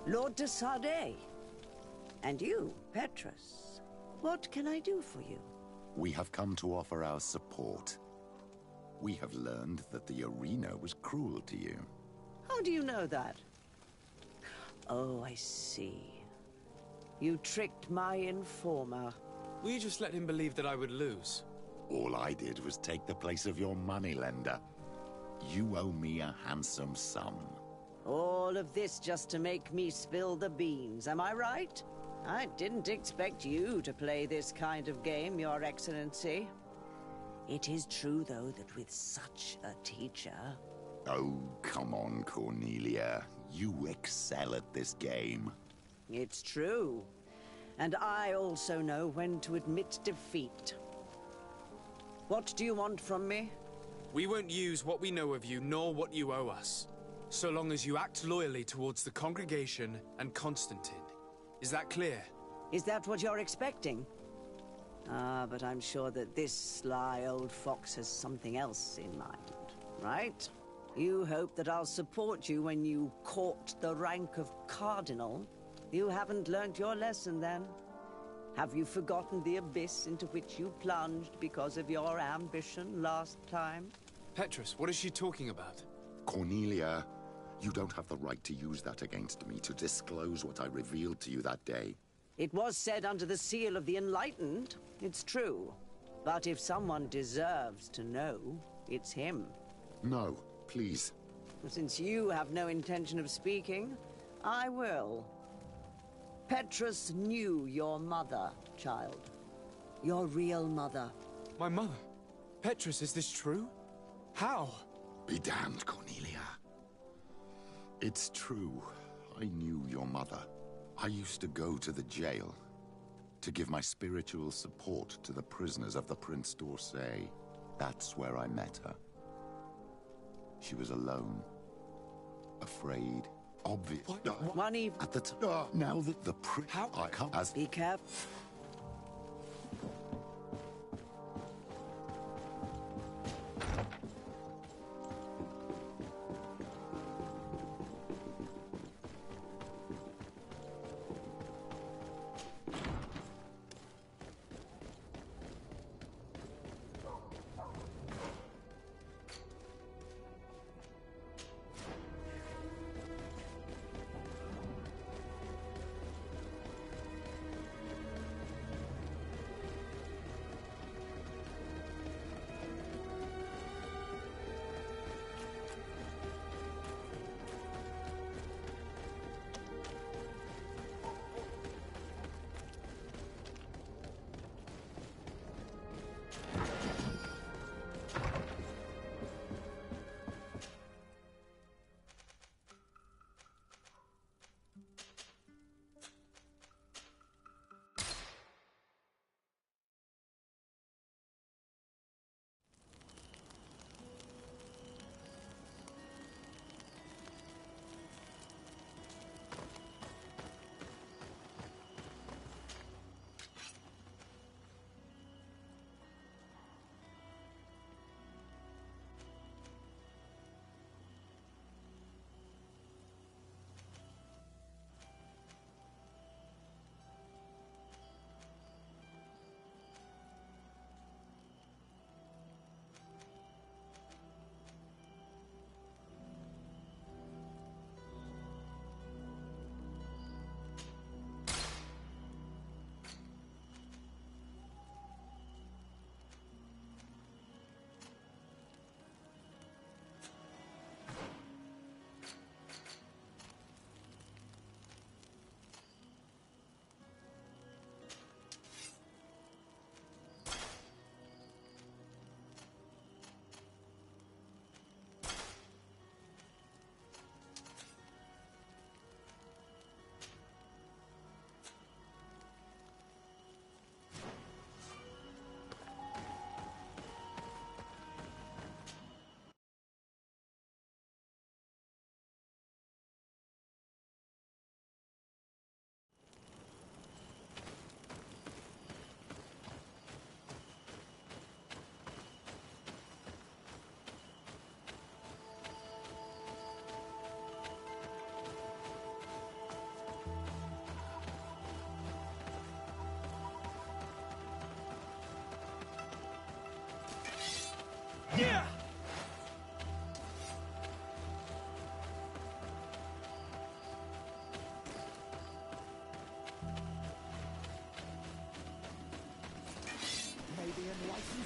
Lord de Sardet. And you, Petrus. What can I do for you? We have come to offer our support. We have learned that the arena was cruel to you. How do you know that? Oh, I see. You tricked my informer. Will you just let him believe that I would lose? All I did was take the place of your moneylender. You owe me a handsome sum. All of this just to make me spill the beans, am I right? I didn't expect you to play this kind of game, Your Excellency. It is true, though, that with such a teacher... Oh, come on, Cornelia. You excel at this game. It's true. And I also know when to admit defeat. What do you want from me? We won't use what we know of you, nor what you owe us. So long as you act loyally towards the congregation and Constantine. Is that clear? Is that what you're expecting? Ah, but I'm sure that this sly old fox has something else in mind, right? You hope that I'll support you when you court the rank of cardinal. You haven't learnt your lesson, then. Have you forgotten the abyss into which you plunged because of your ambition last time? Petrus, what is she talking about? Cornelia, you don't have the right to use that against me, to disclose what I revealed to you that day. It was said under the seal of the Enlightened, it's true. But if someone deserves to know, it's him. No, please. Since you have no intention of speaking, I will. Petrus knew your mother, child. Your real mother. My mother? Petrus, is this true? How? Be damned, Cornelia. It's true. I knew your mother. I used to go to the jail to give my spiritual support to the prisoners of the Prince d'Orsay. That's where I met her. She was alone, afraid, obvious. One evening. At the time. Now that the prince. How? I can't. As Be careful.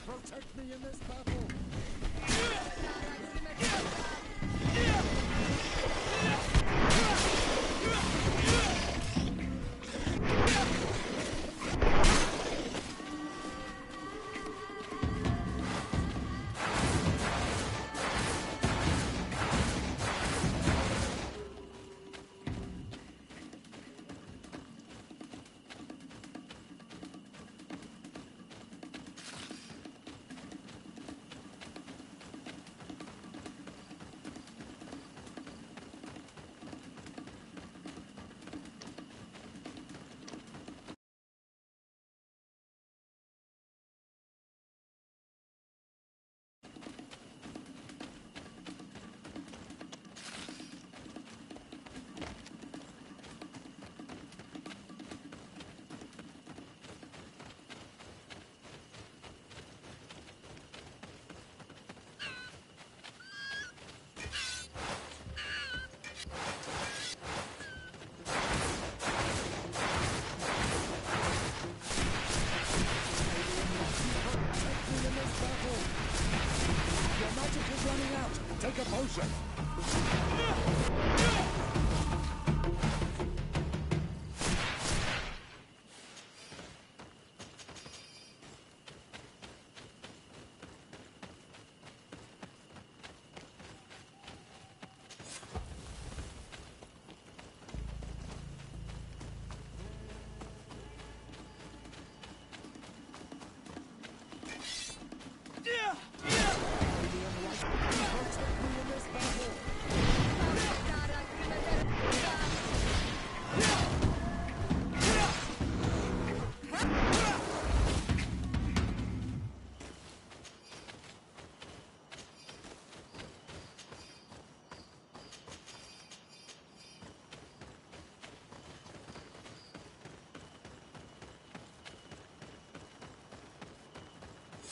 protect me in this battle! Take a potion!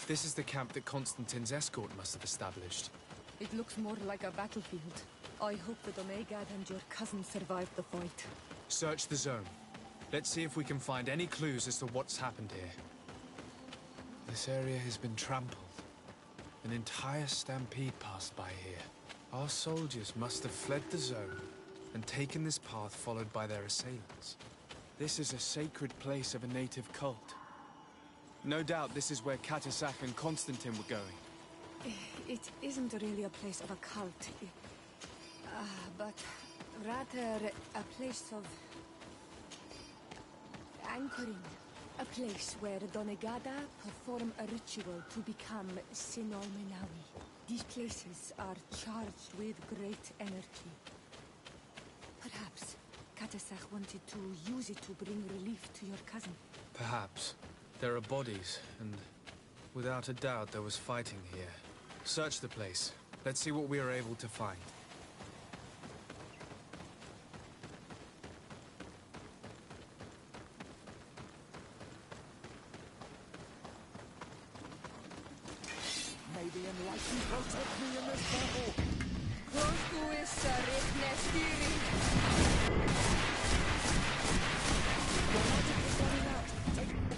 This is the camp that Constantine's escort must have established. It looks more like a battlefield. I hope that Omegad and your cousin survived the fight. Search the zone. Let's see if we can find any clues as to what's happened here. This area has been trampled. An entire stampede passed by here. Our soldiers must have fled the zone and taken this path followed by their assailants. This is a sacred place of a native cult. No doubt this is where Katasak and Constantine were going. It isn't really a place of a cult, but rather a place of anchoring. A place where Donegada perform a ritual to become Sinol Menawi. These places are charged with great energy. Perhaps Katasak wanted to use it to bring relief to your cousin. Perhaps. There are bodies, and without a doubt there was fighting here. Search the place. Let's see what we are able to find. May the enlightened protect me in this battle! Your magic is running out! Take the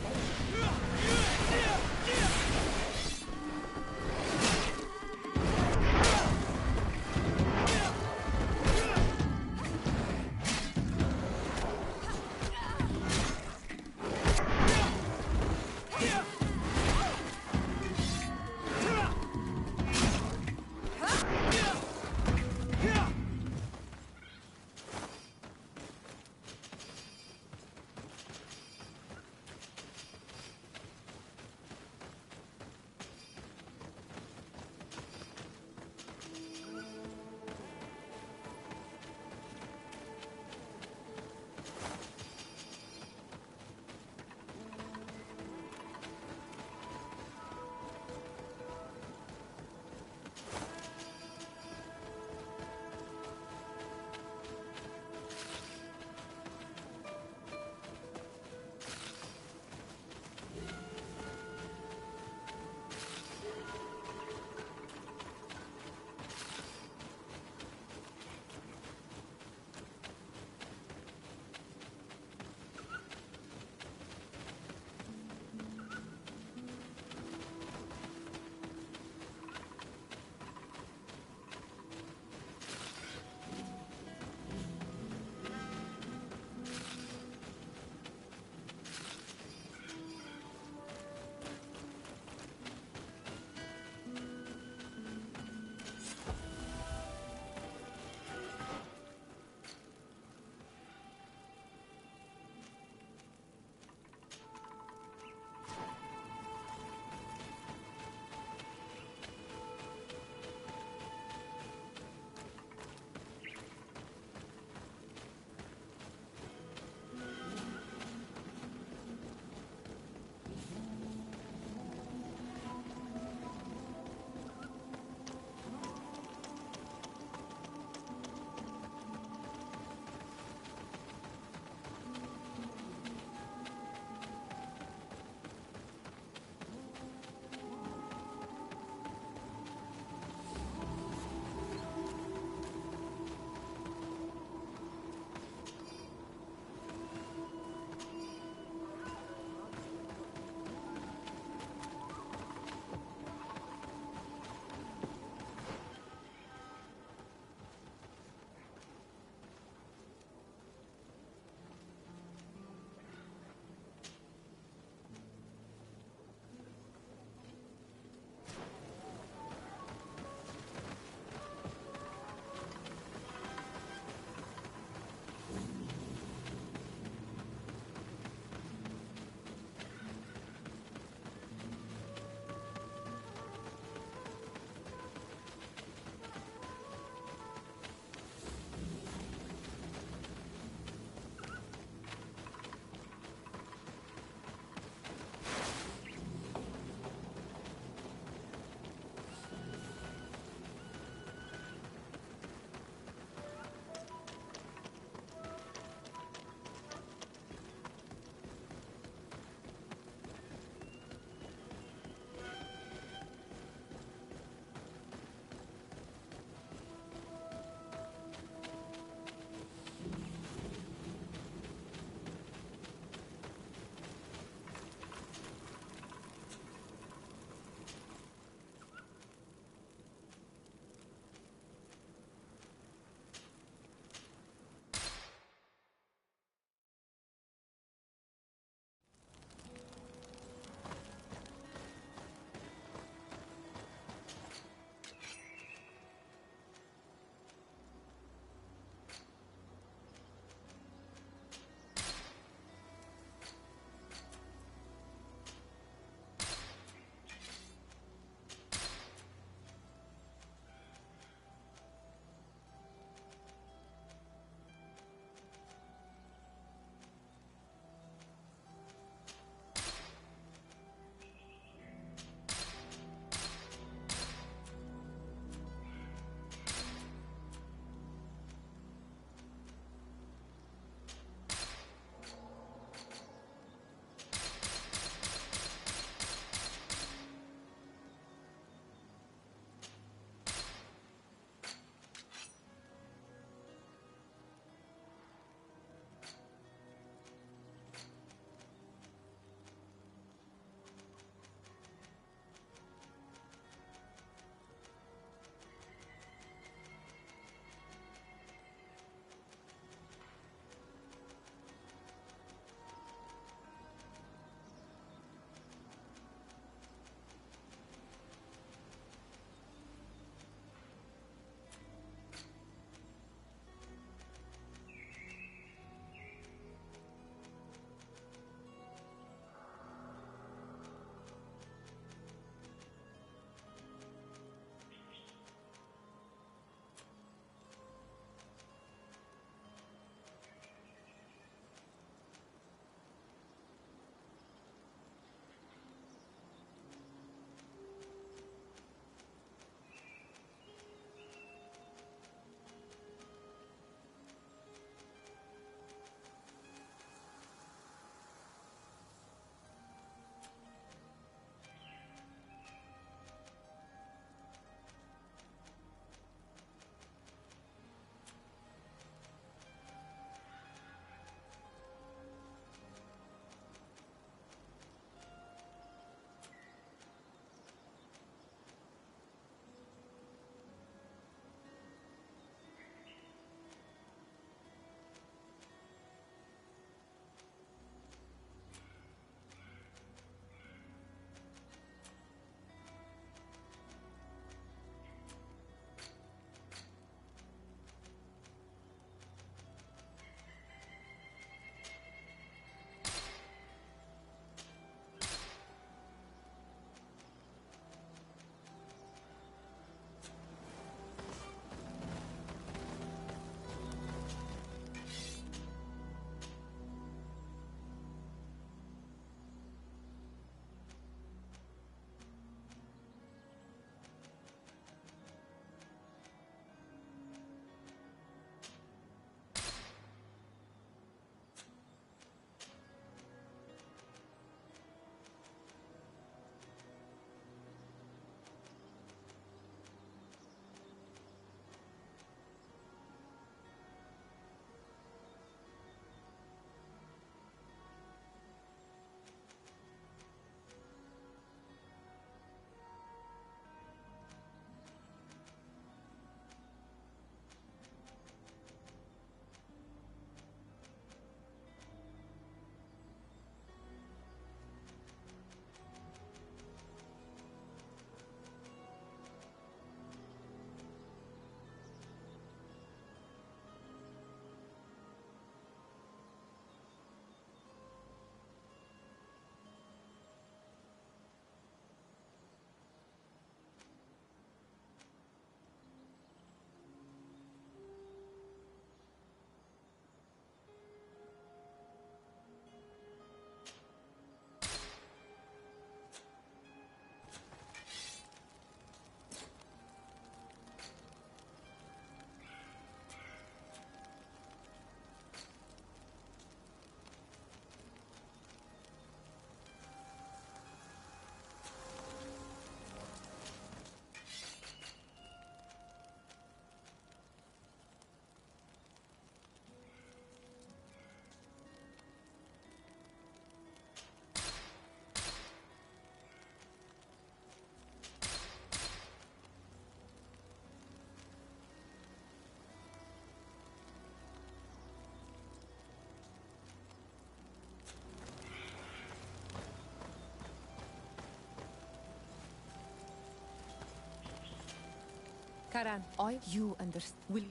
Karan, you understand. Will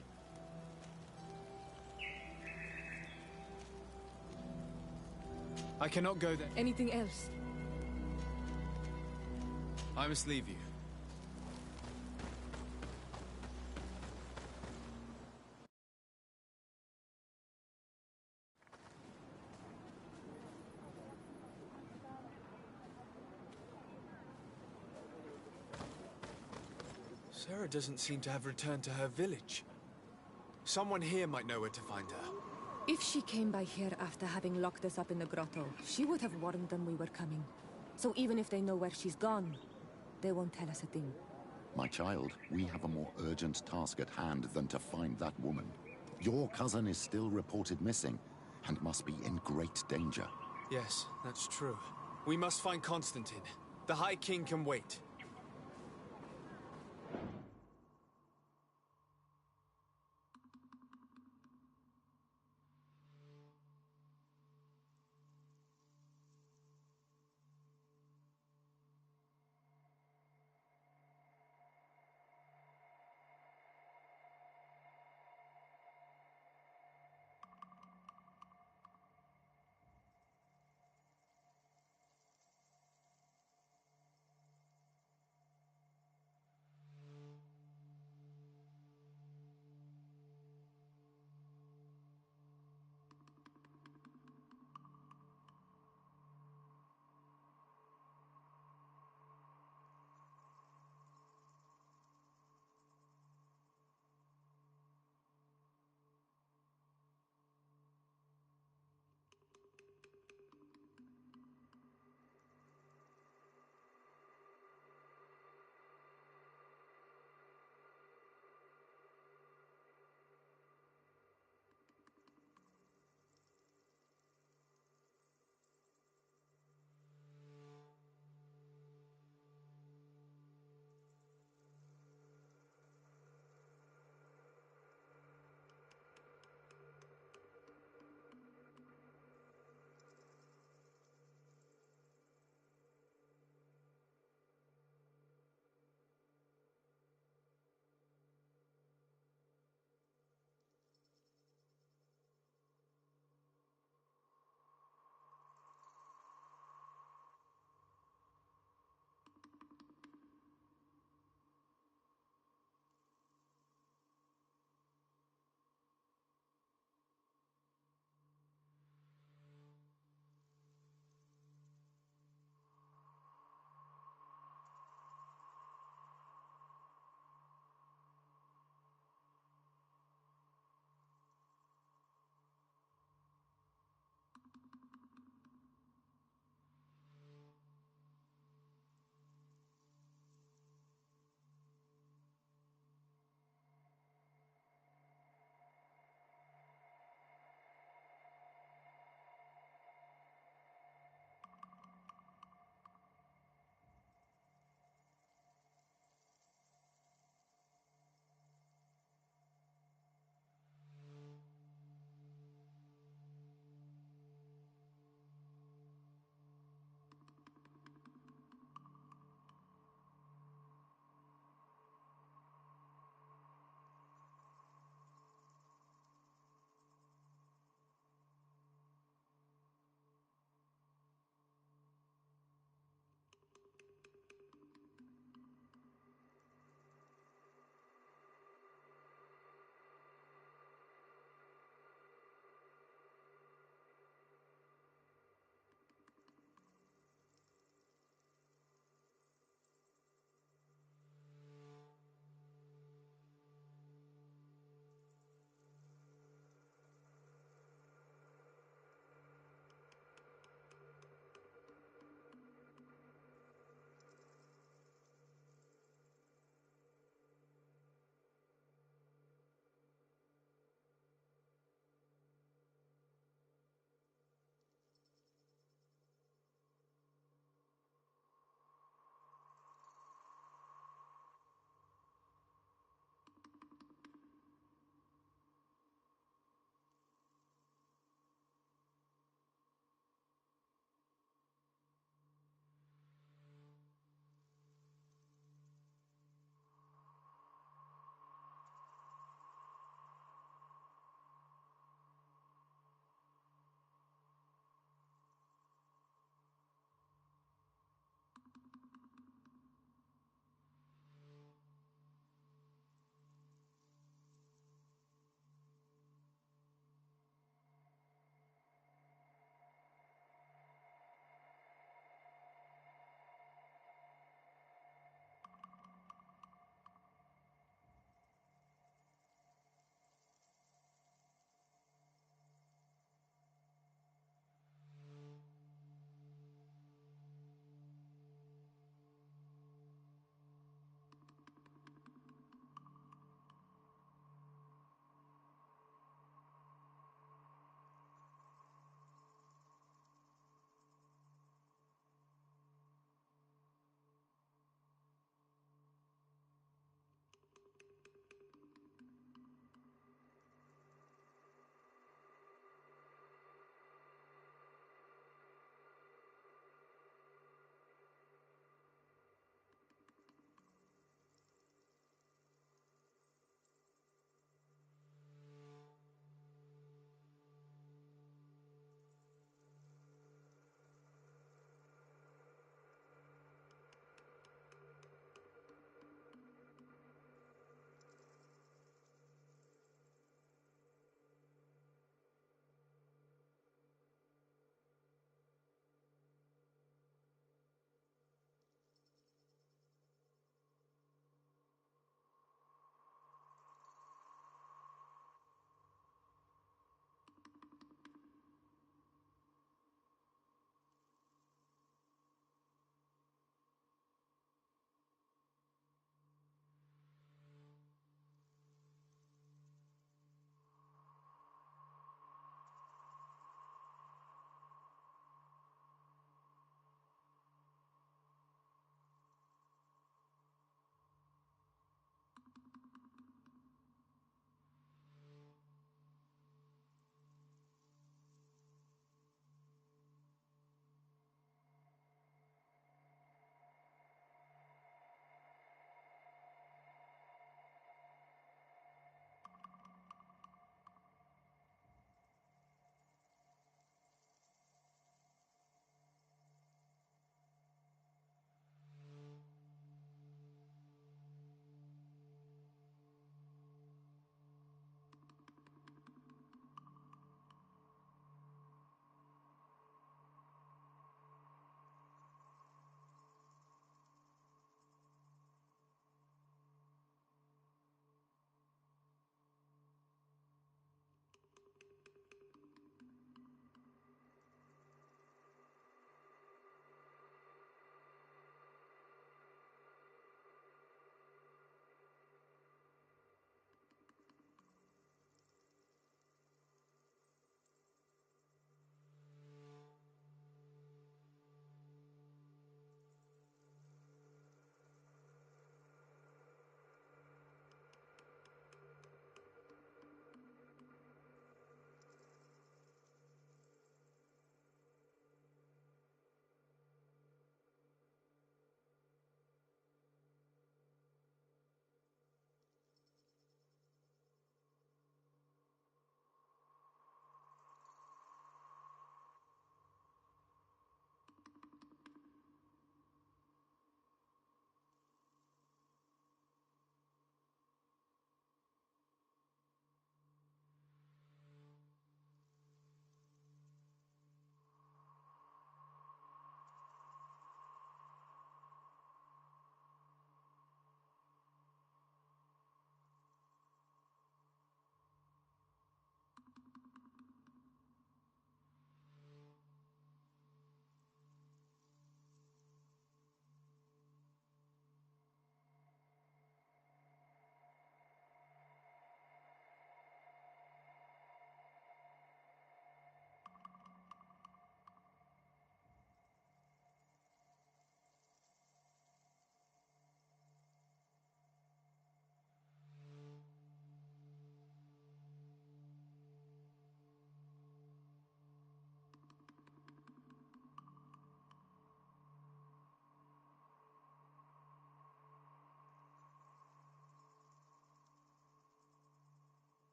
I cannot go there. Anything else? I must leave you. Sarah doesn't seem to have returned to her village. Someone here might know where to find her. If she came by here after having locked us up in the grotto, she would have warned them we were coming. So even if they know where she's gone, they won't tell us a thing. My child, we have a more urgent task at hand than to find that woman. Your cousin is still reported missing, and must be in great danger. Yes, that's true. We must find Constantine. The High King can wait.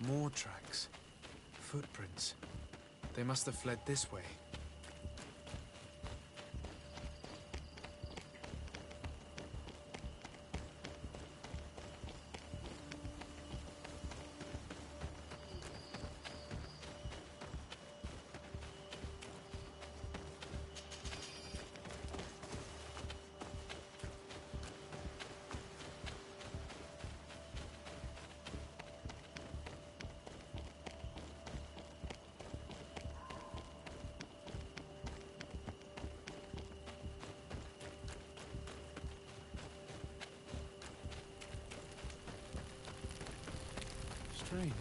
More tracks. Footprints. They must have fled this way. Strange.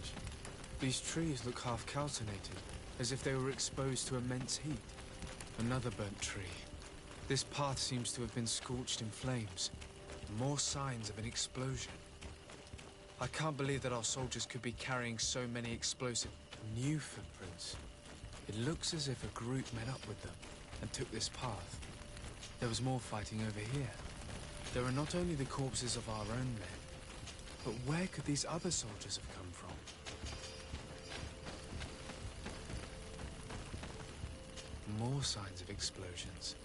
These trees look half calcinated, as if they were exposed to immense heat. Another burnt tree. This path seems to have been scorched in flames. More signs of an explosion. I can't believe that our soldiers could be carrying so many explosive new footprints. It looks as if a group met up with them and took this path. There was more fighting over here. There are not only the corpses of our own men, but where could these other soldiers have come from? More signs of explosions.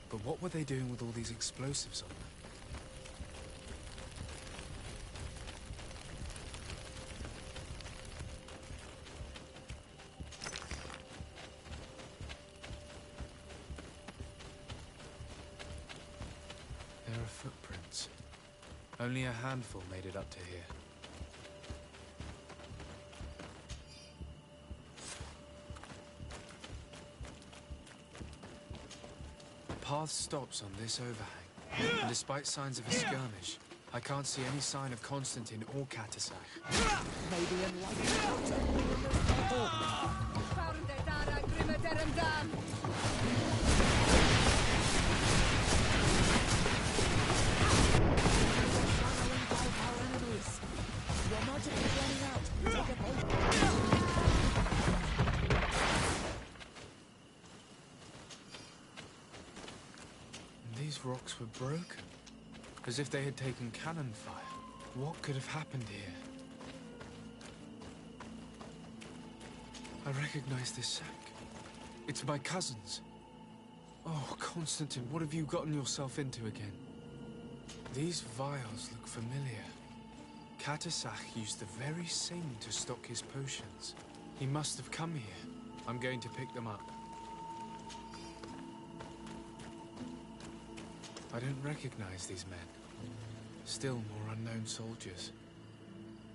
But what were they doing with all these explosives on them? There are footprints. Only a handful made it up to here. path stops on this overhang. And despite signs of a skirmish, I can't see any sign of Constantine or Katasach. Maybe These rocks were broken, as if they had taken cannon fire. What could have happened here? I recognize this sack. It's my cousin's. Oh, Constantine, what have you gotten yourself into again? These vials look familiar. Katasach used the very same to stock his potions. He must have come here. I'm going to pick them up. I don't recognize these men. Still more unknown soldiers.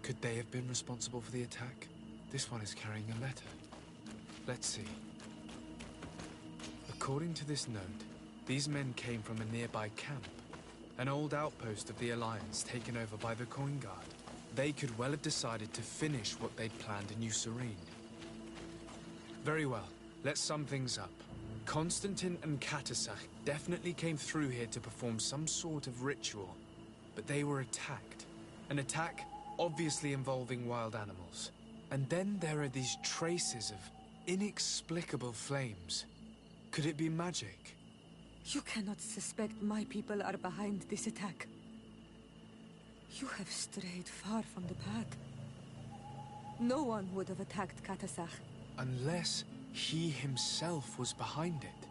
Could they have been responsible for the attack? This one is carrying a letter. Let's see. According to this note, these men came from a nearby camp. An old outpost of the Alliance taken over by the Coin Guard. They could well have decided to finish what they'd planned in New Serene. Very well. Let's sum things up. Constantine and Katasach definitely came through here to perform some sort of ritual. But they were attacked. An attack obviously involving wild animals. And then there are these traces of inexplicable flames. Could it be magic? You cannot suspect my people are behind this attack. You have strayed far from the path. No one would have attacked Katasach. Unless he himself was behind it.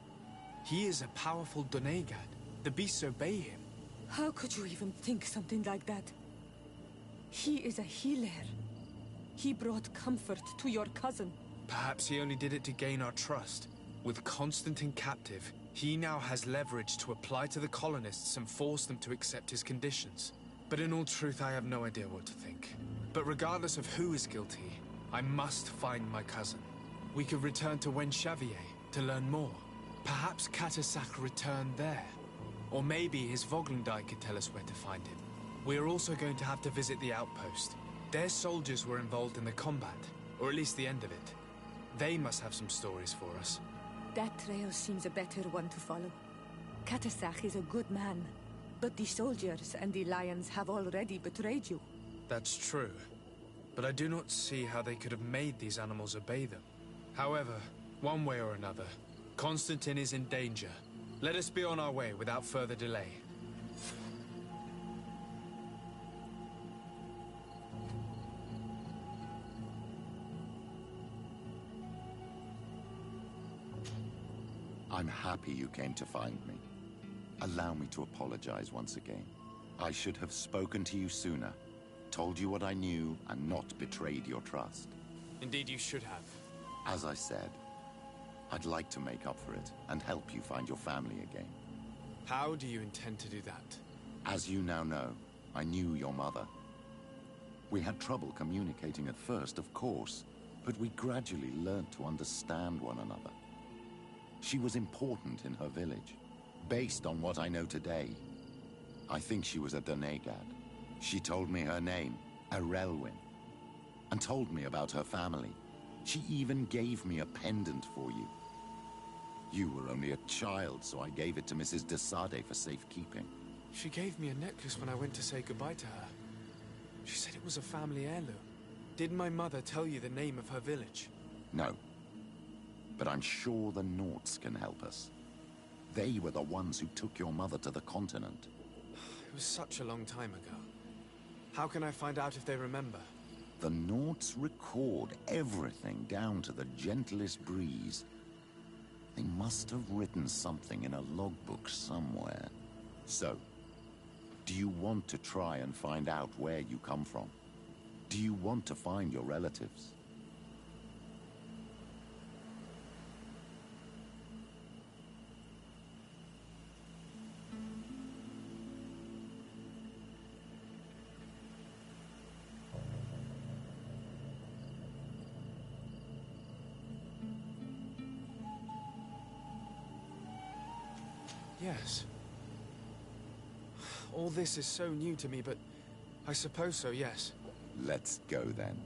He is a powerful Donegad. The beasts obey him. How could you even think something like that? He is a healer. He brought comfort to your cousin. Perhaps he only did it to gain our trust. With Constantine captive, he now has leverage to apply to the colonists and force them to accept his conditions. But in all truth, I have no idea what to think. But regardless of who is guilty, I must find my cousin. We could return to Wen Xavier to learn more. Perhaps Katasach returned there. Or maybe his Voglendai could tell us where to find him. We are also going to have to visit the outpost. Their soldiers were involved in the combat, or at least the end of it. They must have some stories for us. That trail seems a better one to follow. Katasach is a good man, but the soldiers and the lions have already betrayed you. That's true, but I do not see how they could have made these animals obey them. However, one way or another, Constantine is in danger. Let us be on our way without further delay. I'm happy you came to find me. Allow me to apologize once again. I should have spoken to you sooner, told you what I knew, and not betrayed your trust. Indeed, you should have. As I said, I'd like to make up for it and help you find your family again. How do you intend to do that? As you now know, I knew your mother. We had trouble communicating at first, of course, but we gradually learned to understand one another. She was important in her village. Based on what I know today, I think she was a Donegad. She told me her name, Arelwyn, and told me about her family. She even gave me a pendant for you. You were only a child, so I gave it to Mrs. de Sade for safekeeping. She gave me a necklace when I went to say goodbye to her. She said it was a family heirloom. Did my mother tell you the name of her village? No. But I'm sure the Nauts can help us. They were the ones who took your mother to the continent. It was such a long time ago. How can I find out if they remember? The Nauts record everything down to the gentlest breeze. They must have written something in a logbook somewhere. So, do you want to try and find out where you come from? Do you want to find your relatives? Yes. All this is so new to me, but I suppose so, yes. Let's go then.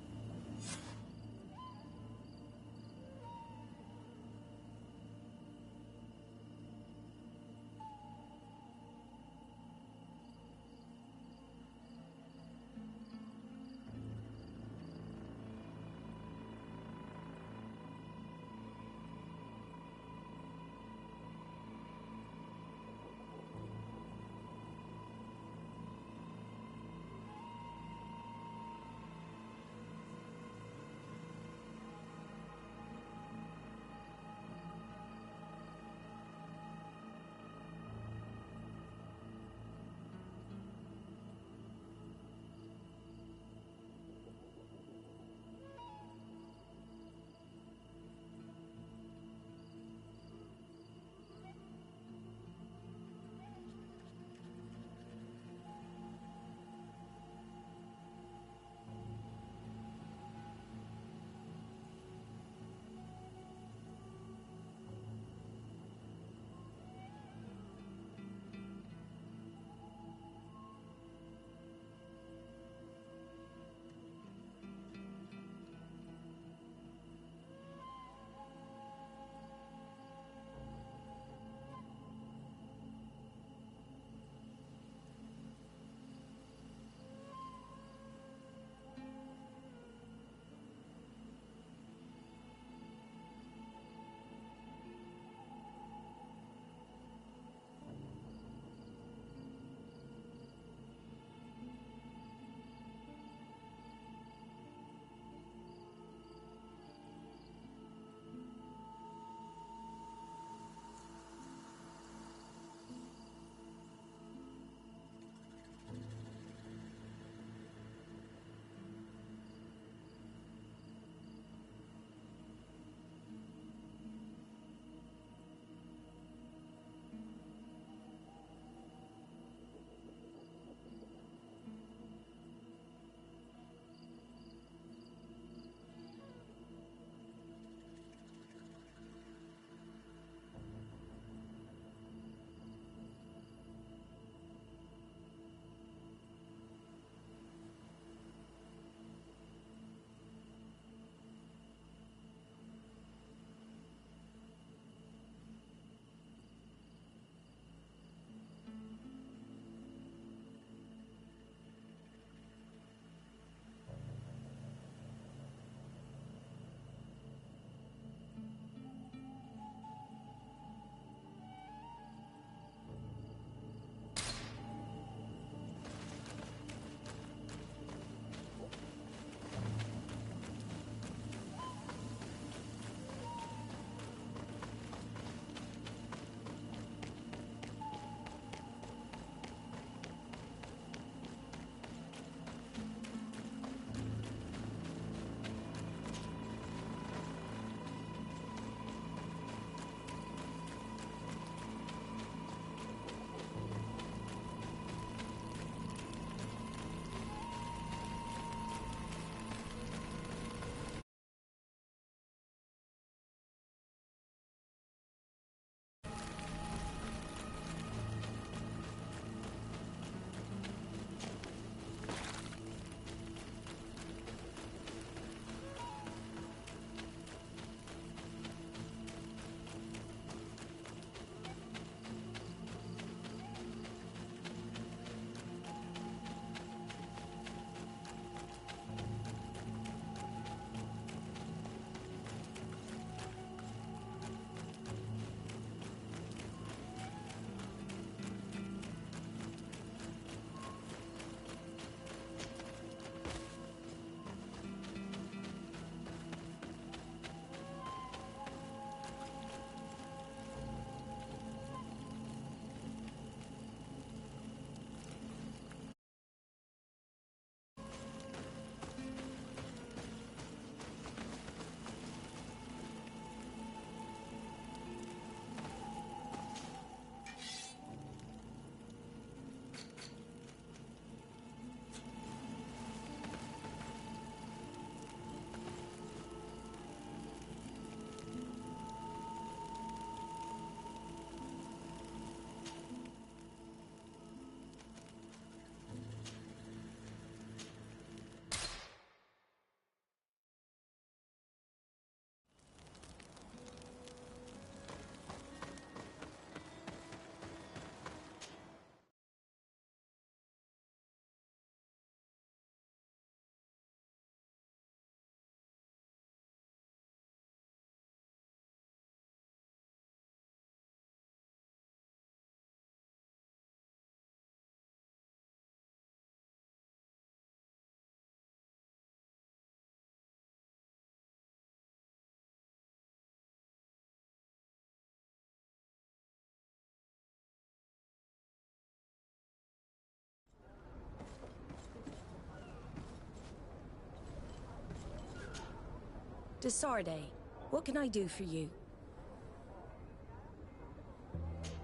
Desarde, what can I do for you?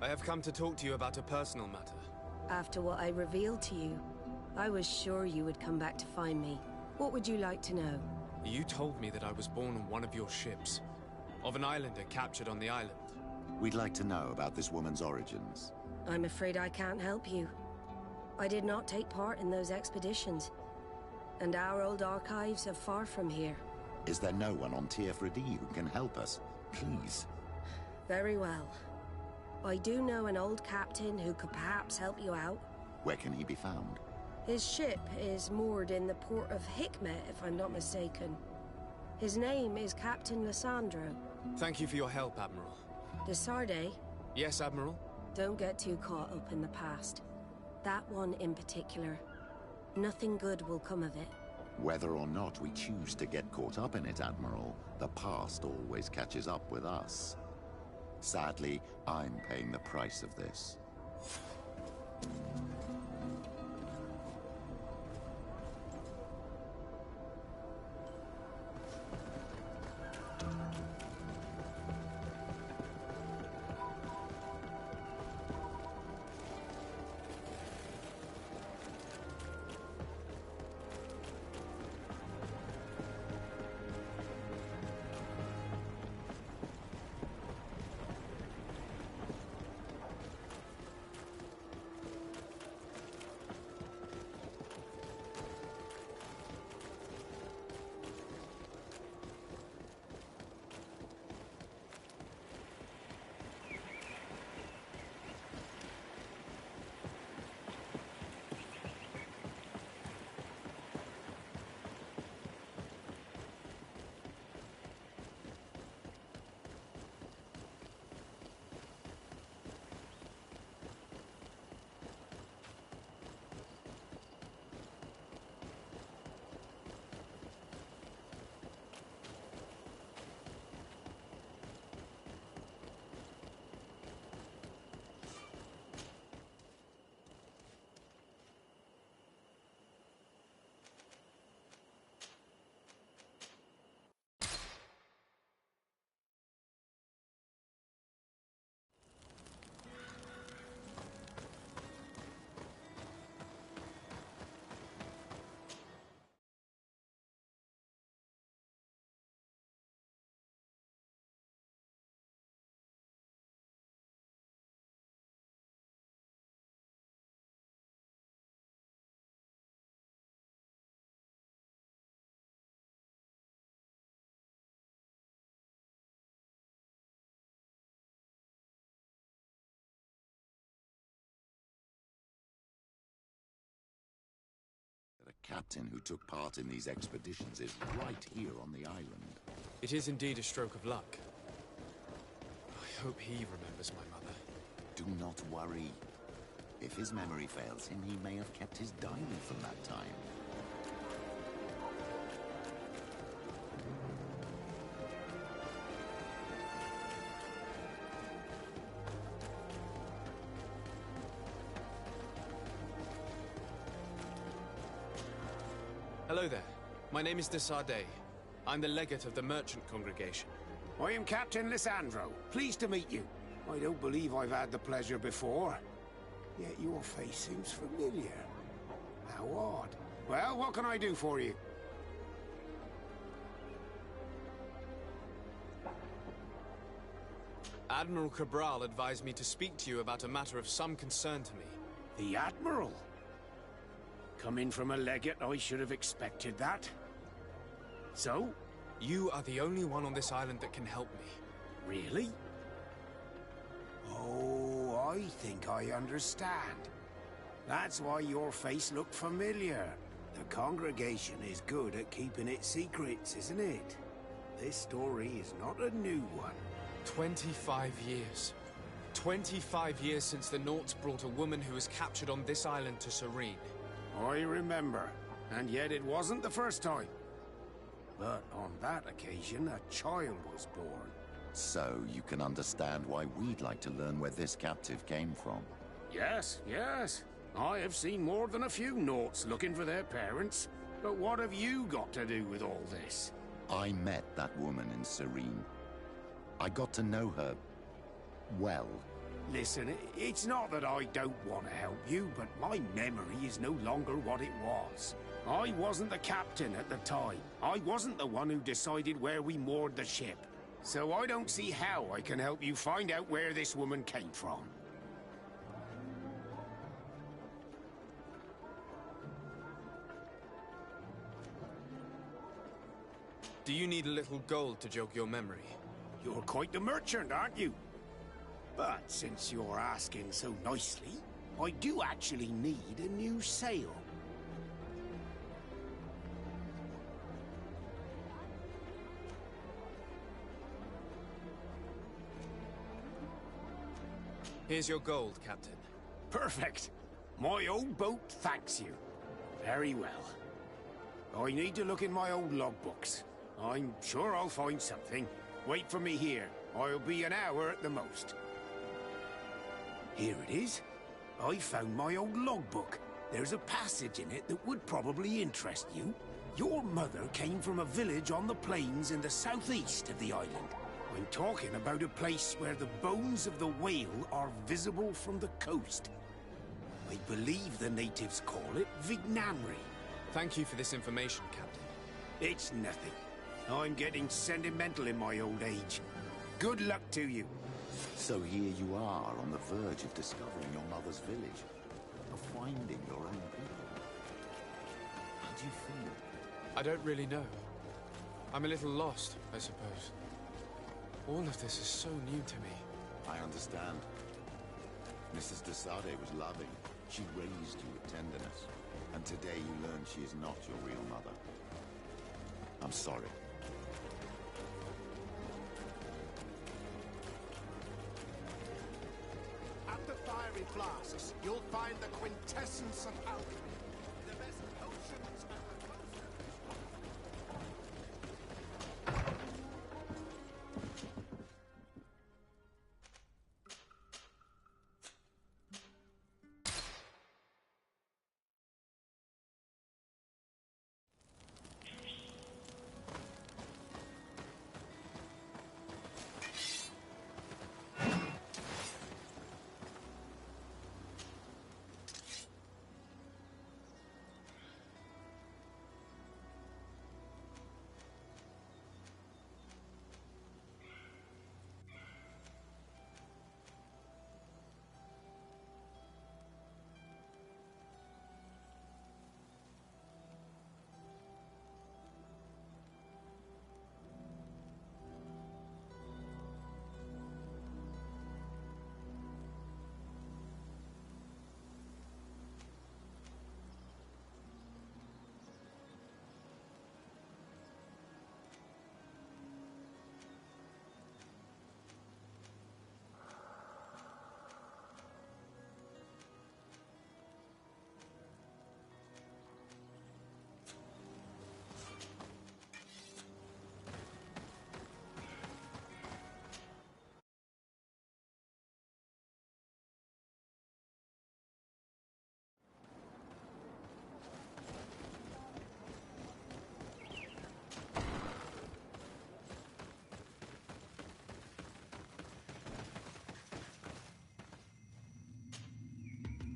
I have come to talk to you about a personal matter. After what I revealed to you, I was sure you would come back to find me. What would you like to know? You told me that I was born on one of your ships. Of an islander captured on the island. We'd like to know about this woman's origins. I'm afraid I can't help you. I did not take part in those expeditions. And our old archives are far from here. Is there no one on Tier-Fredy who can help us? Please. Very well. I do know an old captain who could perhaps help you out. Where can he be found? His ship is moored in the port of Hikmet, if I'm not mistaken. His name is Captain Lissandro. Thank you for your help, Admiral. Desarde? Yes, Admiral? Don't get too caught up in the past. That one in particular. Nothing good will come of it. Whether or not we choose to get caught up in it, Admiral, the past always catches up with us. Sadly, I'm paying the price of this. The captain who took part in these expeditions is right here on the island. It is indeed a stroke of luck. I hope he remembers my mother. Do not worry. If his memory fails him, he may have kept his diary from that time. Hello there. My name is Desarde. I'm the legate of the merchant congregation. I am Captain Lissandro. Pleased to meet you. I don't believe I've had the pleasure before. Yet your face seems familiar. How odd. Well, what can I do for you? Admiral Cabral advised me to speak to you about a matter of some concern to me. The Admiral? Coming from a legate, I should have expected that. So? You are the only one on this island that can help me. Really? Oh, I think I understand. That's why your face looked familiar. The congregation is good at keeping its secrets, isn't it? This story is not a new one. 25 years. 25 years since the Nauts brought a woman who was captured on this island to Serene. I remember. And yet it wasn't the first time. But on that occasion, a child was born. So you can understand why we'd like to learn where this captive came from. Yes, yes. I have seen more than a few Nauts looking for their parents. But what have you got to do with all this? I met that woman in Serene. I got to know her well. Listen, it's not that I don't want to help you, but my memory is no longer what it was. I wasn't the captain at the time. I wasn't the one who decided where we moored the ship. So I don't see how I can help you find out where this woman came from. Do you need a little gold to jog your memory? You're quite the merchant, aren't you? But since you're asking so nicely, I do actually need a new sail. Here's your gold, Captain. Perfect. My old boat thanks you. Very well. I need to look in my old logbooks. I'm sure I'll find something. Wait for me here. I'll be an hour at the most. Here it is. I found my old logbook. There's a passage in it that would probably interest you. Your mother came from a village on the plains in the southeast of the island. I'm talking about a place where the bones of the whale are visible from the coast. I believe the natives call it Vignamri. Thank you for this information, Captain. It's nothing. I'm getting sentimental in my old age. Good luck to you. So here you are on the verge of discovering your mother's village, of finding your own people. How do you feel? I don't really know. I'm a little lost, I suppose. All of this is so new to me. I understand. Mrs. de Sade was loving. She raised you with tenderness. And today you learn she is not your real mother. I'm sorry. At the fiery flasks, you'll find the quintessence of alchemy. The best potions and the most...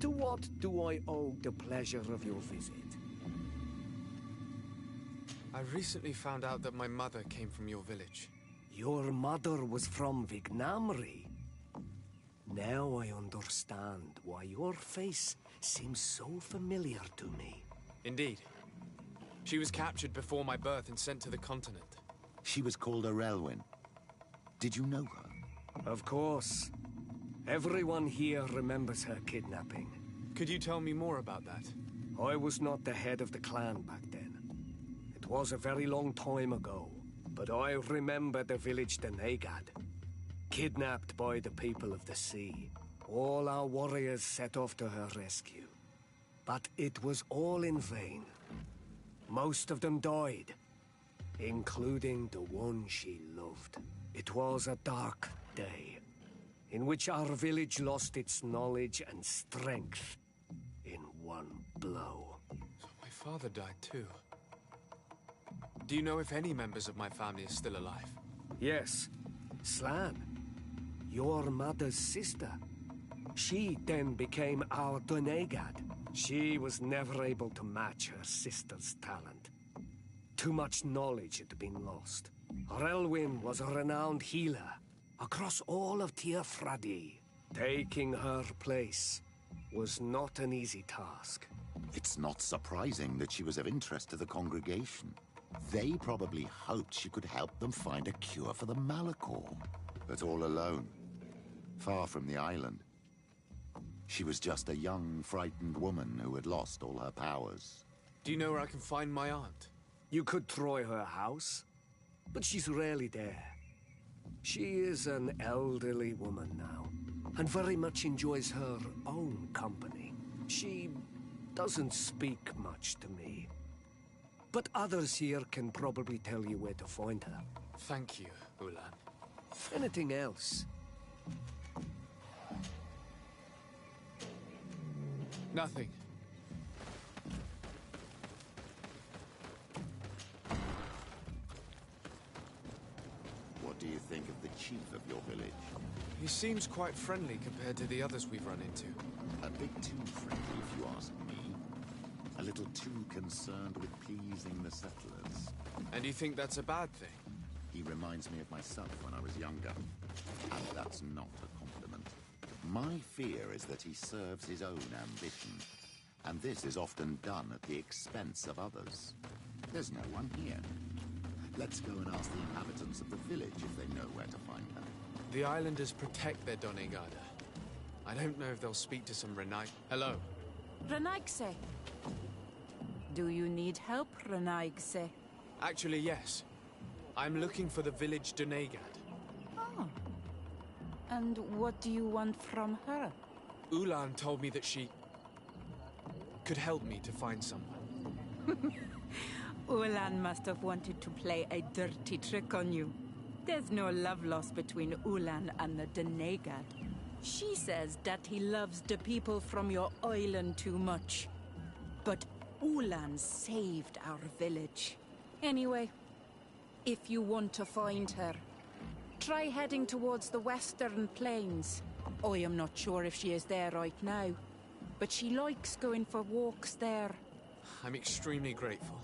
To what do I owe the pleasure of your visit? I recently found out that my mother came from your village. Your mother was from Vignamri. Now I understand why your face seems so familiar to me. Indeed. She was captured before my birth and sent to the continent. She was called Arelwyn. Did you know her? Of course. Everyone here remembers her kidnapping. Could you tell me more about that? I was not the head of the clan back then. It was a very long time ago, but I remember the village de Negad, kidnapped by the people of the sea. All our warriors set off to her rescue, but it was all in vain. Most of them died, including the one she loved. It was a dark day, in which our village lost its knowledge and strength in one blow. So my father died too. Do you know if any members of my family are still alive? Yes. Slan, your mother's sister. She then became our Donegad. She was never able to match her sister's talent. Too much knowledge had been lost. Relwyn was a renowned healer across all of Teofradi. Taking her place was not an easy task. It's not surprising that she was of interest to the congregation. They probably hoped she could help them find a cure for the Malachor. But all alone, far from the island. She was just a young, frightened woman who had lost all her powers. Do you know where I can find my aunt? You could try her house, but she's rarely there. She is an elderly woman now, and very much enjoys her own company. She doesn't speak much to me. But others here can probably tell you where to find her. Thank you, Ulan. Anything else? Nothing. What do you think of the chief of your village? He seems quite friendly compared to the others we've run into. A bit too friendly, if you ask me. A little too concerned with pleasing the settlers. And you think that's a bad thing? He reminds me of myself when I was younger. And that's not a compliment. My fear is that he serves his own ambition. And this is often done at the expense of others. There's no one here. Let's go and ask the inhabitants of the village if they know where to find her. The islanders protect their Donegada. I don't know if they'll speak to some Renai. Hello? Renaigse. Do you need help, Renaigse? Actually, yes. I'm looking for the village Donegad. Oh. And what do you want from her? Ulan told me that she could help me to find someone. Ulan must have wanted to play a dirty trick on you. There's no love lost between Ulan and the Donegad. She says that he loves the people from your island too much. But Ulan saved our village. Anyway, if you want to find her, try heading towards the western plains. I am not sure if she is there right now, but she likes going for walks there. I'm extremely grateful.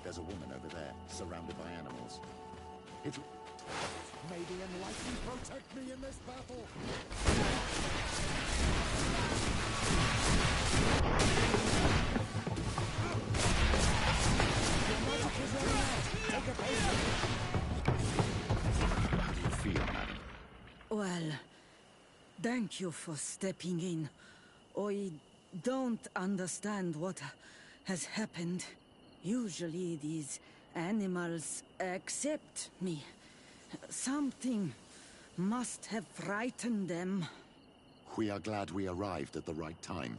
There's a woman over there, surrounded by animals. It's May the Enlightened protect me in this battle! Your magic is running out! Take a potion! How do you feel, madam? Well, thank you for stepping in. I don't understand what has happened. Usually these animals accept me. Something must have frightened them. We are glad we arrived at the right time.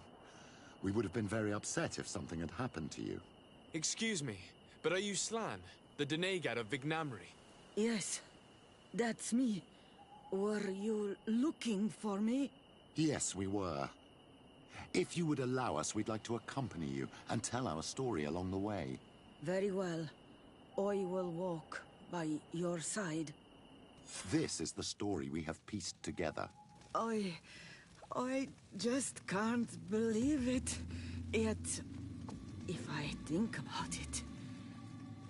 We would have been very upset if something had happened to you. Excuse me, but are you Slan, the Denegad of Vignamri? Yes, that's me. Were you looking for me? Yes, we were. If you would allow us, we'd like to accompany you and tell our story along the way. Very well. I will walk by your side. This is the story we have pieced together. I just can't believe it. Yet, if I think about it,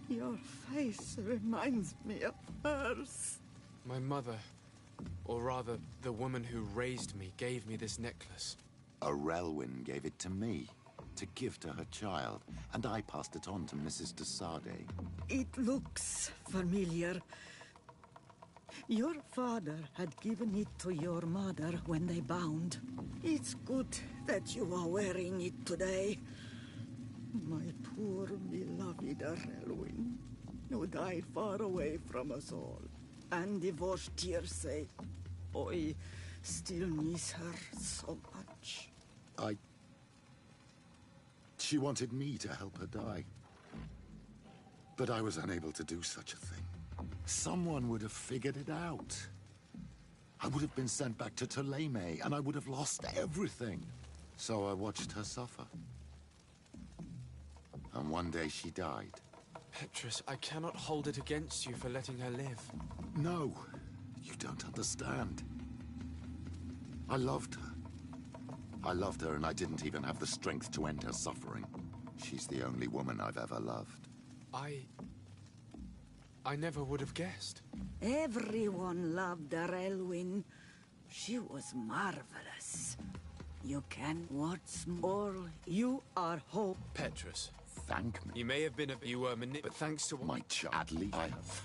your face reminds me of hers. My mother, or rather, the woman who raised me, gave me this necklace. A Relwyn gave it to me, to give to her child, and I passed it on to Mrs. de Sade. It looks familiar. Your father had given it to your mother when they bound. It's good that you are wearing it today. My poor beloved Relwyn, who died far away from us all, and divorced Tirce. I still miss her so much. She wanted me to help her die. But I was unable to do such a thing. Someone would have figured it out. I would have been sent back to Ptolemy, and I would have lost everything. So I watched her suffer. And one day she died. Petrus, I cannot hold it against you for letting her live. No, you don't understand. I loved her. I loved her, and I didn't even have the strength to end her suffering. She's the only woman I've ever loved. I never would have guessed. Everyone loved Relwyn. She was marvelous. You can what's more, you are hope. Petrus. Thank me. You may have been you were but thanks to my Chadley, I have.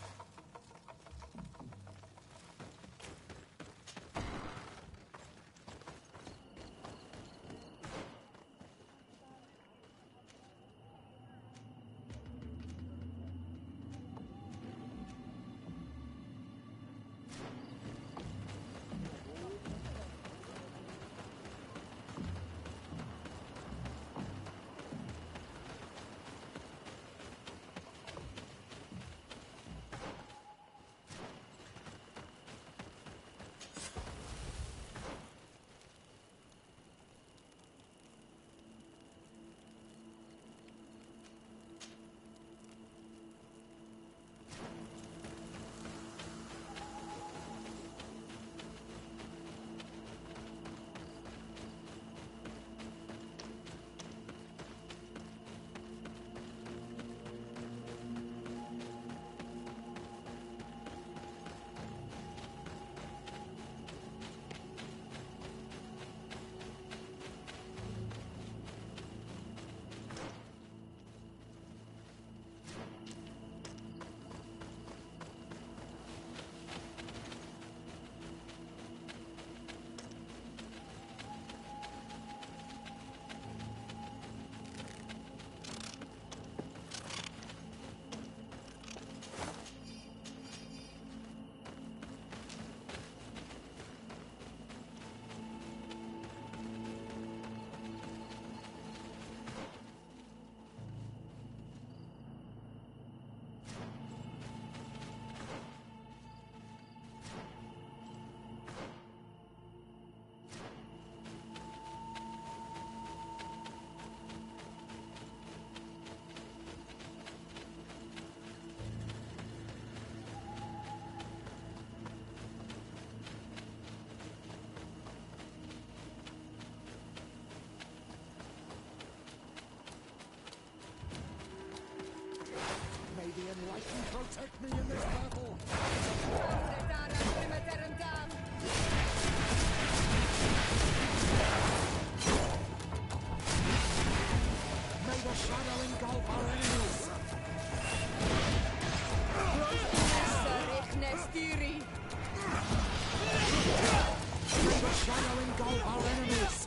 I can protect me in this battle. May the shadow engulf our enemies. May the shadow engulf our enemies.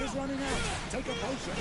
Is running out. Take a potion.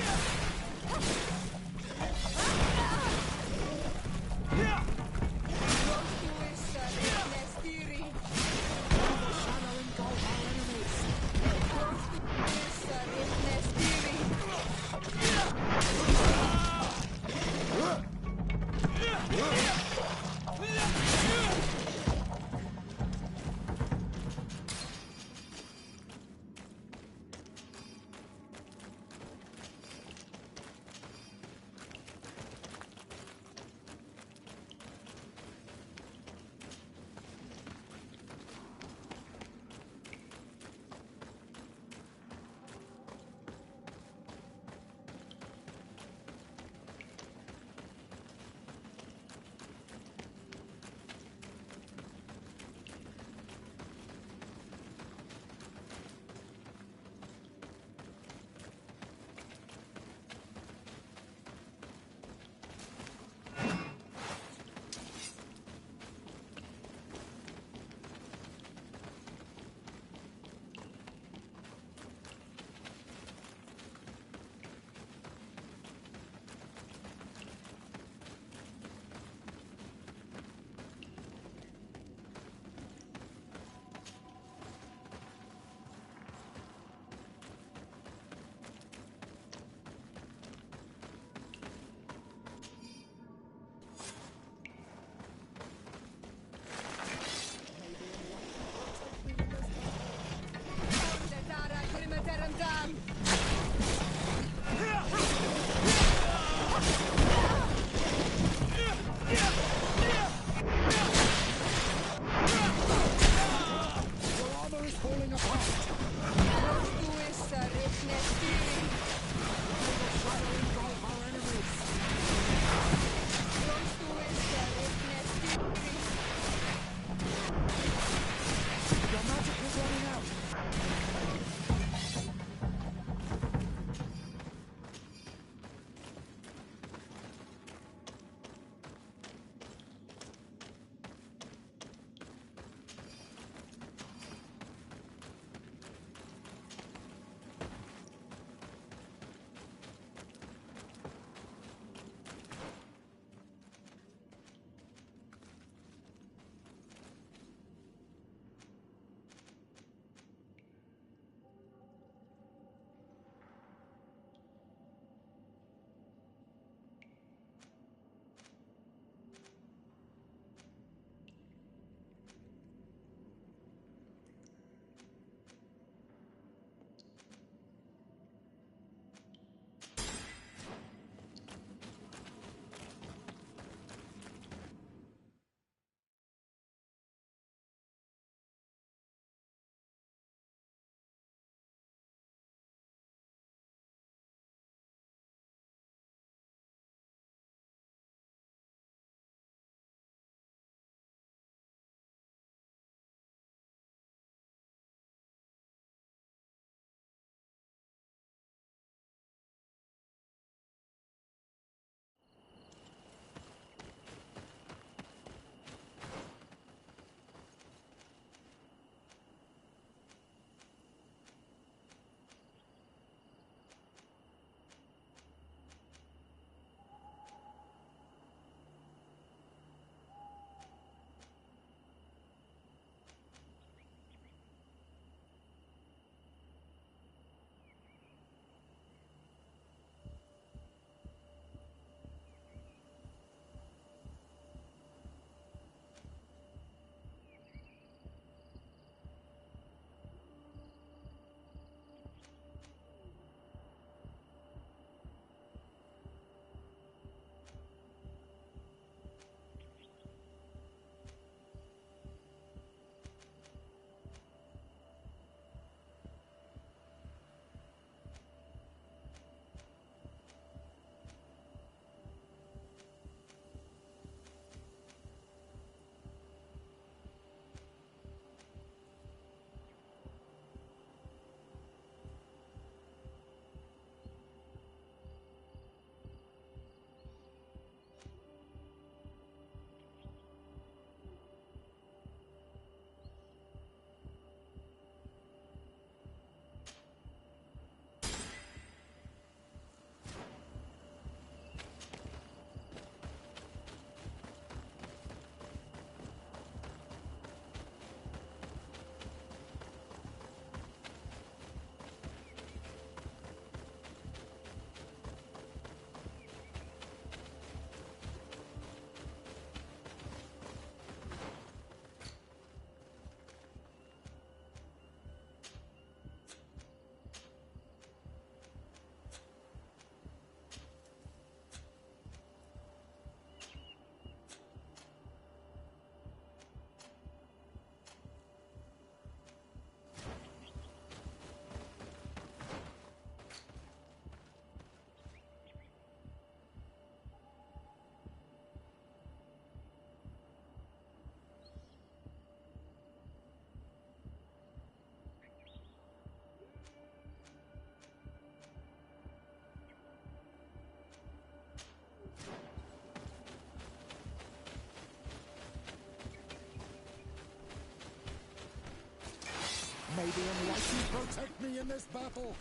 protect me in this battle.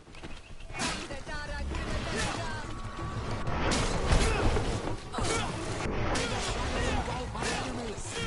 Engulf my enemies.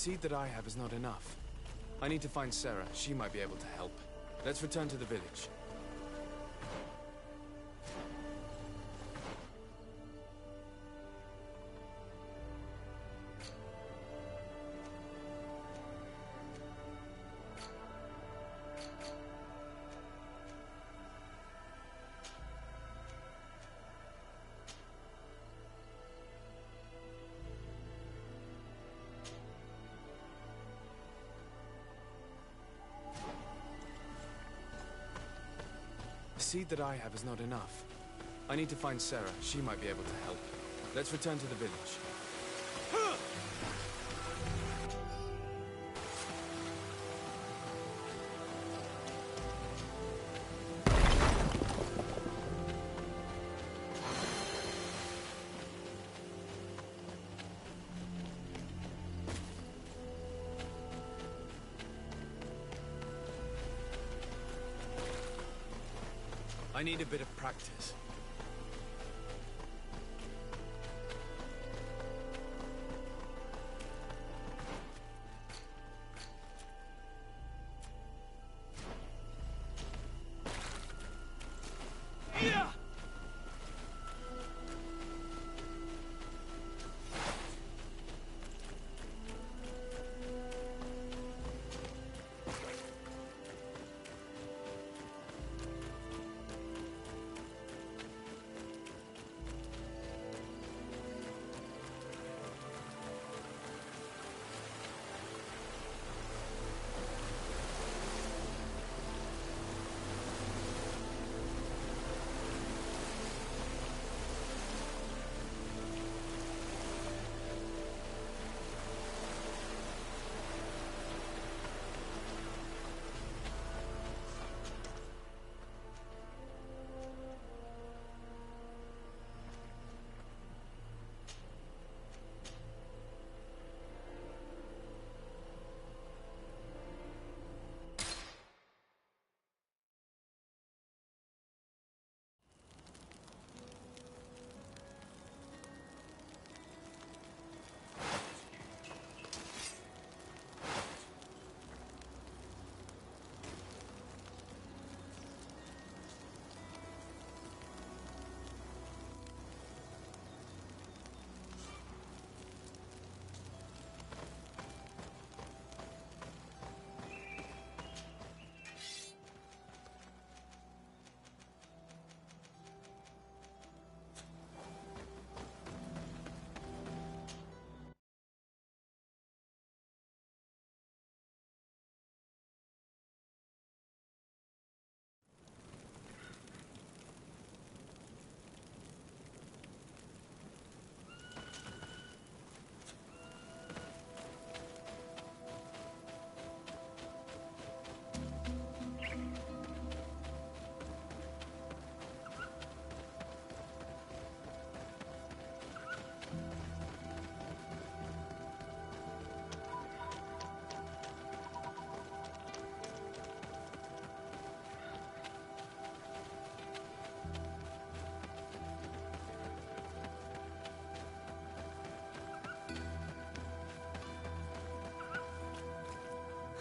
seed that I have is not enough. I need to find Sarah. She might be able to help. Let's return to the village. The seed that I have is not enough. I need to find Sarah. She might be able to help. Let's return to the village. I need a bit of practice.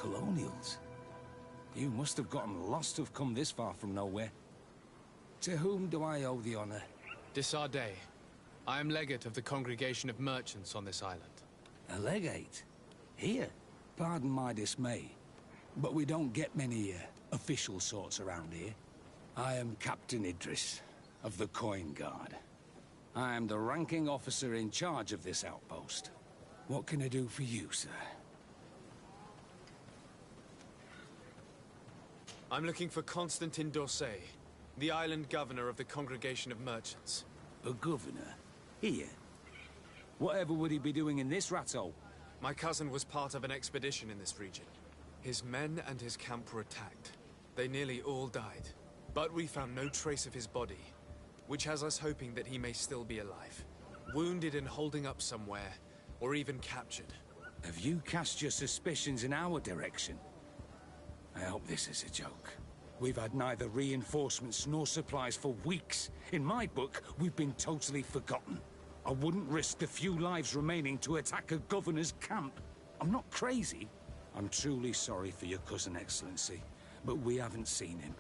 Colonials? You must have gotten lost to have come this far from nowhere. To whom do I owe the honor? Desardet. I am legate of the Congregation of Merchants on this island. A legate? Here? Pardon my dismay, but we don't get many official sorts around here. I am Captain Idris, of the Coin Guard. I am the ranking officer in charge of this outpost. What can I do for you, sir? I'm looking for Constantin Dorset, the island governor of the Congregation of Merchants. A governor? Here? Whatever would he be doing in this rat hole? My cousin was part of an expedition in this region. His men and his camp were attacked. They nearly all died. But we found no trace of his body, which has us hoping that he may still be alive. Wounded and holding up somewhere, or even captured. Have you cast your suspicions in our direction? I hope this is a joke. We've had neither reinforcements nor supplies for weeks. In my book, we've been totally forgotten. I wouldn't risk the few lives remaining to attack a governor's camp. I'm not crazy. I'm truly sorry for your cousin, Excellency, but we haven't seen him.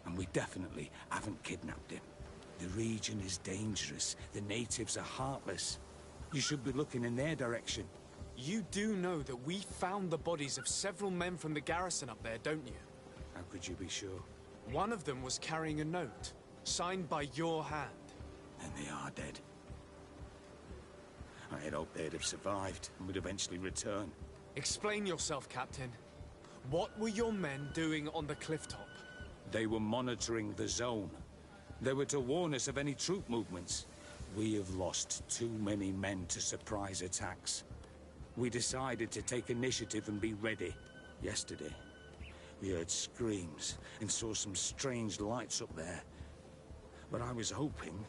And we definitely haven't kidnapped him. The region is dangerous. The natives are heartless. You should be looking in their direction. You do know that we found the bodies of several men from the garrison up there, don't you? How could you be sure? One of them was carrying a note, signed by your hand. And they are dead. I had hoped they'd have survived and would eventually return. Explain yourself, Captain. What were your men doing on the clifftop? They were monitoring the zone. They were to warn us of any troop movements. We have lost too many men to surprise attacks. We decided to take initiative and be ready. Yesterday, we heard screams and saw some strange lights up there. But I was hoping...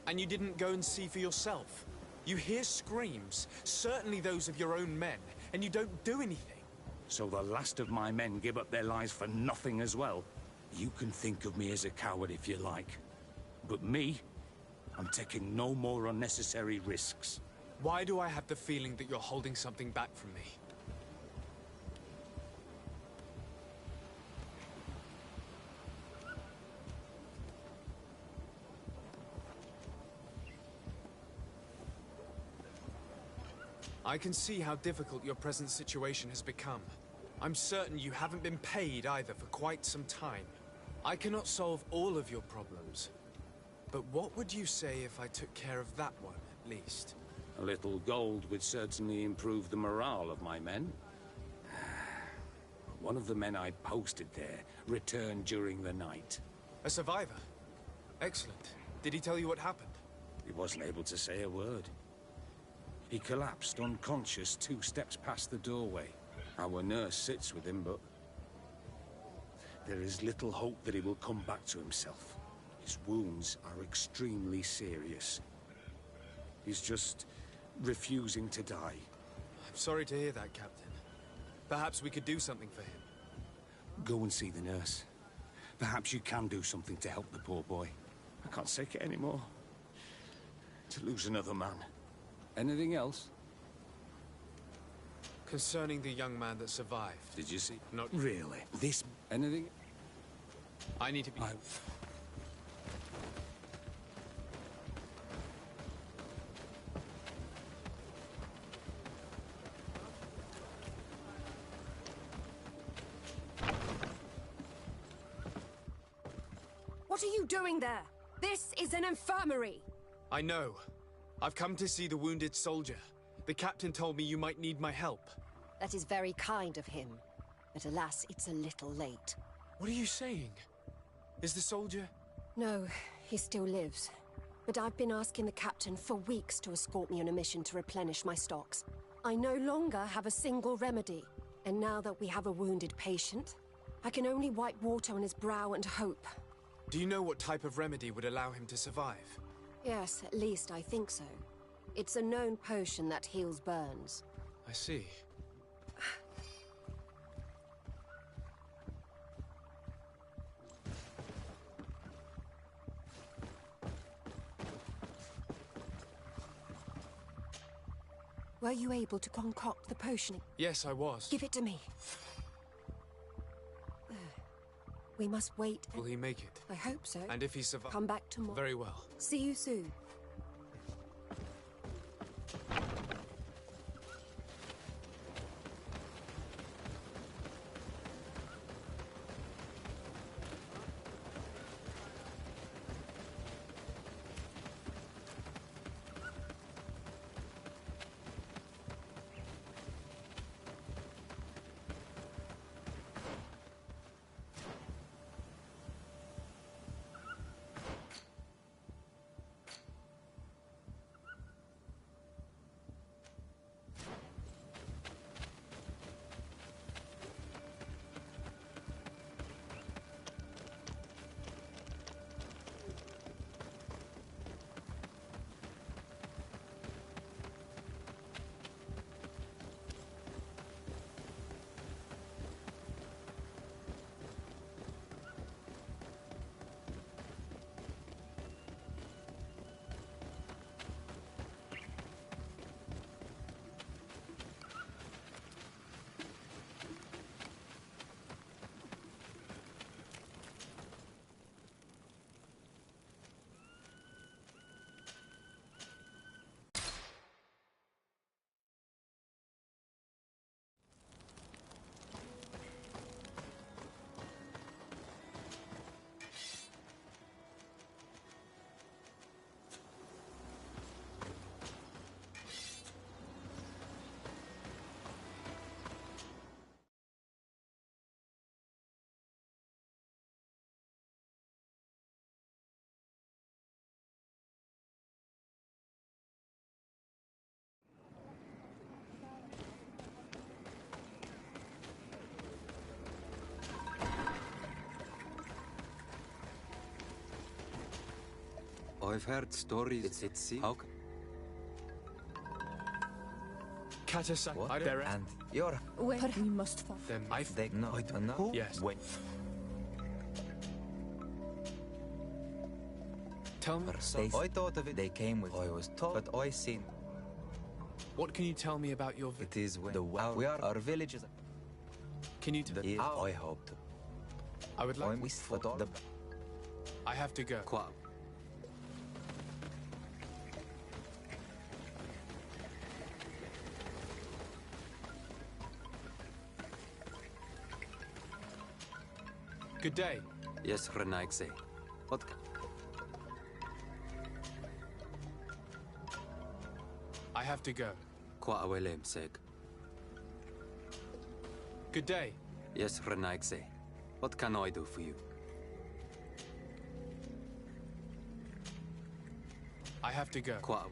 And you didn't go and see for yourself? You hear screams, certainly those of your own men, and you don't do anything. So the last of my men give up their lives for nothing as well? You can think of me as a coward if you like. But me, I'm taking no more unnecessary risks. Why do I have the feeling that you're holding something back from me? I can see how difficult your present situation has become. I'm certain you haven't been paid either for quite some time. I cannot solve all of your problems. But what would you say if I took care of that one, at least? A little gold would certainly improve the morale of my men. One of the men I posted there returned during the night. A survivor? Excellent. Did he tell you what happened? He wasn't able to say a word. He collapsed unconscious 2 steps past the doorway. Our nurse sits with him, but there is little hope that he will come back to himself. His wounds are extremely serious. He's just refusing to die. I'm sorry to hear that, Captain. Perhaps we could do something for him. Go and see the nurse. Perhaps you can do something to help the poor boy. I can't take it anymore. To lose another man. Anything else? Concerning the young man that survived. Did you see? Not really. This... Anything? I need to be... What are you doing there? This is an infirmary! I know. I've come to see the wounded soldier. The captain told me you might need my help. That is very kind of him. But alas, it's a little late. What are you saying? Is the soldier... No, he still lives. But I've been asking the captain for weeks to escort me on a mission to replenish my stocks. I no longer have a single remedy. And now that we have a wounded patient, I can only wipe water on his brow and hope. Do you know what type of remedy would allow him to survive? Yes, at least I think so. It's a known potion that heals burns. I see. Were you able to concoct the potion? Yes, I was. Give it to me. We must wait. Will he make it? I hope so. And if he survives... Come back tomorrow. Very well. See you soon. I've heard stories. It's how Katasa, What? I don't... And you're... Where we must fall. Then They know. I don't know. Who? Yes. When? Tell me. I thought of it. They came with. I was told, but I seen. What can you tell me about your It is when we are our villages. Can you That is, I hope to. I would like... But all the... I have to go. Qua. Good day. Yes, Renaigse. What? I have to go. Qua awelem seg. Good day. Yes, Renaigse. What can I do for you? I have to go. Qua.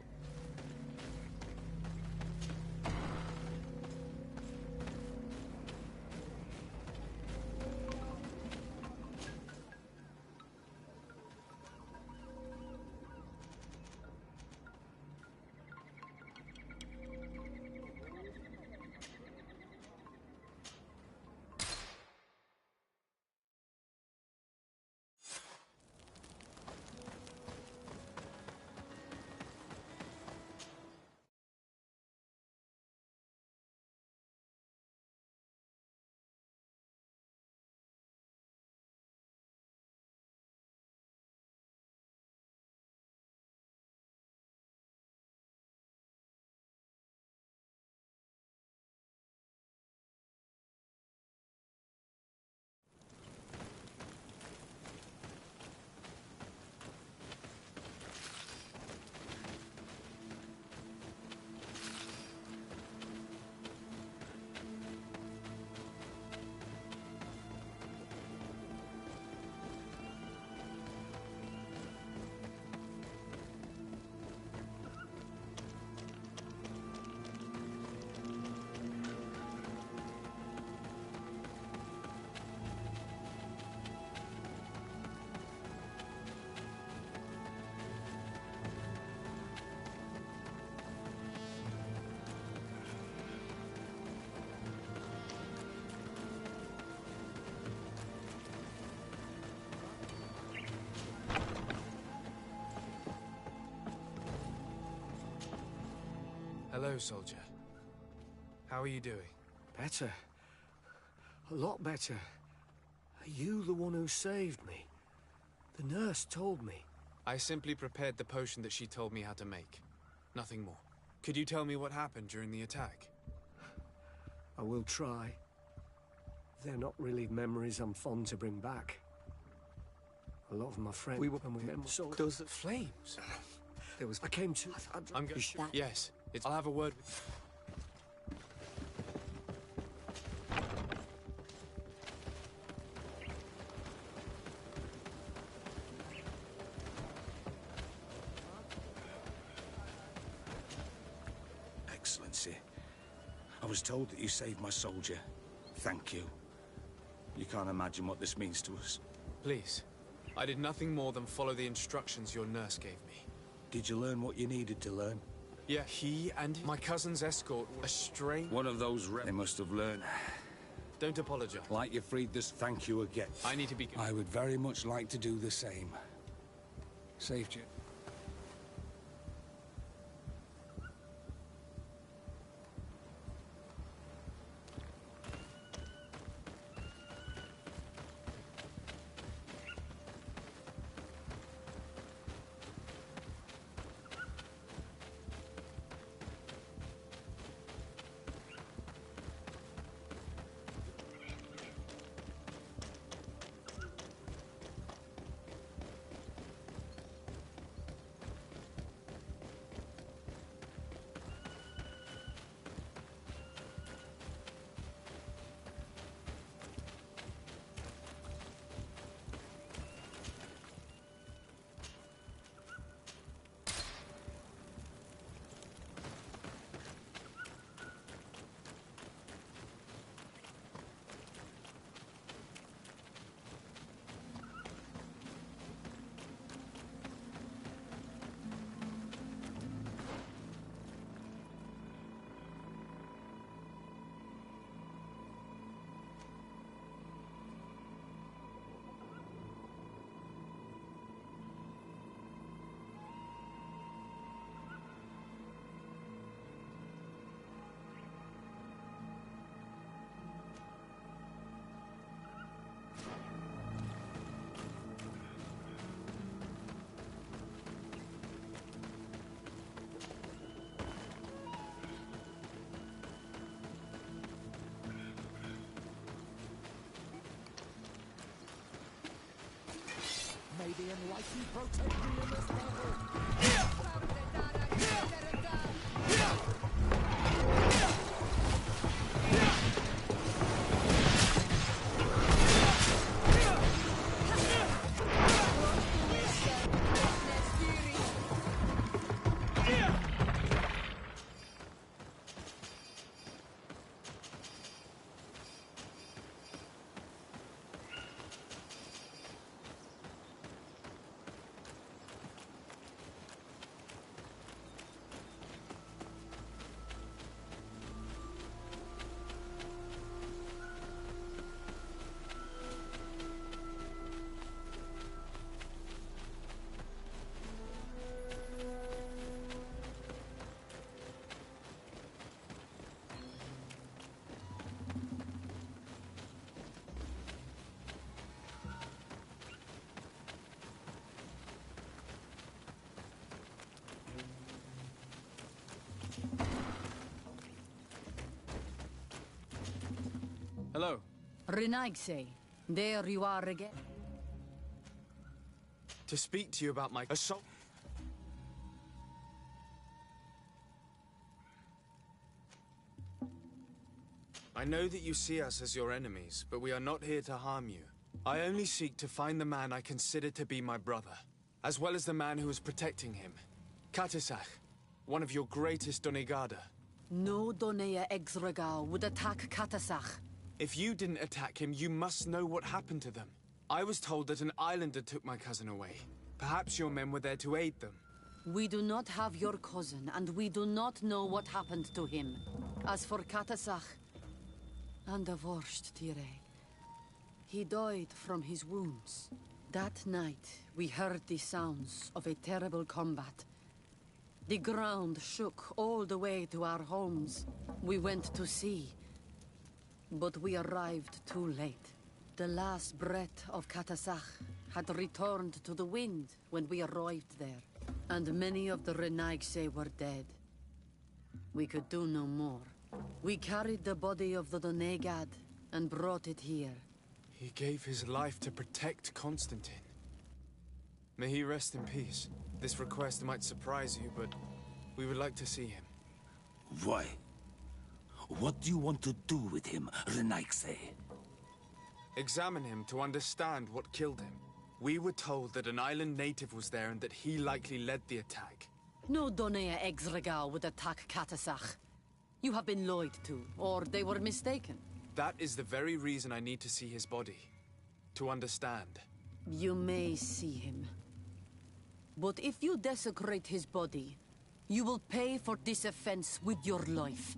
Hello, soldier. How are you doing? Better. A lot better. Are you the one who saved me? The nurse told me. I simply prepared the potion that she told me how to make. Nothing more. Could you tell me what happened during the attack? I will try. They're not really memories I'm fond to bring back. A lot of my friends... We were... So those flames? There was... I came to... I'm going... Yes. I'll have a word with... Excellency, I was told that you saved my soldier. Thank you. You can't imagine what this means to us. Please. I did nothing more than follow the instructions your nurse gave me. Did you learn what you needed to learn? Yeah, he and my cousin's escort were strange. One of those they must have learned. Don't apologize. Like you freed this, thank you again. I need to be... I would very much like to do the same. Saved you. can likely protect me in this battle. Hello. Renaigse, there you are again. To speak to you about my assault. I know that you see us as your enemies, but we are not here to harm you. I only seek to find the man I consider to be my brother, as well as the man who is protecting him. Katisach, one of your greatest Donegada. No Donea Exregal would attack Katasach. If you didn't attack him, you must know what happened to them. I was told that an islander took my cousin away. Perhaps your men were there to aid them. We do not have your cousin, and we do not know what happened to him. As for Katasach, and the worst, Tire, he died from his wounds. That night, we heard the sounds of a terrible combat. The ground shook all the way to our homes. We went to see, but we arrived too late. The last breath of Katasach had returned to the wind when we arrived there, and many of the Renaigse were dead. We could do no more. We carried the body of the Donegad and brought it here. He gave his life to protect Constantine. May he rest in peace. This request might surprise you, but we would like to see him. Why? What do you want to do with him, Renaigse? Examine him to understand what killed him. We were told that an island native was there and that he likely led the attack. No Donea Exregal would attack Katasach. You have been lied to, or they were mistaken. That is the very reason I need to see his body. To understand. You may see him. But if you desecrate his body, you will pay for this offense with your life.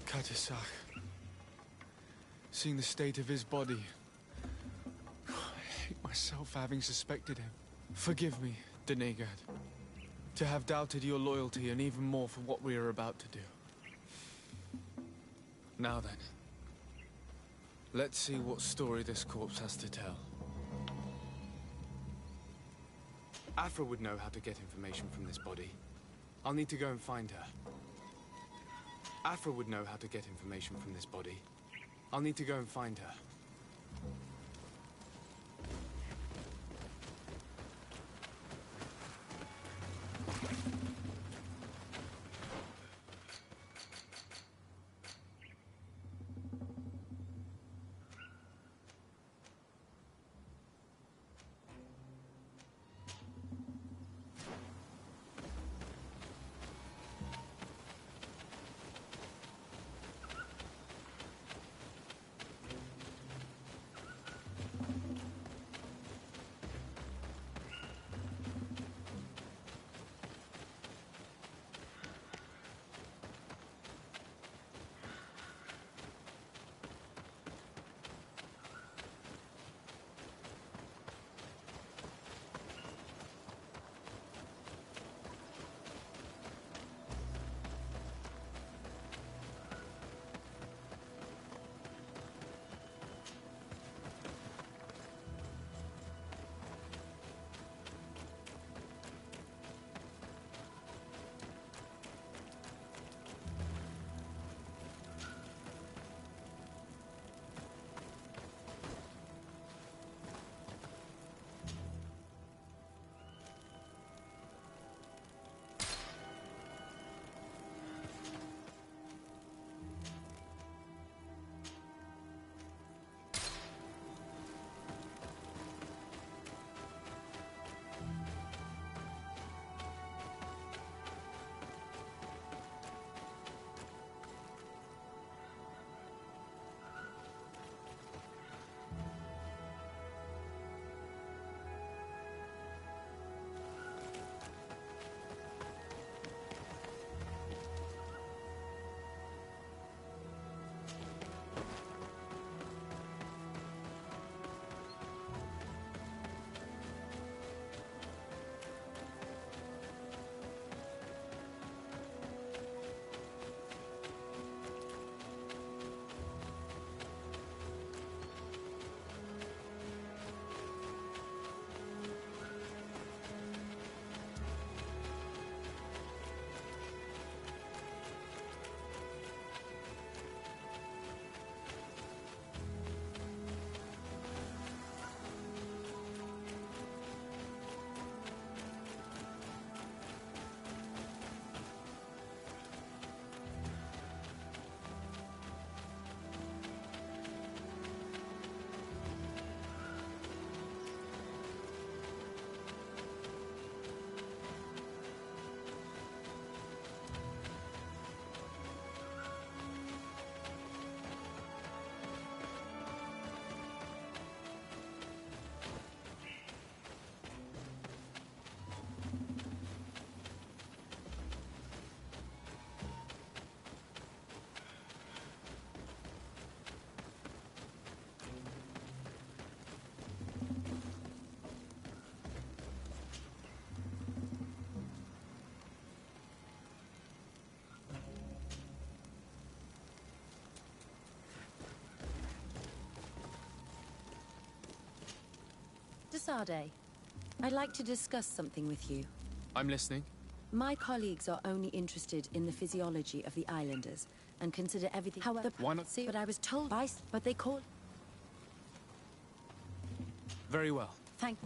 Katisach. Seeing the state of his body, I hate myself for having suspected him. Forgive me, Donegad, to have doubted your loyalty and even more for what we are about to do. Now then, let's see what story this corpse has to tell. Afra would know how to get information from this body. I'll need to go and find her. Afra would know how to get information from this body. I'll need to go and find her. Sade, I'd like to discuss something with you. I'm listening. My colleagues are only interested in the physiology of the islanders and consider everything. However, why not? See, but I was told by, but they call. Very well. Thank.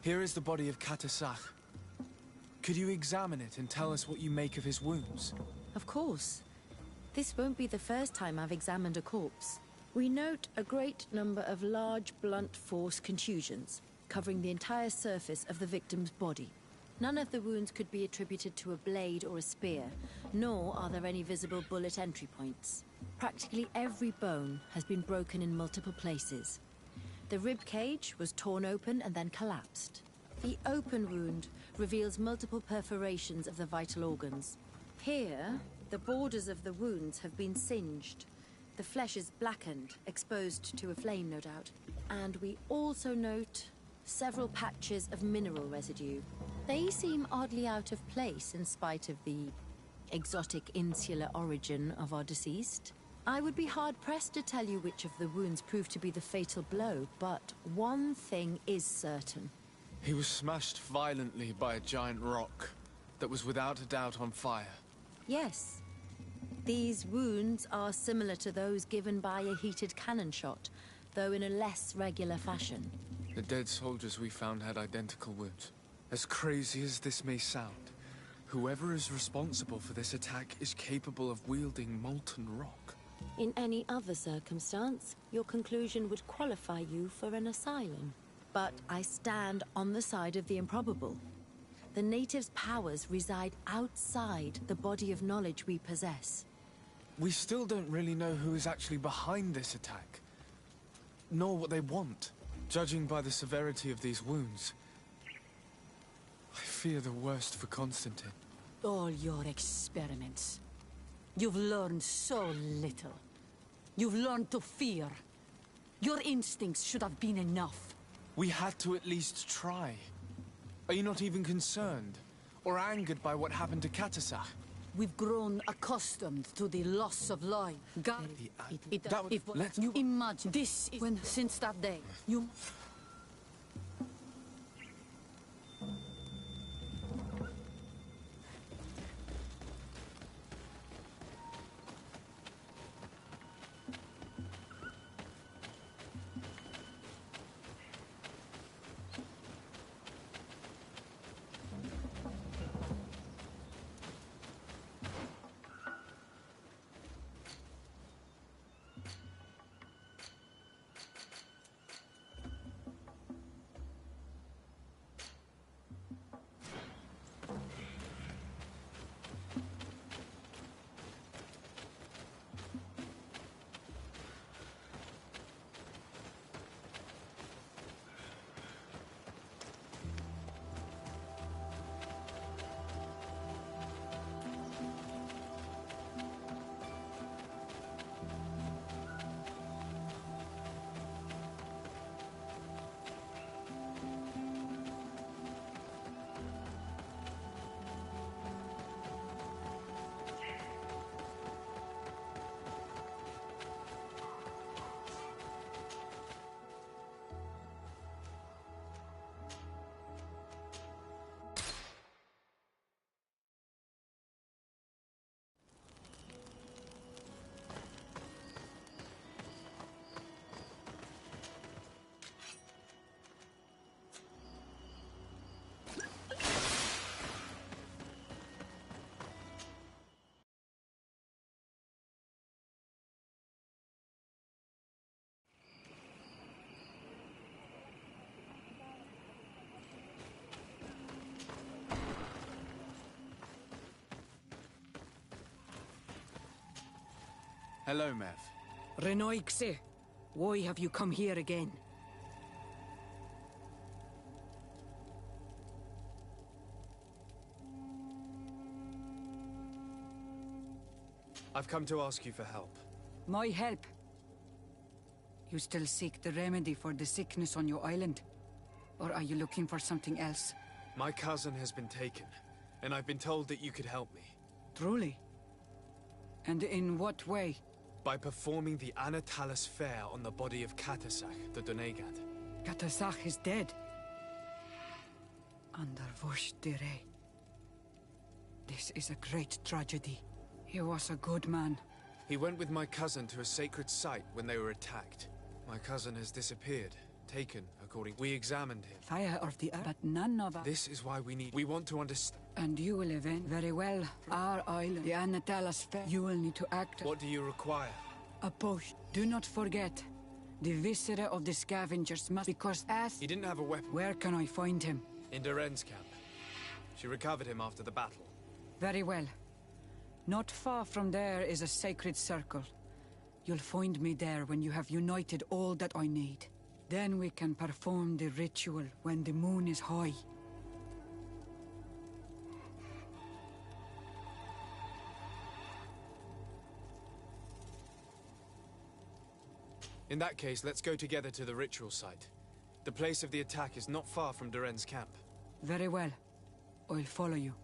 Here is the body of Katasach. Could you examine it and tell us what you make of his wounds? Of course. This won't be the first time I've examined a corpse. We note a great number of large, blunt force contusions, covering the entire surface of the victim's body. None of the wounds could be attributed to a blade or a spear, nor are there any visible bullet entry points. Practically every bone has been broken in multiple places. The rib cage was torn open and then collapsed. The open wound reveals multiple perforations of the vital organs. Here, the borders of the wounds have been singed. The flesh is blackened, exposed to a flame, no doubt. And we also note several patches of mineral residue. They seem oddly out of place in spite of the exotic insular origin of our deceased. I would be hard-pressed to tell you which of the wounds proved to be the fatal blow, but one thing is certain. He was smashed violently by a giant rock that was without a doubt on fire. Yes. These wounds are similar to those given by a heated cannon shot, though in a less regular fashion. The dead soldiers we found had identical wounds. As crazy as this may sound, whoever is responsible for this attack is capable of wielding molten rock. In any other circumstance, your conclusion would qualify you for an asylum. But I stand on the side of the improbable. The natives' powers reside outside the body of knowledge we possess. We still don't really know who is actually behind this attack, nor what they want. Judging by the severity of these wounds, I fear the worst for Constantine. All your experiments. You've learned so little. You've learned to fear. Your instincts should have been enough. We had to at least try. Are you not even concerned or angered by what happened to Katasach? We've grown accustomed to the loss of life. God, you imagine this is when since that day you. Hello, Mev. Renoixe, why have you come here again? I've come to ask you for help. My help? You still seek the remedy for the sickness on your island? Or are you looking for something else? My cousin has been taken, and I've been told that you could help me. Truly? And in what way? By performing the Anatalis Fair on the body of Katasach, the Donegad. Katasach is dead. Under Voshtire. This is a great tragedy. He was a good man. He went with my cousin to a sacred site when they were attacked. My cousin has disappeared. Taken, according... We examined him. Fire of the earth, but none of us... This is why we need... We want to understand... And you will event very well. Our island, the Anatalas Fair. You will need to act... What do you require? A potion. Do not forget. The viscera of the scavengers must... Because as... He didn't have a weapon. Where can I find him? In Duren's camp. She recovered him after the battle. Very well. Not far from there is a sacred circle. You'll find me there when you have united all that I need. Then we can perform the ritual when the moon is high. In that case, let's go together to the ritual site. The place of the attack is not far from Duren's camp. Very well. I'll follow you.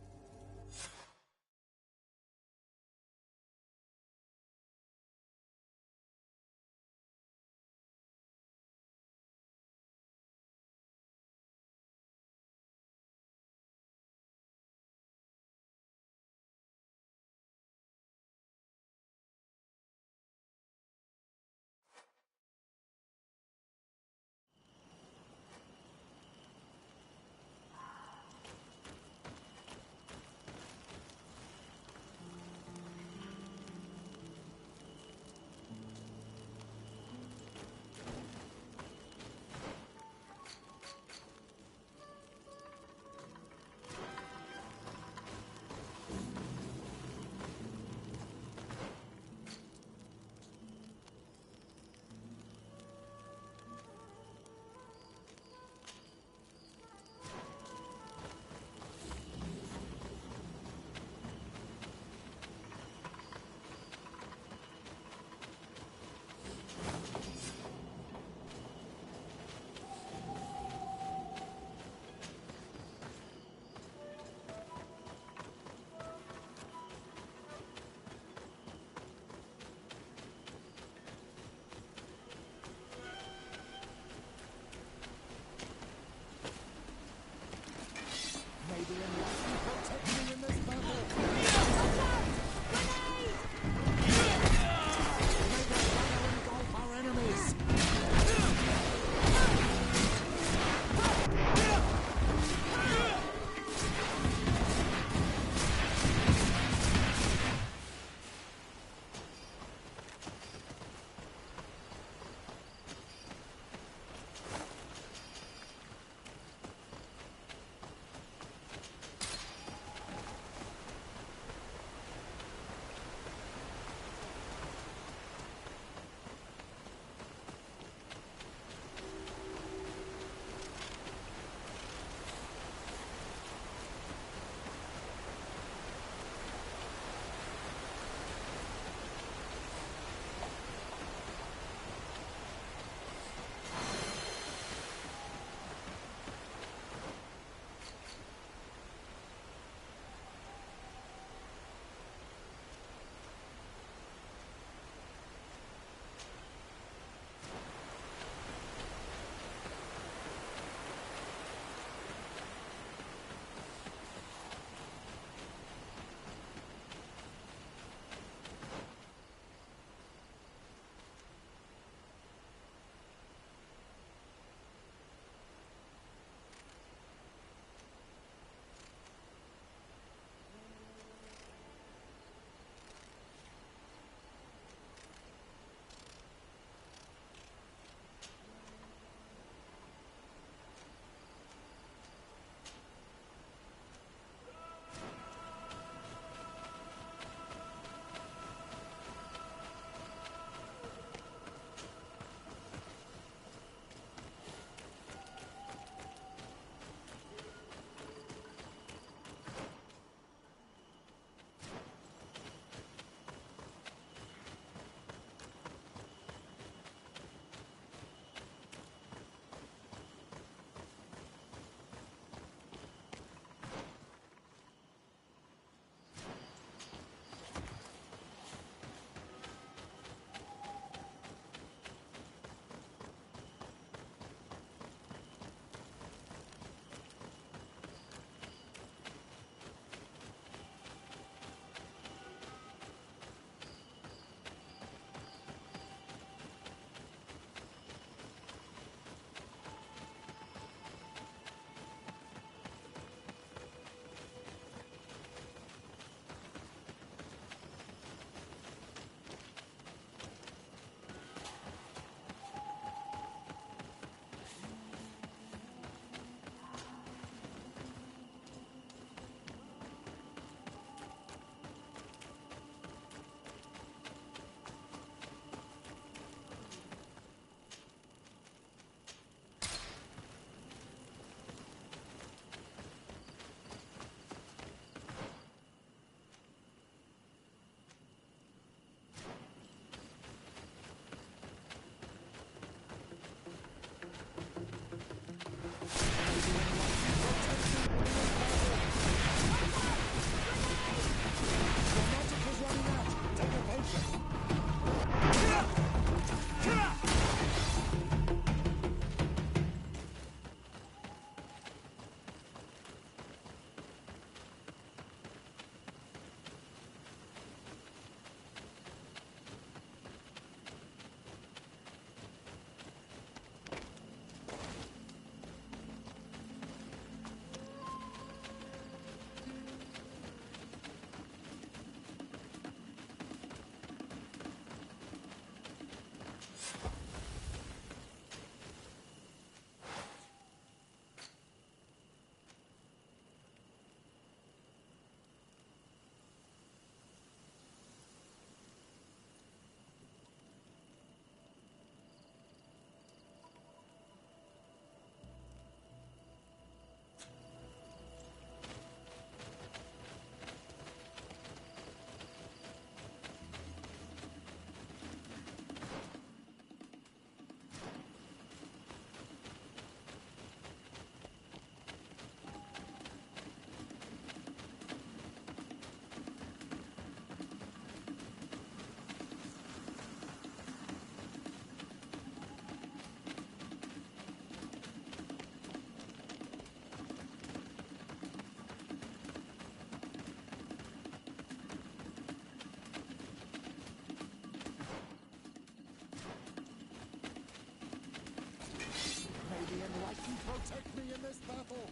enlightened protect me in this battle!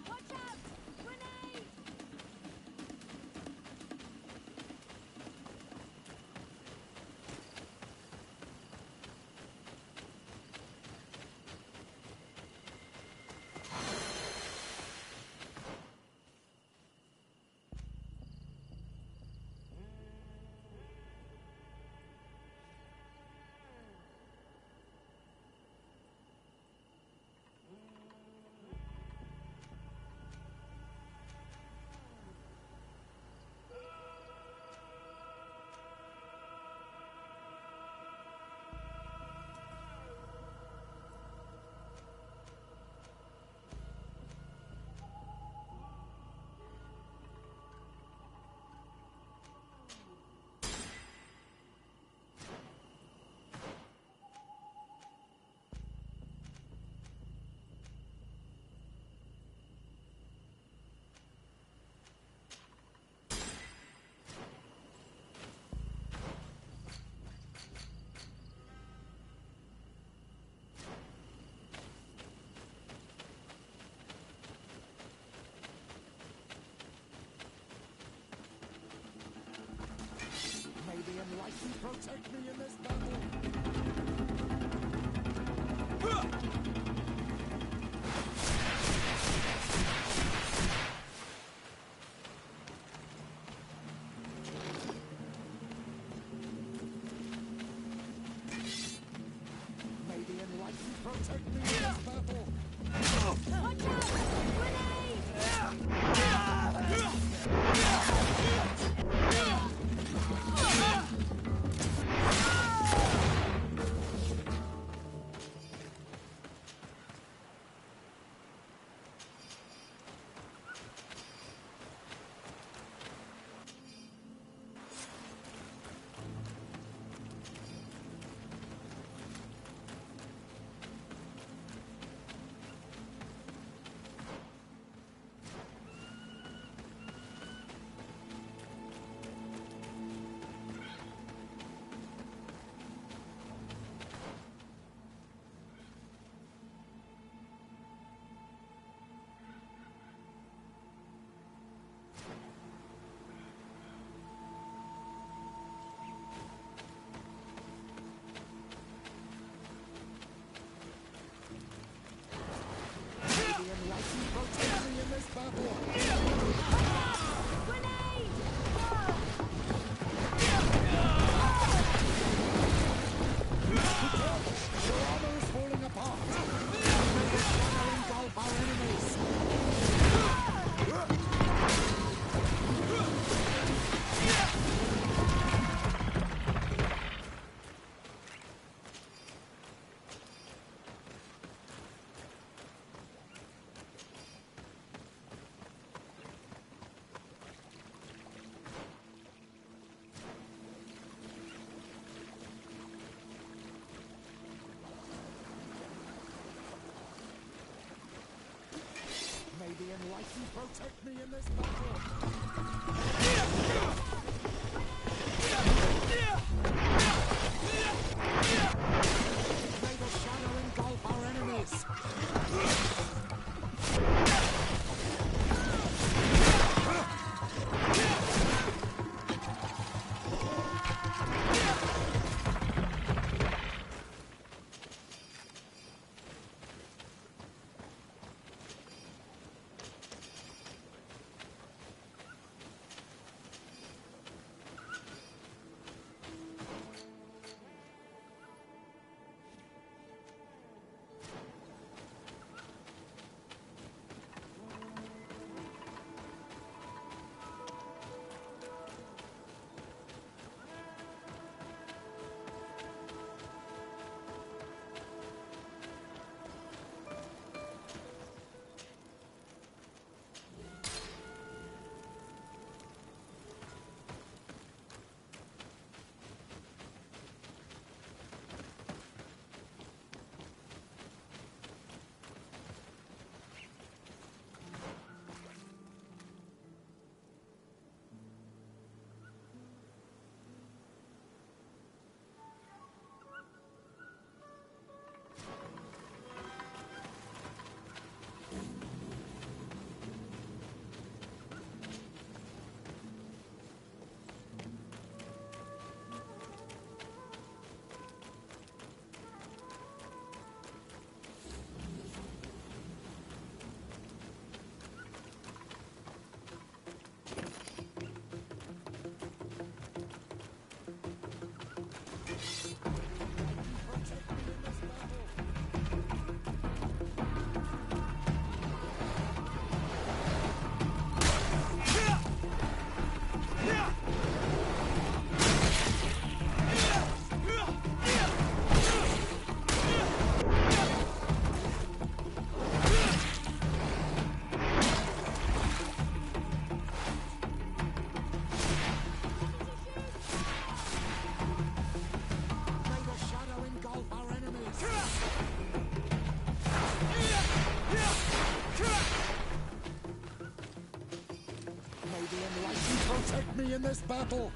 Watch out! Grenade! May the enlightened protect me in this battle! May the enlightened protect me in this battle! Watch out! Grenade! Enlightened protect me in this battle! Grenade! Your armor is falling apart! May the shadow engulf our enemies! May the enlightened protect me in this battle! May the shadow engulf our enemies! in this battle!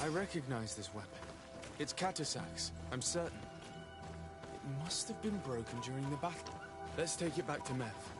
I recognize this weapon. It's Katasak's, I'm certain. It must have been broken during the battle. Let's take it back to Meth.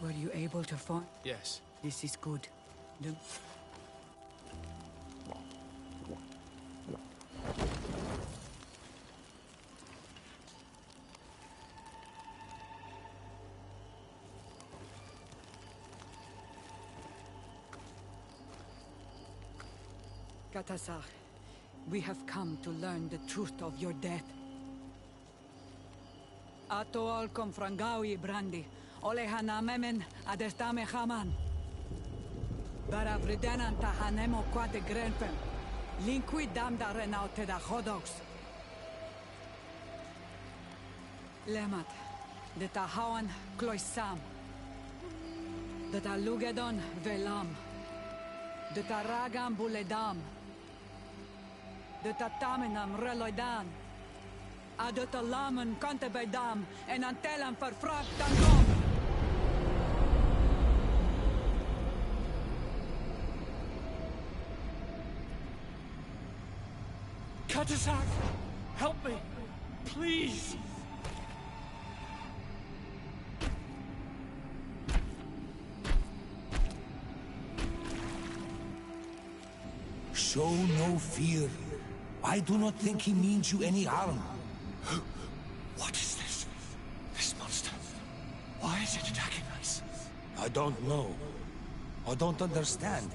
Were you able to find... Yes. This is good. The... Katasar, we have come to learn the truth of your death. Ato al confrangawi brandi, olehana memen adestame haman. Bara vridenan tahanemo quate grenfen, linqui damda renaute da hodox. Lemat, de tahawan kloisam, de talugedon velam, de taragam buledam, de tatamenam reloidan, de talamen kante bij dam en antelam verfrakt dan kom. Katasak! Help me! Please! Show no fear. I do not think he means you any harm. What is this? This monster? Why is it attacking us? I don't know. I don't understand.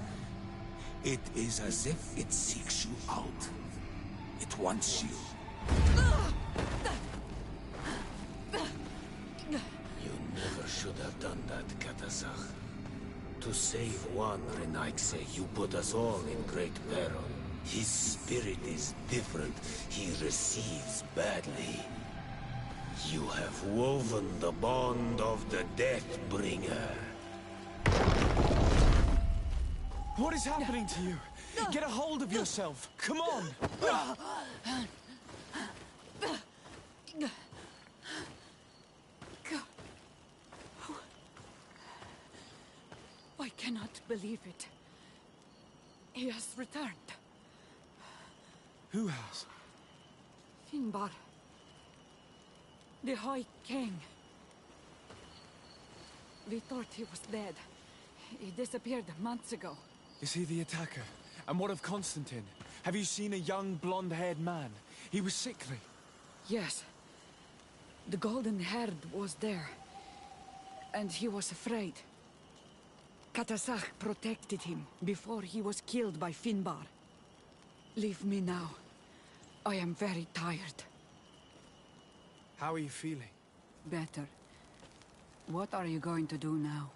It is as if it seeks you out. It wants you. You never should have done that, Katazakh. To save one, Renaikse, you put us all in great peril. His spirit is different. He receives badly. You have woven the bond of the Deathbringer. What is happening to you? Get a hold of yourself. Come on! I cannot believe it. He has returned. Who has? Finbar. The High King. We thought he was dead. He disappeared months ago. Is he the attacker? And what of Constantine? Have you seen a young, blonde-haired man? He was sickly. Yes. The golden-haired was there. And he was afraid. Katasach protected him before he was killed by Finbar. Leave me now. I am very tired. How are you feeling? Better. What are you going to do now?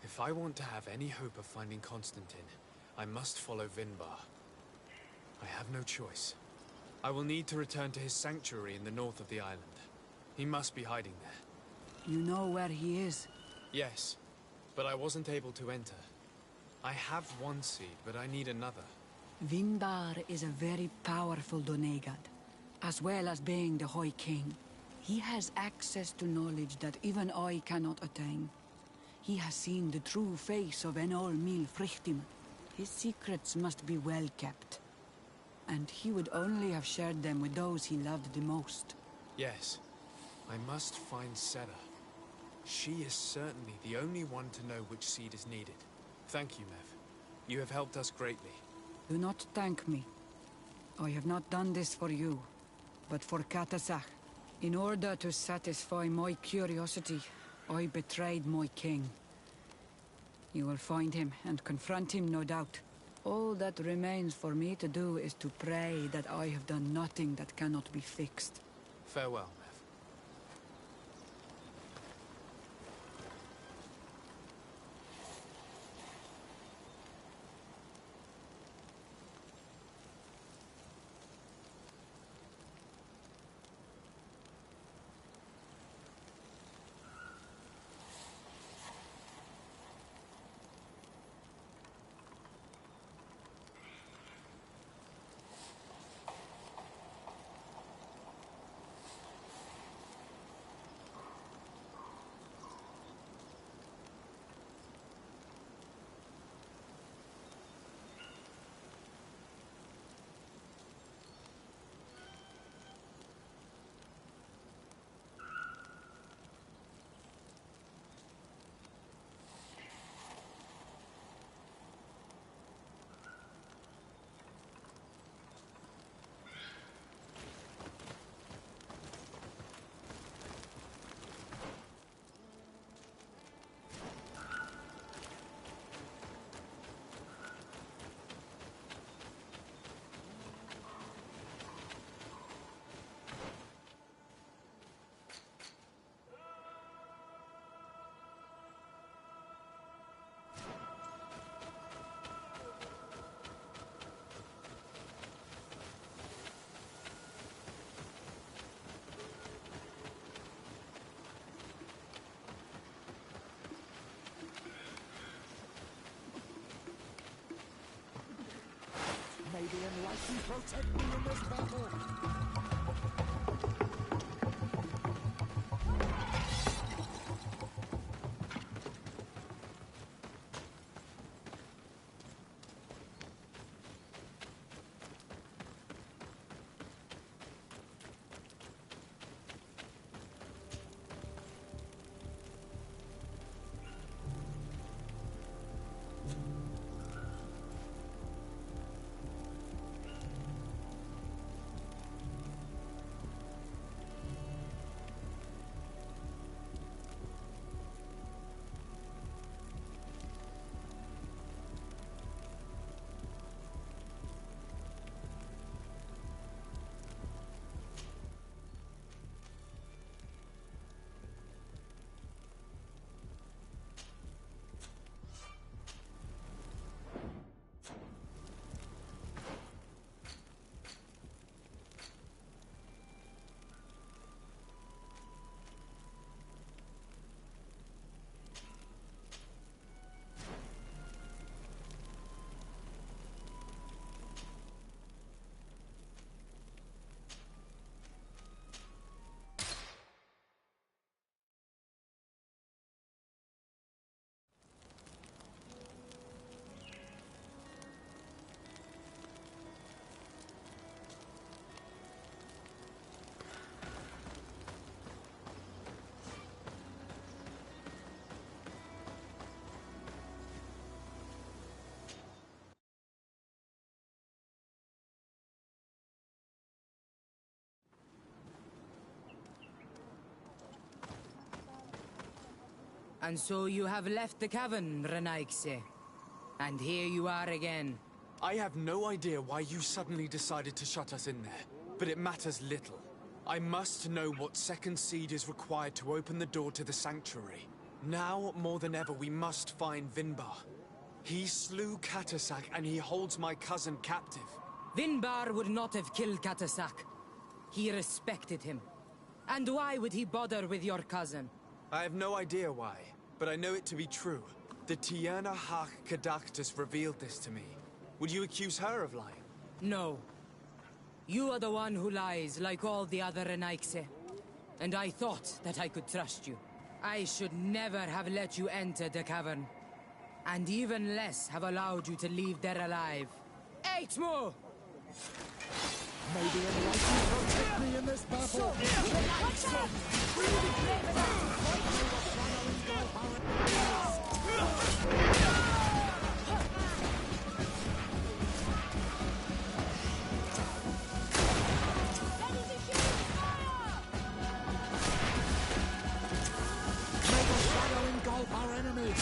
If I want to have any hope of finding Constantine, I must follow Vinbar. I have no choice. I will need to return to his sanctuary in the north of the island. He must be hiding there. You know where he is? Yes, but I wasn't able to enter. I have one seed, but I need another. Vinbar is a very powerful Donegad, as well as being the High King. He has access to knowledge that even I cannot attain. He has seen the true face of Enol Mil Frichtim. His secrets must be well kept. And he would only have shared them with those he loved the most. Yes, I must find Sera. She is certainly the only one to know which seed is needed. Thank you, Mev. You have helped us greatly. Do not thank me. I have not done this for you, but for Katasach. In order to satisfy my curiosity, I betrayed my king. You will find him and confront him, no doubt. All that remains for me to do is to pray that I have done nothing that cannot be fixed. Farewell, Mev. Almighty protect me in this battle! And so you have left the cavern, Renaigse. And here you are again. I have no idea why you suddenly decided to shut us in there, but it matters little. I must know what second seed is required to open the door to the sanctuary. Now, more than ever, we must find Vinbar. He slew Katasak, and he holds my cousin captive. Vinbar would not have killed Katasak. He respected him. And why would he bother with your cousin? I have no idea why, but I know it to be true. The Tierna Hach Kadaktus revealed this to me. Would you accuse her of lying? No. You are the one who lies, like all the other Renaigse. And I thought that I could trust you. I should never have let you enter the cavern. And even less have allowed you to leave there alive. 8 more! Maybe Almighty protect me in this battle! Watch out! May the shadow engulf our enemies!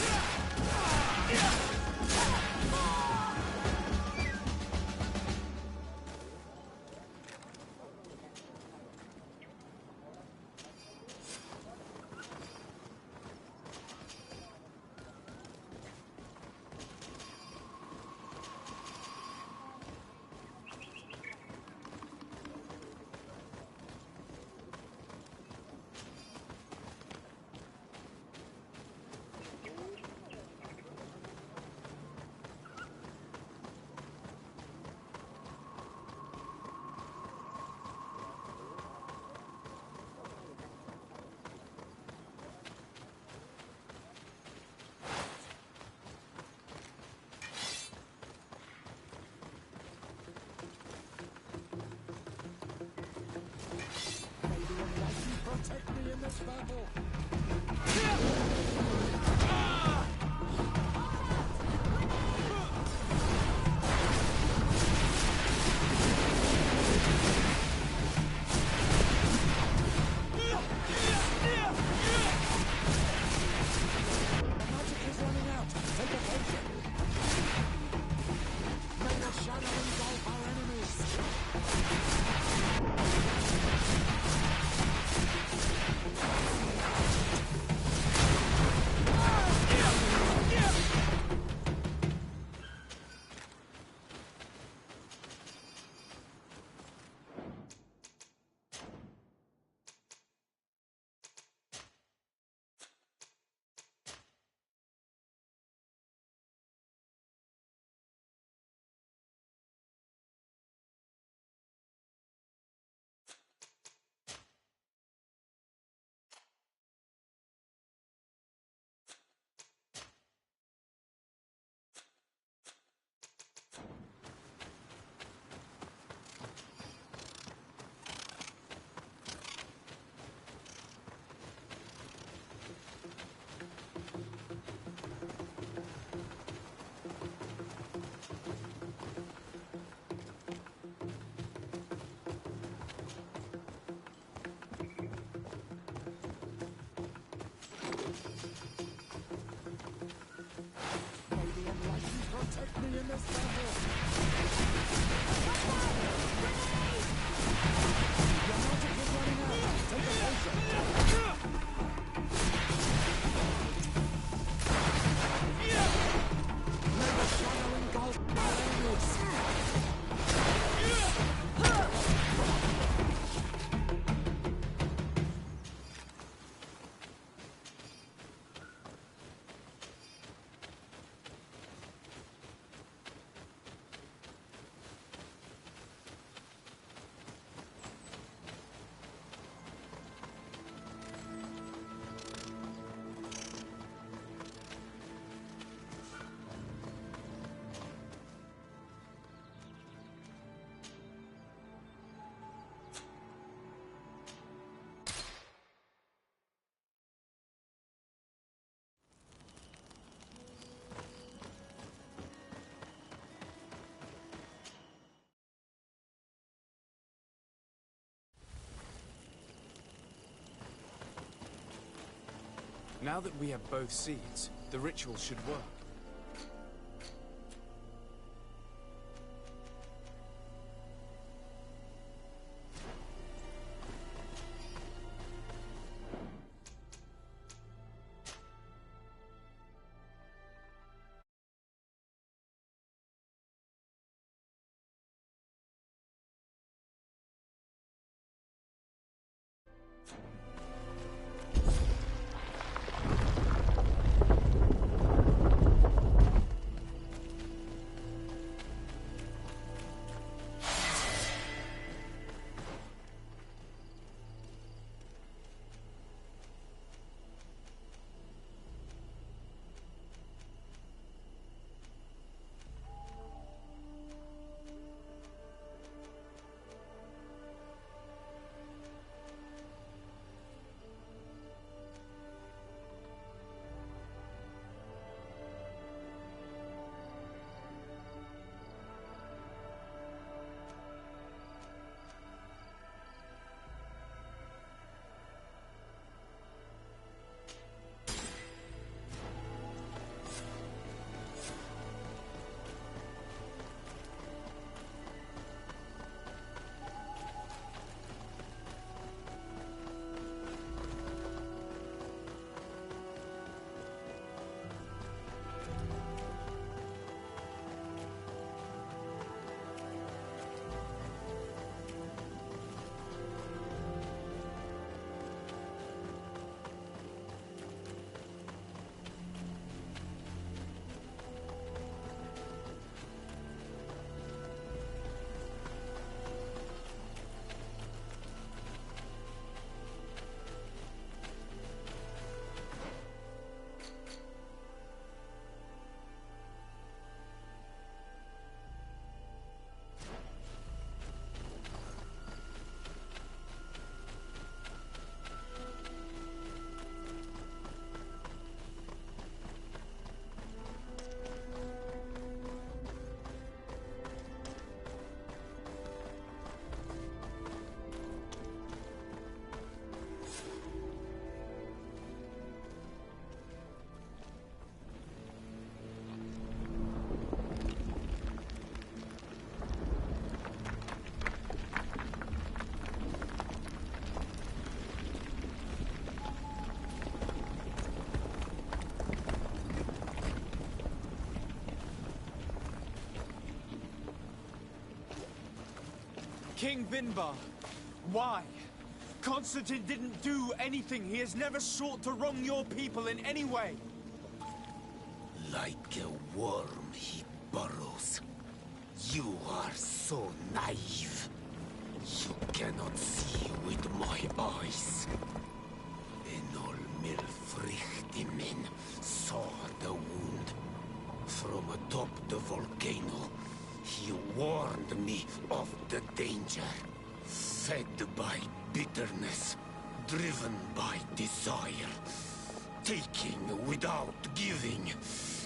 Protect me in this battle! The magic is running out! Take a potion! May the shadow engulf our enemies! Now that we have both seeds, the ritual should work. King Vinbar, why? Constantine didn't do anything. He has never sought to wrong your people in any way. Like a worm he burrows. You are so naive. You cannot see with my eyes. Enol Milfrichtimin saw the wound. From atop the volcano, he warned me of the danger. Fed by bitterness, driven by desire, taking without giving,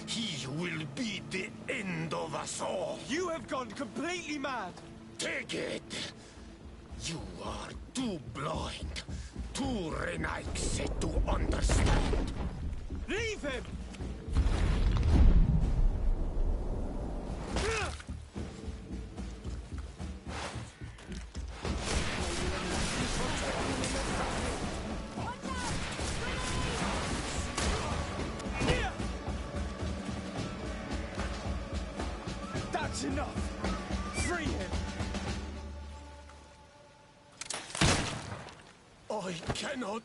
he will be the end of us all. You have gone completely mad. Take it. You are too blind, too Renaigse to understand. Leave him! That's enough! Free him! I cannot.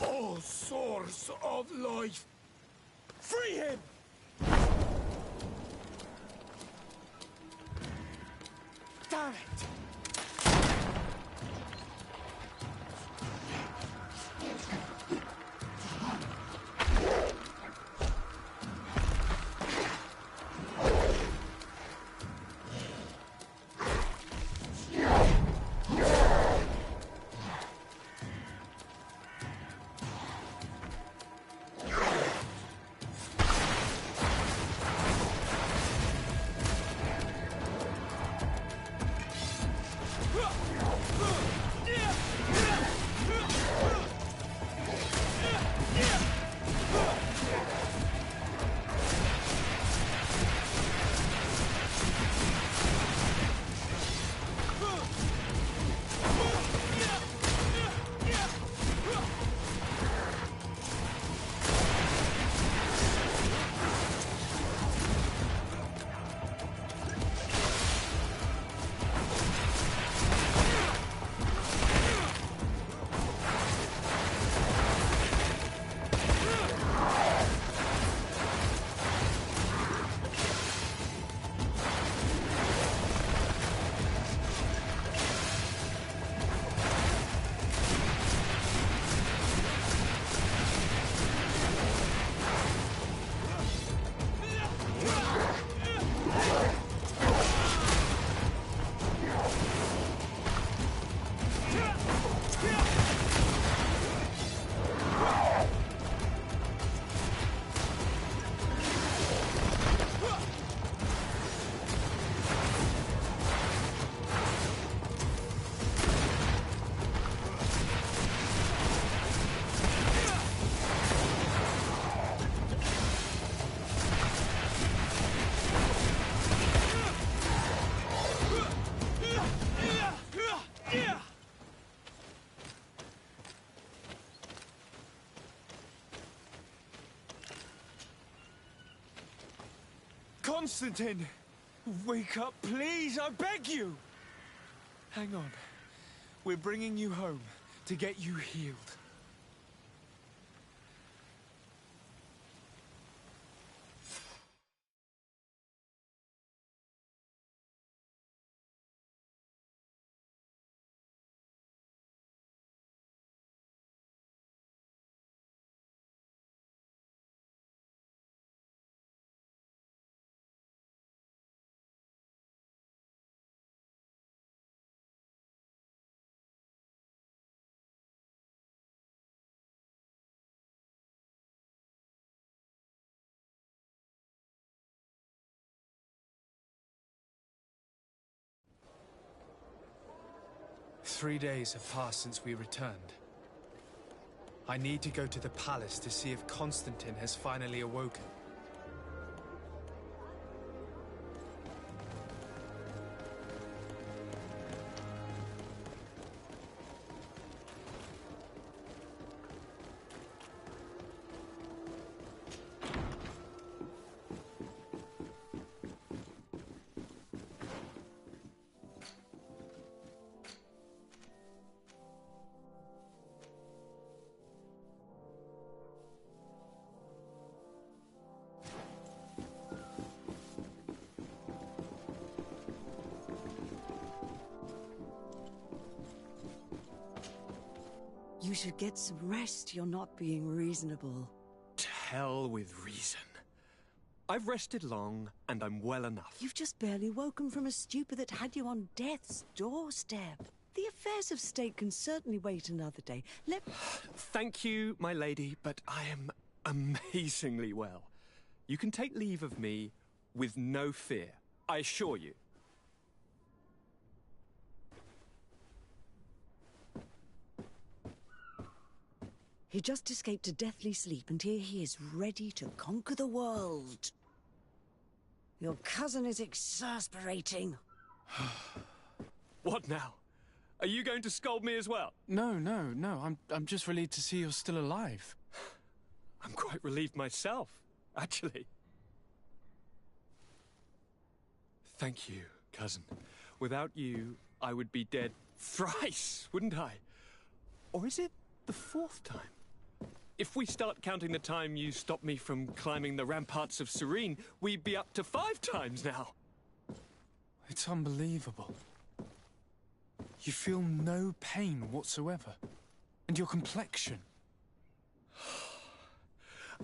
O source of life! Free him! Damn it! Constantine! Wake up, please, I beg you! Hang on. We're bringing you home to get you healed. "3 days have passed since we returned. I need to go to the palace to see if Constantine has finally awoken. You should get some rest. You're not being reasonable. To hell with reason. I've rested long, and I'm well enough. You've just barely woken from a stupor that had you on death's doorstep. The affairs of state can certainly wait another day. Thank you, my lady, but I am amazingly well. You can take leave of me with no fear, I assure you. He just escaped a deathly sleep, and here he is, ready to conquer the world. Your cousin is exasperating. What now? Are you going to scold me as well? No. I'm just relieved to see you're still alive. I'm quite relieved myself, actually. Thank you, cousin. Without you, I would be dead thrice, wouldn't I? Or is it the 4th time? If we start counting the time you stopped me from climbing the ramparts of Serene, we'd be up to 5 times now. It's unbelievable. You feel no pain whatsoever. And your complexion.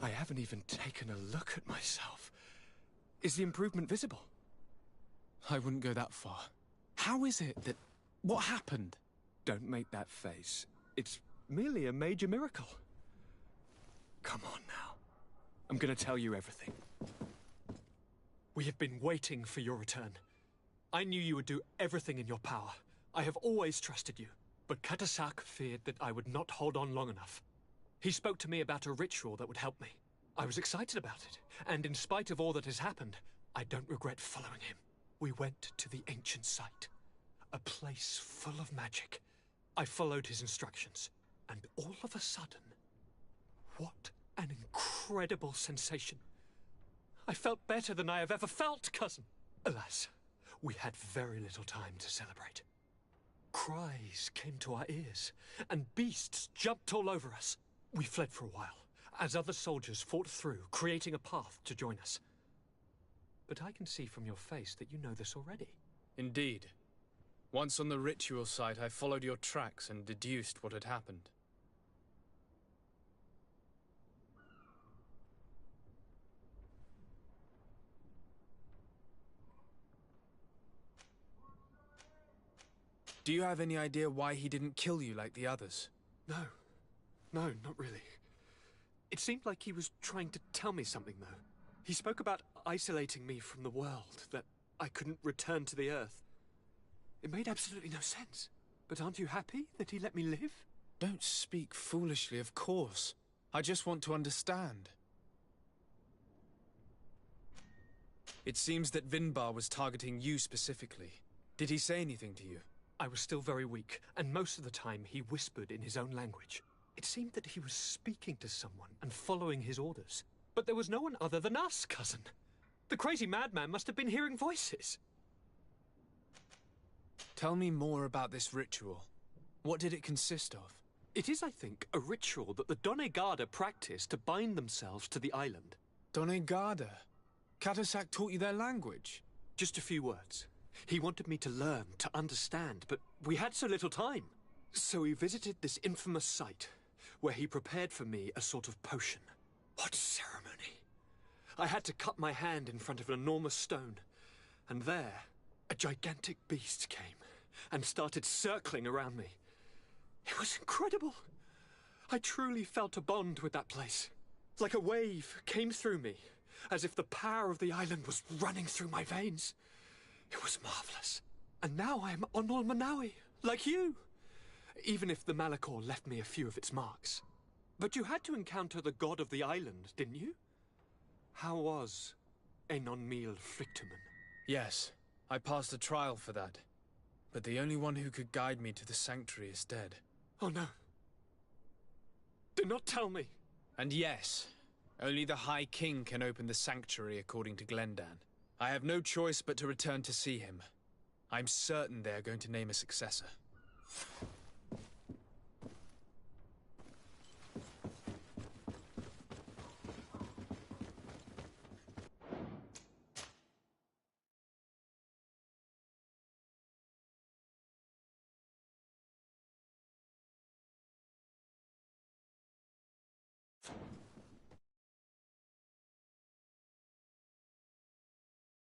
I haven't even taken a look at myself. Is the improvement visible? I wouldn't go that far. How is it that... What happened? Don't make that face. It's merely a major miracle. Come on now. I'm gonna tell you everything. We have been waiting for your return. I knew you would do everything in your power. I have always trusted you. But Katasak feared that I would not hold on long enough. He spoke to me about a ritual that would help me. I was excited about it, and in spite of all that has happened, I don't regret following him. We went to the ancient site, a place full of magic. I followed his instructions, and all of a sudden, what an incredible sensation. I felt better than I have ever felt, cousin. Alas, we had very little time to celebrate. Cries came to our ears, and beasts jumped all over us. We fled for a while, as other soldiers fought through, creating a path to join us. But I can see from your face that you know this already. Indeed. Once on the ritual site, I followed your tracks and deduced what had happened. Do you have any idea why he didn't kill you like the others? No, not really. It seemed like he was trying to tell me something, though. He spoke about isolating me from the world, that I couldn't return to the Earth. It made absolutely no sense. But aren't you happy that he let me live? Don't speak foolishly, of course. I just want to understand. It seems that Vinbar was targeting you specifically. Did he say anything to you? I was still very weak, and most of the time he whispered in his own language. It seemed that he was speaking to someone and following his orders. But there was no one other than us, cousin. The crazy madman must have been hearing voices. Tell me more about this ritual. What did it consist of? It is, I think, a ritual that the Donegada practice to bind themselves to the island. Donegada? Katasak taught you their language? Just a few words. He wanted me to learn, to understand, but we had so little time. So we visited this infamous site, where he prepared for me a sort of potion. What ceremony! I had to cut my hand in front of an enormous stone, and there, a gigantic beast came and started circling around me. It was incredible. I truly felt a bond with that place. Like a wave came through me, as if the power of the island was running through my veins. It was marvelous. And now I am Onol Manawi, like you. Even if the Malachor left me a few of its marks. But you had to encounter the god of the island, didn't you? How was Enon Mil Frictumen? Yes, I passed a trial for that. But the only one who could guide me to the sanctuary is dead. Oh no. Do not tell me. And yes, only the High King can open the sanctuary according to Glendan. I have no choice but to return to see him. I'm certain they are going to name a successor.